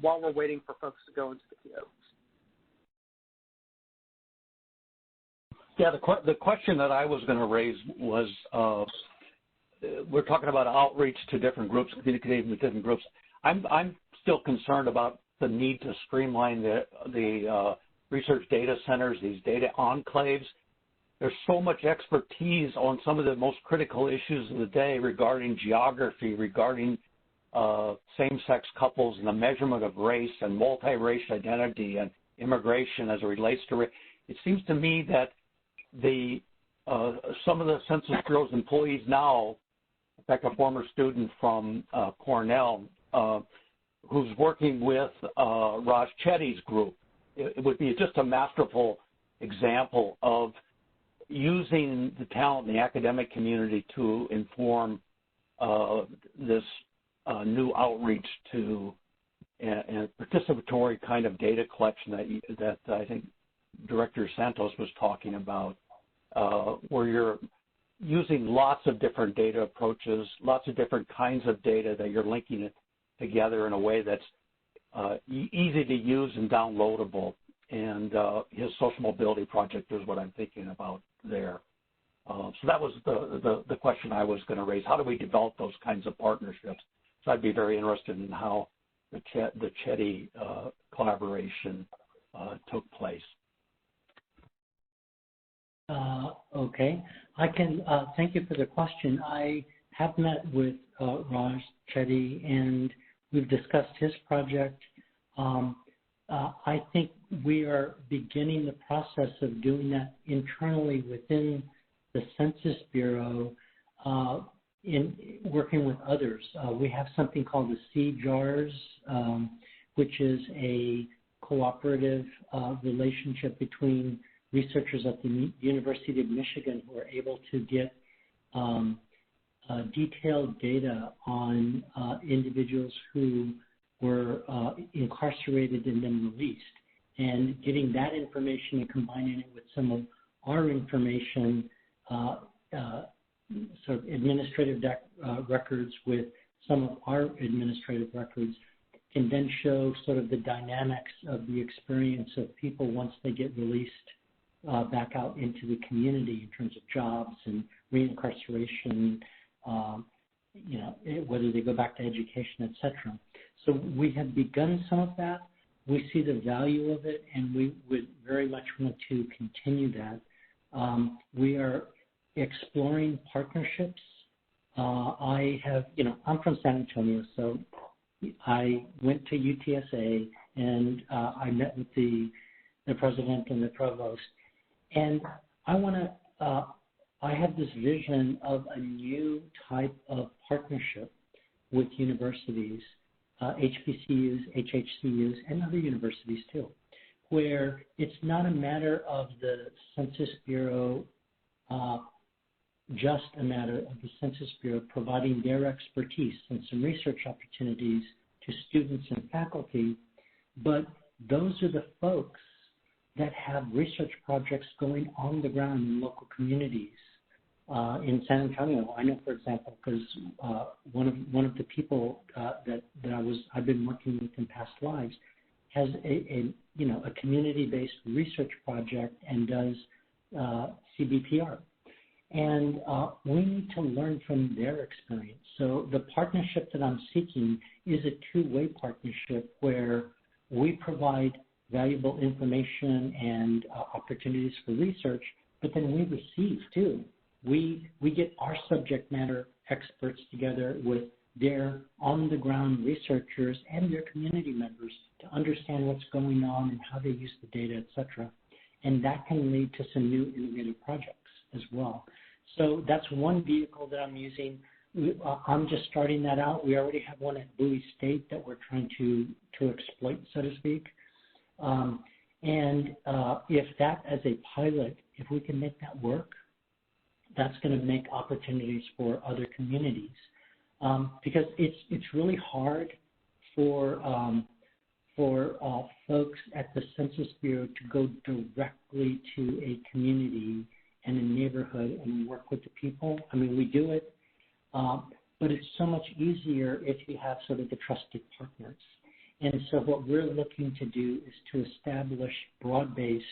while we're waiting for folks to go into the queue. Yeah, the question that I was going to raise was, we're talking about outreach to different groups, communicating with different groups. I'm still concerned about the need to streamline the research data centers, these data enclaves. There's so much expertise on some of the most critical issues of the day regarding geography, regarding same-sex couples and the measurement of race and multi-racial identity and immigration as it relates to race. It seems to me that some of the Census Bureau's employees now, in fact, a former student from Cornell who's working with Raj Chetty's group, it would be just a masterful example of using the talent in the academic community to inform this new outreach to a participatory kind of data collection that I think Director Santos was talking about, where you're using lots of different data approaches, lots of different kinds of data that you're linking it together in a way that's easy to use and downloadable. And his social mobility project is what I'm thinking about there. So that was the question I was going to raise. How do we develop those kinds of partnerships? So I'd be very interested in how the Chetty collaboration took place. Okay, I can thank you for the question. I have met with Raj Chetty, and we've discussed his project. I think we are beginning the process of doing that internally within the Census Bureau in working with others. We have something called the CJARS, which is a cooperative relationship between researchers at the University of Michigan who are able to get detailed data on individuals who were incarcerated and then released, and getting that information and combining it with some of our information, sort of administrative records with some of our administrative records, can then show sort of the dynamics of the experience of people once they get released back out into the community in terms of jobs and reincarceration, whether they go back to education, et cetera. So we have begun some of that. We see the value of it, and we would very much want to continue that. We are exploring partnerships. I have, I'm from San Antonio, so I went to UTSA, and I met with the president and the provost. And I have this vision of a new type of partnership with universities, HBCUs, HHCUs, and other universities too, where it's not a matter of the Census Bureau, just a matter of the Census Bureau providing their expertise and some research opportunities to students and faculty, but those are the folks that have research projects going on the ground in local communities. In San Antonio, I know, for example, because one of the people that I've been working with in past lives has a community-based research project and does CBPR, and we need to learn from their experience. So the partnership that I'm seeking is a two-way partnership where we provide valuable information and opportunities for research, but then we receive too. We get our subject matter experts together with their on-the-ground researchers and their community members to understand what's going on and how they use the data, et cetera. And that can lead to some new innovative projects as well. So that's one vehicle that I'm using. I'm just starting that out. We already have one at Bowie State that we're trying to exploit, so to speak. If that as a pilot, if we can make that work, that's going to make opportunities for other communities, because it's really hard for folks at the Census Bureau to go directly to a community and a neighborhood and work with the people. I mean, we do it, but it's so much easier if you have sort of the trusted partners. And so what we're looking to do is to establish broad-based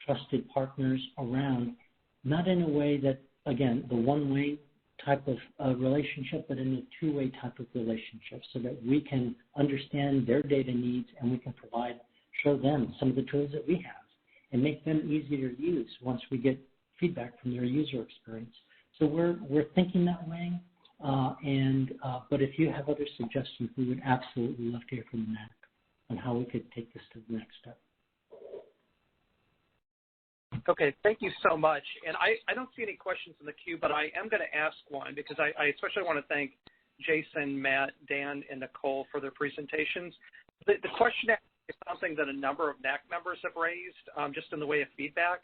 trusted partners around, not in a way that, again, the one-way type of relationship, but in a two-way type of relationship so that we can understand their data needs and we can show them some of the tools that we have and make them easier to use once we get feedback from their user experience. So we're thinking that way, but if you have other suggestions, we would absolutely love to hear from the NAC on how we could take this to the next step. Okay, thank you so much. And I don't see any questions in the queue, but I am going to ask one because I especially want to thank Jason, Matt, Dan, and Nicole for their presentations. The question is something that a number of NAC members have raised just in the way of feedback.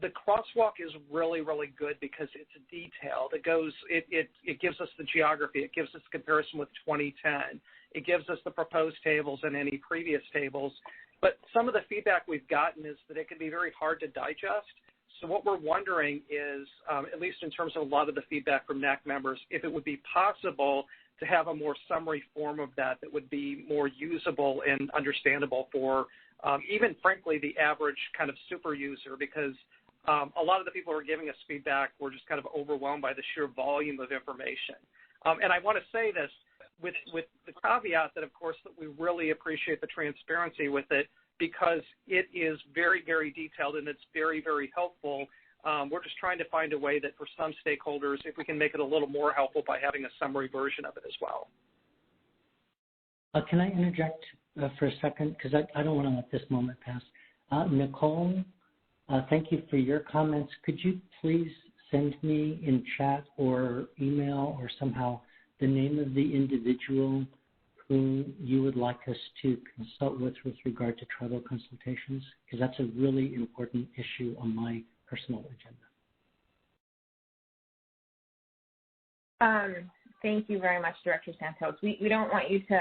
The crosswalk is really, really good because it's detailed. It gives us the geography. It gives us comparison with 2010. It gives us the proposed tables and any previous tables. But some of the feedback we've gotten is that it can be very hard to digest. So what we're wondering is, at least in terms of a lot of the feedback from NAC members, if it would be possible to have a more summary form of that would be more usable and understandable for even, frankly, the average kind of super user, because a lot of the people who are giving us feedback were just kind of overwhelmed by the sheer volume of information. And I want to say this with the caveat that, of course, that we really appreciate the transparency with it because it is very, very detailed and it's very, very helpful. We're just trying to find a way that for some stakeholders, if we can make it a little more helpful by having a summary version of it as well. Can I interject for a second? Because I don't want to let this moment pass. Nicole, thank you for your comments. Could you please send me in chat or email or somehow the name of the individual who you would like us to consult with regard to tribal consultations? Because that's a really important issue on my personal agenda. Thank you very much, Director Santos. We don't want you to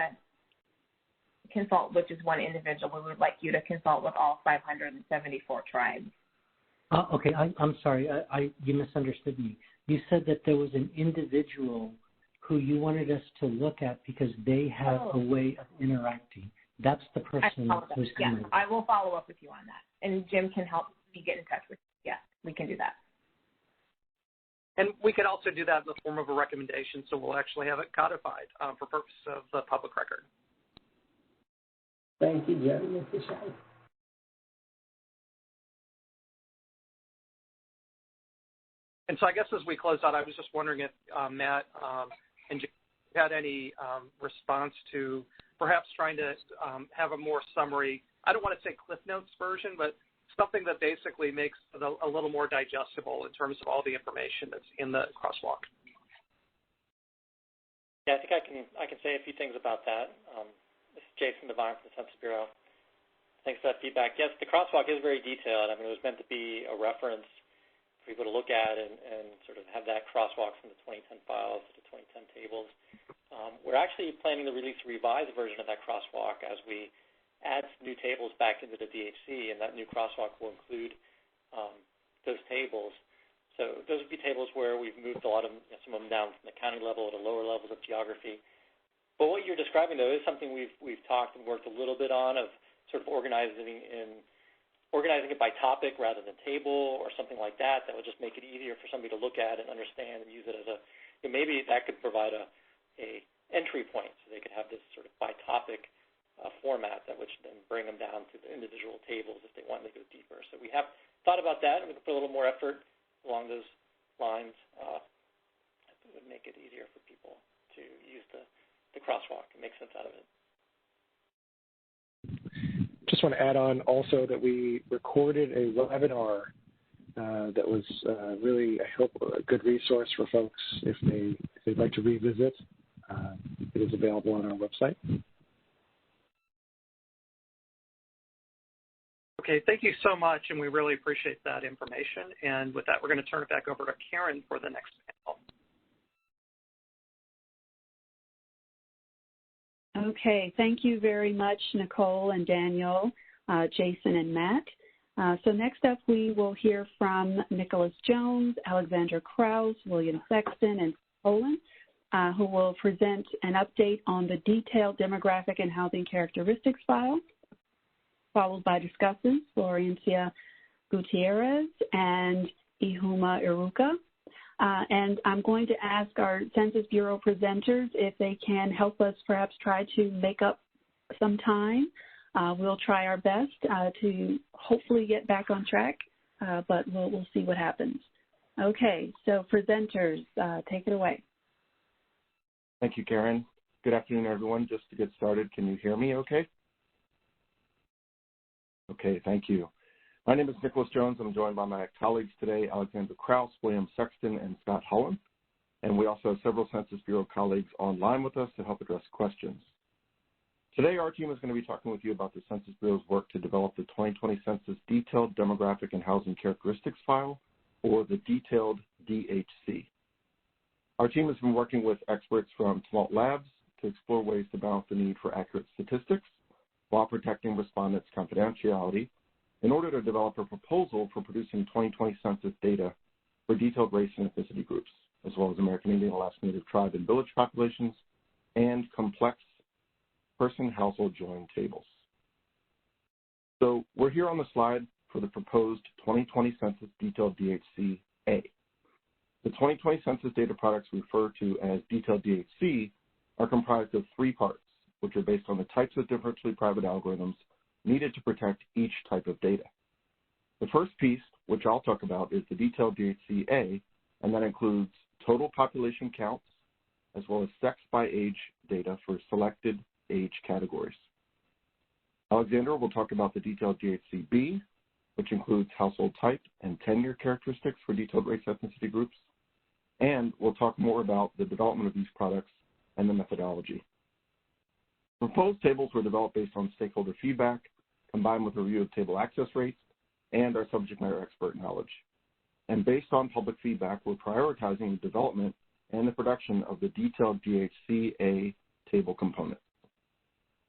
consult with just one individual. We would like you to consult with all 574 tribes. Okay, I'm sorry. You misunderstood me. You said that there was an individual who you wanted us to look at because they have a way of interacting. That's the person who's coming. Yeah, I will follow up with you on that. And Jim can help me get in touch with you. Yeah, we can do that. And we could also do that in the form of a recommendation, so we'll actually have it codified for purposes of the public record. Thank you, Jim. Appreciate it. And so I guess as we close out, I was just wondering if Matt and Jim had any response to perhaps trying to have a more summary, I don't want to say Cliff Notes version, but something that basically makes it a little more digestible in terms of all the information that's in the crosswalk. Yeah, I think I can say a few things about that. This is Jason Devine from the Census Bureau. Thanks for that feedback. Yes, the crosswalk is very detailed. I mean, it was meant to be a reference for people to look at and sort of have that crosswalk from the 2010 files to the 2010 tables. We're actually planning to release a revised version of that crosswalk as we add some new tables back into the DHC, and that new crosswalk will include those tables. So those would be tables where we've moved a lot of some of them down from the county level to lower levels of geography. But what you're describing, though, is something we've talked and worked a little bit on, of sort of organizing it by topic rather than table or something like that. That would just make it easier for somebody to look at and understand and use it as maybe that could provide a entry point, so they could have this sort of by topic format that would then bring them down to the individual tables if they want to go deeper. So we have thought about that, and we can put a little more effort along those lines. It would make it easier for people to use the crosswalk and make sense out of it. Just want to add on also that we recorded a webinar that was really, I hope, a good resource for folks if they'd like to revisit. It is available on our website. Okay, thank you so much, and we really appreciate that information. And with that, we're going to turn it back over to Karen for the next panel. Okay, thank you very much, Nicole and Daniel, Jason and Matt. So next up, we will hear from Nicholas Jones, Alexander Krause, William Sexton, and Poland, who will present an update on the detailed demographic and housing characteristics file, followed by discussants Florencia Gutierrez and Ihuma Iruka. And I'm going to ask our Census Bureau presenters if they can help us perhaps try to make up some time. We'll try our best to hopefully get back on track, but we'll see what happens. Okay, so presenters, take it away. Thank you, Karen. Good afternoon, everyone. Just to get started, can you hear me okay? Okay, thank you. My name is Nicholas Jones. I'm joined by my colleagues today, Alexander Krause, William Sexton, and Scott Holland. And we also have several Census Bureau colleagues online with us to help address questions. Today, our team is going to be talking with you about the Census Bureau's work to develop the 2020 Census Detailed Demographic and Housing Characteristics File, or the detailed DHC. Our team has been working with experts from Tumult Labs to explore ways to balance the need for accurate statistics while protecting respondents' confidentiality in order to develop a proposal for producing 2020 census data for detailed race and ethnicity groups, as well as American Indian, Alaska Native tribe and village populations, and complex person-household join tables. So we're here on the slide for the proposed 2020 Census Detailed DHC-A. The 2020 census data products referred to as Detailed DHC are comprised of three parts, which are based on the types of differentially private algorithms needed to protect each type of data. The first piece, which I'll talk about, is the Detailed DHC-A, and that includes total population counts, as well as sex by age data for selected age categories. Alexander will talk about the Detailed DHC-B, which includes household type and tenure characteristics for detailed race ethnicity groups, and we'll talk more about the development of these products and the methodology. Proposed tables were developed based on stakeholder feedback, combined with a review of table access rates and our subject matter expert knowledge. And based on public feedback, we're prioritizing the development and the production of the Detailed DHC-A table component.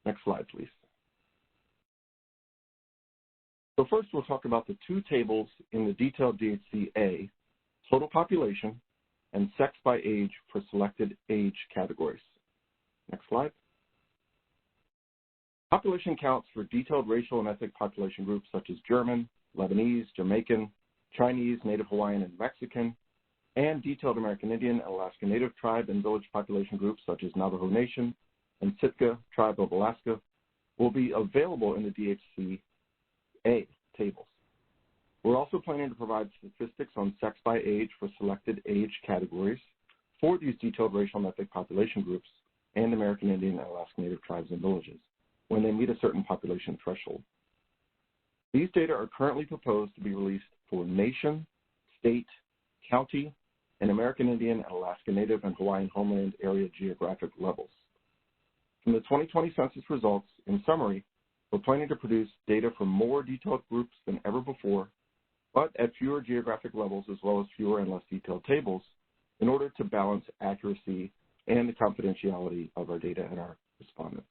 Next slide, please. So first, we'll talk about the two tables in the Detailed DHC-A, total population and sex by age for selected age categories. Next slide. Population counts for detailed racial and ethnic population groups such as German, Lebanese, Jamaican, Chinese, Native Hawaiian, and Mexican, and detailed American Indian and Alaska Native tribe and village population groups such as Navajo Nation and Sitka Tribe of Alaska will be available in the DHC-A tables. We're also planning to provide statistics on sex by age for selected age categories for these detailed racial and ethnic population groups and American Indian and Alaska Native tribes and villages when they meet a certain population threshold. These data are currently proposed to be released for nation, state, county, and American Indian and Alaska Native and Hawaiian homeland area geographic levels. From the 2020 census results, in summary, we're planning to produce data for more detailed groups than ever before, but at fewer geographic levels as well as fewer and less detailed tables in order to balance accuracy and the confidentiality of our data and our respondents.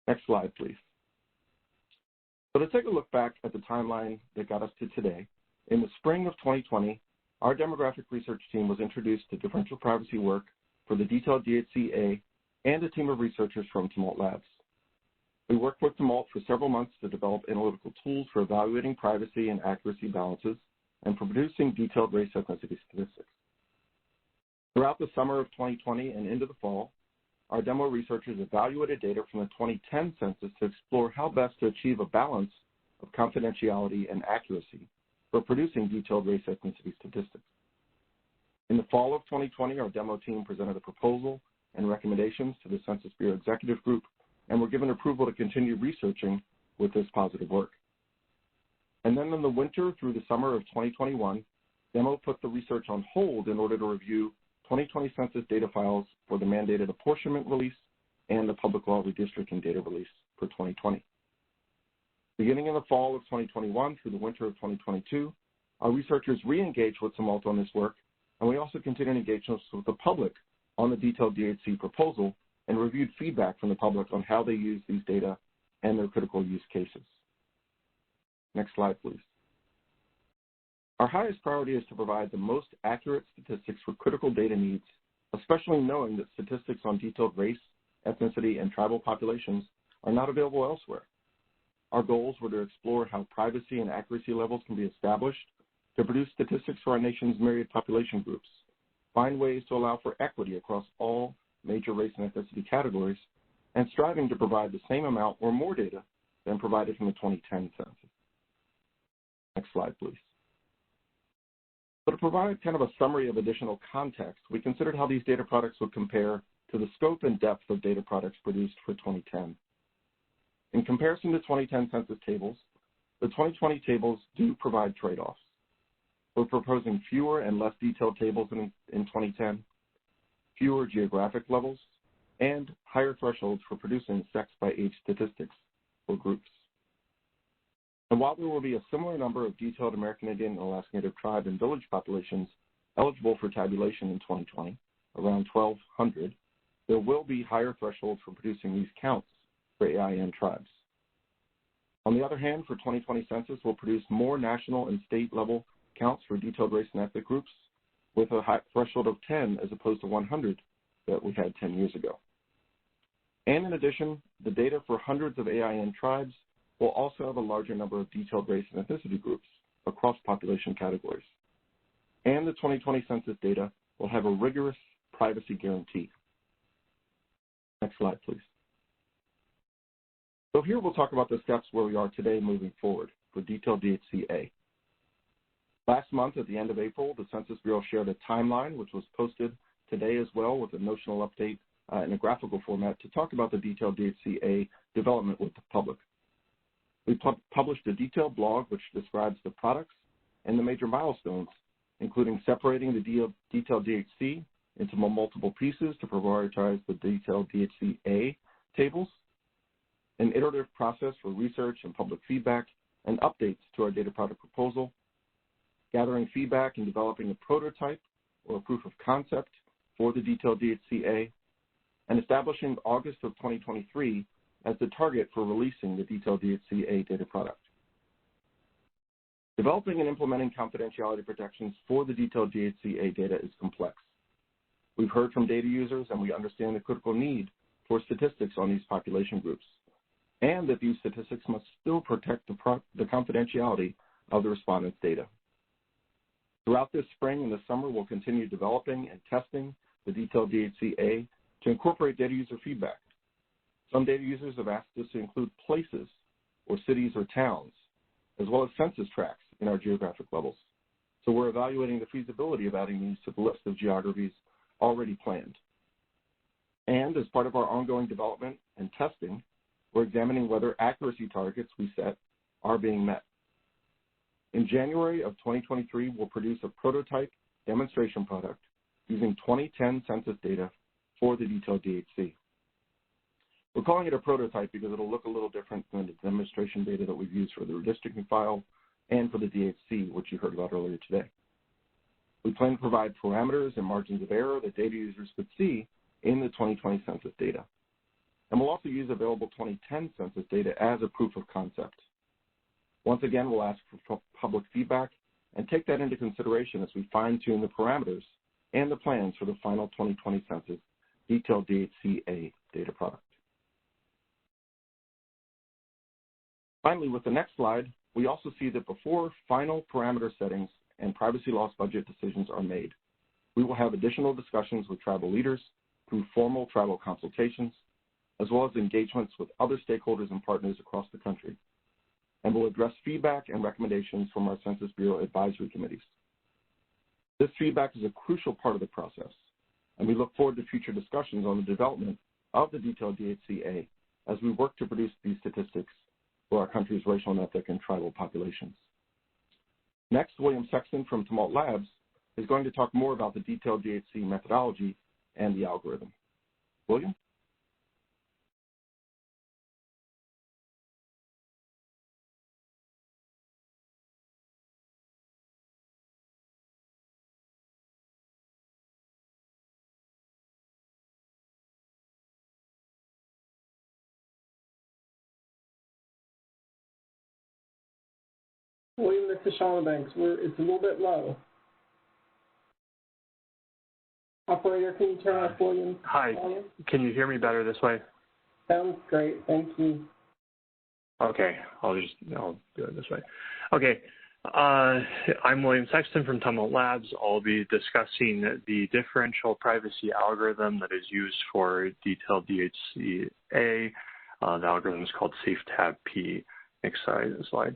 Next slide, please. So to take a look back at the timeline that got us to today, in the spring of 2020, our demographic research team was introduced to differential privacy work for the Detailed DHC-A and a team of researchers from Tumult Labs. We worked with Tumult for several months to develop analytical tools for evaluating privacy and accuracy balances and for producing detailed race ethnicity statistics. Throughout the summer of 2020 and into the fall, our demo researchers evaluated data from the 2010 census to explore how best to achieve a balance of confidentiality and accuracy for producing detailed race ethnicity statistics. In the fall of 2020, our demo team presented a proposal and recommendations to the Census Bureau Executive Group and were given approval to continue researching with this positive work. And then in the winter through the summer of 2021, demo put the research on hold in order to review 2020 census data files for the mandated apportionment release and the public law redistricting data release for 2020. Beginning in the fall of 2021 through the winter of 2022, our researchers re-engaged with Tumult on this work, and we also continued engagements with the public on the Detailed DHC proposal and reviewed feedback from the public on how they use these data and their critical use cases. Next slide, please. Our highest priority is to provide the most accurate statistics for critical data needs, especially knowing that statistics on detailed race, ethnicity, and tribal populations are not available elsewhere. Our goals were to explore how privacy and accuracy levels can be established to produce statistics for our nation's myriad population groups, find ways to allow for equity across all major race and ethnicity categories, and striving to provide the same amount or more data than provided from the 2010 census. Next slide, please. So to provide kind of a summary of additional context, we considered how these data products would compare to the scope and depth of data products produced for 2010. In comparison to 2010 census tables, the 2020 tables do provide trade-offs. We're proposing fewer and less detailed tables in 2010, fewer geographic levels, and higher thresholds for producing sex by age statistics for groups. And while there will be a similar number of detailed American Indian and Alaska Native tribe and village populations eligible for tabulation in 2020, around 1,200, there will be higher thresholds for producing these counts for AIN tribes. On the other hand, for 2020 census, we'll produce more national and state-level counts for detailed race and ethnic groups with a high threshold of 10 as opposed to 100 that we had 10 years ago. And in addition, the data for hundreds of AIN tribes will also have a larger number of detailed race and ethnicity groups across population categories. And the 2020 census data will have a rigorous privacy guarantee. Next slide, please. So here we'll talk about the steps where we are today moving forward for detailed DHCA. Last month, at the end of April, the Census Bureau shared a timeline, which was posted today as well with a notional update in a graphical format to talk about the detailed DHCA development with the public. We published a detailed blog which describes the products and the major milestones, including separating the detailed DHC into multiple pieces to prioritize the detailed DHCA tables, an iterative process for research and public feedback, and updates to our data product proposal, gathering feedback and developing a prototype or a proof of concept for the detailed DHCA, and establishing August of 2023 as the target for releasing the detailed DHCA data product. Developing and implementing confidentiality protections for the detailed DHCA data is complex. We've heard from data users and we understand the critical need for statistics on these population groups, and that these statistics must still protect the confidentiality of the respondents' data. Throughout this spring and the summer, we'll continue developing and testing the detailed DHCA to incorporate data user feedback. Some data users have asked us to include places or cities or towns, as well as census tracts in our geographic levels. So we're evaluating the feasibility of adding these to the list of geographies already planned. And as part of our ongoing development and testing, we're examining whether accuracy targets we set are being met. In January of 2023, we'll produce a prototype demonstration product using 2010 census data for the detailed DHC. We're calling it a prototype because it'll look a little different than the demonstration data that we've used for the redistricting file and for the DHC, which you heard about earlier today. We plan to provide parameters and margins of error that data users could see in the 2020 census data. And we'll also use available 2010 census data as a proof of concept. Once again, we'll ask for public feedback and take that into consideration as we fine-tune the parameters and the plans for the final 2020 census detailed DHCA data product. Finally, with the next slide, we also see that before final parameter settings and privacy loss budget decisions are made, we will have additional discussions with tribal leaders through formal tribal consultations, as well as engagements with other stakeholders and partners across the country, and will address feedback and recommendations from our Census Bureau advisory committees. This feedback is a crucial part of the process, and we look forward to future discussions on the development of the detailed DHCA as we work to produce these statistics for our country's racial and ethnic and tribal populations. Next, William Sexton from Tumult Labs is going to talk more about the detailed DHC methodology and the algorithm. William? William, this is Shauna Banks. It's a little bit low. Operator, can you turn off William's Hi. volume? Can you hear me better this way? Sounds great. Thank you. Okay, I'll do it this way. Okay, I'm William Sexton from Tumult Labs. I'll be discussing the differential privacy algorithm that is used for detailed DHCA. The algorithm is called SafeTab-P. Next slide.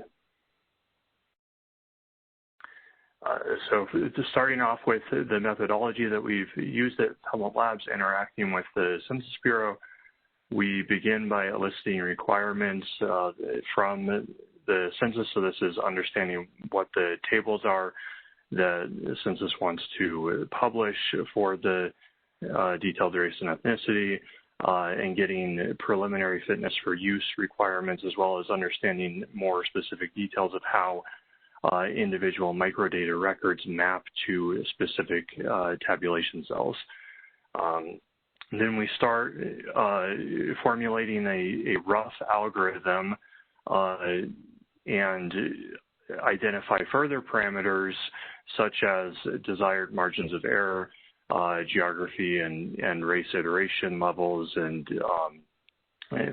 So just starting off with the methodology that we've used at Tumult Labs interacting with the Census Bureau, we begin by eliciting requirements from the census. So this is understanding what the tables are that the census wants to publish for the detailed race and ethnicity, and getting preliminary fitness for use requirements, as well as understanding more specific details of how individual microdata records map to specific tabulation cells. Then we start formulating a rough algorithm and identify further parameters such as desired margins of error, geography and race iteration levels, and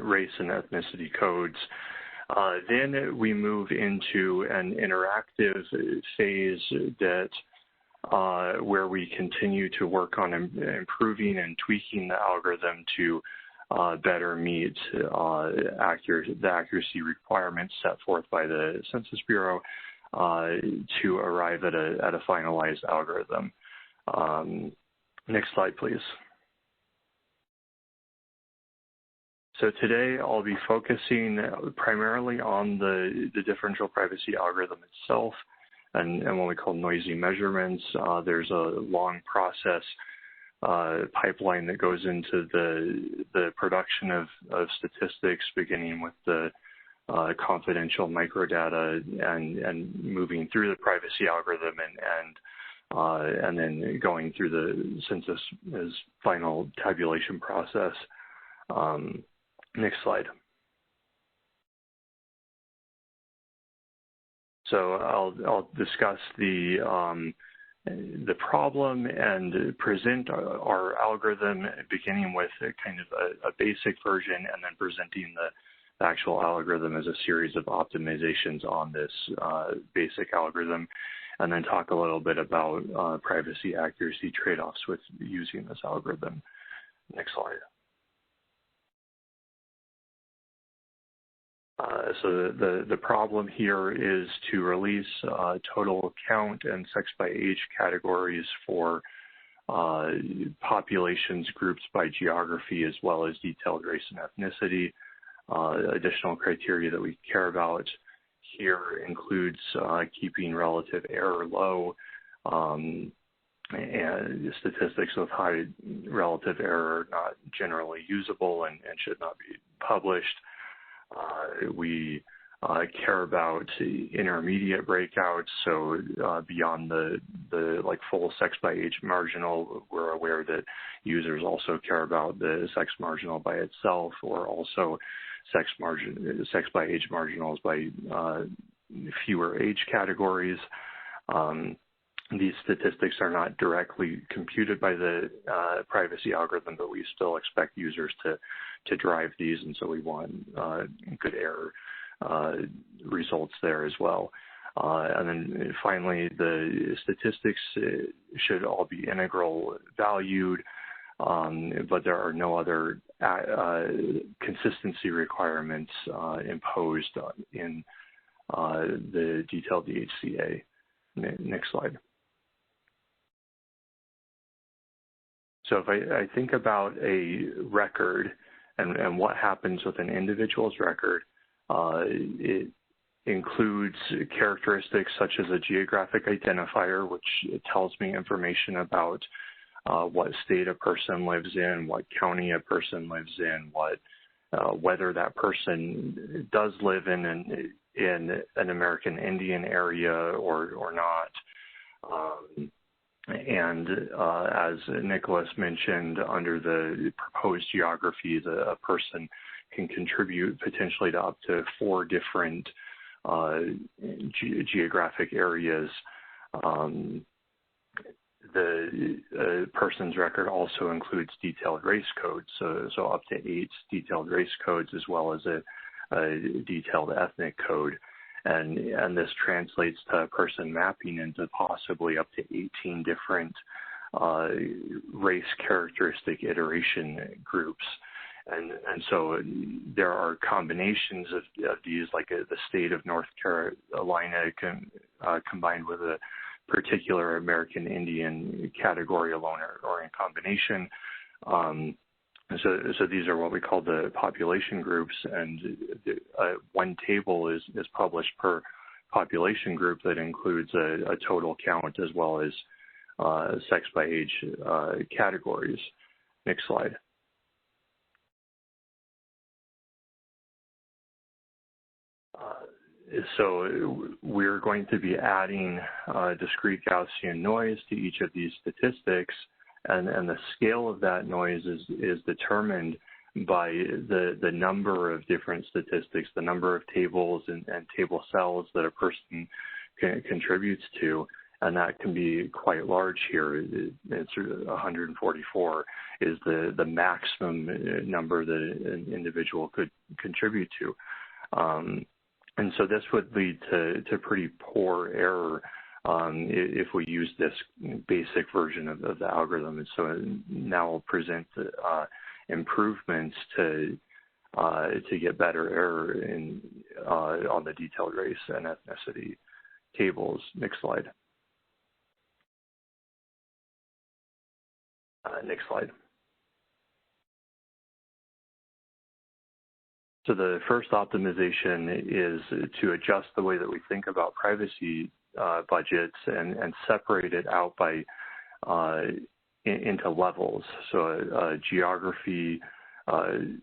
race and ethnicity codes. Then we move into an interactive phase that where we continue to work on improving and tweaking the algorithm to better meet the accuracy requirements set forth by the Census Bureau to arrive at a finalized algorithm. Next slide, please. So today I'll be focusing primarily on the differential privacy algorithm itself and what we call noisy measurements. There's a long process pipeline that goes into the production of statistics, beginning with the confidential microdata and moving through the privacy algorithm and then going through the census's final tabulation process. Next slide. So I'll discuss the problem and present our algorithm, beginning with kind of a basic version and then presenting the actual algorithm as a series of optimizations on this basic algorithm, and then talk a little bit about privacy accuracy trade-offs with using this algorithm. Next slide. So the problem here is to release total count and sex by age categories for populations grouped by geography as well as detailed race and ethnicity. Additional criteria that we care about here includes keeping relative error low, and statistics with high relative error are not generally usable and should not be published. We care about intermediate breakouts, so beyond the like full sex by age marginal, we're aware that users also care about the sex marginal by itself, or also sex by age marginals by fewer age categories. These statistics are not directly computed by the privacy algorithm, but we still expect users to drive these, and so we want good error results there as well. And then finally, the statistics should all be integral valued, but there are no other consistency requirements imposed in the detailed DHCA. Next slide. So if I think about a record and what happens with an individual's record, it includes characteristics such as a geographic identifier, which tells me information about what state a person lives in, what county a person lives in, whether that person does live in an American Indian area or not. And as Nicholas mentioned, under the proposed geographies, a person can contribute potentially to up to 4 different geographic areas. The person's record also includes detailed race codes, so up to 8 detailed race codes, as well as detailed ethnic code. And this translates to person mapping into possibly up to 18 different race characteristic iteration groups. And so there are combinations of these, like the state of North Carolina combined with a particular American Indian category alone or in combination. So these are what we call the population groups, and one table is published per population group that includes a total count as well as sex by age categories. Next slide. So we're going to be adding discrete Gaussian noise to each of these statistics, and the scale of that noise is determined by the number of different statistics, the number of tables and table cells that a person contributes to, and that can be quite large here. It's 144 is the maximum number that an individual could contribute to. And so this would lead to pretty poor error if we use this basic version of the algorithm. And so now I'll present improvements to get better error on the detailed race and ethnicity tables. Next slide. Next slide. So the first optimization is to adjust the way that we think about privacy budgets and separate it out by into levels. So geography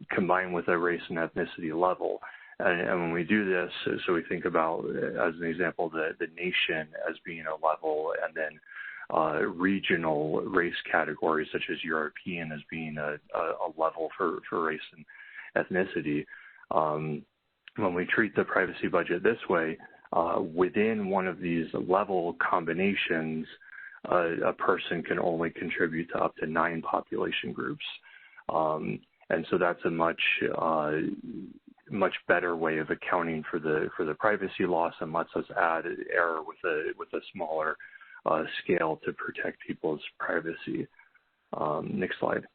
combined with a race and ethnicity level. And when we do this, so we think about, as an example, the nation as being a level, and then regional race categories such as European as being a level for race and ethnicity. When we treat the privacy budget this way, within one of these level combinations, a person can only contribute to up to 9 population groups. And so that's a much better way of accounting for the privacy loss, and lets us add error with a smaller scale to protect people's privacy. Next slide.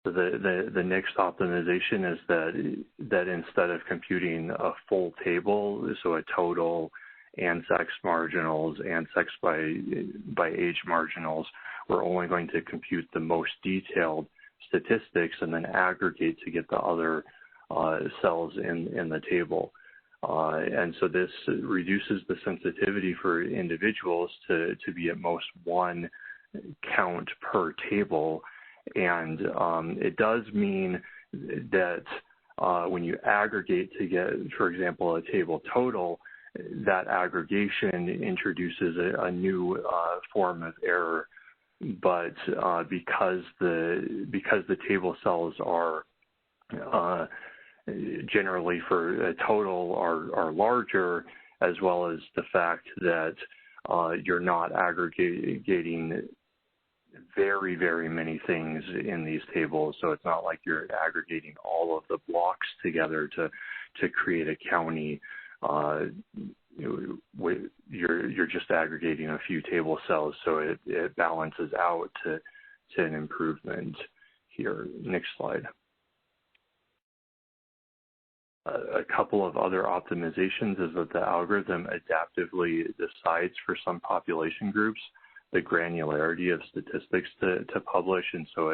So the next optimization is that instead of computing a full table, so a total and sex marginals and sex by age marginals, we're only going to compute the most detailed statistics and then aggregate to get the other cells in the table. And so this reduces the sensitivity for individuals to be at most 1 count per table. And it does mean that when you aggregate to get, for example, a table total, that aggregation introduces a new form of error. But because the table cells are generally for a total are larger, as well as the fact that you're not aggregating very, very many things in these tables, so it's not like you're aggregating all of the blocks together to create a county. You're just aggregating a few table cells, so it balances out to an improvement here. Next slide. A couple of other optimizations is that the algorithm adaptively decides for some population groups the granularity of statistics to publish, and so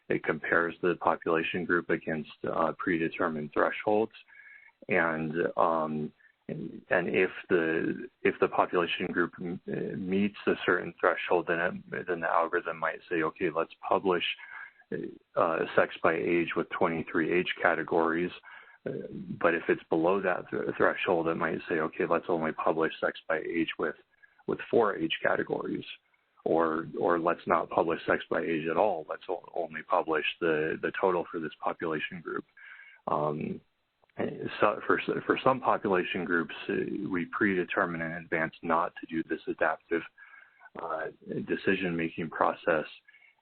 it compares the population group against predetermined thresholds, and if the population group meets a certain threshold, then the algorithm might say, okay, let's publish sex by age with 23 age categories. But if it's below that threshold, it might say, okay, let's only publish sex by age with 4 age categories. Or let's not publish sex by age at all. Let's only publish the total for this population group. So for some population groups, we predetermine in advance not to do this adaptive decision-making process,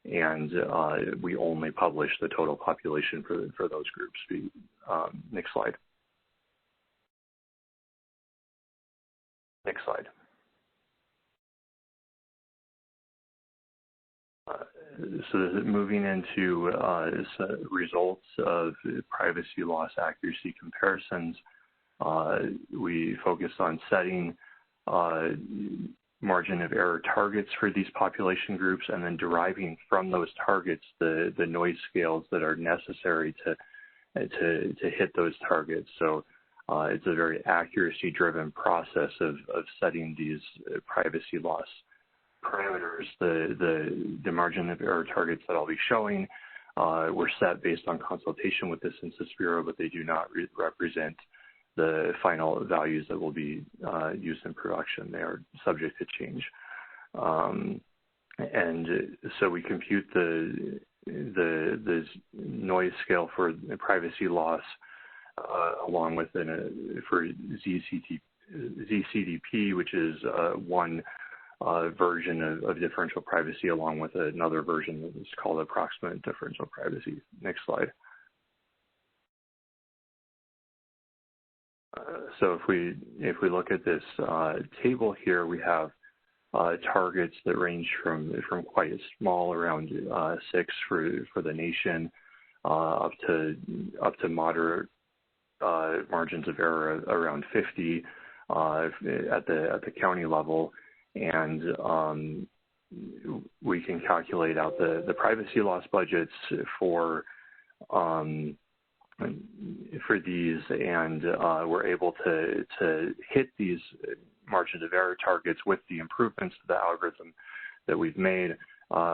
and we only publish the total population for those groups. Next slide. Next slide. So moving into results of privacy loss accuracy comparisons, we focused on setting margin of error targets for these population groups and then deriving from those targets the noise scales that are necessary to hit those targets. So it's a very accuracy-driven process of setting these privacy loss parameters. The margin of error targets that I'll be showing were set based on consultation with the Census Bureau, but they do not represent the final values that will be used in production. They are subject to change. And so we compute the noise scale for the privacy loss along with for ZCDP, which is one version of differential privacy, along with another version that is called approximate differential privacy. Next slide. So if we look at this table here, we have targets that range from quite small, around 6 for the nation, up to moderate margins of error around 50 at the county level, and we can calculate out the privacy loss budgets for these, and we're able to hit these margins of error targets with the improvements to the algorithm that we've made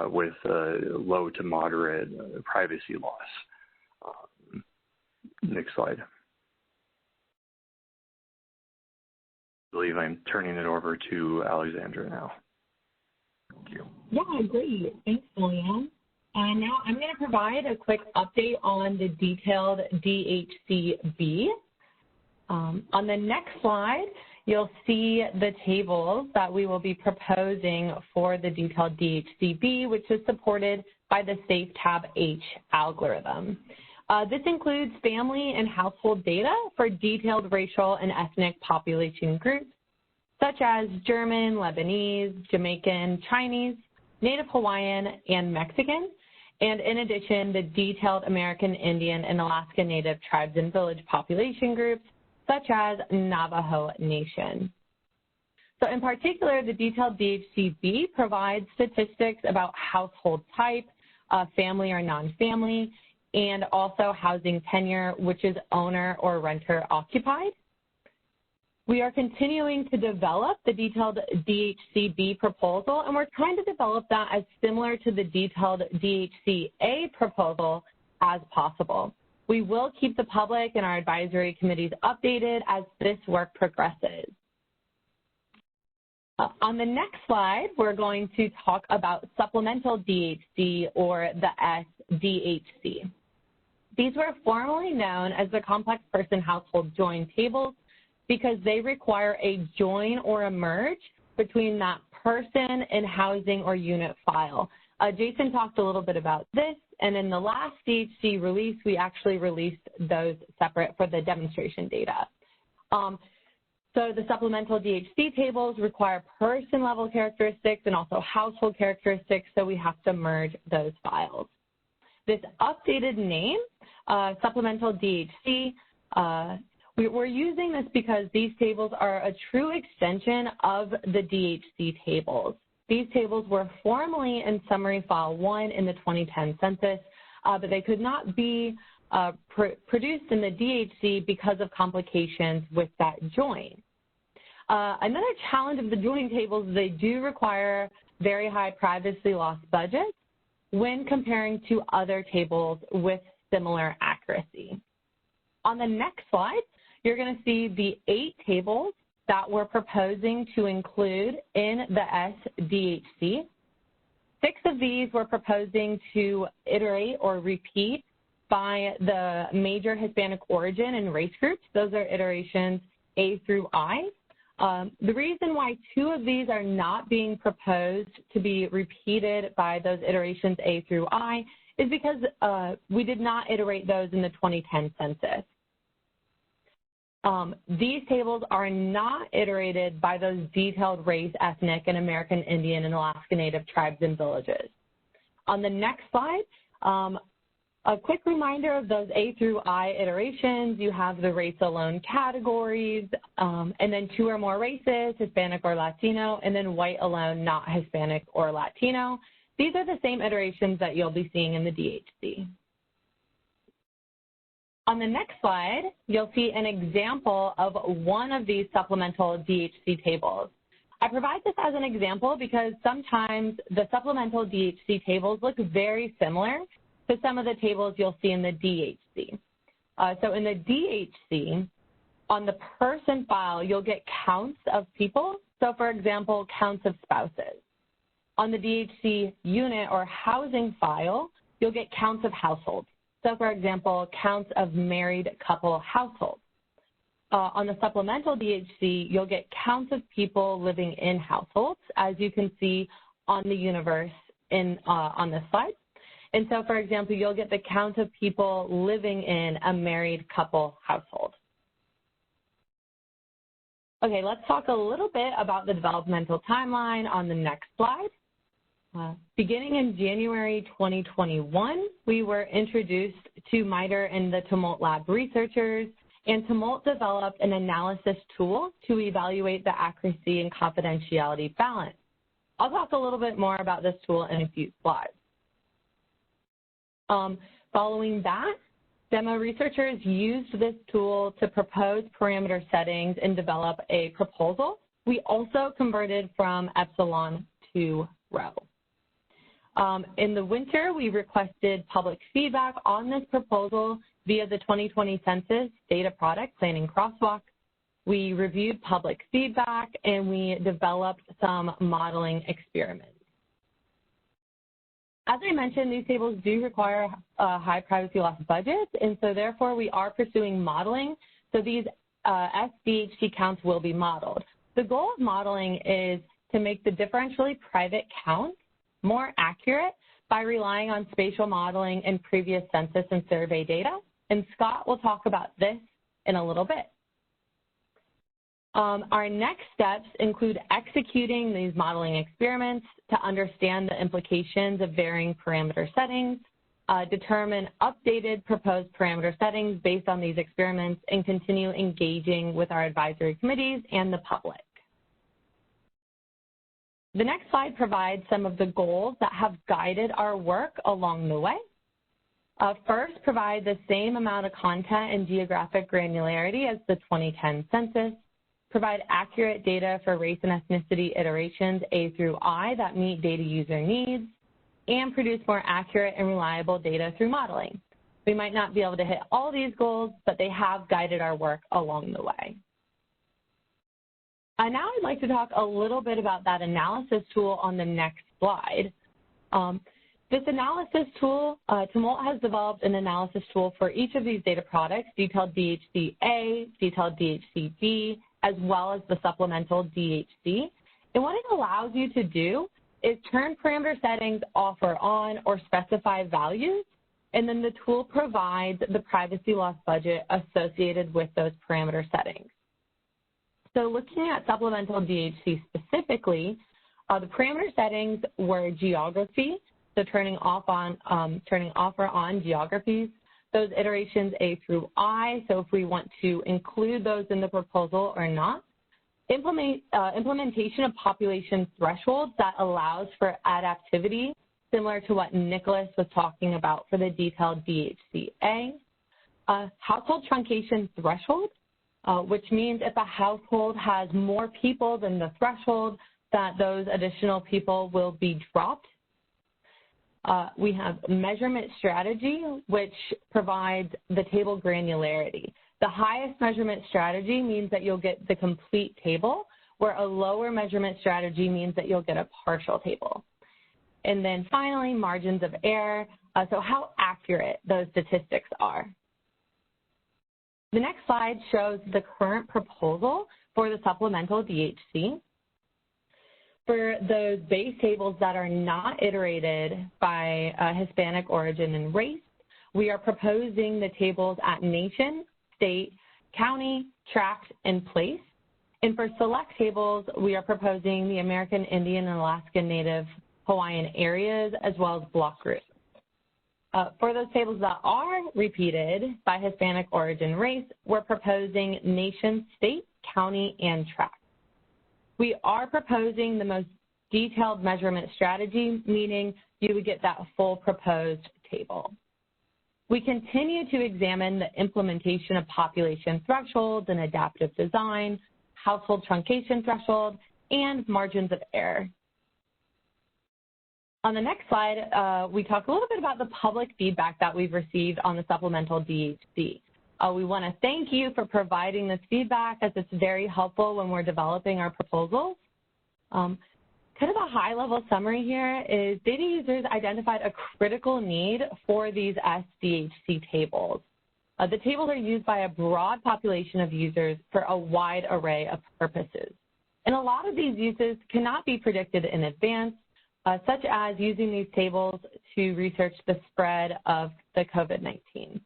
with low to moderate privacy loss. Next slide. I believe I'm turning it over to Alexandra now. Thank you. Yeah, great. Thanks, Julian. And now I'm going to provide a quick update on the detailed DHCB. On the next slide, you'll see the tables that we will be proposing for the detailed DHCB, which is supported by the Safe Tab H algorithm. This includes family and household data for detailed racial and ethnic population groups, such as German, Lebanese, Jamaican, Chinese, Native Hawaiian, and Mexican. And in addition, the detailed American Indian and Alaska Native tribes and village population groups, such as Navajo Nation. So in particular, the detailed DHCB provides statistics about household type, family or non-family, and also housing tenure, which is owner or renter occupied. We are continuing to develop the detailed DHCB proposal, and we're trying to develop that as similar to the detailed DHCA proposal as possible. We will keep the public and our advisory committees updated as this work progresses. On the next slide, we're going to talk about supplemental DHC, or the SDHC. These were formerly known as the complex person household join tables because they require a join or a merge between that person and housing or unit file. Jason talked a little bit about this, and in the last DHC release, we actually released those separate for the demonstration data. So the supplemental DHC tables require person-level characteristics and also household characteristics, so we have to merge those files. This updated name, supplemental DHC, we're using this because these tables are a true extension of the DHC tables. These tables were formerly in Summary File 1 in the 2010 census, but they could not be produced in the DHC because of complications with that join. Another challenge of the join tables is they do require very high privacy loss budgets when comparing to other tables with similar accuracy. On the next slide, you're going to see the 8 tables that we're proposing to include in the SDHC. 6 of these we're proposing to iterate or repeat by the major Hispanic origin and race groups. Those are iterations A through I. The reason why 2 of these are not being proposed to be repeated by those iterations A through I is because we did not iterate those in the 2010 census. These tables are not iterated by those detailed race, ethnic, and American Indian and Alaska Native tribes and villages. On the next slide, a quick reminder of those A through I iterations. You have the race alone categories, and then 2 or more races, Hispanic or Latino, and then white alone, not Hispanic or Latino. These are the same iterations that you'll be seeing in the DHC. On the next slide, you'll see an example of one of these supplemental DHC tables. I provide this as an example because sometimes the supplemental DHC tables look very similar to some of the tables you'll see in the DHC. So in the DHC, on the person file, you'll get counts of people. So for example, counts of spouses. On the DHC unit or housing file, you'll get counts of households. So for example, counts of married couple households. On the supplemental DHC, you'll get counts of people living in households, as you can see on the universe on this slide. And so for example, you'll get the count of people living in a married couple household. Okay, let's talk a little bit about the developmental timeline on the next slide. Beginning in January 2021, we were introduced to MITRE and the Tumult Lab researchers, and Tumult developed an analysis tool to evaluate the accuracy and confidentiality balance. I'll talk a little bit more about this tool in a few slides. Following that, demo researchers used this tool to propose parameter settings and develop a proposal. We also converted from epsilon to rho. In the winter, we requested public feedback on this proposal via the 2020 Census Data Product Planning Crosswalk. We reviewed public feedback, and we developed some modeling experiments. As I mentioned, these tables do require high privacy loss budgets, and so therefore we are pursuing modeling. So these SDHC counts will be modeled. The goal of modeling is to make the differentially private count more accurate by relying on spatial modeling and previous census and survey data. And Scott will talk about this in a little bit. Our next steps include executing these modeling experiments to understand the implications of varying parameter settings, determine updated proposed parameter settings based on these experiments, and continue engaging with our advisory committees and the public. The next slide provides some of the goals that have guided our work along the way. First, provide the same amount of content and geographic granularity as the 2010 census. Provide accurate data for race and ethnicity iterations A through I that meet data user needs, and produce more accurate and reliable data through modeling. We might not be able to hit all these goals, but they have guided our work along the way. Now I'd like to talk a little bit about that analysis tool on the next slide. This analysis tool, Tumult has developed an analysis tool for each of these data products, detailed DHC-A, detailed DHC-B, as well as the supplemental DHC. And what it allows you to do is turn parameter settings off or on or specify values, and then the tool provides the privacy loss budget associated with those parameter settings. So looking at supplemental DHC specifically, the parameter settings were geography, so turning off or on geographies, those iterations A through I, so if we want to include those in the proposal or not. Implementation of population thresholds that allows for adaptivity, similar to what Nicholas was talking about for the detailed DHC-A. Household truncation threshold, which means if a household has more people than the threshold, that those additional people will be dropped. We have measurement strategy, which provides the table granularity. The highest measurement strategy means that you'll get the complete table, where a lower measurement strategy means that you'll get a partial table. And then finally, margins of error, so how accurate those statistics are. The next slide shows the current proposal for the supplemental DHC. For those base tables that are not iterated by Hispanic origin and race, we are proposing the tables at nation, state, county, tract, and place. And for select tables, we are proposing the American Indian and Alaska Native Hawaiian areas as well as block groups. For those tables that are repeated by Hispanic origin race, we're proposing nation, state, county, and tract. We are proposing the most detailed measurement strategy, meaning you would get that full proposed table. We continue to examine the implementation of population thresholds and adaptive design, household truncation threshold, and margins of error. On the next slide, we talk a little bit about the public feedback that we've received on the supplemental DHC. We want to thank you for providing this feedback, as it's very helpful when we're developing our proposals. Kind of a high-level summary here is data users identified a critical need for these SDHC tables. The tables are used by a broad population of users for a wide array of purposes. And a lot of these uses cannot be predicted in advance, such as using these tables to research the spread of the COVID-19.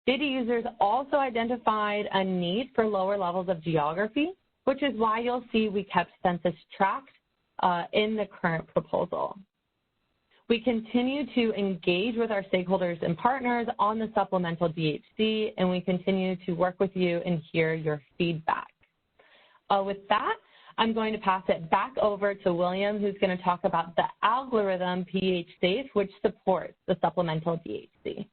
Data users also identified a need for lower levels of geography, which is why you'll see we kept census tract in the current proposal. We continue to engage with our stakeholders and partners on the supplemental DHC, and we continue to work with you and hear your feedback. With that, I'm going to pass it back over to William, who's going to talk about the algorithm PHSAFE, which supports the supplemental DHC.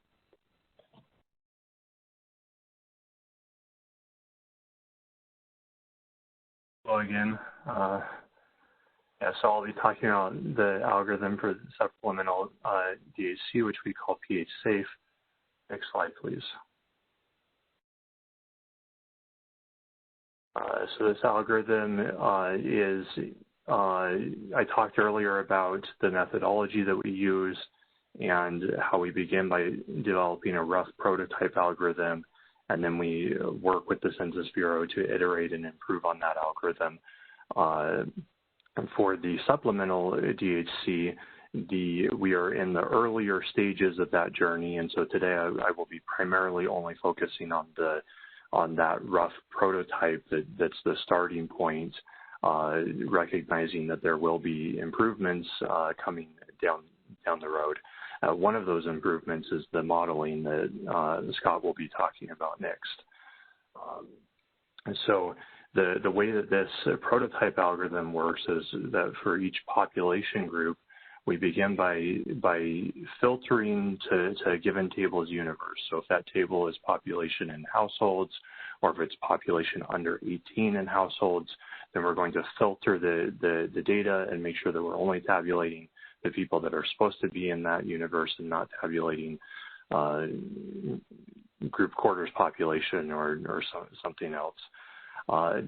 Hello again. So I'll be talking about the algorithm for the supplemental DHC, which we call PHSAFE. Next slide, please. So this algorithm is, I talked earlier about the methodology that we use and how we begin by developing a rough prototype algorithm, and then we work with the Census Bureau to iterate and improve on that algorithm. For the supplemental DHC, we are in the earlier stages of that journey, and so today I will be primarily only focusing on that rough prototype that's the starting point, recognizing that there will be improvements coming down the road. One of those improvements is the modeling that Scott will be talking about next. So the way that this prototype algorithm works is that for each population group, we begin by filtering to a given table's universe. So if that table is population in households, or if it's population under 18 in households, then we're going to filter the data and make sure that we're only tabulating the people that are supposed to be in that universe and not tabulating group quarters population or something else.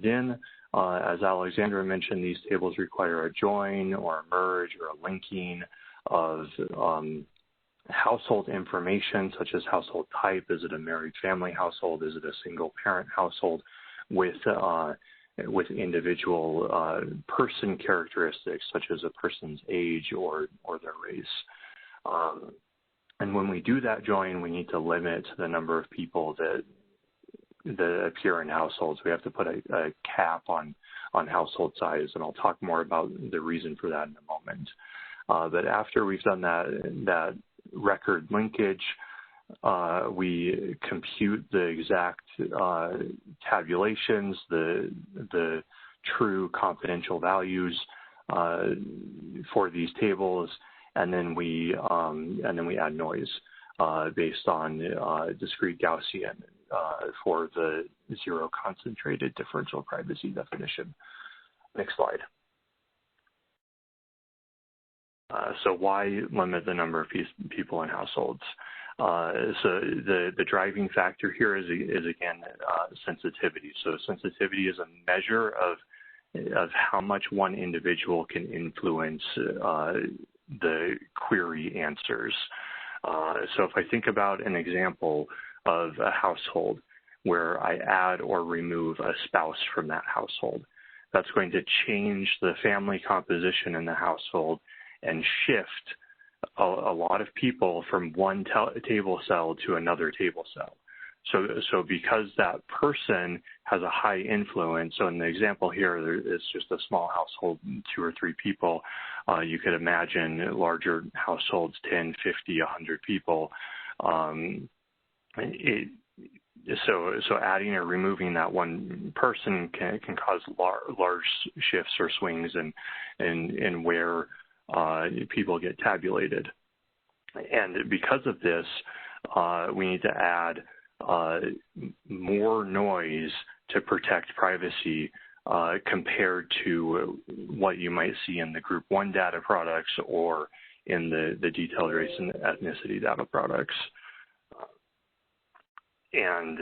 Then, as Alexandra mentioned, these tables require a join or a merge or a linking of household information, such as household type. Is it a married family household? Is it a single parent household? With individual person characteristics, such as a person's age or their race. And when we do that join, we need to limit the number of people that appear in households. We have to put a cap on household size, and I'll talk more about the reason for that in a moment. But after we've done that record linkage, we compute the exact tabulations, the true confidential values for these tables, and then we add noise based on discrete Gaussian for the zero concentrated differential privacy definition. Next slide. So why limit the number of people in households? So the driving factor here is again sensitivity. So sensitivity is a measure of how much one individual can influence the query answers. So if I think about an example of a household where I add or remove a spouse from that household. That's going to change the family composition in the household and shift a lot of people from one table cell to another table cell. So because that person has a high influence, so in the example here, it's just a small household, 2 or 3 people. You could imagine larger households, 10, 50, 100 people. So adding or removing that one person can cause large shifts or swings in where people get tabulated. And because of this, we need to add more noise to protect privacy compared to what you might see in the Group 1 data products or in the detailed race and ethnicity data products. And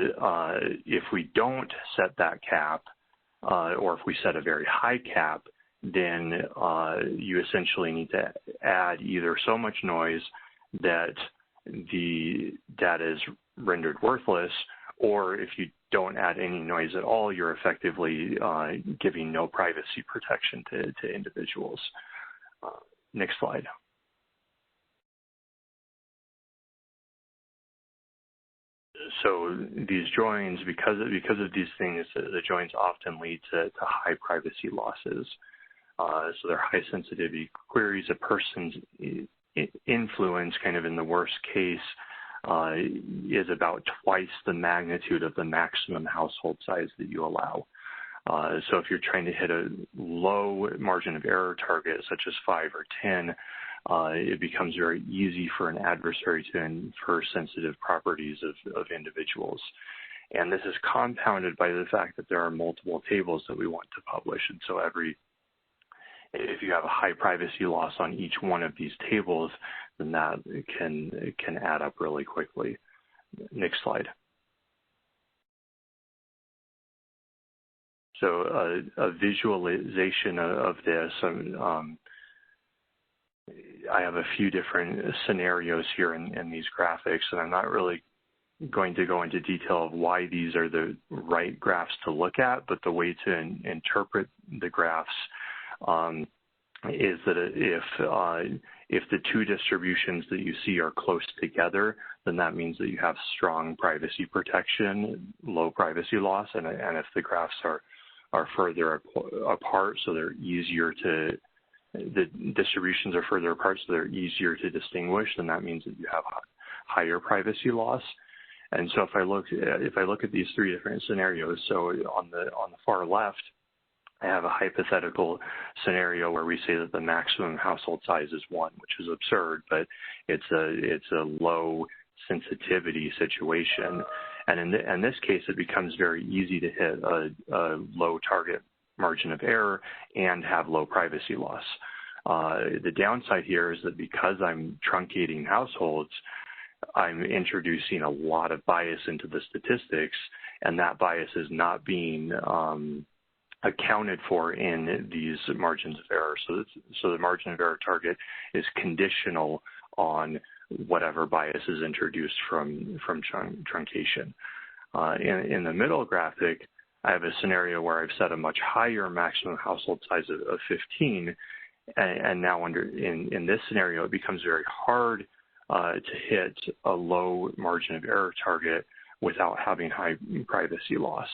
if we don't set that cap, or if we set a very high cap, then you essentially need to add either so much noise that the data is rendered worthless, or if you don't add any noise at all, you're effectively giving no privacy protection to individuals. Next slide. So these joins, because of these things, the joins often lead to high privacy losses. So they're high sensitivity queries. A person's influence, kind of in the worst case, is about twice the magnitude of the maximum household size that you allow. So if you're trying to hit a low margin of error target, such as 5 or 10, it becomes very easy for an adversary to infer sensitive properties of individuals. And this is compounded by the fact that there are multiple tables that we want to publish. And so if you have a high privacy loss on each one of these tables, then that can add up really quickly. Next slide. So a visualization of this, I have a few different scenarios here in these graphics, and I'm not really going to go into detail of why these are the right graphs to look at, but the way to interpret the graphs is that if the two distributions that you see are close together, then that means that you have strong privacy protection, low privacy loss, and if the graphs are further apart, so they're easier to, the distributions are further apart, so they're easier to distinguish, then that means that you have higher privacy loss. And so if I look at these 3 different scenarios, so on the far left, I have a hypothetical scenario where we say that the maximum household size is 1, which is absurd, but it's a low sensitivity situation. And in this case, it becomes very easy to hit a low target margin of error and have low privacy loss. The downside here is that because I'm truncating households, I'm introducing a lot of bias into the statistics, and that bias is not being accounted for in these margins of error. So the margin of error target is conditional on whatever bias is introduced from truncation. In the middle graphic, I have a scenario where I've set a much higher maximum household size of 15, and now in this scenario, it becomes very hard to hit a low margin of error target without having high privacy loss.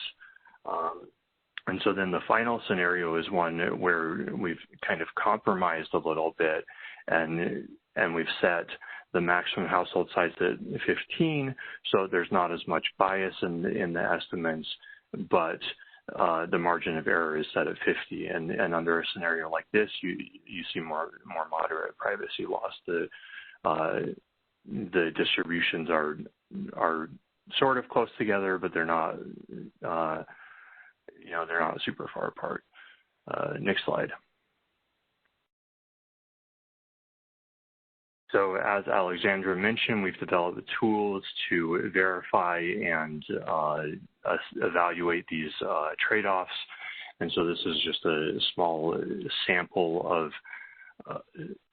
And so then the final scenario is one where we've kind of compromised a little bit, and we've set the maximum household size at 15, so there's not as much bias in the estimates, but the margin of error is set at 50. And under a scenario like this, you see more moderate privacy loss. The distributions are sort of close together, but they're not they're not super far apart. Next slide. So as Alexandra mentioned, we've developed the tools to verify and evaluate these trade-offs. And so this is just a small sample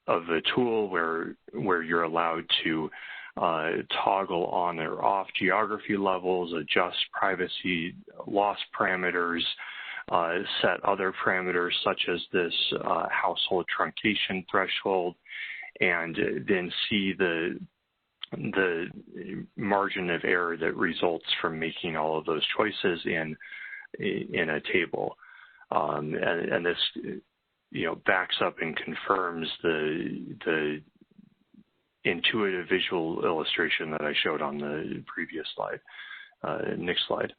of a tool where you're allowed to toggle on or off geography levels, adjust privacy loss parameters, set other parameters such as this household truncation threshold, and then see the margin of error that results from making all of those choices in a table. And this, backs up and confirms the intuitive visual illustration that I showed on the previous slide. Next slide.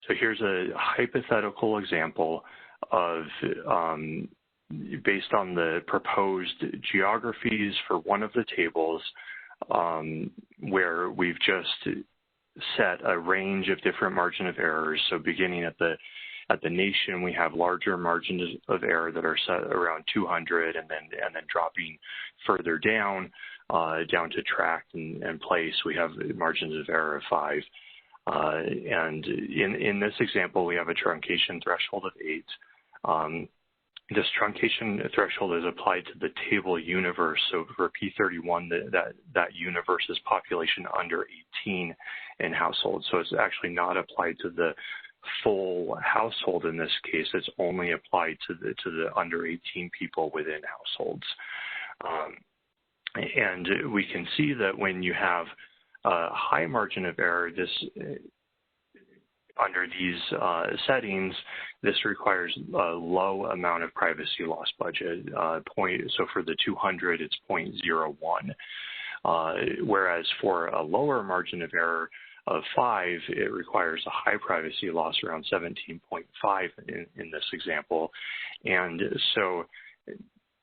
So here's a hypothetical example of, based on the proposed geographies for one of the tables, where we've just set a range of different margin of errors. So beginning at the nation, we have larger margins of error that are set around 200, and then dropping further down to tract and place, we have margins of error of 5. And in this example, we have a truncation threshold of 8. This truncation threshold is applied to the table universe. So for P31, that universe is population under 18 in households. So it's actually not applied to the full household in this case. It's only applied to the under 18 people within households. And we can see that when you have a high margin of error, under these settings, this requires a low amount of privacy loss budget. So for the 200, it's 0.01. Whereas for a lower margin of error of 5, it requires a high privacy loss around 17.5 in this example. And so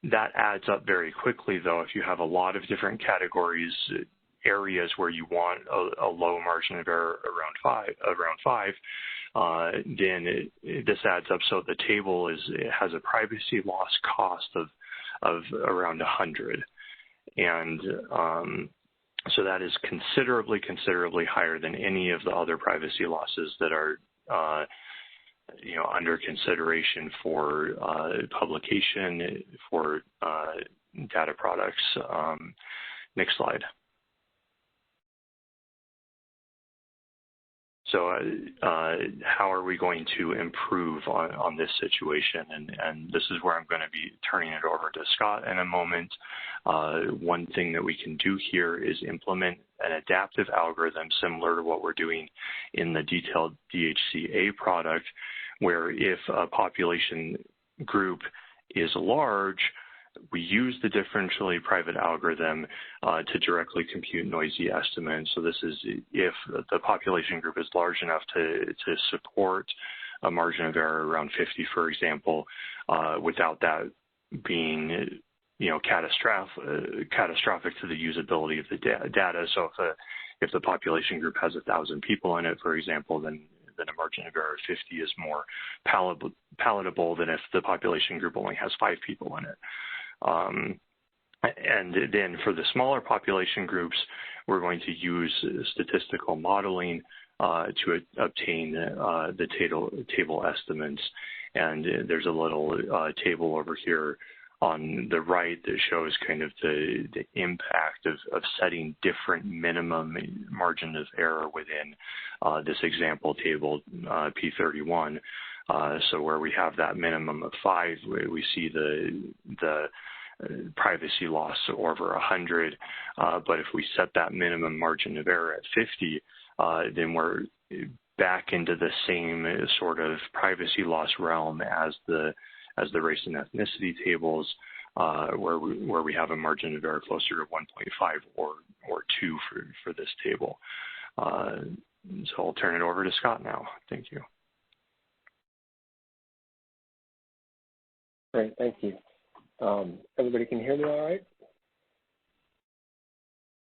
that adds up very quickly, though, if you have a lot of different categories, areas where you want a low margin of error around 5, then this adds up. So the table has a privacy loss cost of around 100, and so that is considerably higher than any of the other privacy losses that are under consideration for publication for data products. Next slide. So how are we going to improve on this situation? And this is where I'm going to be turning it over to Scott in a moment. One thing that we can do here is implement an adaptive algorithm similar to what we're doing in the detailed DHCA product, where if a population group is large, we use the differentially private algorithm to directly compute noisy estimates. So this is if the population group is large enough to support a margin of error around 50, for example, without that being catastrophic to the usability of the data. So if the population group has 1,000 people in it, for example, then a margin of error of 50 is more palatable than if the population group only has 5 people in it. And then for the smaller population groups, we're going to use statistical modeling to obtain the table estimates. And there's a little table over here on the right that shows kind of the impact of setting different minimum margin of error within this example table, P31. So where we have that minimum of 5, we see the privacy loss over 100. But if we set that minimum margin of error at 50, then we're back into the same sort of privacy loss realm as the race and ethnicity tables, where we have a margin of error closer to 1.5 or 2 for this table. So I'll turn it over to Scott now. Thank you. Great, thank you. Everybody can hear me all right?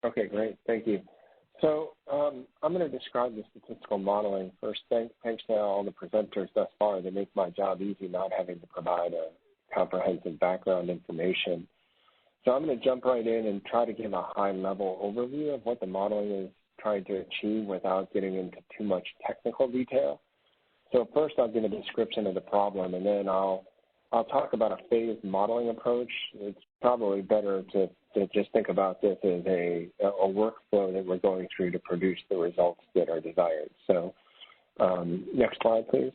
Okay, great, thank you. So I'm going to describe the statistical modeling. First, thanks to all the presenters thus far. They make my job easy not having to provide a comprehensive background information. So I'm going to jump right in and try to give a high-level overview of what the modeling is trying to achieve without getting into too much technical detail. So first, I'll give a description of the problem, and then I'll I'll talk about a phased modeling approach. It's probably better to just think about this as a workflow that we're going through to produce the results that are desired. So next slide, please.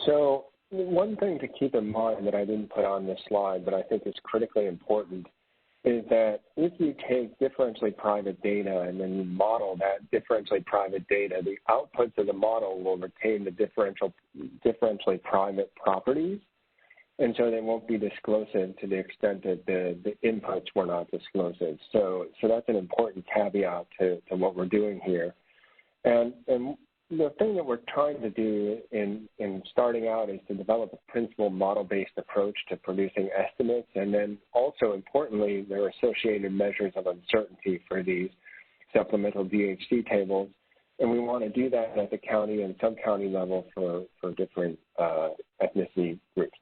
So one thing to keep in mind that I didn't put on this slide, but I think is critically important, is that if you take differentially private data and then you model that differentially private data, the outputs of the model will retain the differentially private properties, and so they won't be disclosive to the extent that the inputs were not disclosive. So that's an important caveat to what we're doing here. And the thing that we're trying to do in starting out is to develop a principal model-based approach to producing estimates, and then also importantly, there are associated measures of uncertainty for these supplemental DHC tables, and we want to do that at the county and sub-county level for different ethnicity groups.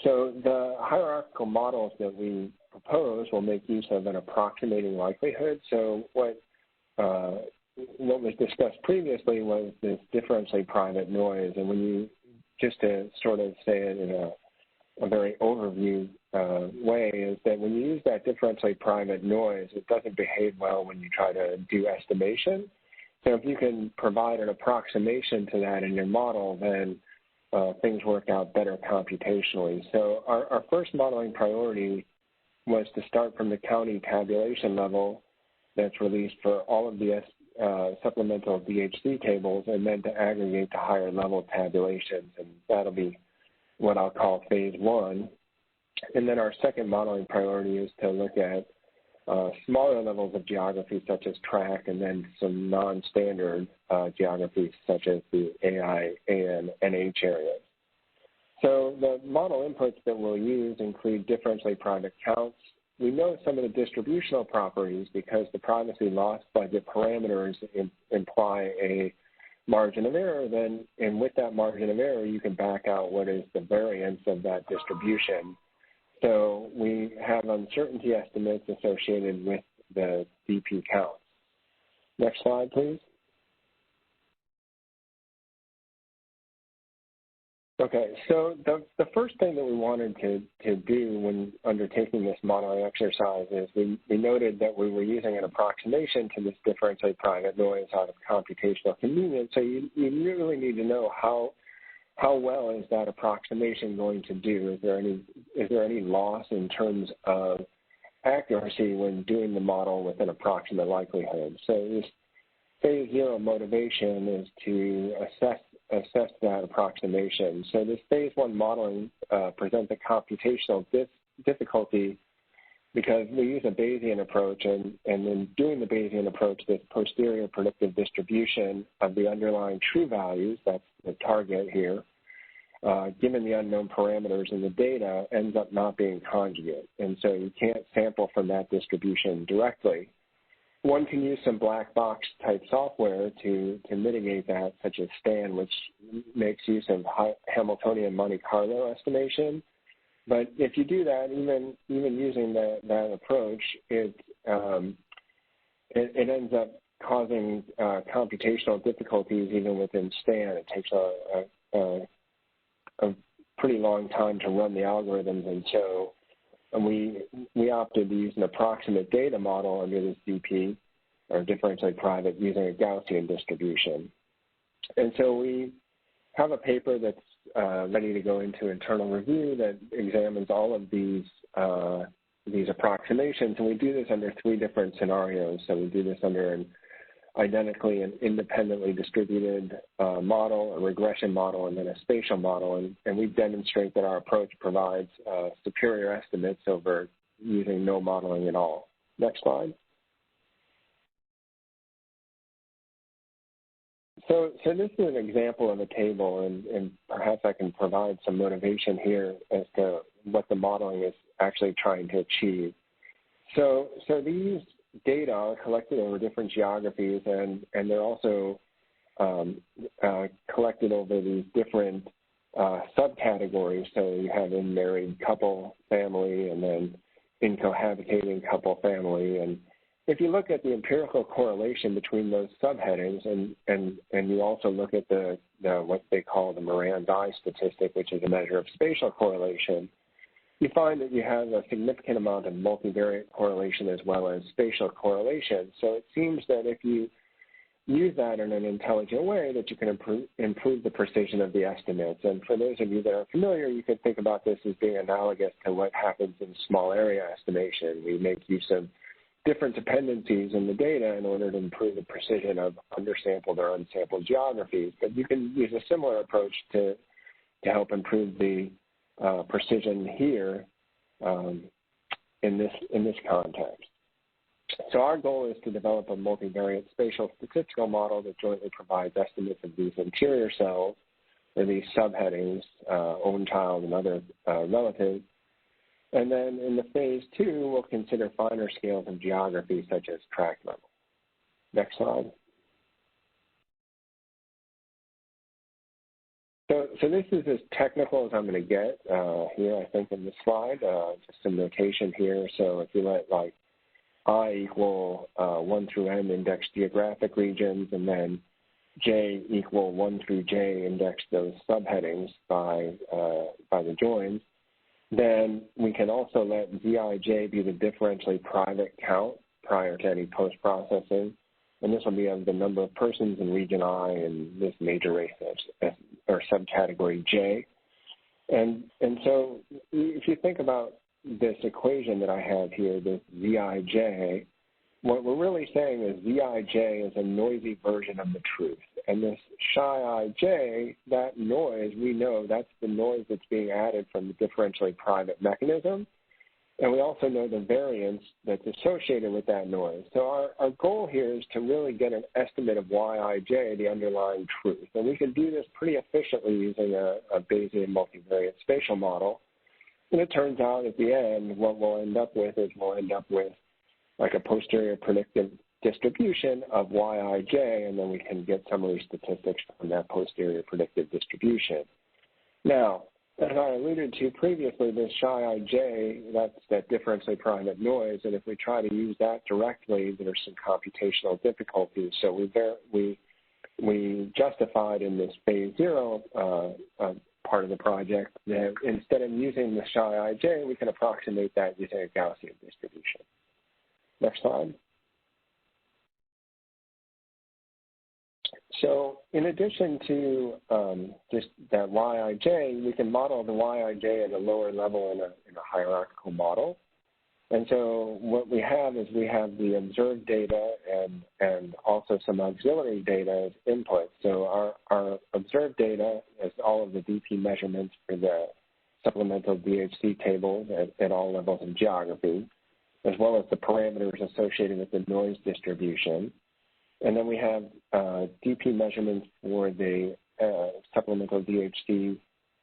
So the hierarchical models that we propose will make use of an approximating likelihood. So what was discussed previously was this differentially private noise, and when you, just to sort of say it in a very overview way, is that when you use that differentially private noise, it doesn't behave well when you try to do estimation. So if you can provide an approximation to that in your model, then things work out better computationally. So our first modeling priority was to start from the county tabulation level that's released for all of the supplemental DHC tables, and then to aggregate to higher level tabulations, and that'll be what I'll call phase one. And then our second modeling priority is to look at smaller levels of geography such as tract, and then some non-standard geographies such as the AI and NH areas. So the model inputs that we'll use include differentially private counts. We know some of the distributional properties because the privacy loss budget parameters imply a margin of error, and with that margin of error, you can back out what is the variance of that distribution. So we have uncertainty estimates associated with the DP counts. Next slide, please. Okay, so the first thing that we wanted to do when undertaking this modeling exercise is we noted that we were using an approximation to this differentially private noise out of computational convenience. So you really need to know how well is that approximation going to do? Is there any loss in terms of accuracy when doing the model with an approximate likelihood? So this phase zero motivation is to assess that approximation. So this phase one modeling presents a computational difficulty because we use a Bayesian approach, and in doing the Bayesian approach, this posterior predictive distribution of the underlying true values, that's the target here, given the unknown parameters in the data, ends up not being conjugate. And so you can't sample from that distribution directly. One can use some black box type software to mitigate that, such as STAN, which makes use of Hamiltonian Monte Carlo estimation. But if you do that, even using that approach, it ends up causing computational difficulties even within STAN. It takes a pretty long time to run the algorithms, and so we opted to use an approximate data model under this DP, or differentially private, using a Gaussian distribution. And so we have a paper that's ready to go into internal review that examines all of these approximations, and we do this under three different scenarios. So we do this under an identically and independently distributed model, a regression model, and then a spatial model. And we demonstrate that our approach provides superior estimates over using no modeling at all. Next slide. So this is an example of a table, and perhaps I can provide some motivation here as to what the modeling is actually trying to achieve. So these data are collected over different geographies, and they're also collected over these different subcategories. So you have in married couple family, and then in cohabitating couple family, and if you look at the empirical correlation between those subheadings and you also look at the what they call the Moran's I statistic, which is a measure of spatial correlation, you find that you have a significant amount of multivariate correlation as well as spatial correlation. So it seems that if you use that in an intelligent way, that you can improve the precision of the estimates. And for those of you that are familiar, you can think about this as being analogous to what happens in small area estimation. We make use of different dependencies in the data in order to improve the precision of undersampled or unsampled geographies. But you can use a similar approach to help improve the precision here in this context. So our goal is to develop a multivariate spatial statistical model that jointly provides estimates of these interior cells or these subheadings, own child and other relatives. And then in the phase 2, we'll consider finer scales of geography such as tract level. Next slide. So this is as technical as I'm going to get here, I think, in this slide. Just some notation here. So if you let like I equal 1 through n index geographic regions, and then j equal 1 through j index those subheadings by the joins, then we can also let Zij be the differentially private count prior to any post-processing. And this will be of the number of persons in region I and this major race or subcategory J. And so if you think about this equation that I have here, this Zij, what we're really saying is Zij is a noisy version of the truth. And this Xi-I-J, that noise, we know that's the noise that's being added from the differentially private mechanism. And we also know the variance that's associated with that noise. So our goal here is to really get an estimate of Yij, the underlying truth. And we can do this pretty efficiently using a Bayesian multivariate spatial model. And it turns out at the end, what we'll end up with is like a posterior predictive distribution of Yij, and then we can get summary statistics from that posterior predictive distribution. Now, as I alluded to previously, this Xi-I-J, that's that differentially private noise, and if we try to use that directly, there's some computational difficulties. So we justified in this phase 0 part of the project that instead of using the Xi-I-J, we can approximate that using a Gaussian distribution. Next slide. So in addition to just that Yij, we can model the Yij at a lower level in a hierarchical model. And so what we have is we have the observed data and also some auxiliary data as input. So our observed data is all of the DP measurements for the supplemental DHC tables at all levels of geography, as well as the parameters associated with the noise distribution. And then we have DP measurements for the supplemental DHC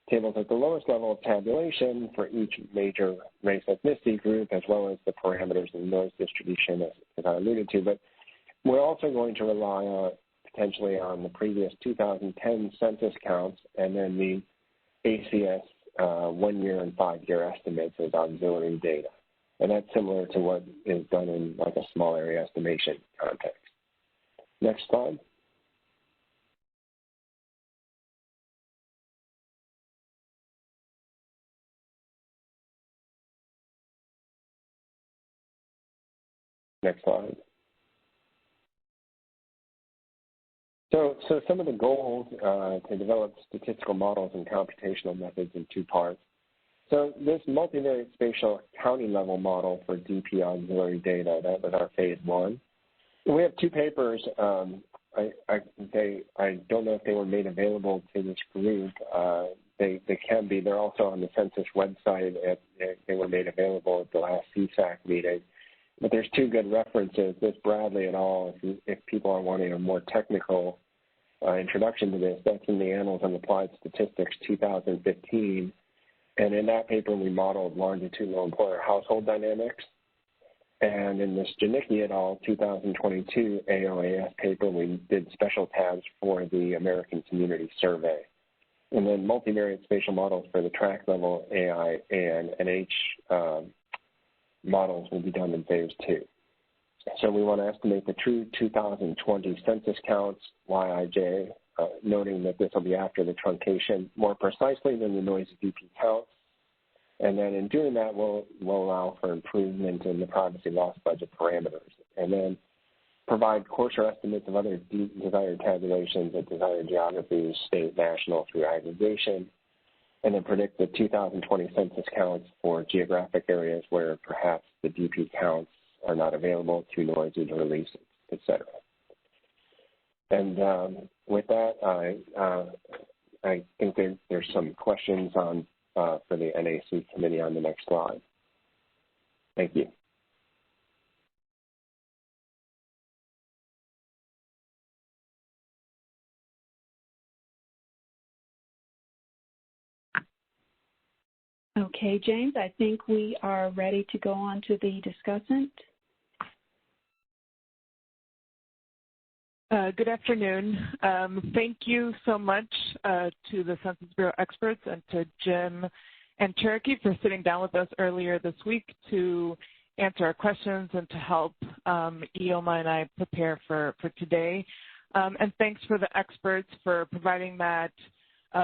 tables at the lowest level of tabulation for each major race ethnicity group, as well as the parameters of the noise distribution, as I alluded to. But we're also going to rely potentially on the previous 2010 census counts and then the ACS 1-year and 5-year estimates as auxiliary data. And that's similar to what is done in like a small area estimation context. Next slide. Next slide. So some of the goals to develop statistical models and computational methods in 2 parts. So this multivariate spatial county level model for DP auxiliary data, that was our phase 1. We have 2 papers. I don't know if they were made available to this group. They can be. They're also on the census website. They were made available at the last CSAC meeting. But there's 2 good references. This Bradley et al., if people are wanting a more technical introduction to this, that's in the Annals of Applied Statistics 2015. And in that paper, we modeled longitudinal employer household dynamics. And in this Janicki et al. 2022 AOAS paper, we did special tabs for the American Community Survey. And then multivariate spatial models for the tract level AI and NH models will be done in phase 2. So we want to estimate the true 2020 census counts, YIJ, noting that this will be after the truncation more precisely than the noisy DP counts. And then in doing that, we'll allow for improvement in the privacy loss budget parameters. And then provide coarser estimates of other desired tabulations at desired geographies, state, national, through aggregation, and then predict the 2020 census counts for geographic areas where perhaps the DP counts are not available, too noisy to release, et cetera. And with that, I think there's some questions on for the NAC committee on the next slide. Thank you. Okay, James, I think we are ready to go on to the discussant. Good afternoon. Thank you so much to the Census Bureau experts and to Jim and Cherokee for sitting down with us earlier this week to answer our questions and to help Ioma and I prepare for today. And thanks for the experts for providing that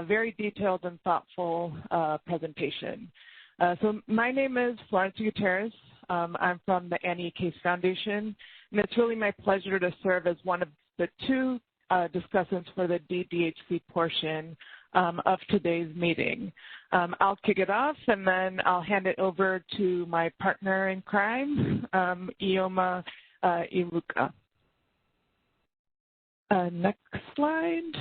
very detailed and thoughtful presentation. So my name is Florence Gutierrez. I'm from the Annie Case Foundation, and it's really my pleasure to serve as one of the two discussants for the DDHC portion of today's meeting. I'll kick it off, and then I'll hand it over to my partner in crime, Ioma Iruka. Next slide.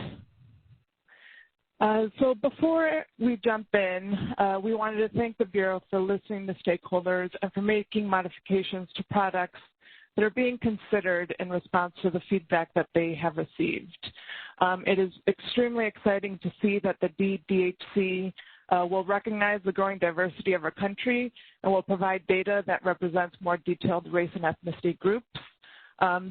So before we jump in, we wanted to thank the Bureau for listening to stakeholders and for making modifications to products that are being considered in response to the feedback that they have received. It is extremely exciting to see that the DDHC will recognize the growing diversity of our country and will provide data that represents more detailed race and ethnicity groups.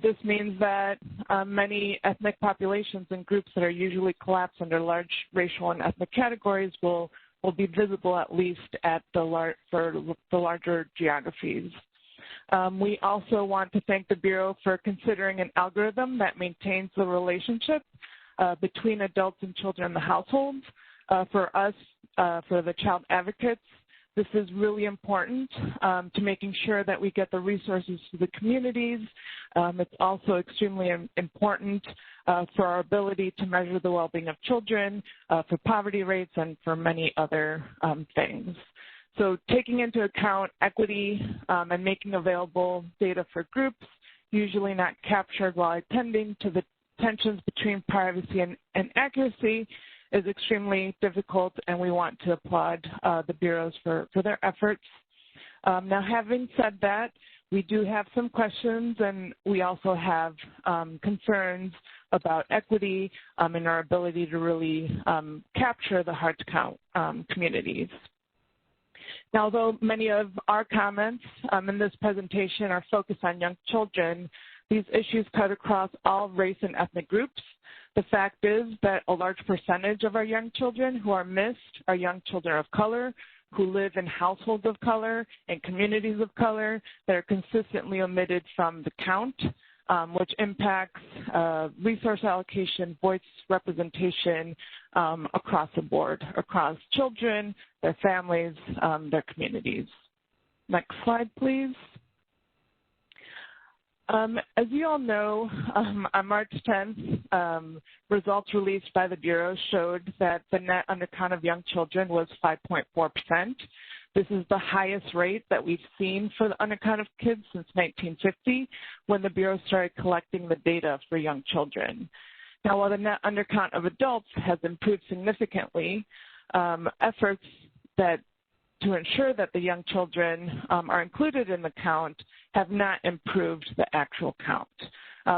This means that many ethnic populations and groups that are usually collapsed under large racial and ethnic categories will be visible at least at for the larger geographies. We also want to thank the Bureau for considering an algorithm that maintains the relationship between adults and children in the households. For us, for the child advocates, this is really important to making sure that we get the resources to the communities. It's also extremely important for our ability to measure the well-being of children, for poverty rates, and for many other things. So taking into account equity and making available data for groups usually not captured while attending to the tensions between privacy and accuracy is extremely difficult, and we want to applaud the bureaus for their efforts. Now, having said that, we do have some questions, and we also have concerns about equity and our ability to really capture the hard-to-count communities. Now, although many of our comments in this presentation are focused on young children, these issues cut across all race and ethnic groups. The fact is that a large percentage of our young children who are missed are young children of color who live in households of color and communities of color that are consistently omitted from the count, which impacts resource allocation, voice representation across the board, across children, their families, their communities. Next slide, please. As you all know, on March 10th, results released by the Bureau showed that the net undercount of young children was 5.4%. This is the highest rate that we've seen for the undercount of kids since 1950, when the Bureau started collecting the data for young children. Now, while the net undercount of adults has improved significantly, efforts to ensure that the young children are included in the count have not improved the actual count.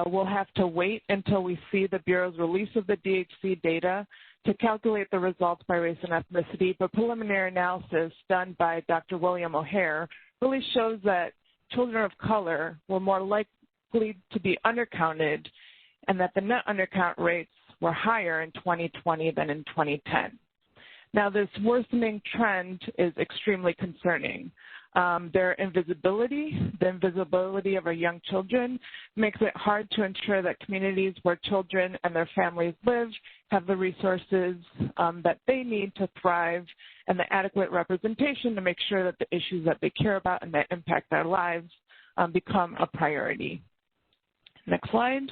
We'll have to wait until we see the Bureau's release of the DHC data to calculate the results by race and ethnicity, but preliminary analysis done by Dr. William O'Hare really shows that children of color were more likely to be undercounted and that the net undercount rates were higher in 2020 than in 2010. Now, this worsening trend is extremely concerning. Their invisibility, the invisibility of our young children, makes it hard to ensure that communities where children and their families live have the resources that they need to thrive and the adequate representation to make sure that the issues that they care about and that impact their lives become a priority. Next slide.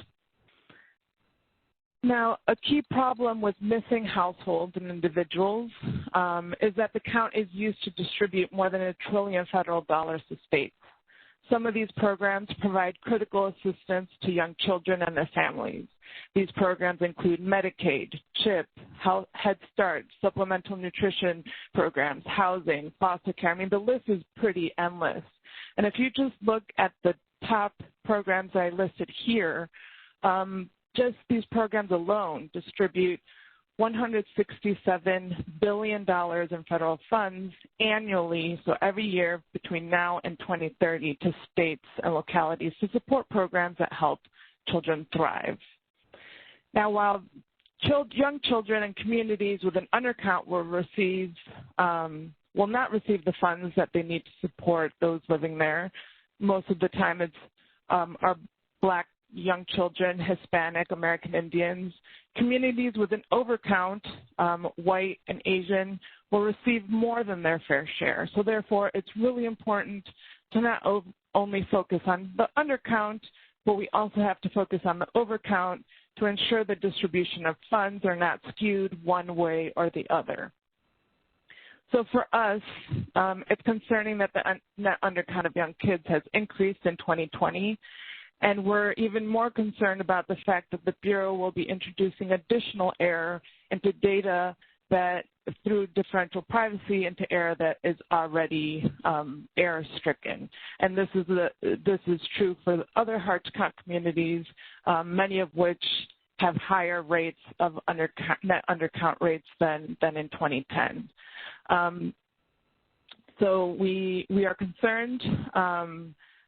Now, a key problem with missing households and individuals is that the count is used to distribute more than $1 trillion federal dollars to states. Some of these programs provide critical assistance to young children and their families. These programs include Medicaid, CHIP, Head Start, supplemental nutrition programs, housing, foster care. I mean, the list is pretty endless. And if you just look at the top programs I listed here, just these programs alone distribute $167 billion in federal funds annually, so every year between now and 2030 to states and localities to support programs that help children thrive. Now, while young children and communities with an undercount will not receive the funds that they need to support those living there, most of the time it's our Black young children, Hispanic, American Indians. Communities with an overcount, white and Asian, will receive more than their fair share. So therefore, it's really important to not only focus on the undercount, but we also have to focus on the overcount to ensure the distribution of funds are not skewed one way or the other. So for us, it's concerning that the net undercount of young kids has increased in 2020. And we're even more concerned about the fact that the Bureau will be introducing additional error into data that, through differential privacy, into error that is already error-stricken. And this is true for other hard-to-count communities, many of which have higher rates of net undercount rates than in 2010. So we are concerned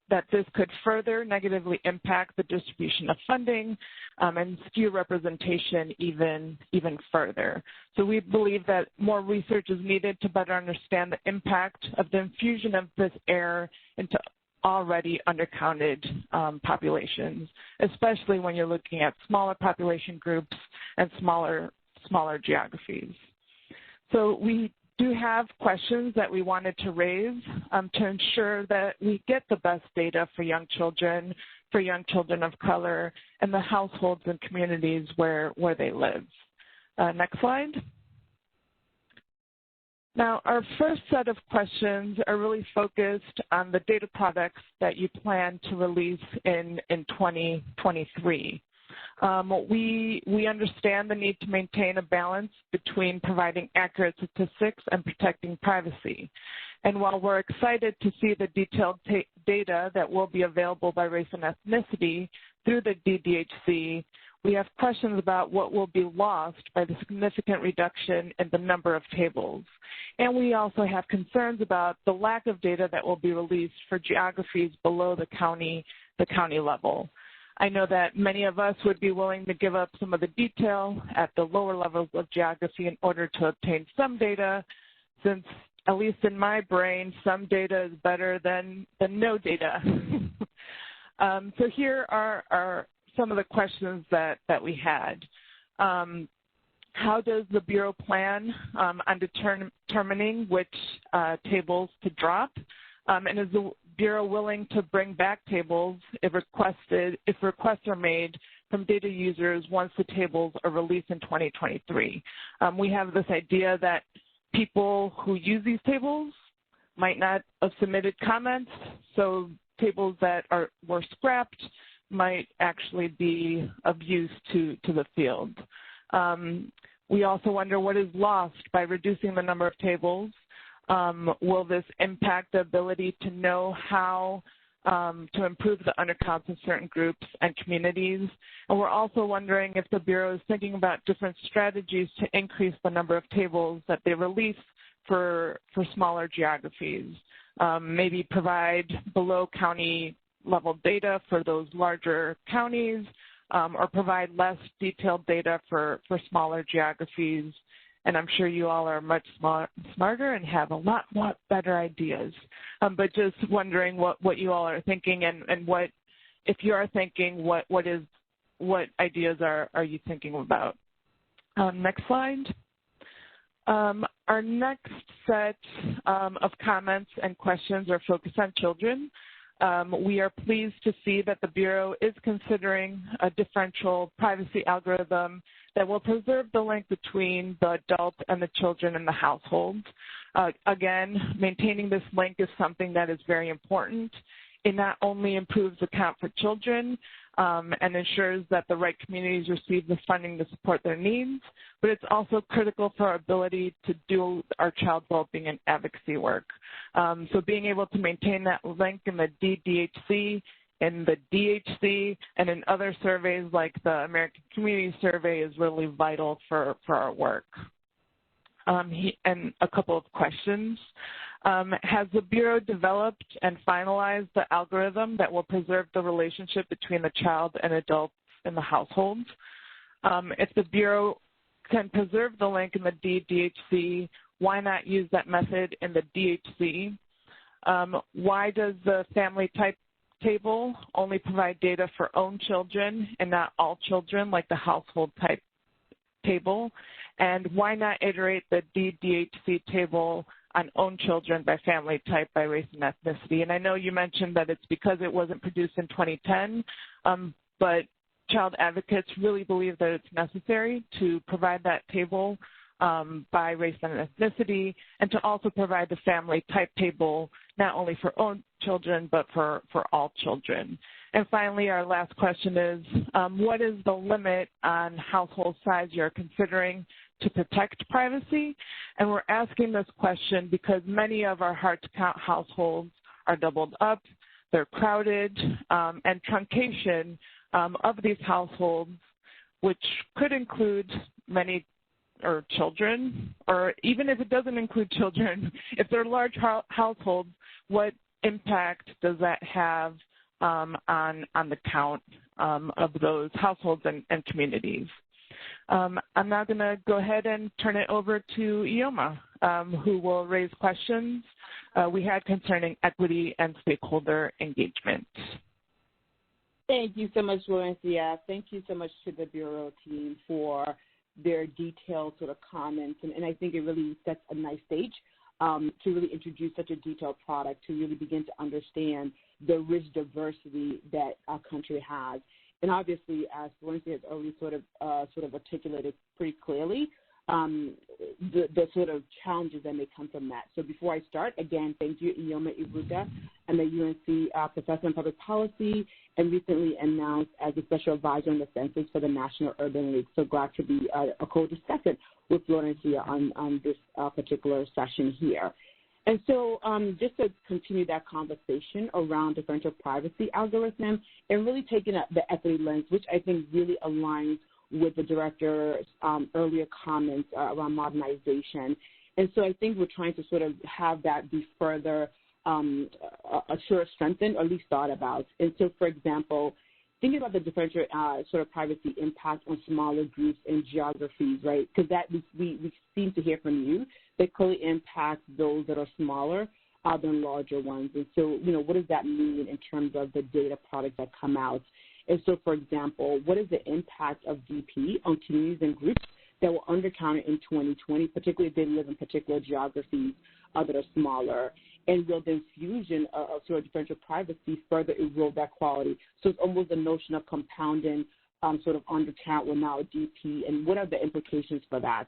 that this could further negatively impact the distribution of funding and skew representation even further. So we believe that more research is needed to better understand the impact of the infusion of this error into already undercounted populations, especially when you're looking at smaller population groups and smaller geographies. So we do have questions that we wanted to raise to ensure that we get the best data for young children of color, and the households and communities where they live. Next slide. Now, our first set of questions are really focused on the data products that you plan to release in 2023. We understand the need to maintain a balance between providing accurate statistics and protecting privacy. And while we're excited to see the detailed data that will be available by race and ethnicity through the DDHC, we have questions about what will be lost by the significant reduction in the number of tables. And we also have concerns about the lack of data that will be released for geographies below the county level. I know that many of us would be willing to give up some of the detail at the lower levels of geography in order to obtain some data, since, at least in my brain, some data is better than no data. So here are some of the questions that we had. How does the Bureau plan on determining which tables to drop? And is the Bureau willing to bring back tables if requests are made from data users once the tables are released in 2023? We have this idea that people who use these tables might not have submitted comments, so tables that were scrapped might actually be of use to the field. We also wonder what is lost by reducing the number of tables. Will this impact the ability to know how to improve the undercounts of certain groups and communities? And we're also wondering if the Bureau is thinking about different strategies to increase the number of tables that they release for smaller geographies. Maybe provide below county level data for those larger counties, or provide less detailed data for smaller geographies, and I'm sure you all are much smarter and have a lot better ideas. But just wondering what you all are thinking, and what, if you are thinking, what ideas are you thinking about? Next slide. Our next set of comments and questions are focused on children. We are pleased to see that the Bureau is considering a differential privacy algorithm that will preserve the link between the adult and the children in the household. Again, maintaining this link is something that is very important. It not only improves the count for children and ensures that the right communities receive the funding to support their needs, but it's also critical for our ability to do our child well-being and advocacy work. So being able to maintain that link in the DDHC, in the DHC, and in other surveys like the American Community Survey is really vital for our work. And a couple of questions. Has the Bureau developed and finalized the algorithm that will preserve the relationship between the child and adults in the household? If the Bureau can preserve the link in the DDHC, why not use that method in the DHC? Why does the family type table only provide data for own children and not all children like the household type table? And why not iterate the DDHC table on own children by family type, by race and ethnicity? And I know you mentioned that it's because it wasn't produced in 2010, but child advocates really believe that it's necessary to provide that table by race and ethnicity, and to also provide the family type table not only for own children but for all children. And finally, our last question is, what is the limit on household size you're considering to protect privacy? And we're asking this question because many of our hard-to-count households are doubled up, they're crowded, and truncation of these households, which could include many or children, or even if it doesn't include children, if they're large households, what impact does that have on the count of those households and communities? I'm now going to go ahead and turn it over to Ioma, who will raise questions we had concerning equity and stakeholder engagement. Thank you so much, Florencia. Thank you so much to the Bureau team for their detailed sort of comments, and I think it really sets a nice stage to really introduce such a detailed product, to really begin to understand the rich diversity that our country has. And obviously, as Florencia has already sort of articulated pretty clearly, the sort of challenges that may come from that. So before I start, again, thank you, Ioma Ibuka. I'm a UNC professor in public policy and recently announced as a special advisor on the census for the National Urban League. So glad to be a co-discussant with Florencia on this particular session here. And so just to continue that conversation around differential privacy algorithm and really taking up the equity lens, which I think really aligns with the director's earlier comments around modernization. And so I think we're trying to sort of have that be further strengthened, or at least thought about. And so, for example, thinking about the differential sort of privacy impact on smaller groups and geographies, right? Because that we seem to hear from you that clearly impacts those that are smaller than larger ones. And so, what does that mean in terms of the data products that come out? And so, for example, what is the impact of DP on communities and groups that were undercounted in 2020, particularly if they live in particular geographies that are smaller? And will the infusion of sort of differential privacy further erode that quality? So it's almost a notion of compounding sort of undercount with now DP, and what are the implications for that?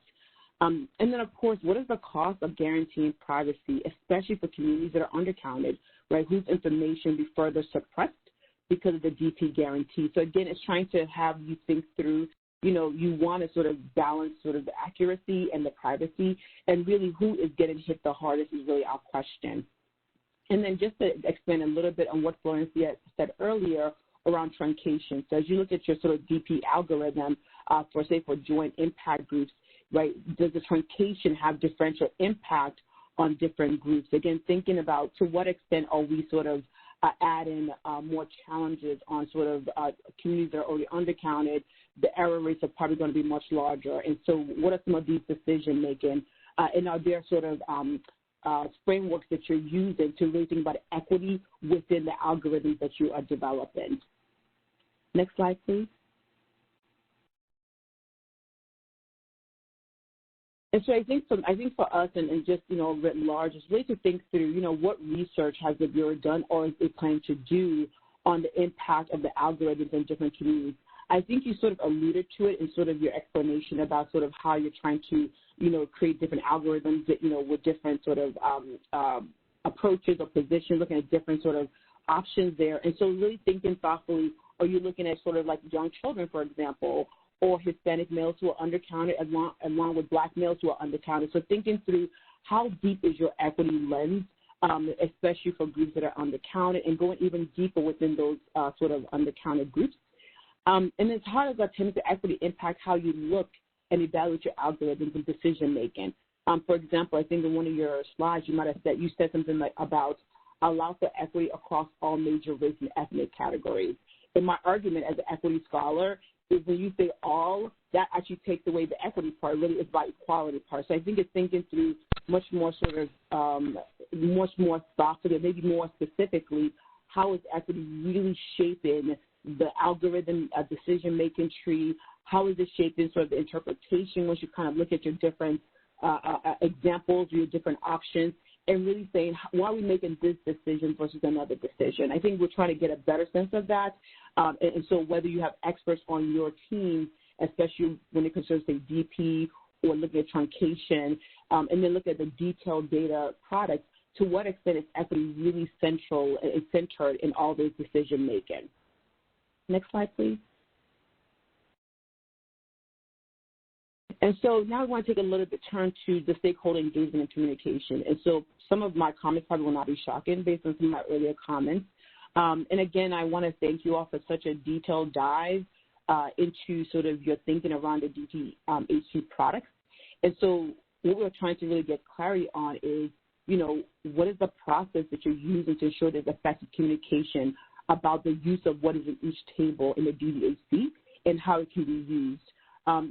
And then, of course, what is the cost of guaranteeing privacy, especially for communities that are undercounted, right, whose information be further suppressed because of the DP guarantee? So, again, it's trying to have you think through, you want to sort of balance sort of the accuracy and the privacy, and really who is getting hit the hardest is really our question. And then just to expand a little bit on what Florencia said earlier around truncation. So as you look at your sort of DP algorithm for joint impact groups, right, does the truncation have differential impact on different groups? Again, thinking about to what extent are we sort of add in more challenges on sort of communities that are already undercounted, the error rates are probably going to be much larger. And so what are some of these decision-making? And are there sort of frameworks that you're using to really think about equity within the algorithms that you are developing? Next slide, please. And so I think for us and just, writ large, is really to think through, what research has the Bureau done or is it planning to do on the impact of the algorithms in different communities. I think you sort of alluded to it in sort of your explanation about sort of how you're trying to, create different algorithms that, with different sort of approaches or positions, looking at different sort of options there. And so really thinking thoughtfully, are you looking at sort of like young children, for example, or Hispanic males who are undercounted along with Black males who are undercounted. So thinking through how deep is your equity lens, especially for groups that are undercounted, and going even deeper within those sort of undercounted groups. And then how does attendance to equity impact how you look and evaluate your algorithms and decision making? For example, I think in one of your slides you might have said, you said something like about allow for equity across all major race and ethnic categories. And my argument as an equity scholar is when you say all, that actually takes away the equity part, really is about equality part. So I think it's thinking through much more sort of, much more thoughtfully, maybe more specifically, how is equity really shaping the algorithm decision-making tree? How is it shaping sort of the interpretation once you kind of look at your different examples, your different options, and really saying, why are we making this decision versus another decision? I think we're trying to get a better sense of that. And so whether you have experts on your team, especially when it concerns, say, DP or looking at truncation, and then look at the detailed data products, to what extent is equity really central and centered in all those decision-making? Next slide, please. And so now I want to take a little bit turn to the stakeholder engagement and communication. And so some of my comments probably will not be shocking based on some of my earlier comments. And again, I want to thank you all for such a detailed dive into sort of your thinking around the DTHC products. And so what we're trying to really get clarity on is, what is the process that you're using to ensure there's effective communication about the use of what is in each table in the DDHC and how it can be used.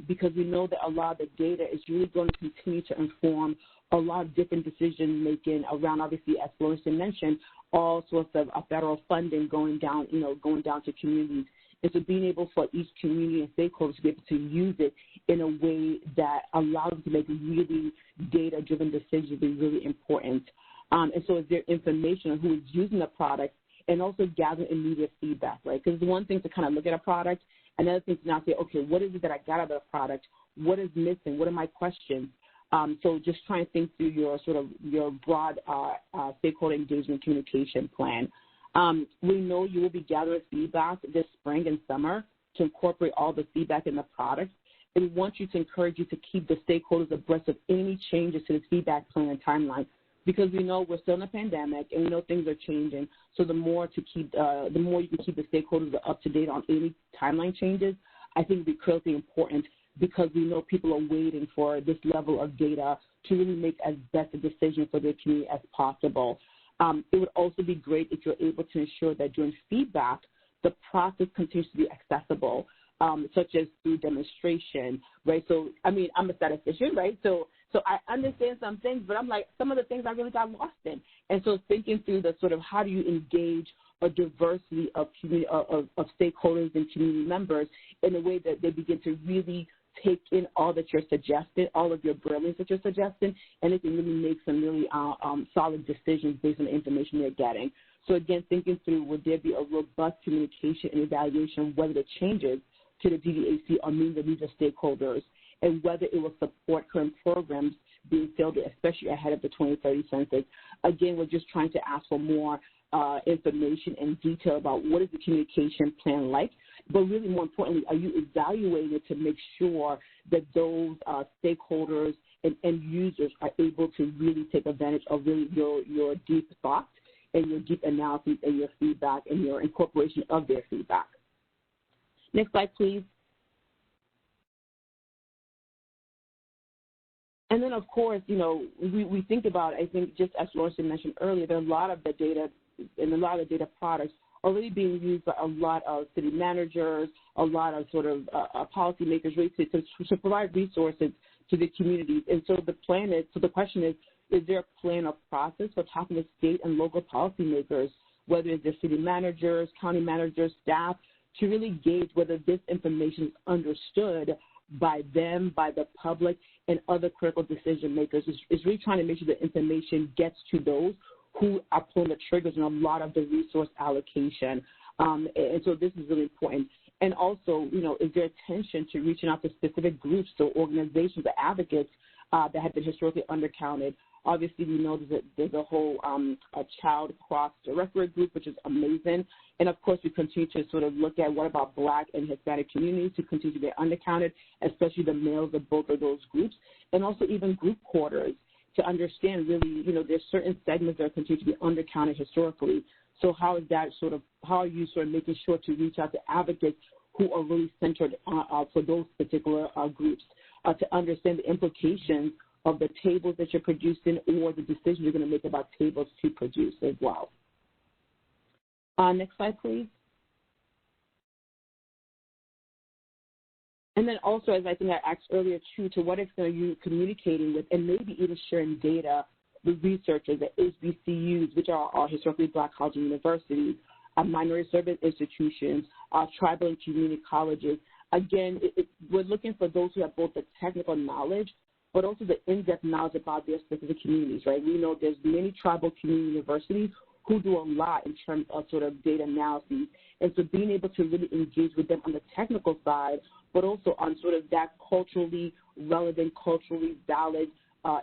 Because we know that a lot of the data is really going to continue to inform a lot of different decision-making around, obviously, as Florence mentioned, all sorts of federal funding going down to communities. And so being able for each community and stakeholders to be able to use it in a way that allows them to make really data-driven decisions is really important. And so is there information on who is using the product and also gather immediate feedback, right? Because it's one thing to kind of look at a product, another thing to now say, okay, what is it that I got out of the product? What is missing? What are my questions? So just try and think through your sort of your broad stakeholder engagement communication plan. We know you will be gathering feedback this spring and summer to incorporate all the feedback in the product. And we want you to encourage you to keep the stakeholders abreast of any changes to the feedback plan and timeline, because we know we're still in a pandemic and we know things are changing. So the more you can keep the stakeholders up to date on any timeline changes, I think would be critically important, because we know people are waiting for this level of data to really make as best a decision for their community as possible. It would also be great if you're able to ensure that during feedback, the process continues to be accessible, such as through demonstration, right? So, I mean, I'm a statistician, right? So I understand some things, but I'm like, some of the things I really got lost in. And so thinking through the sort of how do you engage a diversity of stakeholders and community members in a way that they begin to really take in all that you're suggesting, all of your brilliance that you're suggesting, and they can really make some really solid decisions based on the information they're getting. So again, thinking through, would there be a robust communication and evaluation of whether the changes to the DDHC are meeting the needs of stakeholders, and whether it will support current programs being fielded, especially ahead of the 2030 census. Again, we're just trying to ask for more information and detail about what is the communication plan like, but really more importantly, are you evaluating it to make sure that those stakeholders and end users are able to really take advantage of really your deep thoughts and your deep analysis and your feedback and your incorporation of their feedback. Next slide, please. And then, of course, we think about, I think, just as Lawrence mentioned earlier, there are a lot of the data and a lot of data products are really being used by a lot of city managers, a lot of sort of policymakers, really to provide resources to the communities. And so the question is there a plan or process for talking to state and local policymakers, whether it's the city managers, county managers, staff, to really gauge whether this information is understood by them, by the public, and other critical decision makers. It's really trying to make sure the information gets to those who are pulling the triggers in a lot of the resource allocation. And so this is really important. And also, is there attention to reaching out to specific groups, so organizations, or advocates that have been historically undercounted? Obviously, we know there's a whole a child cross directorate group, which is amazing. And, of course, we continue to sort of look at what about Black and Hispanic communities who continue to get undercounted, especially the males of both of those groups, and also even group quarters to understand really, there's certain segments that continue to be undercounted historically. So how are you sort of making sure to reach out to advocates who are really centered for those particular groups to understand the implications of the tables that you're producing or the decisions you're going to make about tables to produce as well. Next slide, please. And then also, as I think I asked earlier, too, to what extent are you communicating with and maybe even sharing data with researchers at HBCUs, which are our historically Black colleges and universities, minority service institutions, tribal and community colleges. Again, we're looking for those who have both the technical knowledge but also the in-depth knowledge about their specific communities, right? We know there's many tribal community universities who do a lot in terms of sort of data analysis. And so being able to really engage with them on the technical side, but also on sort of that culturally relevant, culturally valid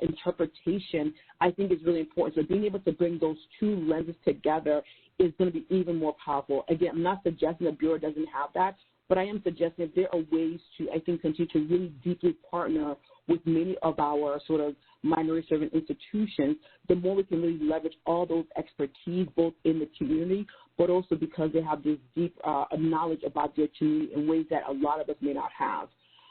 interpretation, I think is really important. So being able to bring those two lenses together is going to be even more powerful. Again, I'm not suggesting the Bureau doesn't have that, but I am suggesting that there are ways to, I think, continue to really deeply partner with many of our sort of minority serving institutions, the more we can really leverage all those expertise both in the community, but also because they have this deep knowledge about their community in ways that a lot of us may not have.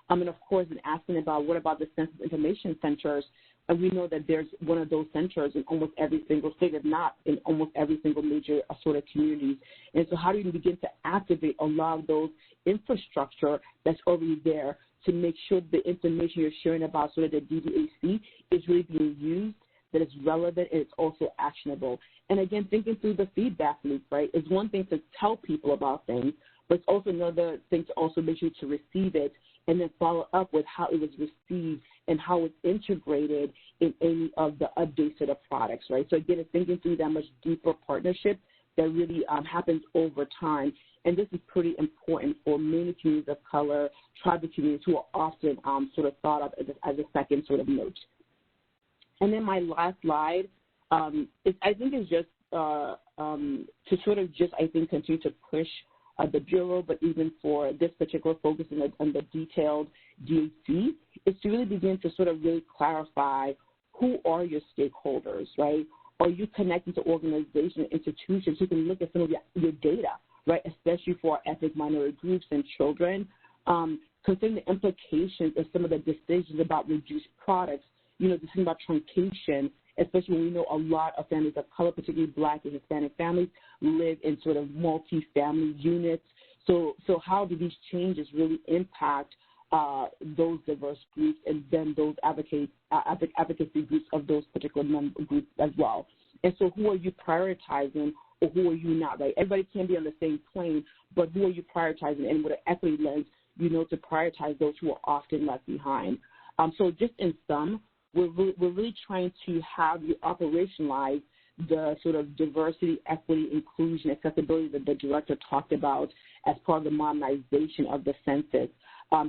And of course, in asking about what about the Census Information Centers, and we know that there's one of those centers in almost every single state, if not in almost every single major sort of communities. And so how do you begin to activate a lot of those infrastructure that's already there to make sure the information you're sharing about sort of the DDAC is really being used, that it's relevant, and it's also actionable. And again, thinking through the feedback loop, right? It's one thing to tell people about things, but it's also another thing to also make sure to receive it and then follow up with how it was received and how it's integrated in any of the updates to the products, right? So again, it's thinking through that much deeper partnership that really happens over time. And this is pretty important for many communities of color, tribal communities who are often sort of thought of as a second sort of note. And then my last slide, I think is just to sort of just, I think, continue to push the Bureau, but even for this particular focus on the detailed DHC, is to really begin to sort of really clarify who are your stakeholders, right? Are you connecting to organizations, institutions who can look at some of your data, right, especially for ethnic minority groups and children, considering the implications of some of the decisions about reduced products, decision about truncation, especially when we know a lot of families of color, particularly Black and Hispanic families, live in sort of multi-family units. So how do these changes really impact those diverse groups and then those advocacy groups of those particular groups as well? And so who are you prioritizing or who are you not, right? Everybody can be on the same plane, but who are you prioritizing? And with an equity lens, to prioritize those who are often left behind. So just in sum, we're really trying to have you operationalize the sort of diversity, equity, inclusion, accessibility that the director talked about as part of the modernization of the census.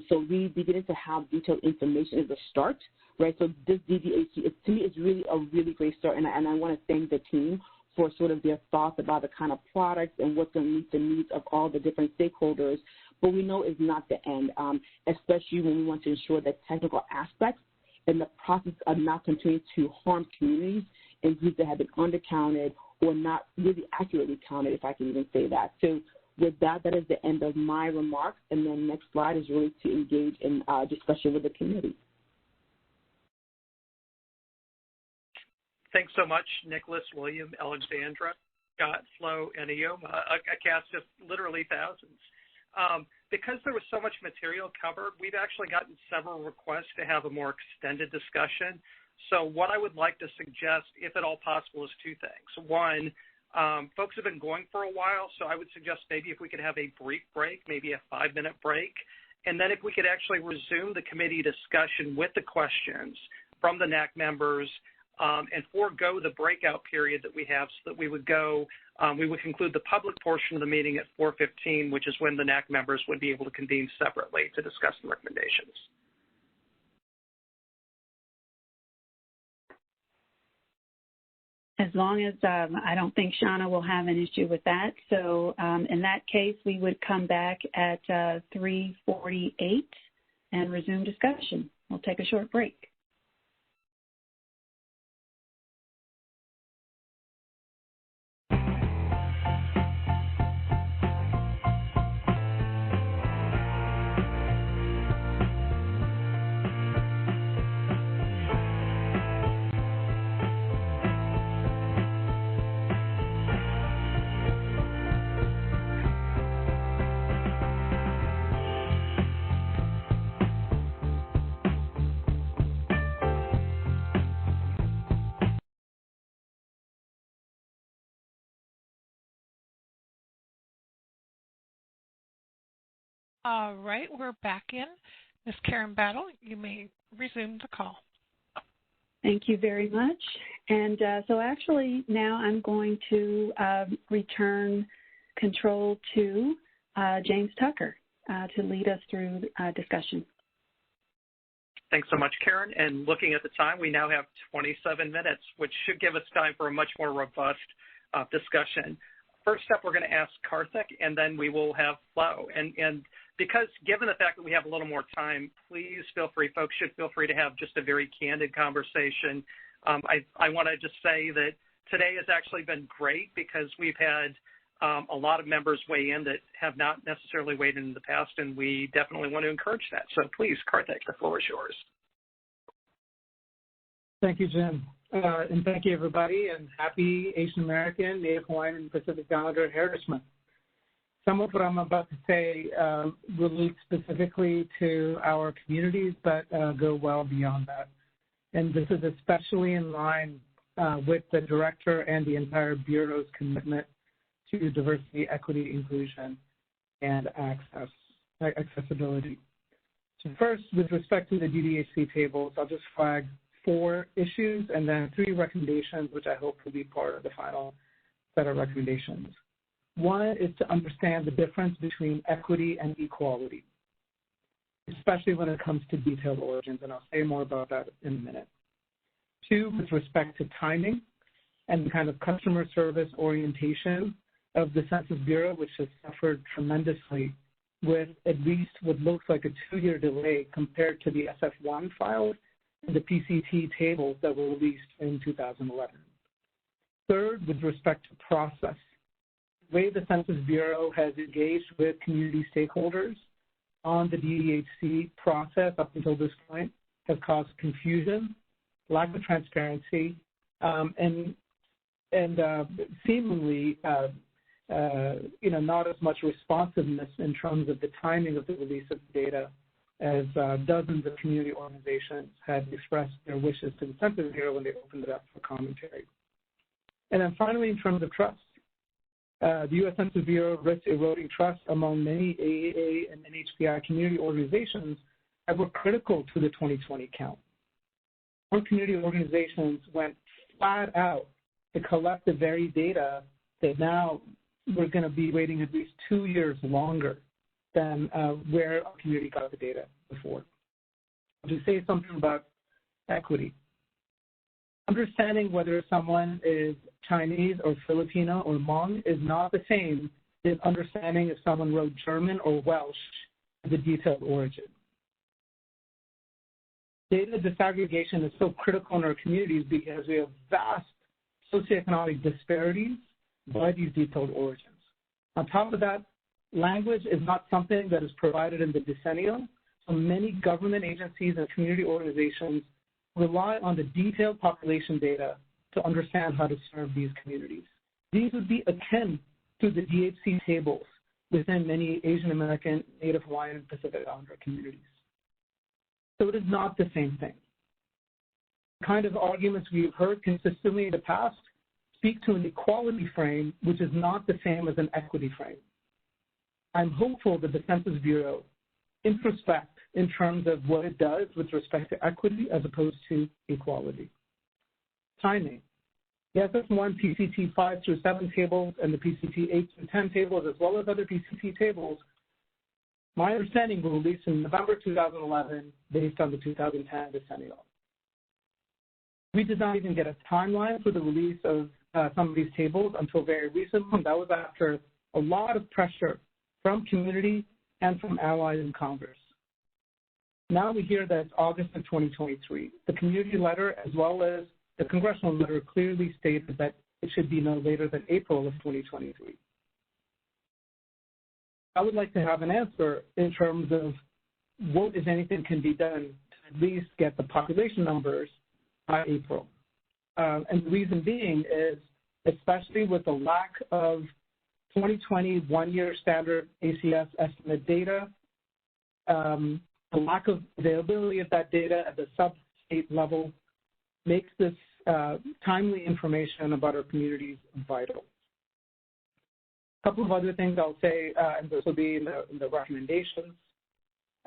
So we beginning to have detailed information as a start, right? So this DDAC, to me, is really a really great start, and I want to thank the team for sort of their thoughts about the kind of products and what's going to meet the needs of all the different stakeholders. But we know it's not the end, especially when we want to ensure that technical aspects and the process of not continuing to harm communities and groups that have been undercounted or not really accurately counted, if I can even say that. So with that, that is the end of my remarks. And then next slide is really to engage in discussion with the committee. Thanks so much, Nicholas, William, Alexandra. Scott, Flo, and Ioma, a cast of literally thousands. Because there was so much material covered, we've actually gotten several requests to have a more extended discussion. So what I would like to suggest, if at all possible, is two things. One, folks have been going for a while, so I would suggest maybe if we could have a brief break, maybe a 5-minute break, and then if we could actually resume the committee discussion with the questions from the NAC members and forego the breakout period that we have, so that we would conclude the public portion of the meeting at 4:15, which is when the NAC members would be able to convene separately to discuss the recommendations. As long as I don't think Shauna will have an issue with that. So in that case, we would come back at 3:48 and resume discussion. We'll take a short break. All right, we're back in. Ms. Karen Battle, you may resume the call. Thank you very much. And so actually now I'm going to return control to James Tucker to lead us through discussion. Thanks so much, Karen. And looking at the time, we now have 27 minutes, which should give us time for a much more robust discussion. First up, we're going to ask Karthik, and then we will have Flo. And because given the fact that we have a little more time, please feel free, folks should feel free to have just a very candid conversation. I want to just say that today has actually been great because we've had a lot of members weigh in that have not necessarily weighed in the past, and we definitely want to encourage that. So please, Karthik, the floor is yours. Thank you, Jim. And thank you, everybody, and happy Asian American, Native Hawaiian, and Pacific Islander Heritage Month. Some of what I'm about to say relates specifically to our communities, but go well beyond that. And this is especially in line with the Director and the entire Bureau's commitment to diversity, equity, inclusion, and accessibility. So first, with respect to the DDHC tables, I'll just flag 4 issues and then 3 recommendations, which I hope will be part of the final set of recommendations. One is to understand the difference between equity and equality, especially when it comes to detailed origins, and I'll say more about that in a minute. 2, with respect to timing and the kind of customer service orientation of the Census Bureau, which has suffered tremendously with at least what looks like a 2-year delay compared to the SF1 files and the PCT tables that were released in 2011. 3rd, with respect to process, the way the Census Bureau has engaged with community stakeholders on the DDHC process up until this point has caused confusion, lack of transparency, and seemingly not as much responsiveness in terms of the timing of the release of the data as dozens of community organizations had expressed their wishes to the Census Bureau when they opened it up for commentary. And then finally, in terms of trust, the U.S. Census Bureau risks eroding trust among many AAA and NHPI community organizations that were critical to the 2020 count. Some community organizations went flat out to collect the very data that now we're going to be waiting at least 2 years longer than where our community got the data before. To say something about equity, understanding whether someone is Chinese or Filipino or Hmong is not the same as understanding if someone wrote German or Welsh as a detailed origin. Data disaggregation is so critical in our communities because we have vast socioeconomic disparities by these detailed origins. On top of that, language is not something that is provided in the decennial, so many government agencies and community organizations rely on the detailed population data to understand how to serve these communities. These would be akin to the DHC tables within many Asian American, Native Hawaiian, and Pacific Islander communities. So it is not the same thing. The kind of arguments we've heard consistently in the past speak to an equality frame, which is not the same as an equity frame. I'm hopeful that the Census Bureau introspect in terms of what it does with respect to equity as opposed to equality. Timing. The SS1 PCT 5 through 7 tables and the PCT 8 through 10 tables, as well as other PCT tables, my understanding were released in November 2011 based on the 2010 decennial. We did not even get a timeline for the release of some of these tables until very recently. That was after a lot of pressure from community and from allies in Congress. Now we hear that it's August of 2023. The community letter as well as the congressional letter clearly stated that it should be no later than April of 2023. I would like to have an answer in terms of what, if anything, can be done to at least get the population numbers by April. And the reason being is, especially with the lack of 2020 one-year standard ACS estimate data, the lack of availability of that data at the sub-state level makes this timely information about our communities vital. A couple of other things I'll say, and this will be in the recommendations,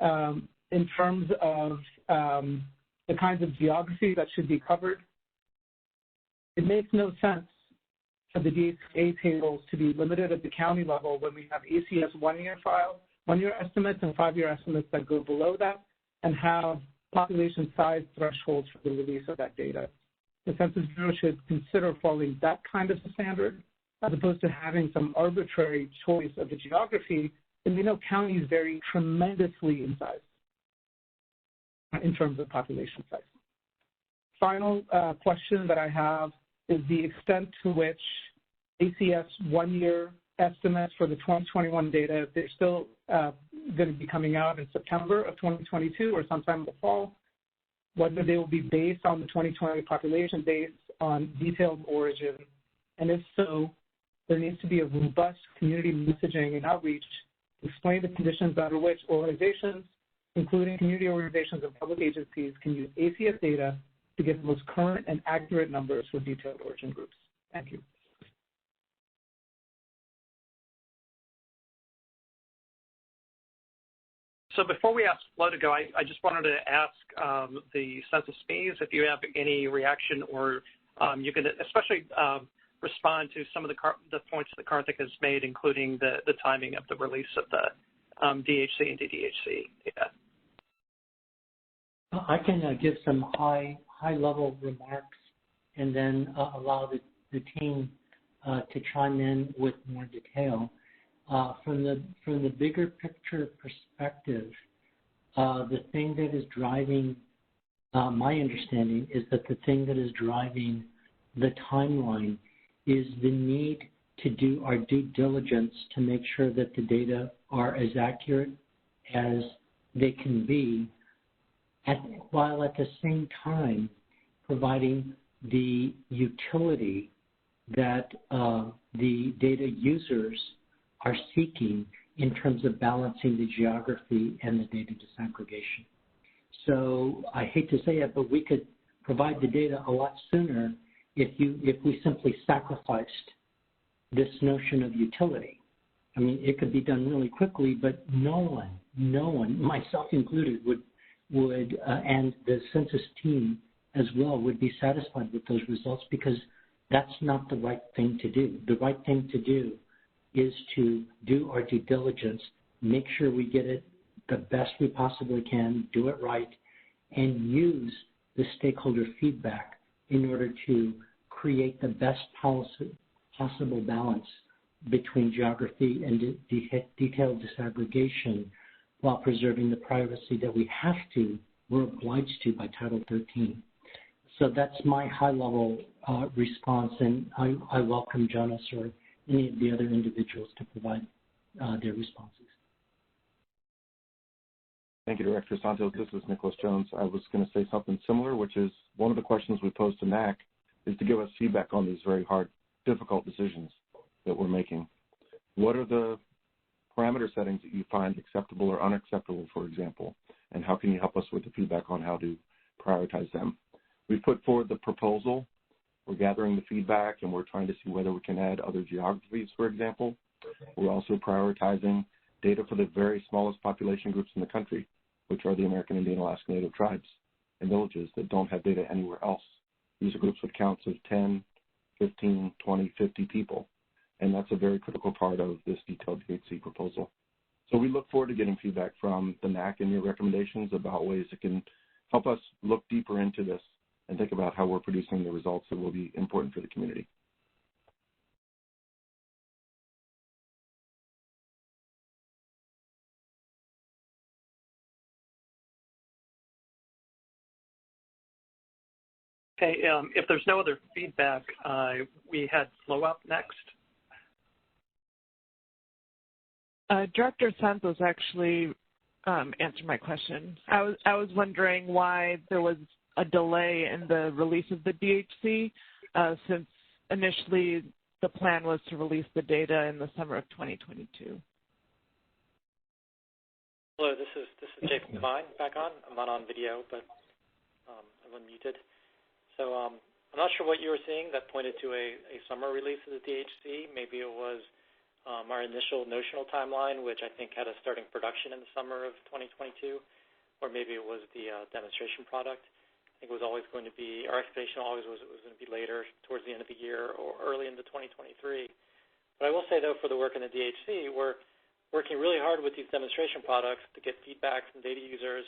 in terms of the kinds of geography that should be covered. It makes no sense for the DHA tables to be limited at the county level when we have ACS one-year estimates and 5-year estimates that go below that, and have population size thresholds for the release of that data. The Census Bureau should consider following that kind of standard as opposed to having some arbitrary choice of the geography. And we know counties vary tremendously in size in terms of population size. Final question that I have is the extent to which ACS one-year estimates for the 2021 data, if they're still going to be coming out in September of 2022 or sometime in the fall, whether they will be based on the 2020 population based on detailed origin, and if so, there needs to be a robust community messaging and outreach to explain the conditions under which organizations, including community organizations and public agencies, can use ACS data to get the most current and accurate numbers for detailed origin groups. Thank you. So before we ask Flo to go, I just wanted to ask the census fees if you have any reaction, or you can especially respond to some of the points that Karthik has made, including the timing of the release of the DHC and DDHC data. I can give some high-level remarks and then allow the team to chime in with more detail. From the bigger picture perspective, the thing that is driving, my understanding is that the thing that is driving the timeline is the need to do our due diligence to make sure that the data are as accurate as they can be, while at the same time providing the utility that the data users are seeking in terms of balancing the geography and the data disaggregation. So I hate to say it, but we could provide the data a lot sooner if we simply sacrificed this notion of utility. I mean, it could be done really quickly, but no one, myself included, would and the census team as well would be satisfied with those results, because that's not the right thing to do. The right thing to do is to do our due diligence, make sure we get it the best we possibly can, do it right, and use the stakeholder feedback in order to create the best possible balance between geography and detailed disaggregation while preserving the privacy that we're obliged to by Title 13. So that's my high-level response, and I welcome Jonas or any of the other individuals to provide their responses. Thank you, Director Santos. This is Nicholas Jones. I was going to say something similar, which is one of the questions we posed to NAC is to give us feedback on these very hard difficult decisions that we're making. What are the parameter settings that you find acceptable or unacceptable, for example, and how can you help us with the feedback on how to prioritize them? We've put forward the proposal. We're gathering the feedback, and we're trying to see whether we can add other geographies, for example. We're also prioritizing data for the very smallest population groups in the country, which are the American Indian Alaska Native tribes and villages that don't have data anywhere else. These are groups with counts of 10, 15, 20, 50 people, and that's a very critical part of this detailed DHC proposal. So we look forward to getting feedback from the NAC and your recommendations about ways that can help us look deeper into this and think about how we're producing the results that will be important for the community. Okay, if there's no other feedback, we had Flo up next. Director Santos actually answered my question. I was wondering why there was a delay in the release of the DHC, since initially the plan was to release the data in the summer of 2022. Hello, this is Jason Devine back on. I'm not on video, but I'm unmuted. So I'm not sure what you were seeing that pointed to a summer release of the DHC. Maybe it was our initial notional timeline, which I think had us starting production in the summer of 2022, or maybe it was the demonstration product. I think it was always going to be, our expectation always was it was going to be later, towards the end of the year or early into 2023. But I will say, though, for the work in the DHC, we're working really hard with these demonstration products to get feedback from data users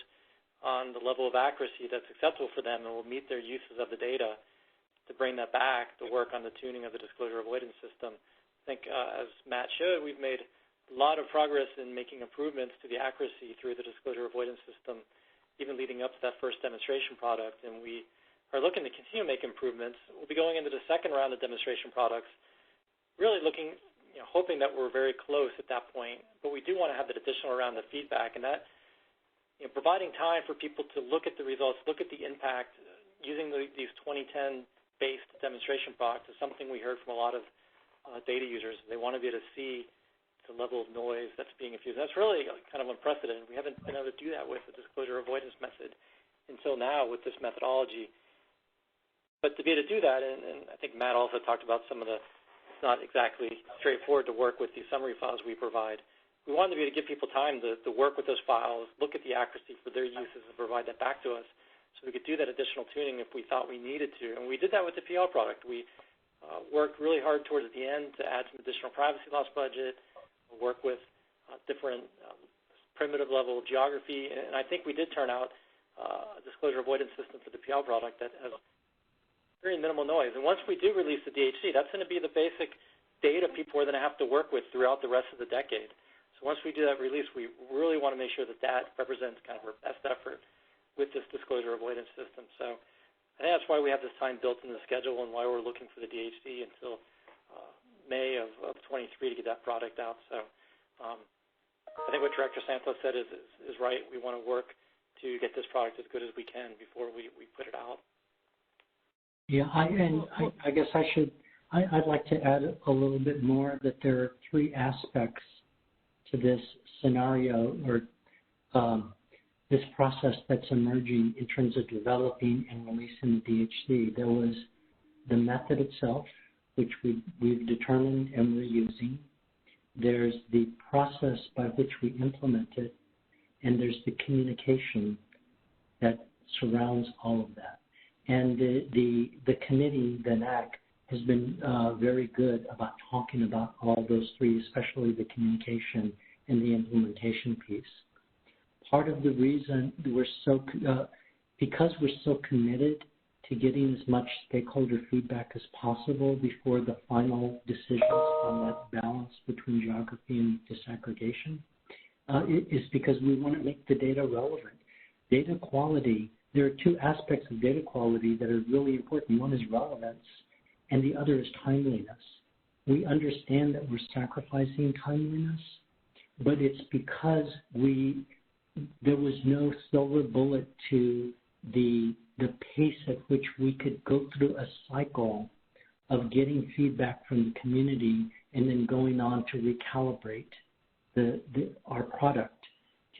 on the level of accuracy that's acceptable for them and will meet their uses of the data to bring that back to work on the tuning of the disclosure avoidance system. I think, as Matt showed, we've made a lot of progress in making improvements to the accuracy through the disclosure avoidance system, even leading up to that first demonstration product, and we are looking to continue to make improvements. We'll be going into the second round of demonstration products, really looking, hoping that we're very close at that point, but we do want to have that additional round of feedback, and that providing time for people to look at the results, look at the impact, using these 2010-based demonstration products is something we heard from a lot of data users. They want to be able to see the level of noise that's being infused. That's really kind of unprecedented. We haven't been able to do that with the disclosure avoidance method until now with this methodology. But to be able to do that, and I think Matt also talked about some of the, it's not exactly straightforward to work with these summary files we provide. We wanted to be able to give people time to work with those files, look at the accuracy for their uses, and provide that back to us so we could do that additional tuning if we thought we needed to. And we did that with the PL product. We worked really hard towards the end to add some additional privacy loss budget, work with different primitive level geography, and I think we did turn out a disclosure avoidance system for the PL product that has very minimal noise. And once we do release the DHC, that's going to be the basic data people are going to have to work with throughout the rest of the decade. So once we do that release, we really want to make sure that that represents kind of our best effort with this disclosure avoidance system. So I think that's why we have this time built in the schedule and why we're looking for the DHC until May of 23 to get that product out. So I think what Director Santos said is right. We want to work to get this product as good as we can before we put it out. Yeah, I guess I'd like to add a little bit more that there are three aspects to this scenario or this process that's emerging in terms of developing and releasing the DHC. There was the method itself, which we've determined and we're using. There's the process by which we implement it, and there's the communication that surrounds all of that. And the committee, the NAC, has been very good about talking about all those three, especially the communication and the implementation piece. Part of the reason because we're so committed to getting as much stakeholder feedback as possible before the final decisions on that balance between geography and disaggregation, is because we want to make the data relevant. Data quality, there are two aspects of data quality that are really important. One is relevance, and the other is timeliness. We understand that we're sacrificing timeliness, but it's because there was no silver bullet to the pace at which we could go through a cycle of getting feedback from the community and then going on to recalibrate our product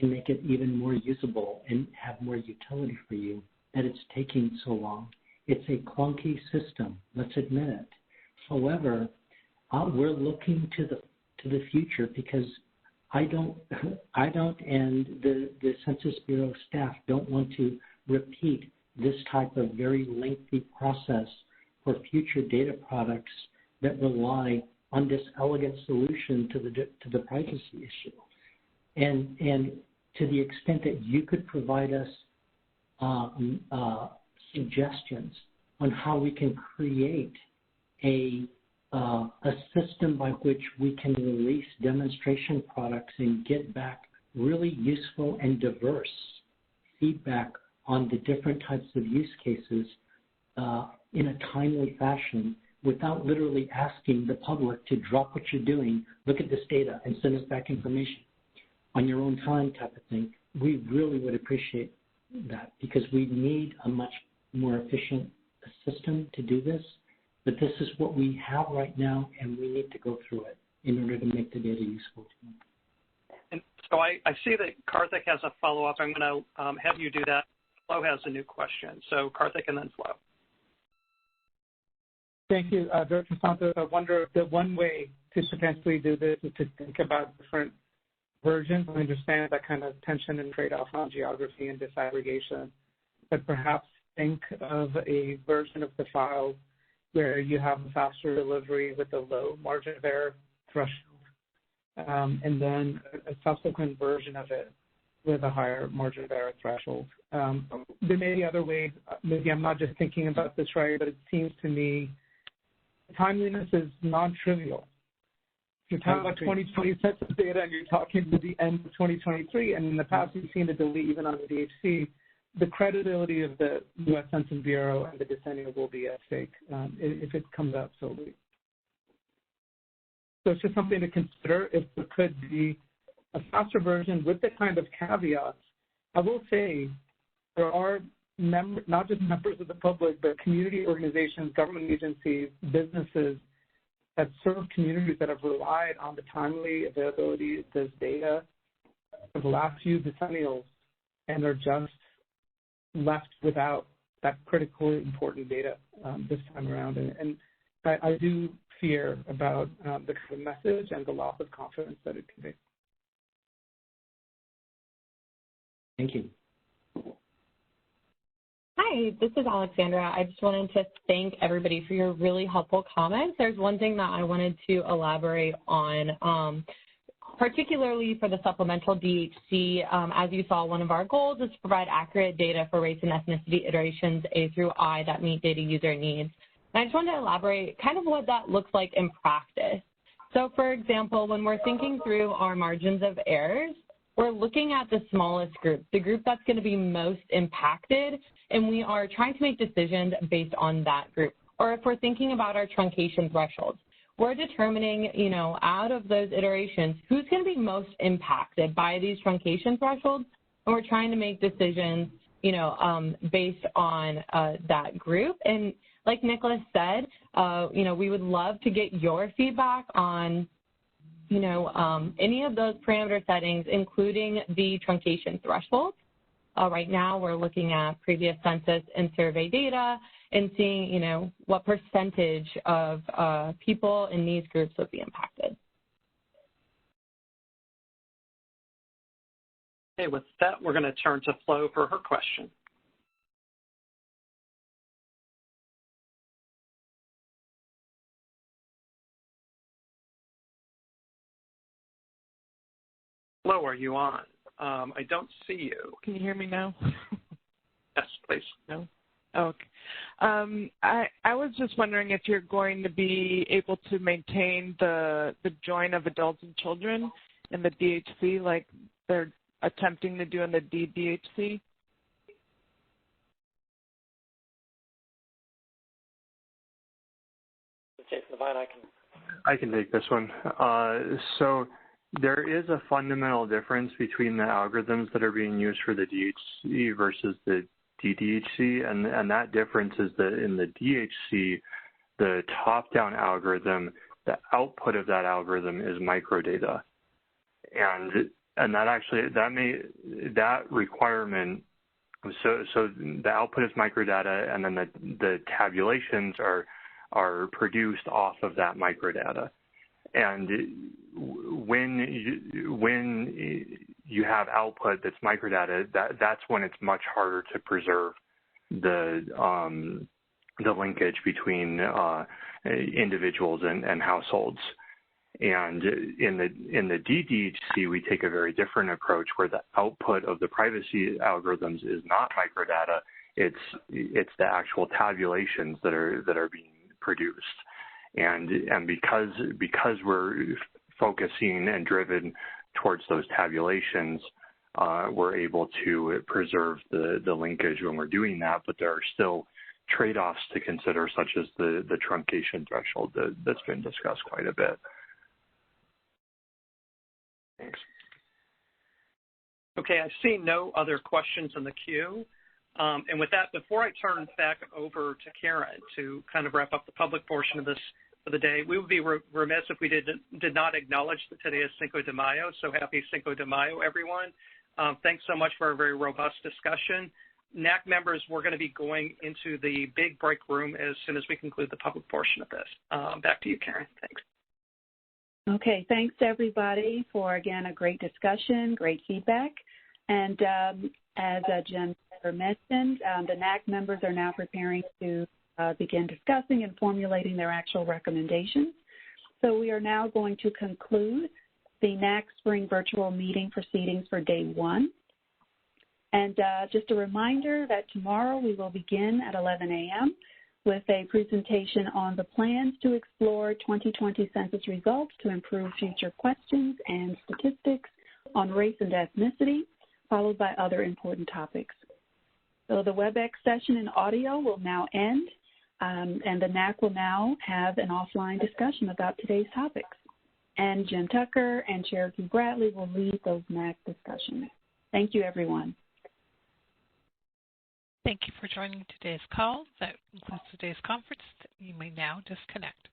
to make it even more usable and have more utility for you, that it's taking so long. It's a clunky system, let's admit it. However, we're looking to the future because I don't and the Census Bureau staff don't want to repeat this type of very lengthy process for future data products that rely on this elegant solution to the privacy issue. And to the extent that you could provide us suggestions on how we can create a system by which we can release demonstration products and get back really useful and diverse feedback on the different types of use cases in a timely fashion without literally asking the public to drop what you're doing, look at this data, and send us back information on your own time type of thing. We really would appreciate that because we need a much more efficient system to do this. But this is what we have right now, and we need to go through it in order to make the data useful to them. And so I see that Karthik has a follow-up. I'm going to have you do that. Flo has a new question. So Karthik and then Flo. Thank you, Director Santos. I wonder if one way to potentially do this is to think about different versions. I understand that kind of tension and trade-off on geography and disaggregation, but perhaps think of a version of the file where you have a faster delivery with a low margin of error threshold, and then a subsequent version of it with a higher margin of error threshold. There may be other ways. Maybe I'm not just thinking about this right, but it seems to me timeliness is non-trivial. If you're talking about 2020 census data and you're talking to the end of 2023, and in the past we've seen a delay even on the DHC, the credibility of the U.S. Census Bureau and the decennial will be at stake if it comes out so late. So it's just something to consider if there could be a faster version with the kind of caveats. I will say there are not just members of the public, but community organizations, government agencies, businesses that serve communities that have relied on the timely availability of this data for the last few decennials and are just left without that critically important data this time around. And I do fear about the kind of message and the loss of confidence that it conveys. Thank you. Hi, this is Alexandra. I just wanted to thank everybody for your really helpful comments. There's one thing that I wanted to elaborate on, particularly for the supplemental DHC. As you saw, one of our goals is to provide accurate data for race and ethnicity iterations A through I that meet data user needs. And I just wanted to elaborate kind of what that looks like in practice. So, for example, when we're thinking through our margins of errors, we're looking at the smallest group, the group that's going to be most impacted, and we are trying to make decisions based on that group. Or if we're thinking about our truncation thresholds, we're determining, out of those iterations, who's going to be most impacted by these truncation thresholds, and we're trying to make decisions, based on that group. And like Nicholas said, we would love to get your feedback on any of those parameter settings, including the truncation threshold. Right now, we're looking at previous census and survey data and seeing, what percentage of people in these groups would be impacted. Okay, with that, we're going to turn to Flo for her question. Flo, are you on? I don't see you. Can you hear me now? Yes, please. No? Okay. I was just wondering if you're going to be able to maintain the join of adults and children in the DHC like they're attempting to do in the DDHC? Jason Devine, I can take this one. So there is a fundamental difference between the algorithms that are being used for the DHC versus the DDHC, and that difference is that in the DHC, the top-down algorithm, the output of that algorithm is microdata. And that requirement, so the output is microdata, and then the tabulations are produced off of that microdata. And when you have output that's microdata, that's when it's much harder to preserve the linkage between individuals and households. And in the DDHC, we take a very different approach where the output of the privacy algorithms is not microdata; it's the actual tabulations that are being produced. And because we're focusing and driven towards those tabulations, we're able to preserve the linkage when we're doing that. But there are still trade-offs to consider, such as the truncation threshold that's been discussed quite a bit. Thanks. Okay, I see no other questions in the queue. And with that, before I turn back over to Karen to kind of wrap up the public portion of this for the day, we would be remiss if we did not acknowledge that today is Cinco de Mayo. So happy Cinco de Mayo, everyone. Thanks so much for a very robust discussion. NAC members, we're going to be going into the big break room as soon as we conclude the public portion of this. Back to you, Karen. Thanks. Okay, thanks everybody for, again, a great discussion, great feedback. And as Jen mentioned, the NAC members are now preparing to begin discussing and formulating their actual recommendations. So we are now going to conclude the NAC Spring Virtual Meeting proceedings for day 1. And just a reminder that tomorrow we will begin at 11 a.m. with a presentation on the plans to explore 2020 census results to improve future questions and statistics on race and ethnicity, followed by other important topics. So the WebEx session and audio will now end, and the NAC will now have an offline discussion about today's topics. And Jim Tucker and Cherokee Bradley will lead those NAC discussions. Thank you, everyone. Thank you for joining today's call. That concludes today's conference. You may now disconnect.